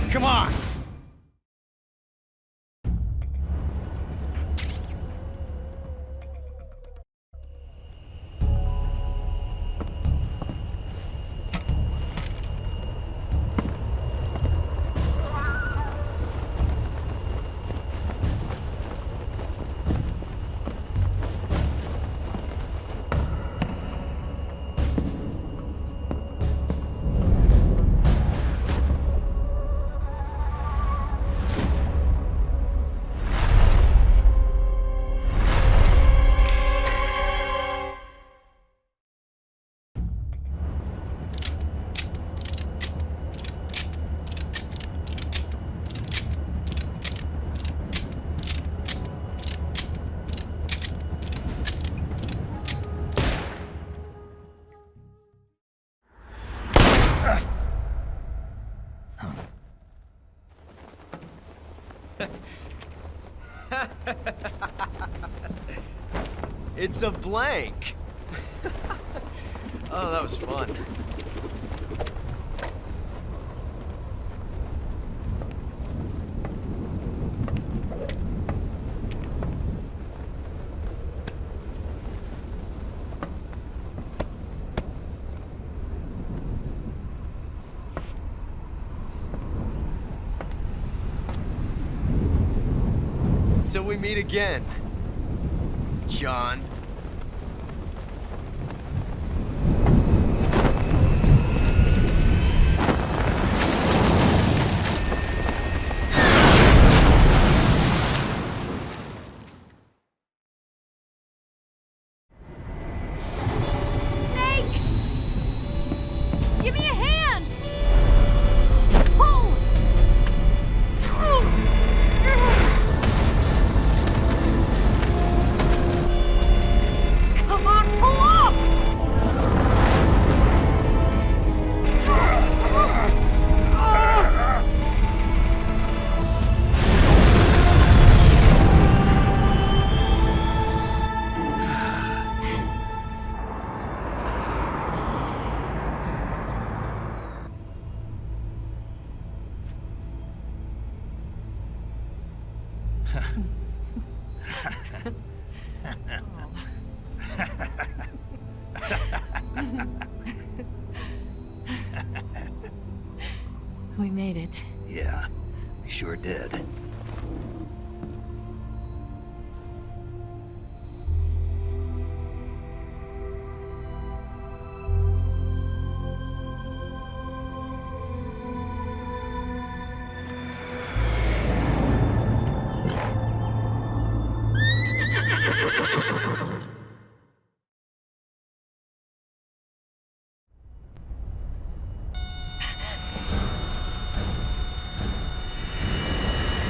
Come on! It's a blank. Oh, that was fun. Until we meet again, John. Give me a hand! Pull! Come on, pull up! We made it. Yeah, we sure did.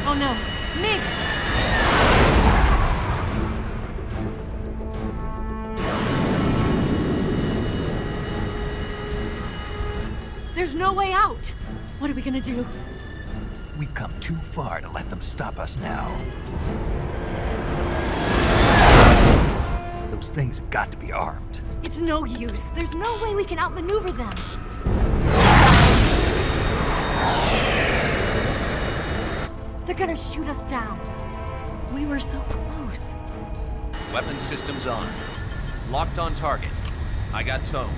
Oh no, Migs! There's no way out! What are we gonna do? We've come too far to let them stop us now. Those things have got to be armed. It's no use. There's no way we can outmaneuver them. They're gonna shoot us down. We were so close. Weapon systems on. Locked on target. I got tone.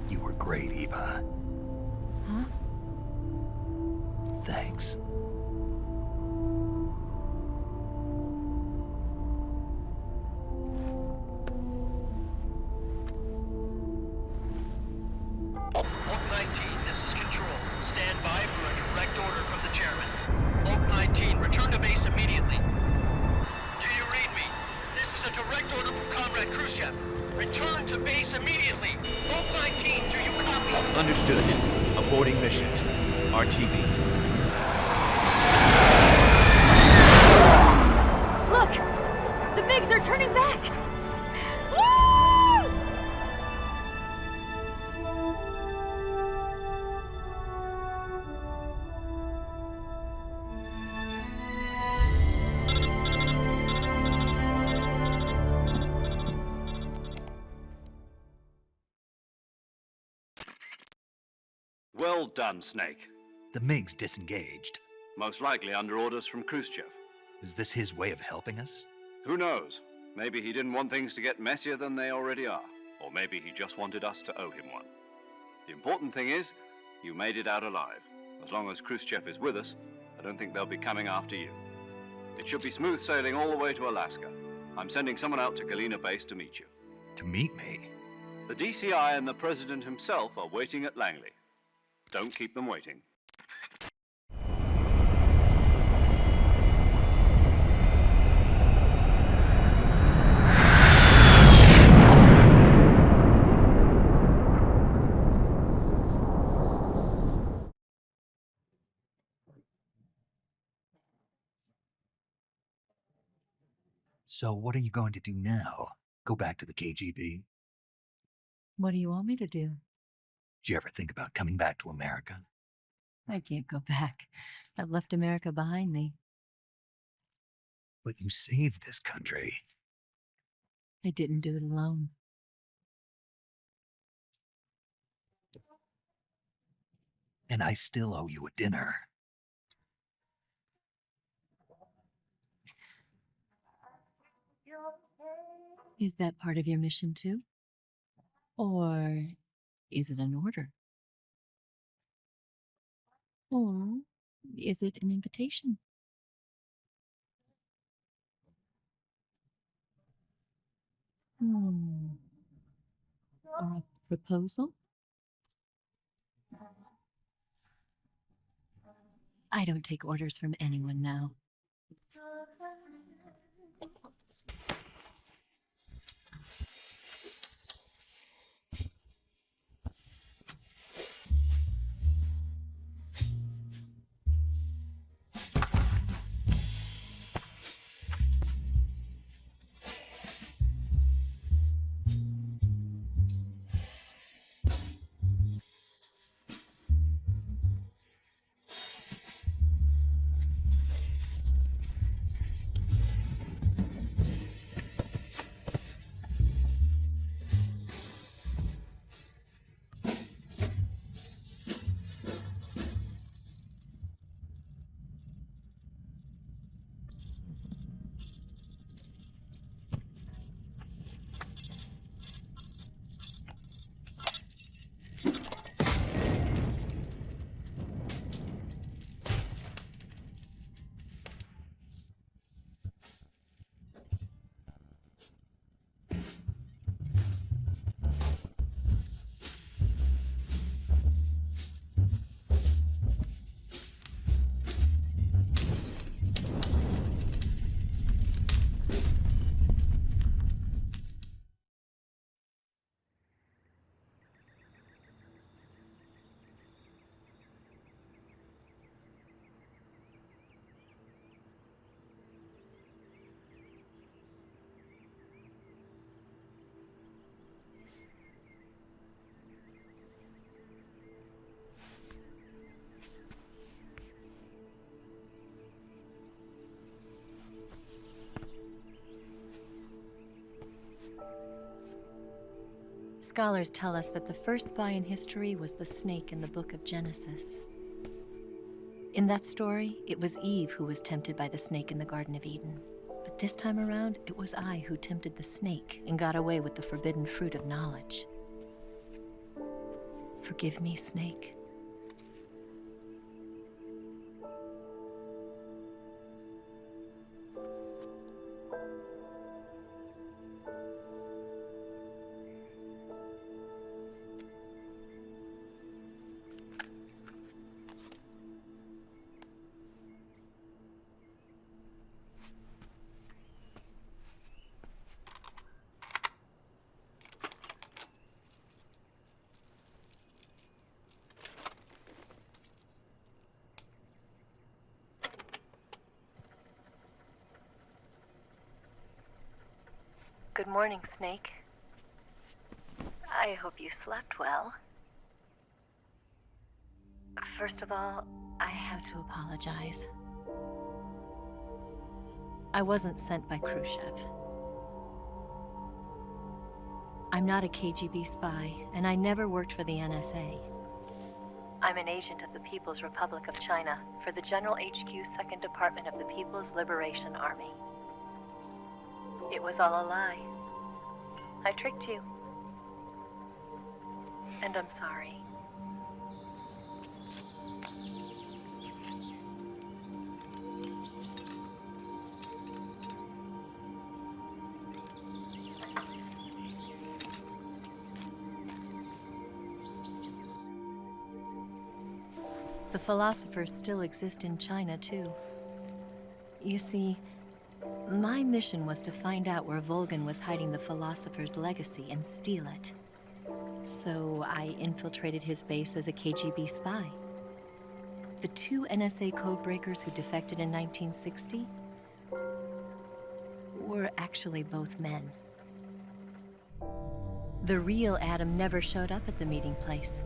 You were great, Eva. Huh? Thanks. Oak 19, this is Control. Stand by for a direct order from the chairman. Oak 19, return to base immediately. Do you read me? This is a direct order from Comrade Khrushchev. Return to base immediately. Oak 19, do you copy? Understood. Aborting mission. RTB. Look! The MiGs are turning back! Woo! Well done, Snake. The MiGs disengaged. Most likely under orders from Khrushchev. Is this his way of helping us? Who knows? Maybe he didn't want things to get messier than they already are. Or maybe he just wanted us to owe him one. The important thing is, you made it out alive. As long as Khrushchev is with us, I don't think they'll be coming after you. It should be smooth sailing all the way to Alaska. I'm sending someone out to Galena Base to meet you. To meet me? The DCI and the President himself are waiting at Langley. Don't keep them waiting. So what are you going to do now? Go back to the KGB? What do you want me to do? Did you ever think about coming back to America? I can't go back. I've left America behind me. But you saved this country. I didn't do it alone. And I still owe you a dinner. Is that part of your mission too? Or is it an order? Or Is it an invitation? Or a proposal? I don't take orders from anyone now. Scholars tell us that the first spy in history was the snake in the book of Genesis. In that story, it was Eve who was tempted by the snake in the Garden of Eden. But this time around, it was I who tempted the snake and got away with the forbidden fruit of knowledge. Forgive me, snake. Good morning, Snake. I hope you slept well. First of all, I have to apologize. I wasn't sent by Khrushchev. I'm not a KGB spy, and I never worked for the NSA. I'm an agent of the People's Republic of China for the General HQ 2nd Department of the People's Liberation Army. It was all a lie. I tricked you. And I'm sorry. The philosophers still exist in China, too. You see, my mission was to find out where Volgan was hiding the philosopher's legacy and steal it. So I infiltrated his base as a KGB spy. The 2 NSA codebreakers who defected in 1960 were actually both men. The real Adam never showed up at the meeting place,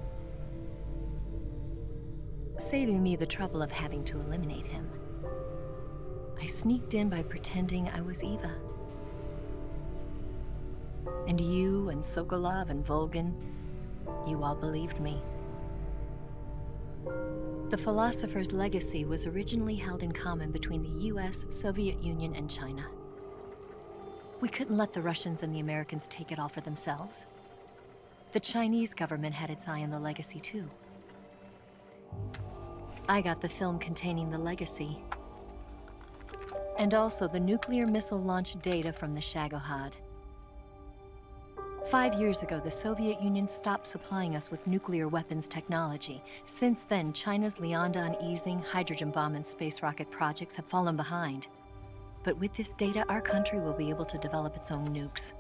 saving me the trouble of having to eliminate him. I sneaked in by pretending I was Eva. And you and Sokolov and Volgan, you all believed me. The philosopher's legacy was originally held in common between the US, Soviet Union, and China. We couldn't let the Russians and the Americans take it all for themselves. The Chinese government had its eye on the legacy too. I got the film containing the legacy. And also the nuclear missile launch data from the Shagohod. 5 years ago, the Soviet Union stopped supplying us with nuclear weapons technology. Since then, China's Liaodong easing, hydrogen bomb, and space rocket projects have fallen behind. But with this data, our country will be able to develop its own nukes.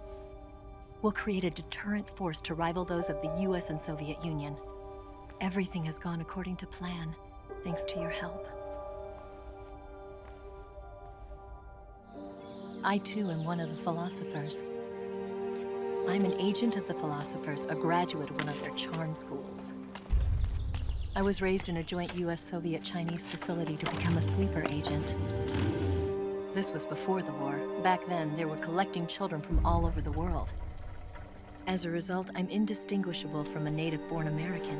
We'll create a deterrent force to rival those of the US and Soviet Union. Everything has gone according to plan, thanks to your help. I too am one of the philosophers. I'm an agent of the philosophers, a graduate of one of their charm schools. I was raised in a joint US-Soviet-Chinese facility to become a sleeper agent. This was before the war. Back then, they were collecting children from all over the world. As a result, I'm indistinguishable from a native-born American.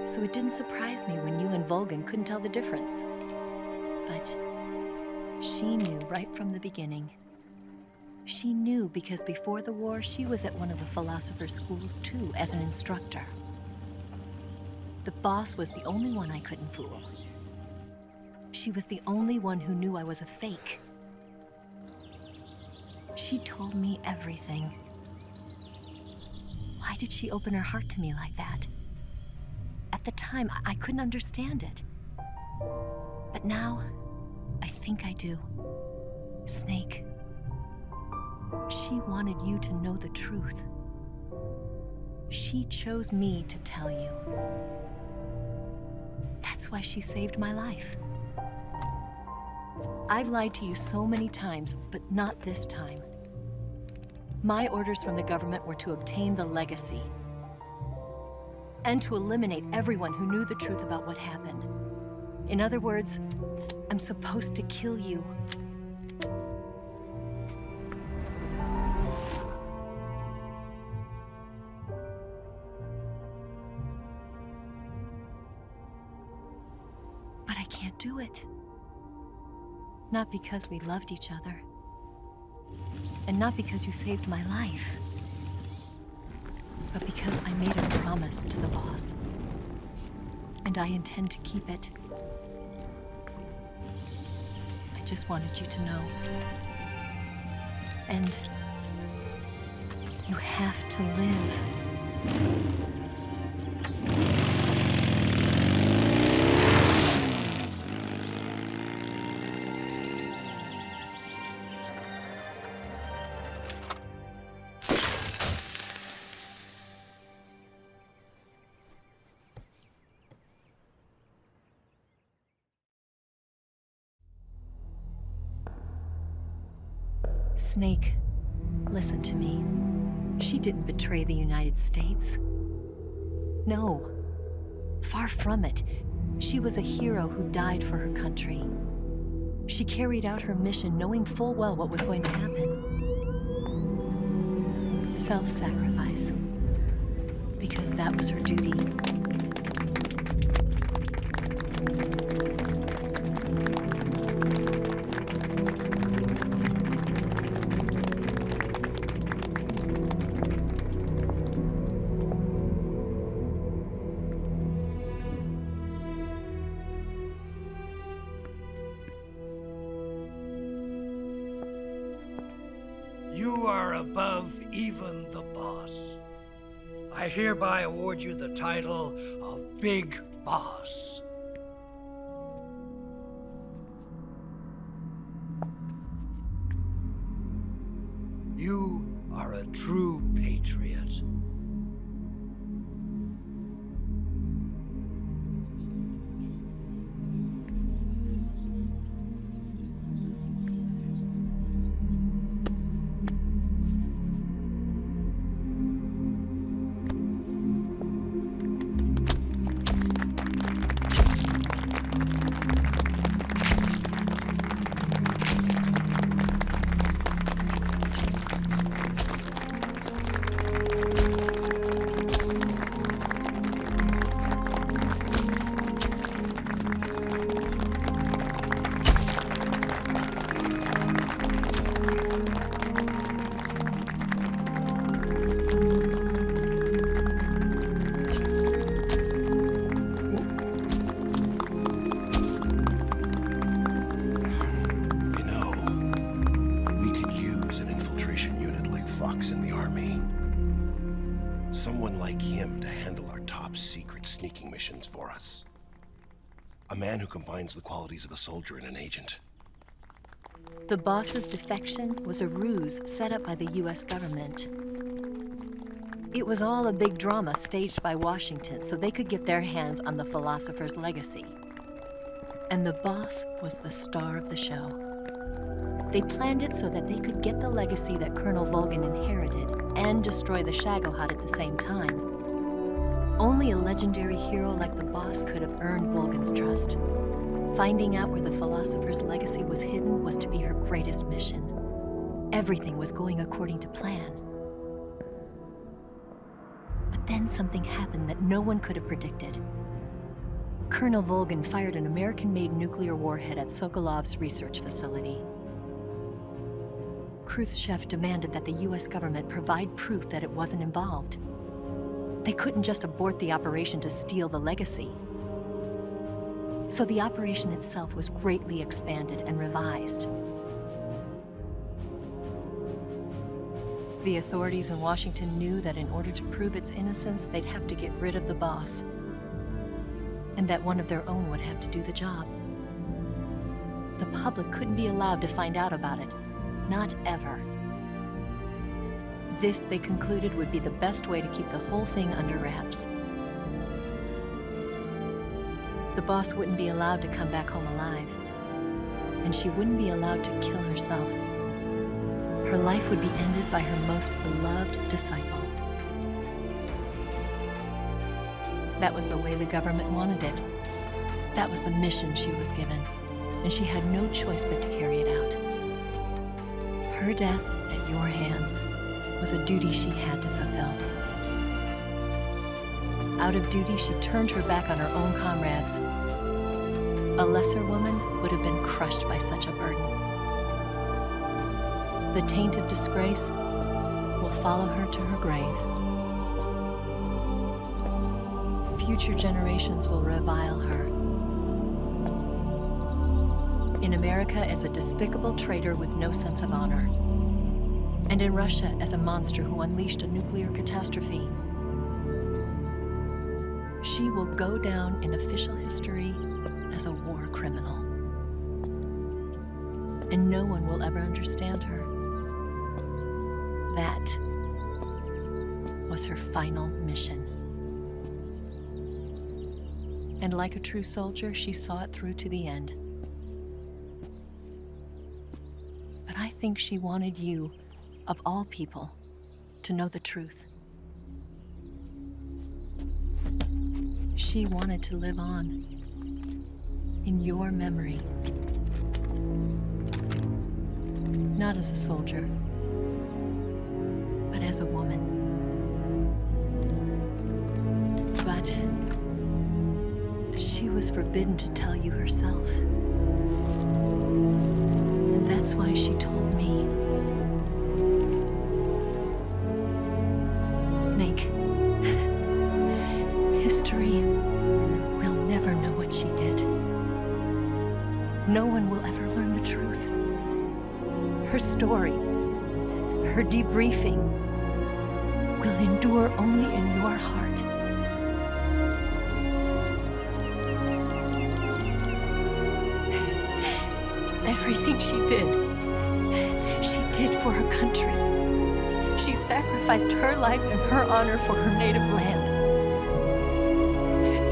So it didn't surprise me when you and Volgan couldn't tell the difference. But she knew right from the beginning. She knew because before the war, she was at one of the philosopher's schools too, as an instructor. The boss was the only one I couldn't fool. She was the only one who knew I was a fake. She told me everything. Why did she open her heart to me like that? At the time, I couldn't understand it. But now, I think I do. Snake. She wanted you to know the truth. She chose me to tell you. That's why she saved my life. I've lied to you so many times, but not this time. My orders from the government were to obtain the legacy and to eliminate everyone who knew the truth about what happened. In other words, I'm supposed to kill you. But I can't do it. Not because we loved each other. And not because you saved my life. But because I made a promise to the boss. And I intend to keep it. I just wanted you to know. And you have to live. Snake, listen to me. She didn't betray the United States. No, far from it. She was a hero who died for her country. She carried out her mission knowing full well what was going to happen. Self-sacrifice. Because that was her duty. You are above even the boss. I hereby award you the title of Big Boss. You are a true patriot. Someone like him to handle our top secret sneaking missions for us. A man who combines the qualities of a soldier and an agent. The boss's defection was a ruse set up by the US government. It was all a big drama staged by Washington so they could get their hands on the philosopher's legacy. And the boss was the star of the show. They planned it so that they could get the legacy that Colonel Volgin inherited and destroy the Shagohod at the same time. Only a legendary hero like the boss could have earned Volgin's trust. Finding out where the philosopher's legacy was hidden was to be her greatest mission. Everything was going according to plan. But then something happened that no one could have predicted. Colonel Volgin fired an American-made nuclear warhead at Sokolov's research facility. Khrushchev demanded that the US government provide proof that it wasn't involved. They couldn't just abort the operation to steal the legacy. So the operation itself was greatly expanded and revised. The authorities in Washington knew that in order to prove its innocence, they'd have to get rid of the boss, and that one of their own would have to do the job. The public couldn't be allowed to find out about it, not ever. This, they concluded, would be the best way to keep the whole thing under wraps. The boss wouldn't be allowed to come back home alive, and she wouldn't be allowed to kill herself. Her life would be ended by her most beloved disciple. That was the way the government wanted it. That was the mission she was given, and she had no choice but to carry it out. Her death at your hands was a duty she had to fulfill. Out of duty, she turned her back on her own comrades. A lesser woman would have been crushed by such a burden. The taint of disgrace will follow her to her grave. Future generations will revile her. In America as a despicable traitor with no sense of honor. And in Russia as a monster who unleashed a nuclear catastrophe. She will go down in official history as a war criminal. And no one will ever understand her. That was her final mission. And like a true soldier, she saw it through to the end. But I think she wanted you, of all people, to know the truth. She wanted to live on in your memory. Not as a soldier, but as a woman. But she was forbidden to tell you herself. And that's why she told me. Snake, history will never know what she did. No one will ever learn the truth. Her story, her debriefing, will endure only in your heart. Everything she did for her country. She sacrificed her life and her honor for her native land.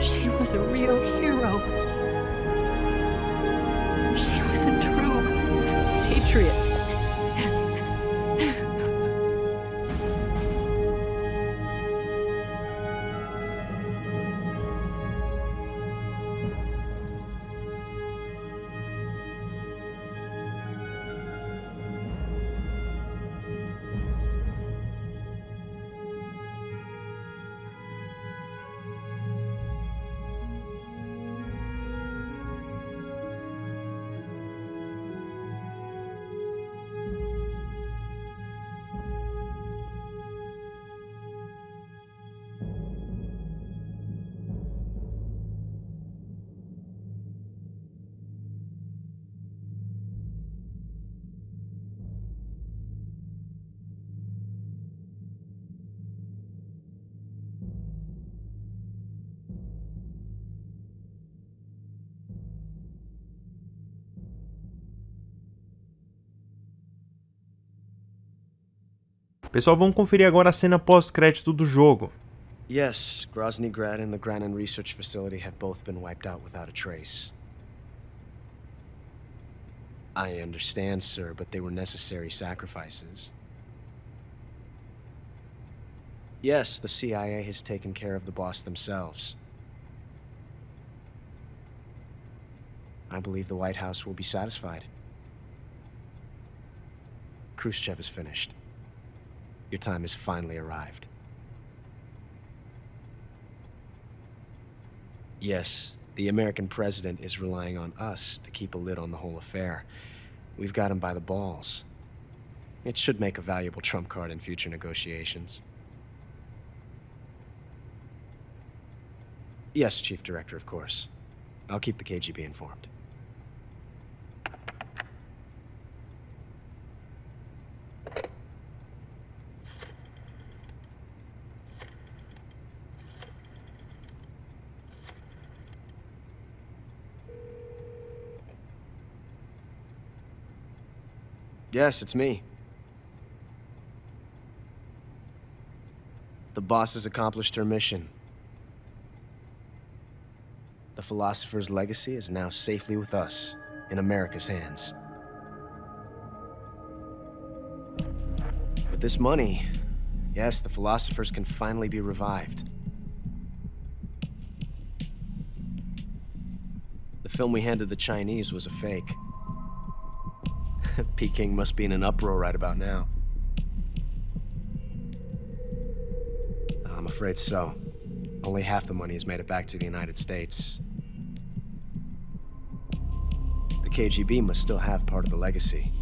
She was a real hero. She was a true patriot. Pessoal, vamos conferir agora a cena pós-crédito do jogo. Yes, Grozny Grad and the Granin Research Facility have both been wiped out without a trace. I understand, sir, but they were necessary sacrifices. Yes, the CIA has taken care of the boss themselves. I believe the White House will be satisfied. Khrushchev is finished. Your time has finally arrived. Yes, the American president is relying on us to keep a lid on the whole affair. We've got him by the balls. It should make a valuable trump card in future negotiations. Yes, Chief Director, of course. I'll keep the KGB informed. Yes, it's me. The boss has accomplished her mission. The philosopher's legacy is now safely with us, in America's hands. With this money, yes, the philosophers can finally be revived. The film we handed the Chinese was a fake. Peking must be in an uproar right about now. I'm afraid so. Only half the money has made it back to the United States. The KGB must still have part of the legacy.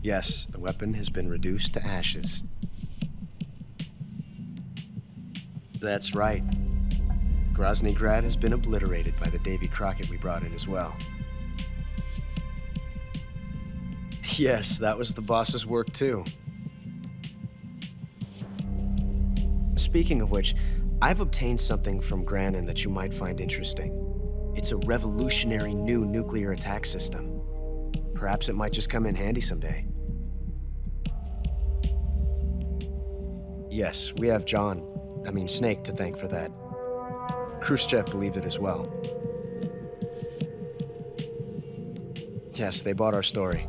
Yes, the weapon has been reduced to ashes. That's right. Grozny Grad has been obliterated by the Davy Crockett we brought in as well. Yes, that was the boss's work too. Speaking of which, I've obtained something from Granin that you might find interesting. It's a revolutionary new nuclear attack system. Perhaps it might just come in handy someday. Yes, we have Snake to thank for that. Khrushchev believed it as well. Yes, they bought our story.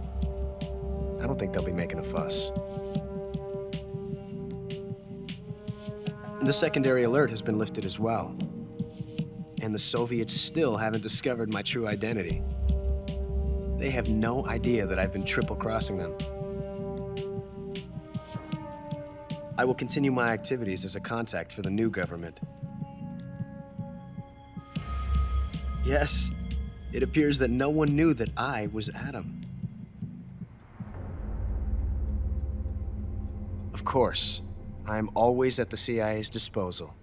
I don't think they'll be making a fuss. The secondary alert has been lifted as well. And the Soviets still haven't discovered my true identity. They have no idea that I've been triple-crossing them. I will continue my activities as a contact for the new government. Yes, it appears that no one knew that I was Adam. Of course, I am always at the CIA's disposal,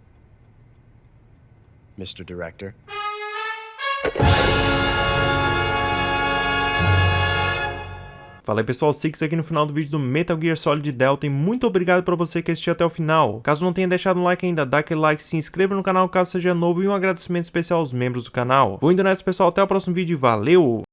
Mr. Director. Fala aí pessoal, Six aqui no final do vídeo do Metal Gear Solid Delta e muito obrigado pra você que assistiu até o final. Caso não tenha deixado um like ainda, dá aquele like, se inscreva no canal caso seja novo e um agradecimento especial aos membros do canal. Vou indo nessa pessoal, até o próximo vídeo e valeu!